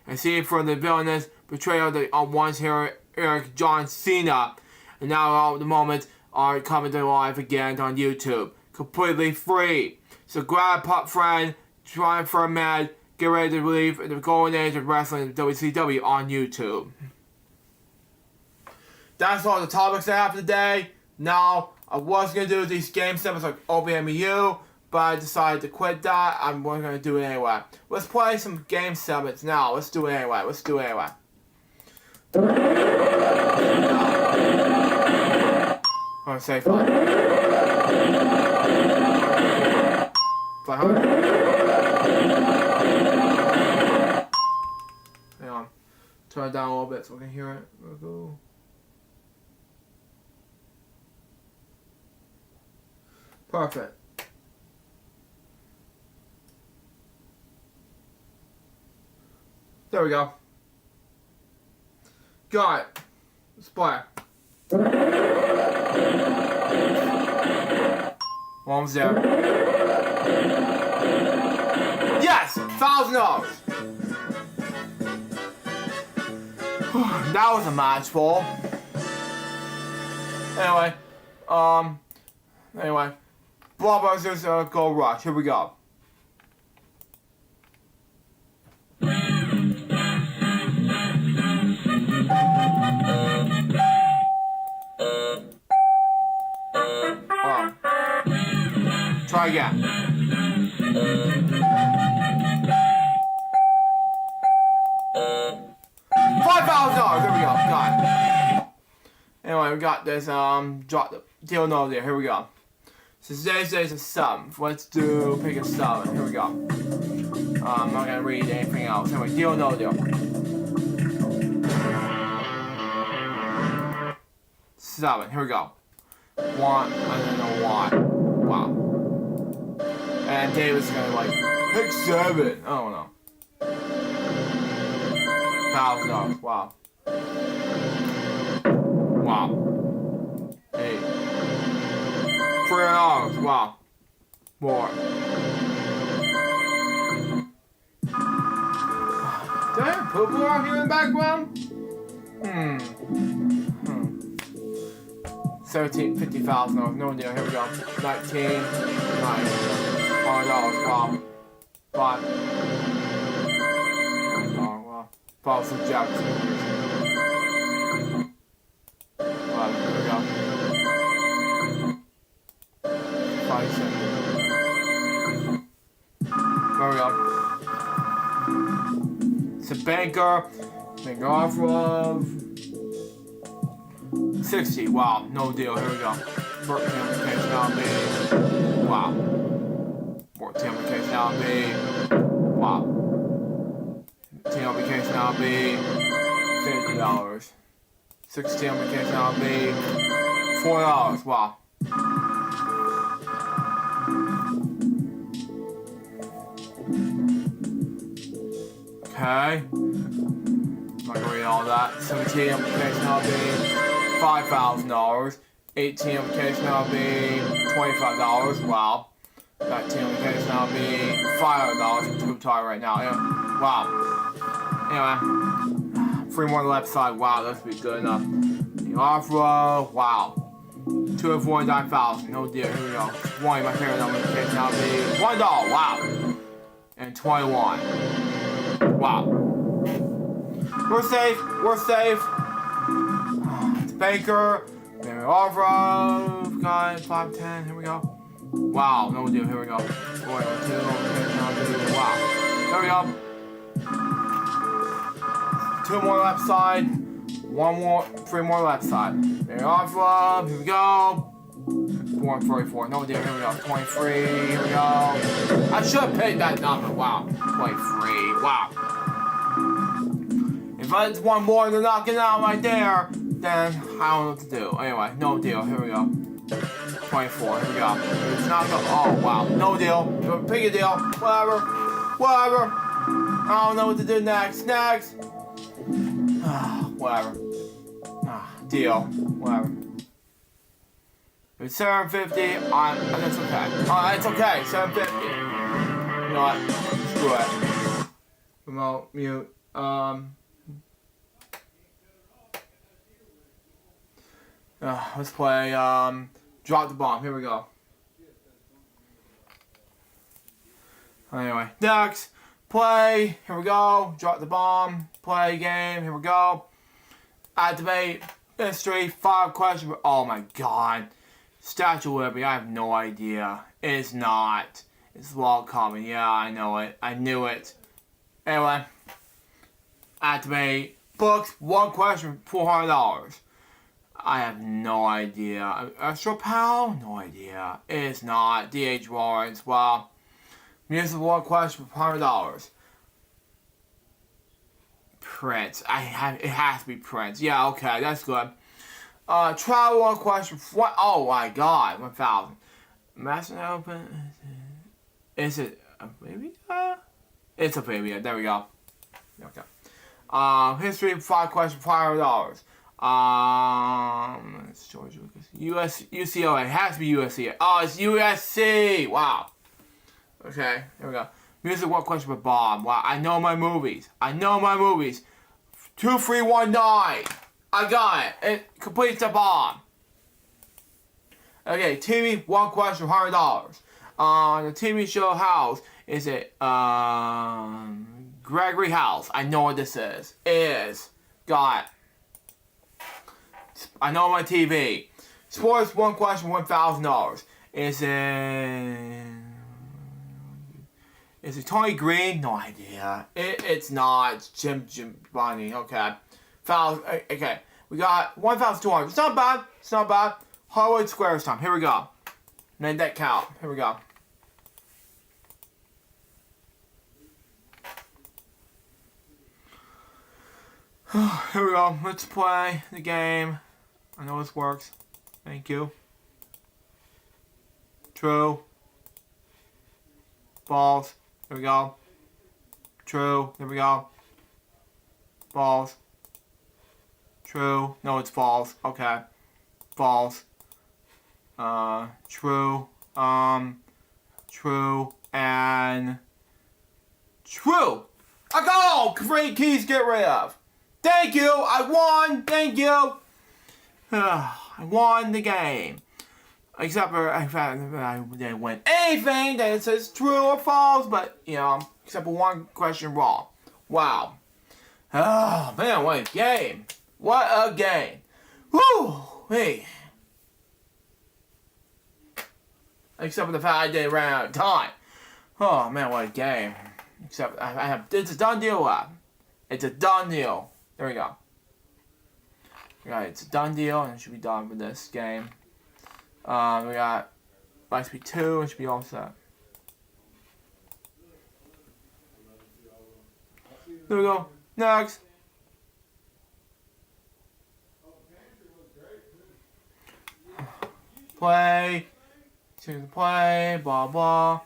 And see from the villainous portrayal of once hero Eric John Cena, and now all the moments are coming to life again on YouTube, completely free. So grab a pup friend, try for a med, get ready to believe in the golden age of wrestling WCW on YouTube. That's all the topics I have today. Now, I was going to do these game segments like OBMU, but I decided to quit that. I'm going to do it anyway. Let's play some game segments now. Let's do it anyway. I'm going to say 500. Hang on. Turn it down a little bit so we can hear it. We'll go. Perfect. There we go. Got it. Let's play. Almost there. Yes! $1,000! That was a match ball. Anyway. Blood vs. Gold Rush. Here we go. Try again. $5,000. Here we go. Got it. Anyway, we got this. Drop the deal no there. Here we go. So today's a sum. Let's pick a sum. Here we go. I'm not gonna read anything else. Anyway, deal no deal. 7. Here we go. 1. I don't know why. Wow. And David's gonna pick 7. I don't know. $1,000. Wow. Wow. 8. $3. Wow. More. Do I have purple out here in the background? 17, $50,000. No deal. Here we go. 19. 9. $5. Wow. 5. Wow. Follow some Jackson. Wow. Here we go. 5 cents. There we go. It's a banker offer of 60. Wow, no deal. Here we go. 14 application now B. Wow. 14 application now B. Wow. 10 application now B. $50. 6 team application, that'll be $4. Wow. Okay. I'm not gonna read all that. 17 application, that'll be $5,000. 18 application, that'll be $25. Wow. 19 application, that'll be $500. I'm too tired right now. Yeah. Wow. Anyway. 3 more on the left side. Wow, that's be good enough. The off-road. Wow. 249,000. No deal. Here we go. 20, my favorite number. Application, that'll be $1. Wow. And 21. Wow. We're safe. We're safe. It's Baker. Then off-road. Got 510. Here we go. Wow. No deal. Here we go. Wow. There we go. 2 more left side. 1 more. 3 more left side. Then off-road. Here we go. 444. No deal. Here we go. 23. Here we go. I should have paid that number. Wow. 23. Wow. If it's 1 more, they're knocking out right there, then I don't know what to do. Anyway, no deal. Here we go. 24. Here we go. It's not go. Oh, wow. No deal. Pick a deal. Whatever. Whatever. I don't know what to do next. Next. Whatever. Deal. Whatever. If it's 750, that's okay. It's okay. 750. You know what? Screw it. Remote mute. Let's play Drop the Bomb. Here we go. Anyway, next. Play. Here we go. Drop the bomb. Play game. Here we go. Activate. History. 5 questions. Oh my god. Statue of Liberty. I have no idea. It's not. It's log coming. Yeah, I know it. I knew it. Anyway. Activate. Books. 1 question. $400. I have no idea. Extra Pal? No idea. It's not. D.H. Lawrence. Well. Music 1 question for $100. Prince. It has to be Prince. Yeah, okay, that's good. Travel 1 question for what? Oh my god, 1,000. Master Open. Is it a baby? It's a baby. There we go. Okay. History 5 question for $500. It's George Lucas. UCLA. It has to be USC. Oh, it's USC. Wow. Okay, here we go. Music 1 question for Bob. Wow, I know my movies. 2319. I got it. It completes the bomb. Okay, TV 1 question for $100. The TV show House. Is it Gregory House? I know what this is. Got it. I know my TV. Sports 1 question for $1,000. Is it Tony Green? No idea. It's not. It's Jim Bonnie. Okay. Okay. We got 1,200. It's not bad. It's not bad. Hollywood Squares time. Here we go. Made that count. Here we go. Here we go. Let's play the game. I know this works. Thank you. True. Balls. Here we go. True. Here we go. Balls. True. No, it's false. Okay. False. True. True. And true. I got all 3 keys to get rid of. Thank you. I won. Thank you. I won the game. Except for I didn't win anything that it says true or false, but you know, except for 1 question wrong. Wow. Oh man, what a game. What a game. Whew. Hey. Except for the fact I didn't run out of time. Oh man, what a game. Except I have it's a done deal. It's a done deal. There we go. Alright, it's a done deal and it should be done with this game. We got Lightspeed 2, it should be all set. There we go. Next. play. Choose play. Blah blah.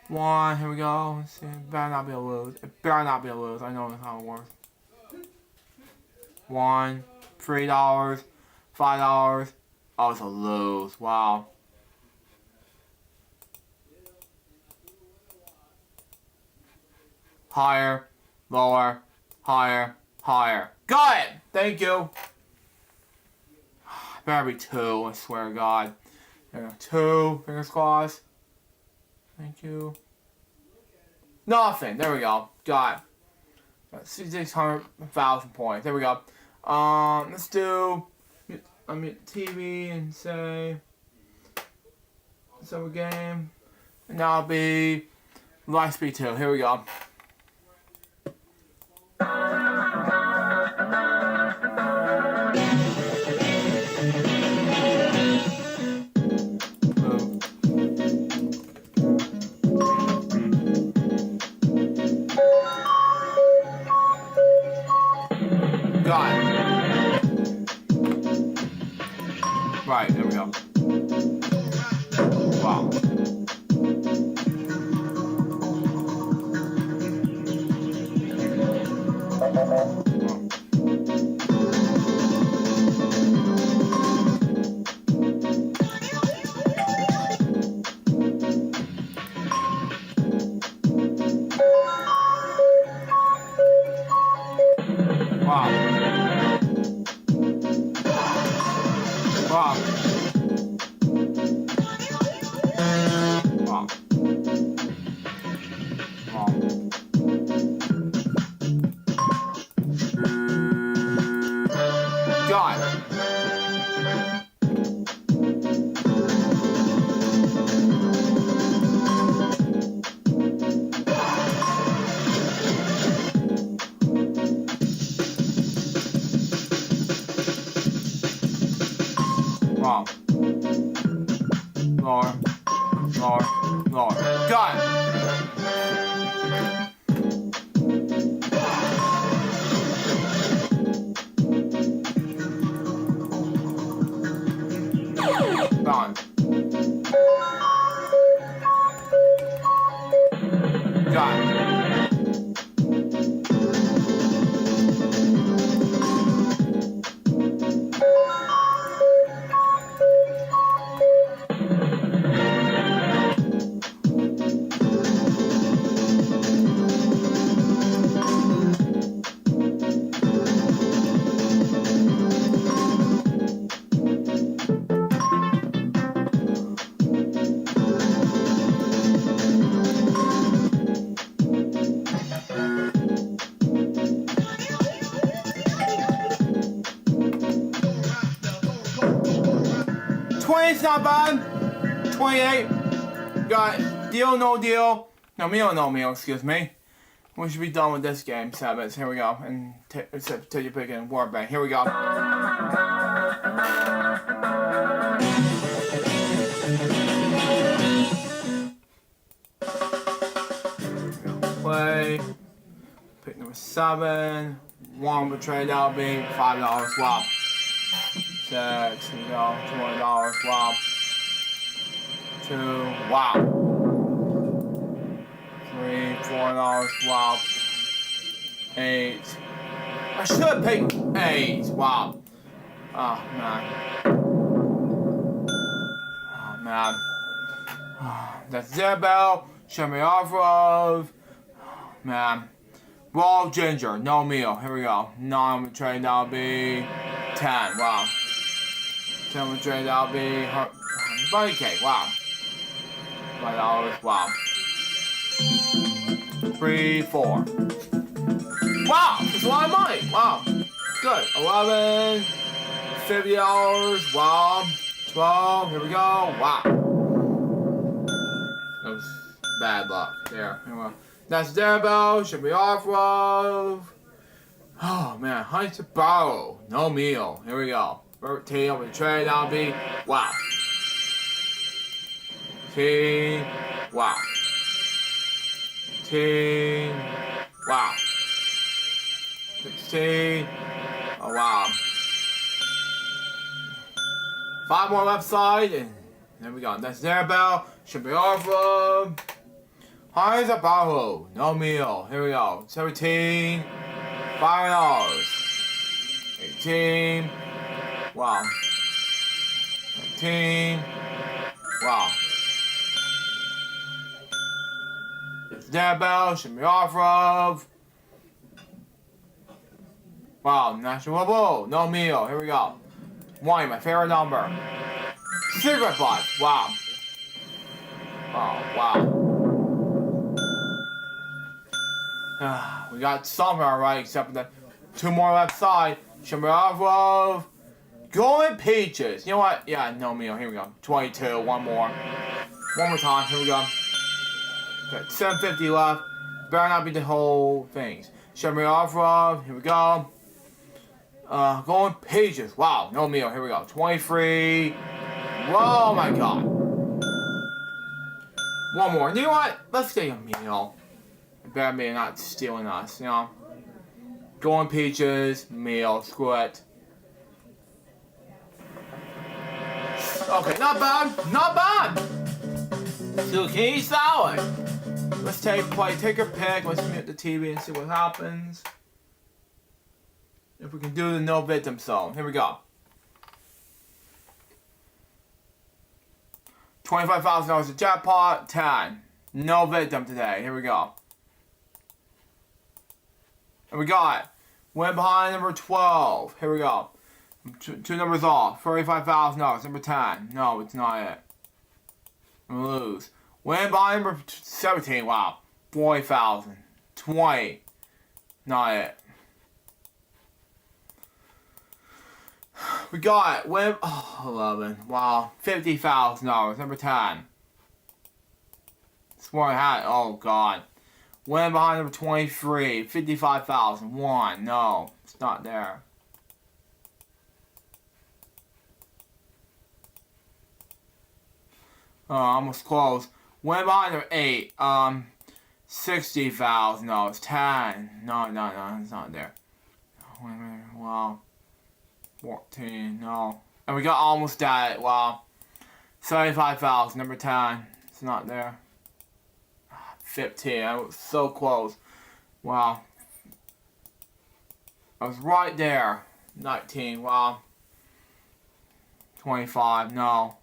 1. Here we go. Let's see. It better not be a lose. It better not be a lose. I know that's how it works. 1. $3. $5. Oh, it's a lose. Wow. Higher, lower, higher, higher. Got it! Thank you. Better be 2, I swear to God. There we go. 2, fingers crossed. Thank you. Nothing. There we go. Got it. 600,000 points. There we go. Let's do TV and say so game. And that'll be Lightspeed 2. Here we go. Got it. Right, there we go. Wow. Wow. Lower. Lower. Lower. Got it. Gone. Got it. It's not bad. 28. Got deal, no deal. No meal, excuse me. We should be done with this game, Sabbath. Here we go. And take your pick in War Bank. Here we go. Play. Pick number 7. 1 betrayed, that'll be $5. Wow. 6, here we go, $20, wow. 2, wow. 3, $4, wow. 8. I should have picked 8, wow. Oh, man. Oh, man. That's their bell. Show me off-road. Oh, man. Raw ginger, no meal. Here we go. Non-betrayed, that'll be 10, wow. 10 betrayed, that'll be bunny cake, wow. $5, wow. 3, 4. Wow, that's a lot of money, wow. Good, 11, $50, wow. 12, here we go, wow. That was bad luck, there, here we go. That's their bell, should be off-road. Oh man, honey to borrow, no meal, here we go. 13 with the trade, that'll be, wow. 15, wow. 15, wow. 16, oh wow. 5 more left side, and There we go. That's their bell. Should be off road. Highs a barrel. No meal. Here we go. 17. $5. 18. Wow. 19. Wow. It's their bell. Should be off road. Wow. National Bowl. No meal. Here we go. 1. My favorite number. Cigarette butt. Wow. Oh, wow. We got something alright, except for the 2 more left side. Shamarov. Golden Peaches. You know what? Yeah, no meal. Here we go. 22. 1 more. 1 more time. Here we go. Okay, 750 left. Better not be the whole things. Shamarov. Here we go. Golden Peaches. Wow, no meal. Here we go. 23. Oh my god. 1 more. You know what? Let's get a meal. Better be not stealing us, you know. Golden Peaches, meal, screw it. Okay, not bad. Not bad. Zucchini salad. Let's take your pick. Let's mute the TV and see what happens. If we can do the no victim zone. Here we go. $25,000 a jackpot. 10. No victim today. Here we go. And we got win behind number 12. Here we go. 2 numbers off. $35,000. Number 10. No, it's not it. We lose. Win behind number 17. Wow. 40,000. 20. Not it. We got win 11. Wow. $50,000. Number 10. Swear I had. Oh god. Win behind number 23. 55,000. 1. No. It's not there. Oh, almost close. Win behind number 8. 60,000. No, it's 10. No, it's not there. Wow. 14. No. And we got almost that. Wow. 75,000. Number 10. It's not there. 15. I was so close. Wow. I was right there. 19. Wow. 25. No.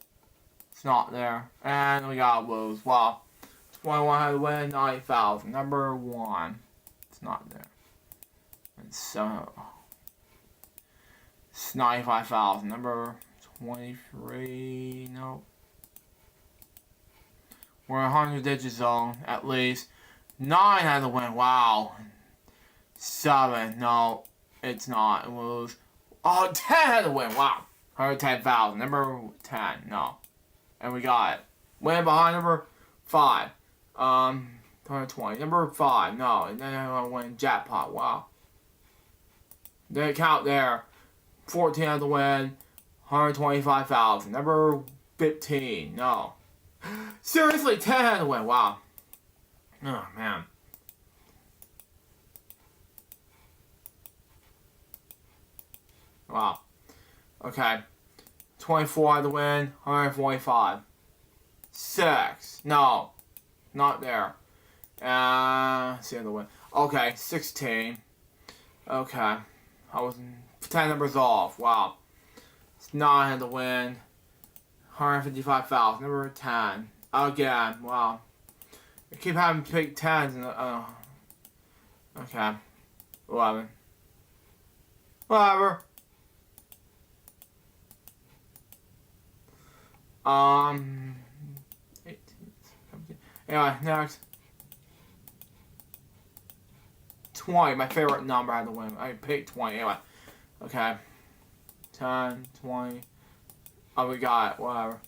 It's not there. And we got lose. Wow. 21 had to win. 90,000. Number 1. It's not there. And so. It's 95,000. Number 23. Nope. We're 100 digit zone, at least. 9 had to win. Wow. 7. No, it's not. It was. Oh, 10 had to win. Wow. 110,000. Number 10. No. And we got it. Win behind number 5. 120. Number 5. No. And then I win jackpot. Wow. Didn't count there. 14 had to win. 125,000. Number 15. No. Seriously, 10 had to win. Wow. Oh, man. Wow. Okay. 24 had to win. 145. 6. No. Not there. See how to win. Okay. 16. Okay. I was 10 numbers off. Wow. 9 had to win. 155,000. Number 10. Again. Wow. I keep having big 10s. Okay. 11. Whatever. 18. 17. Anyway, next. 20. My favorite number I had to win. I picked 20. Anyway. Okay. 10, 20. Oh, we got it. Whatever.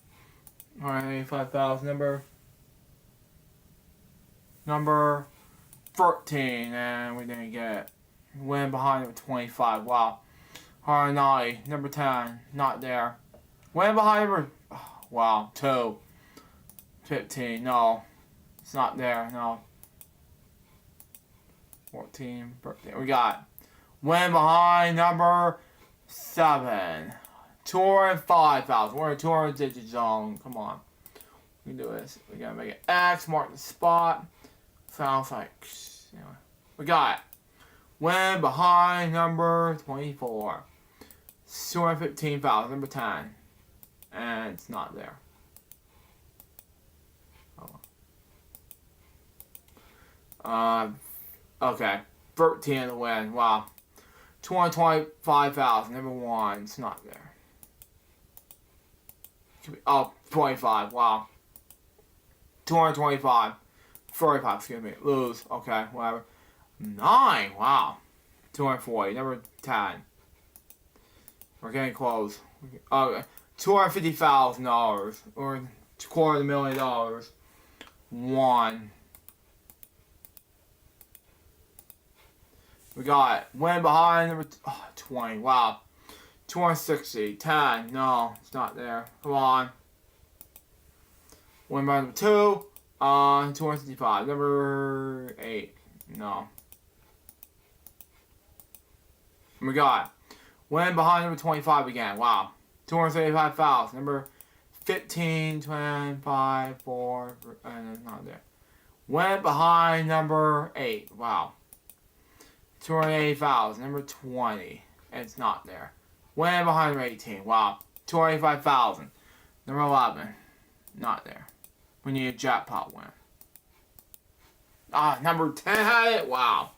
185,000. Number 13. And we didn't get it. Win behind number 25. Wow. 190. Number 10. Not there. Win behind number. Oh, wow. 2. 15. No. It's not there. No. 14. 13. We got it. Win behind number 7. 205,000. We're in 200 digit zone. Come on. We can do this. We gotta make it X, mark the spot. Sounds like, anyway. We got it. Win behind number 24. 215,000, number 10. And it's not there. Okay. 13 to win. Wow. 225,000, number 1. It's not there. Oh, 25. Wow. 225. 45, excuse me. Lose. Okay, whatever. 9. Wow. 240. Number 10. We're getting close. Okay. $250,000. Or $250,000. 1. We got it. Win behind number 20. Wow. 260. 10. No, it's not there. Come on. Win by number 2. 265. Number 8. No. We got it. Win behind number 25 again. Wow. 235,000. Number 15, 25, 4, and it's not there. Win behind number 8. Wow. 280,000. Number 20. And it's not there. Win behind number 18. Wow. 285,000. Number 11. Not there. We need a jackpot win. Number 10 had it? Wow.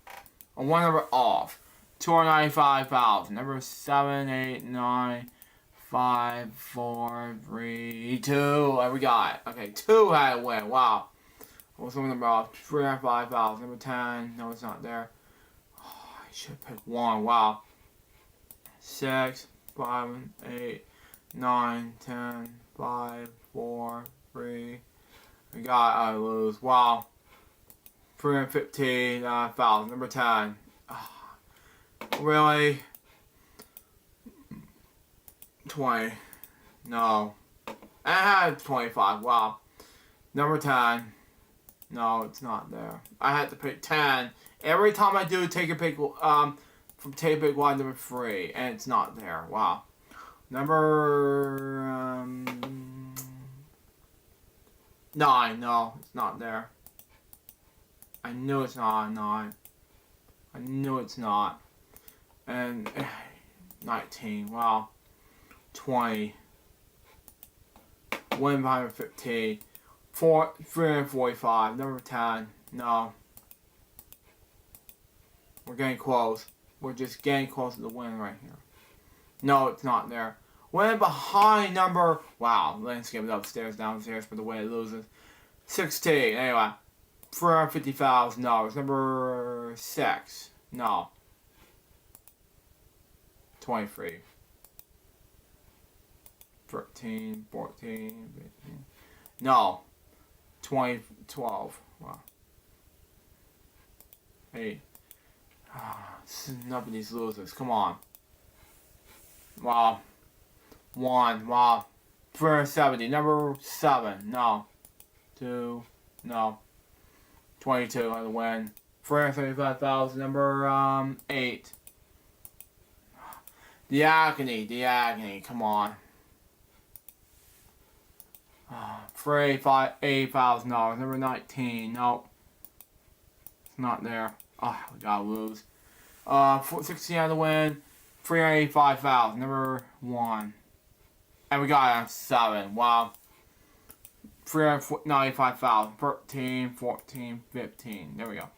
One number off. 295,000. Number 7, 8, 9, 5, 4, 3, 2. And we got it. Okay, 2 had a win. Wow. What's one number off? 305,000. Number 10. No, it's not there. I should pick 1. Wow. 6, 5, 8, 9, 10, 5, 4, 3. We got I lose. Wow. 315,000. Number 10. Really? 20. No. I had 25. Wow. Number 10. No, it's not there. I had to pick 10. Every time I do take a pick from take a pick line number 3, and it's not there. Wow. Number 9. No, it's not there. I knew it's not 9. I knew it's not. And 19. Wow. 20. Win behind 15. 345. Number 10. No. We're getting close. We're just getting close to the win right here. No, it's not there. Win behind number... Wow. Landscape is upstairs, downstairs for the way it loses. 16. Anyway. $450,000. Number 6. No. 23. 13, 14, 15. No. 20, 12. Wow. 8. Enough of these losers. Come on. Wow. 1. Wow. 370. Number 7. No. 2. No. 22 on the win. 335,000. Number 8. The agony. Come on. $8,000. Number 19. Nope. It's not there. We gotta lose. 16 on the win. 385,000. Number 1. And we got it on 7. Wow. 395,000. 13, 14, 15. There we go.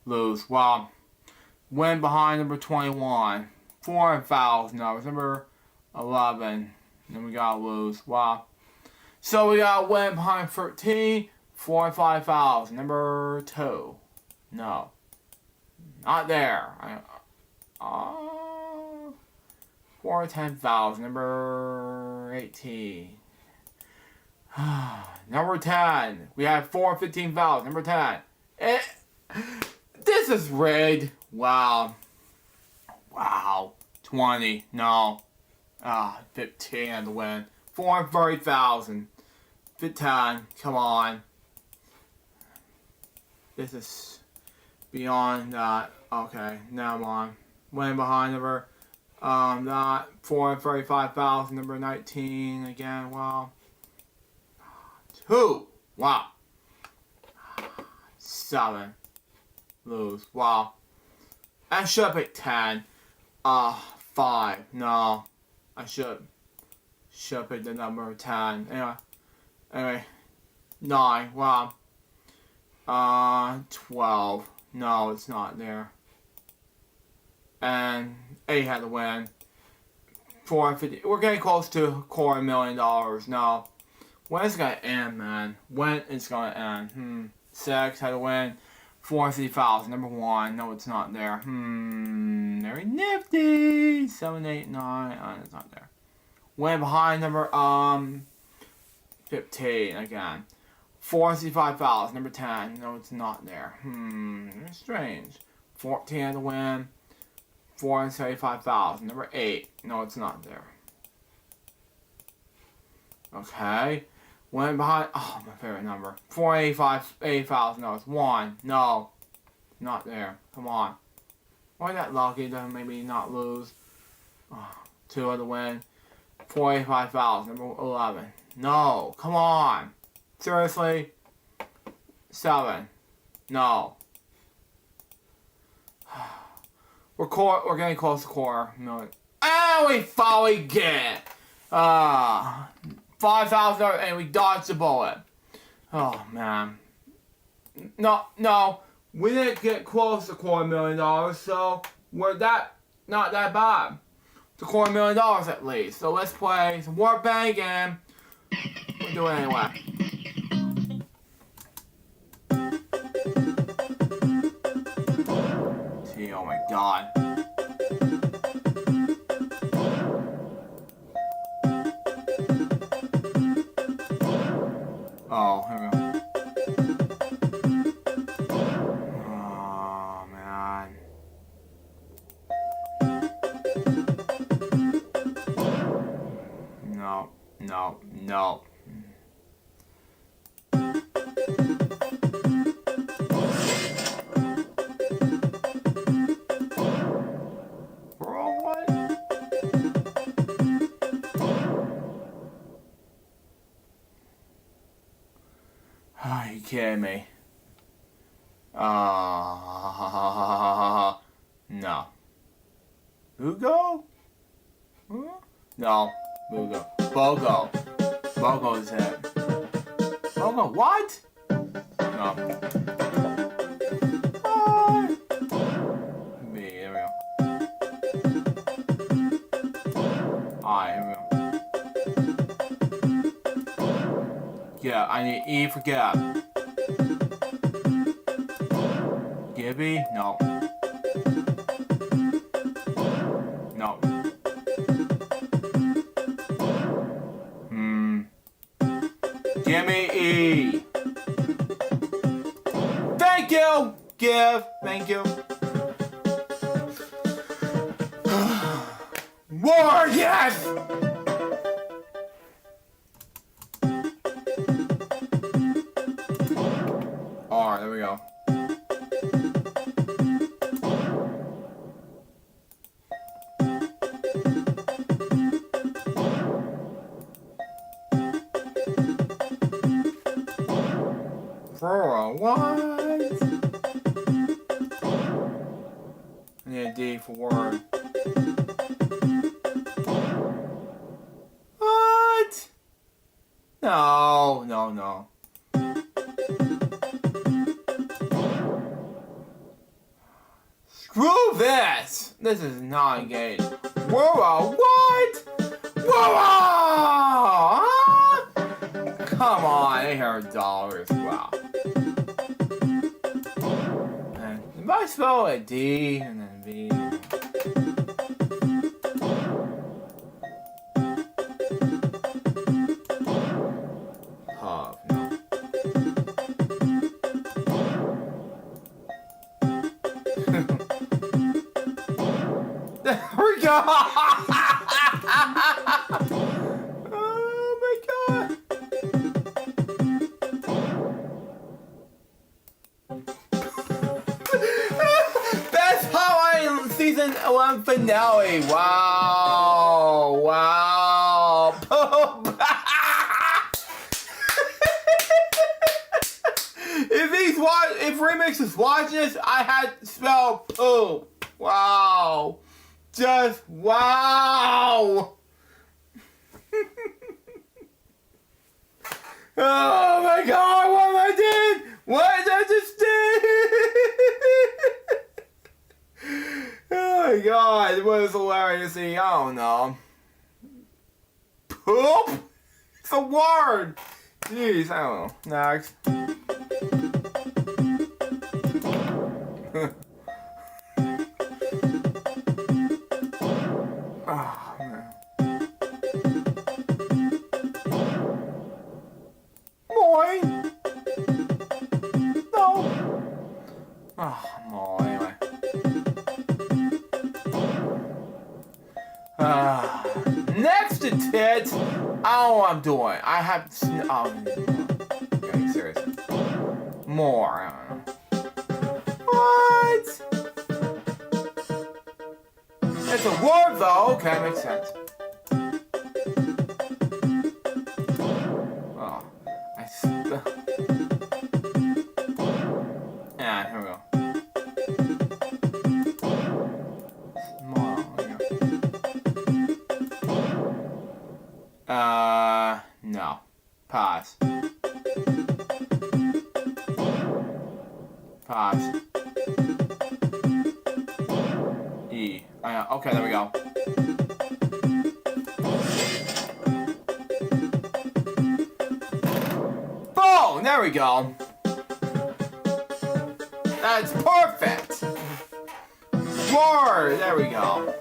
Lose. Wow. Win behind number 21. $4,000. Number 11. Then we gotta lose. Wow. So we got win behind 13. 45,000. Number 2. No. Not there. 410,000. Number 18. Number 10. We have 415,000. Number 10. This is rigged. Wow. 20. No. 15 on the win. 430,000. 15. Come on. This is beyond that. Okay, now I'm on. Way behind number not 435,000, number 19 again. Wow. 2. Wow. 7. Lose. Wow. I should have picked 10. 5. No. I should have picked the number 10. Anyway. 9. Wow. 12. No, it's not there. And 8 had to win. 450. We're getting close to $250,000. No. When is it gonna end, man? When it's gonna end? 6 had to win. 450,000. Number 1. No, it's not there. Very nifty. 7, 8, 9. It's not there. Went behind number 15 again. 465,000. Number 10. No, it's not there. Very strange. 14 had to win. 475,000. Number 8. No, it's not there. Okay. Went behind. Oh, my favorite number. 485,000. No, it's 1. No. Not there. Come on. Why that lucky to maybe not lose? 2 had to win. 485,000. Number 11. No. Come on. Seriously? 7. No. We're getting close to $250,000. And we finally get 5,000 and we dodged the bullet. Oh man. No. We didn't get close to $250,000, so we're not that bad. To $250,000 at least. So let's play some War Bang and we'll do it anyway. Oh my god. Oh, here we go. Oh, man. No. Are you kidding me? No. Bugo? No. Bugo. Bogo. Bogo is it. Bogo, what? No. B, there we go. Alright, here we go. Yeah, I need E for gap. Gibby? No. No. Give me E. Thank you. Give. Thank you. War, yes! R, there we go. What? I need a D for word. What? No. Screw this! This is not engaged. Whoa, what? Whoa! Huh? Come on, $800. Wow. If I spell a D and then V. Pub, no. There we go! Oh my god! Best Hotline season season 11 finale. Wow. Wow. Poop. If Remix is watching this, I had to spell poop. Wow. Just wow. Oh my god, what am I doing? What did I just do? Oh my god, it was hilarious. I don't know. Poop? It's a word. Jeez, I don't know. Next. Oh, man. Boy. No. Oh, no, anyway. Next to tits. I don't know what I'm doing. I have okay, seriously. More, I don't know. What? It's a word though. Okay, makes sense. Oh, yeah, here we go. Small. No. Pause. Pause. E. Okay, there we go. Boom! There we go. That's perfect. Word. There we go.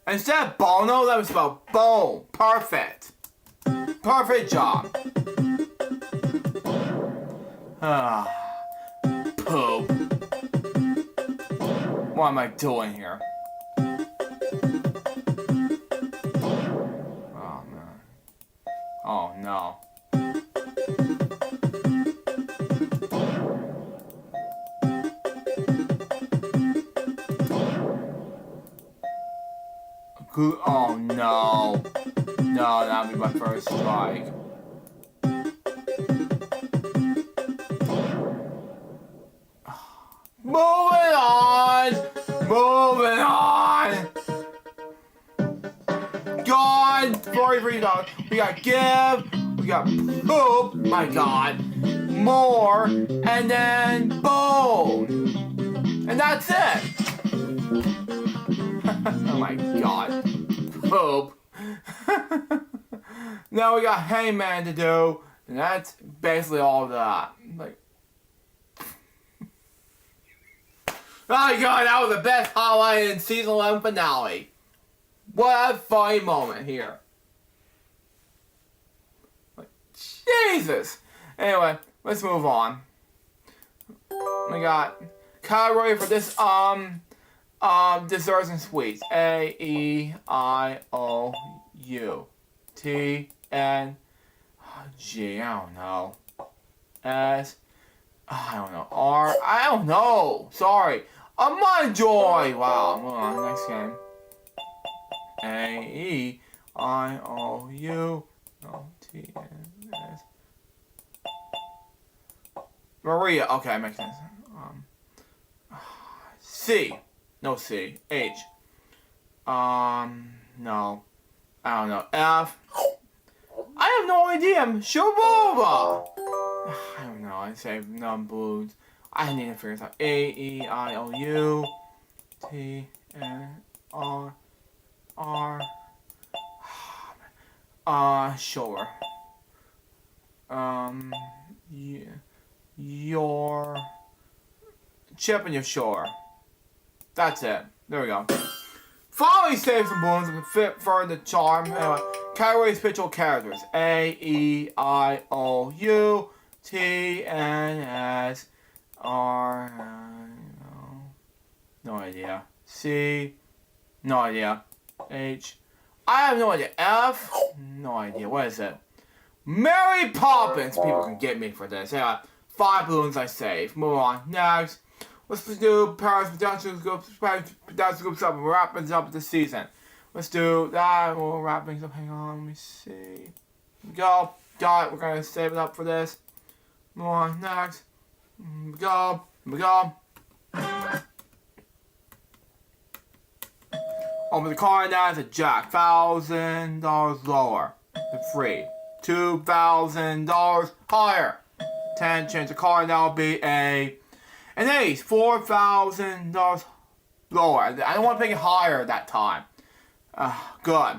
Instead of Bono, that was spelled boom. Perfect. Perfect job. Poop. What am I doing here? Oh, man. Oh, no. Oh, no. No, that'll be my first strike. Moving on! Moving on! God! $43. We got give, we got poop, my god, more, and then boom! And that's it! Oh my god. Poop. Now we got Hangman to do, and that's basically all of that. Like, oh my god, that was the best highlight in season 11 finale. What a funny moment here. Like, Jesus. Anyway, let's move on. We got category for this desserts and sweets. A E I O U T N G. I don't know. S. I don't know. R. I don't know. Sorry. Amon Joy. Wow. Moving on. Next game. A E I O U T N S. Maria. Okay, makes sense. C. No C. H. No. I don't know. F. I have no idea. Shabova. I don't know. I say numbers. I need to figure this out. A E I O U T N R R. Sure. Yeah. Your chip and your shore. That's it. There we go. Finally save some balloons and fit for the charm. Anyway, category special characters. A E I O U T N S R. No idea. C. No idea. H. I have no idea. F. No idea. What is it? Mary Poppins. People can get me for this. Anyway, 5 balloons I save. Move on. Next. Let's do Paris Production Group 7. We're wrapping up this season. Let's do that. We'll wrap things up. Hang on, let me see. Here we go. Got it. We're gonna save it up for this. More next. Here we go. Here we go. Over the car now is a jack. $1,000 lower. The free. $2,000 higher. 10 change the car now will be an ace. $4,000 lower. I don't want to make it higher that time. Good.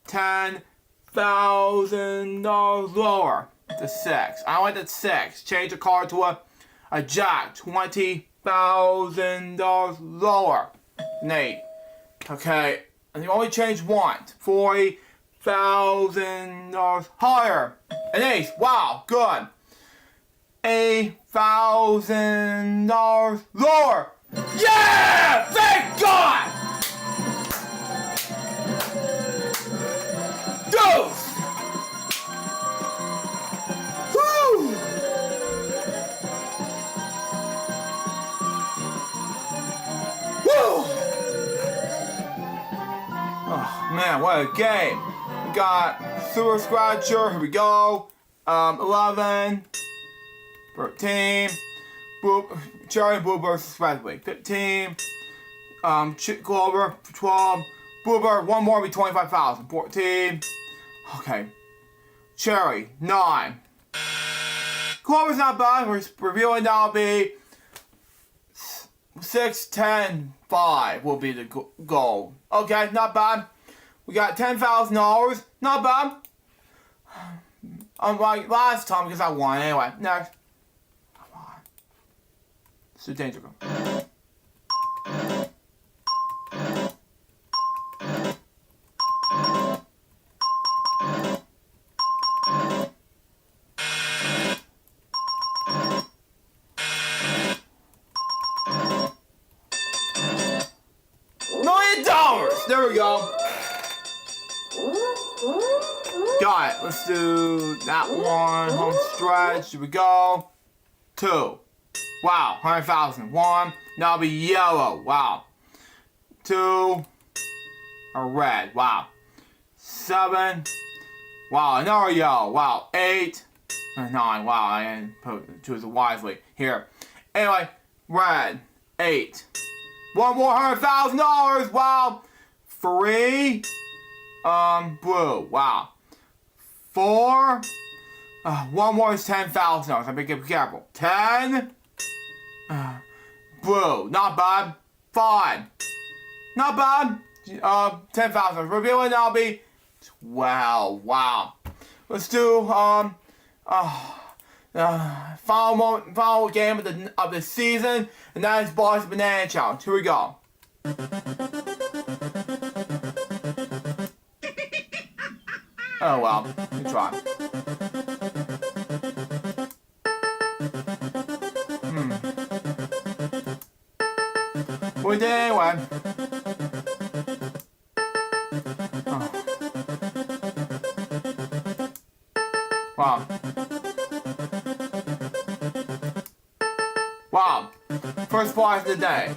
$10,000 lower. The 6. I went at 6. Change the car to a jack. $20,000 lower. An 8. Okay. And you only change once. $40,000 higher. An ace. Wow. Good. $8,000 lower. Yeah! Thank God! Deuce! Woo! Woo! Oh man, what a game. We got Super Scratcher, here we go. 11, 13, Cherry Boober Expressway, 15, Clover, 12, Boober, one more will be 25,000, 14, okay, Cherry, 9, Clover's not bad, we're revealing now be 6, 10, 5 will be the goal. Okay, not bad. We got $10,000, not bad. Unlike last time because I won. Anyway, next. Come on. It's a danger go. $1 million! There we go. Got it. Let's do that one. Home stretch. Here we go. 2. Wow. 100,000. 1. Now it'll be yellow. Wow. 2. A red. Wow. 7. Wow. Another yellow. Wow. 8. 9. Wow. I didn't choose it wisely. Here. Anyway. Red. 8. One more $100,000. Wow. 3. Blue. Wow. 4. One more is $10,000. I better be careful. 10. Blue. Not bad. 5. Not bad. 10,000. Revealing now be 12. Wow. Let's do final game of the season, and that is Boss Banana Challenge. Here we go. Oh well, we try. We did anyway. Oh. Wow. Wow. First prize of the day.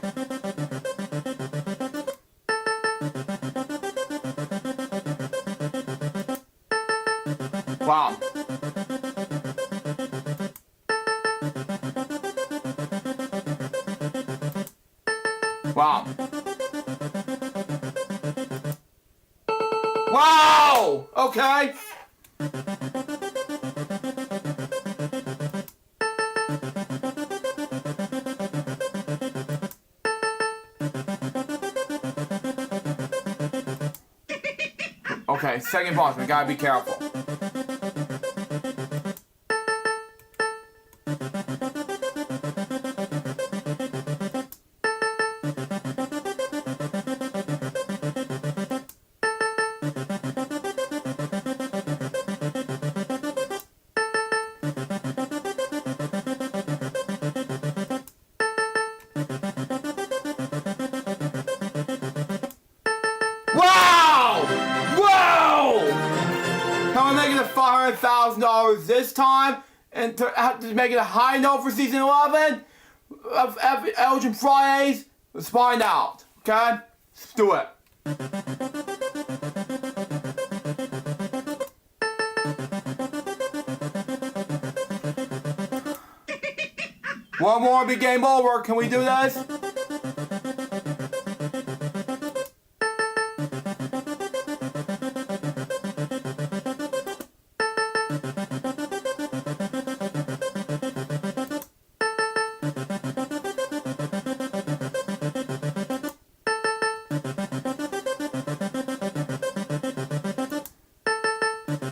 Wow. Wow. Wow! Okay. Okay, second boss, we gotta be careful. Wow! Wow! Can we make it $500,000 this time? And to have to make it a high note for season 11? of Elgin Fridays, let's find out. Okay? Let's do it. One more, be game over. Can we do this?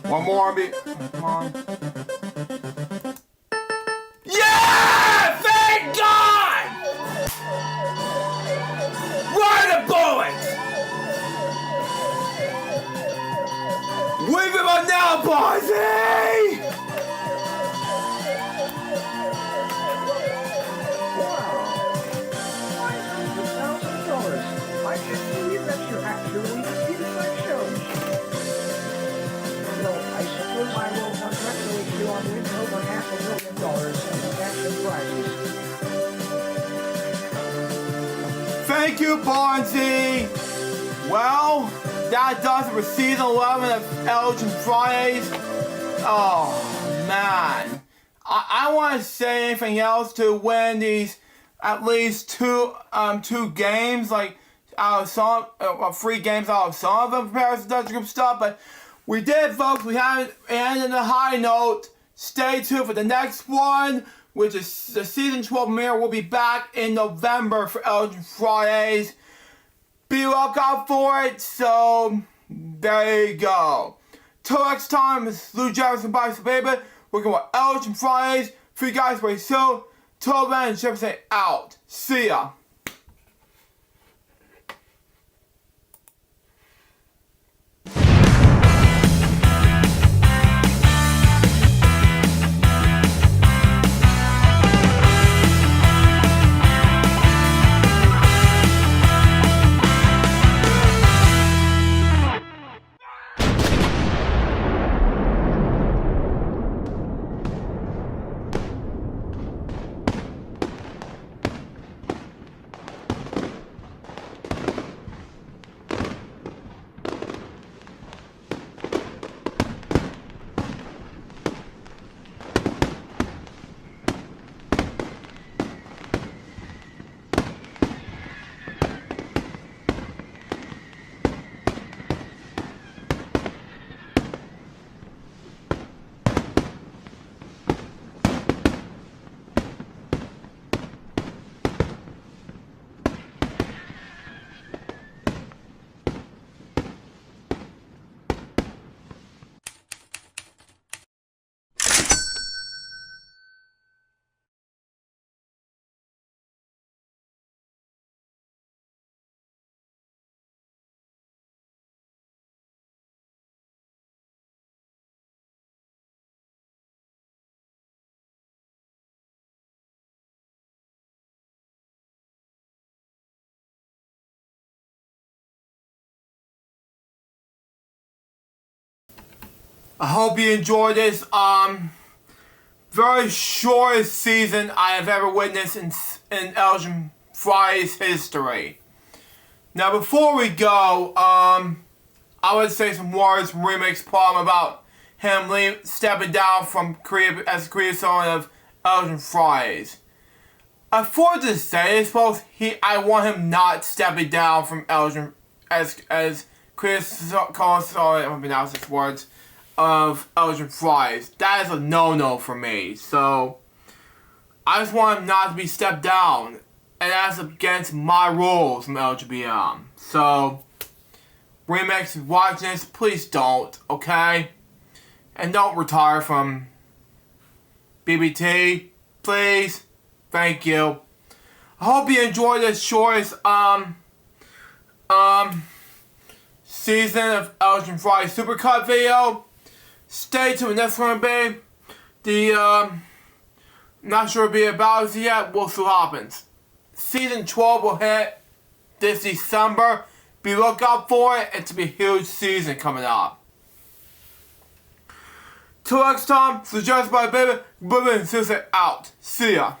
One more, be. Come on. Yeah! Thank God! Where are the bullets? Leave him up now, Bossy! $1,000. I can't believe that you're actually defeated my shows. Well, I suppose I will congratulate you on winning over $500,000 in cash and prizes. Thank you, Barnsey! Well, that does it for season 11 of Elgin Fridays. Oh, man. I want to say anything else to win these at least two games, like out of some, 3 games out of some of them comparison to Dutch Group stuff, but we did, folks. We haven't ended on a high note. Stay tuned for the next one, which is the season 12 premiere. We'll be back in November for Elgin Fridays. Be lookout for it. So there you go. Till next time, it's Lou Jefferson by Baby. We're going to Elgin Fridays for you guys very soon. Till then, Jefferson out. See ya. I hope you enjoyed this very shortest season I have ever witnessed in Elgin Friday's history. Now before we go, I would say some words from Remix Problem about him stepping down from as creative owner of Elgin Fridays. For to say this, folks, I want him not stepping down from Elgin as creative owner. I'm gonna pronounce his words. Of Elgin Fridays. That is a no-no for me. So I just want him not to be stepped down. And that's against my rules from LJPCBM. So Remix, if you're watching this, please don't, okay? And don't retire from BBT. Please. Thank you. I hope you enjoyed this shortest season of Elgin Fridays Supercut video. Stay tuned, that's gonna be not sure it'll be about it yet, we'll see what happens. Season 12 will hit this December. Be lookout for it, it's gonna be a huge season coming up. Till next time, suggest by Baby, Baby, and Sister out. See ya.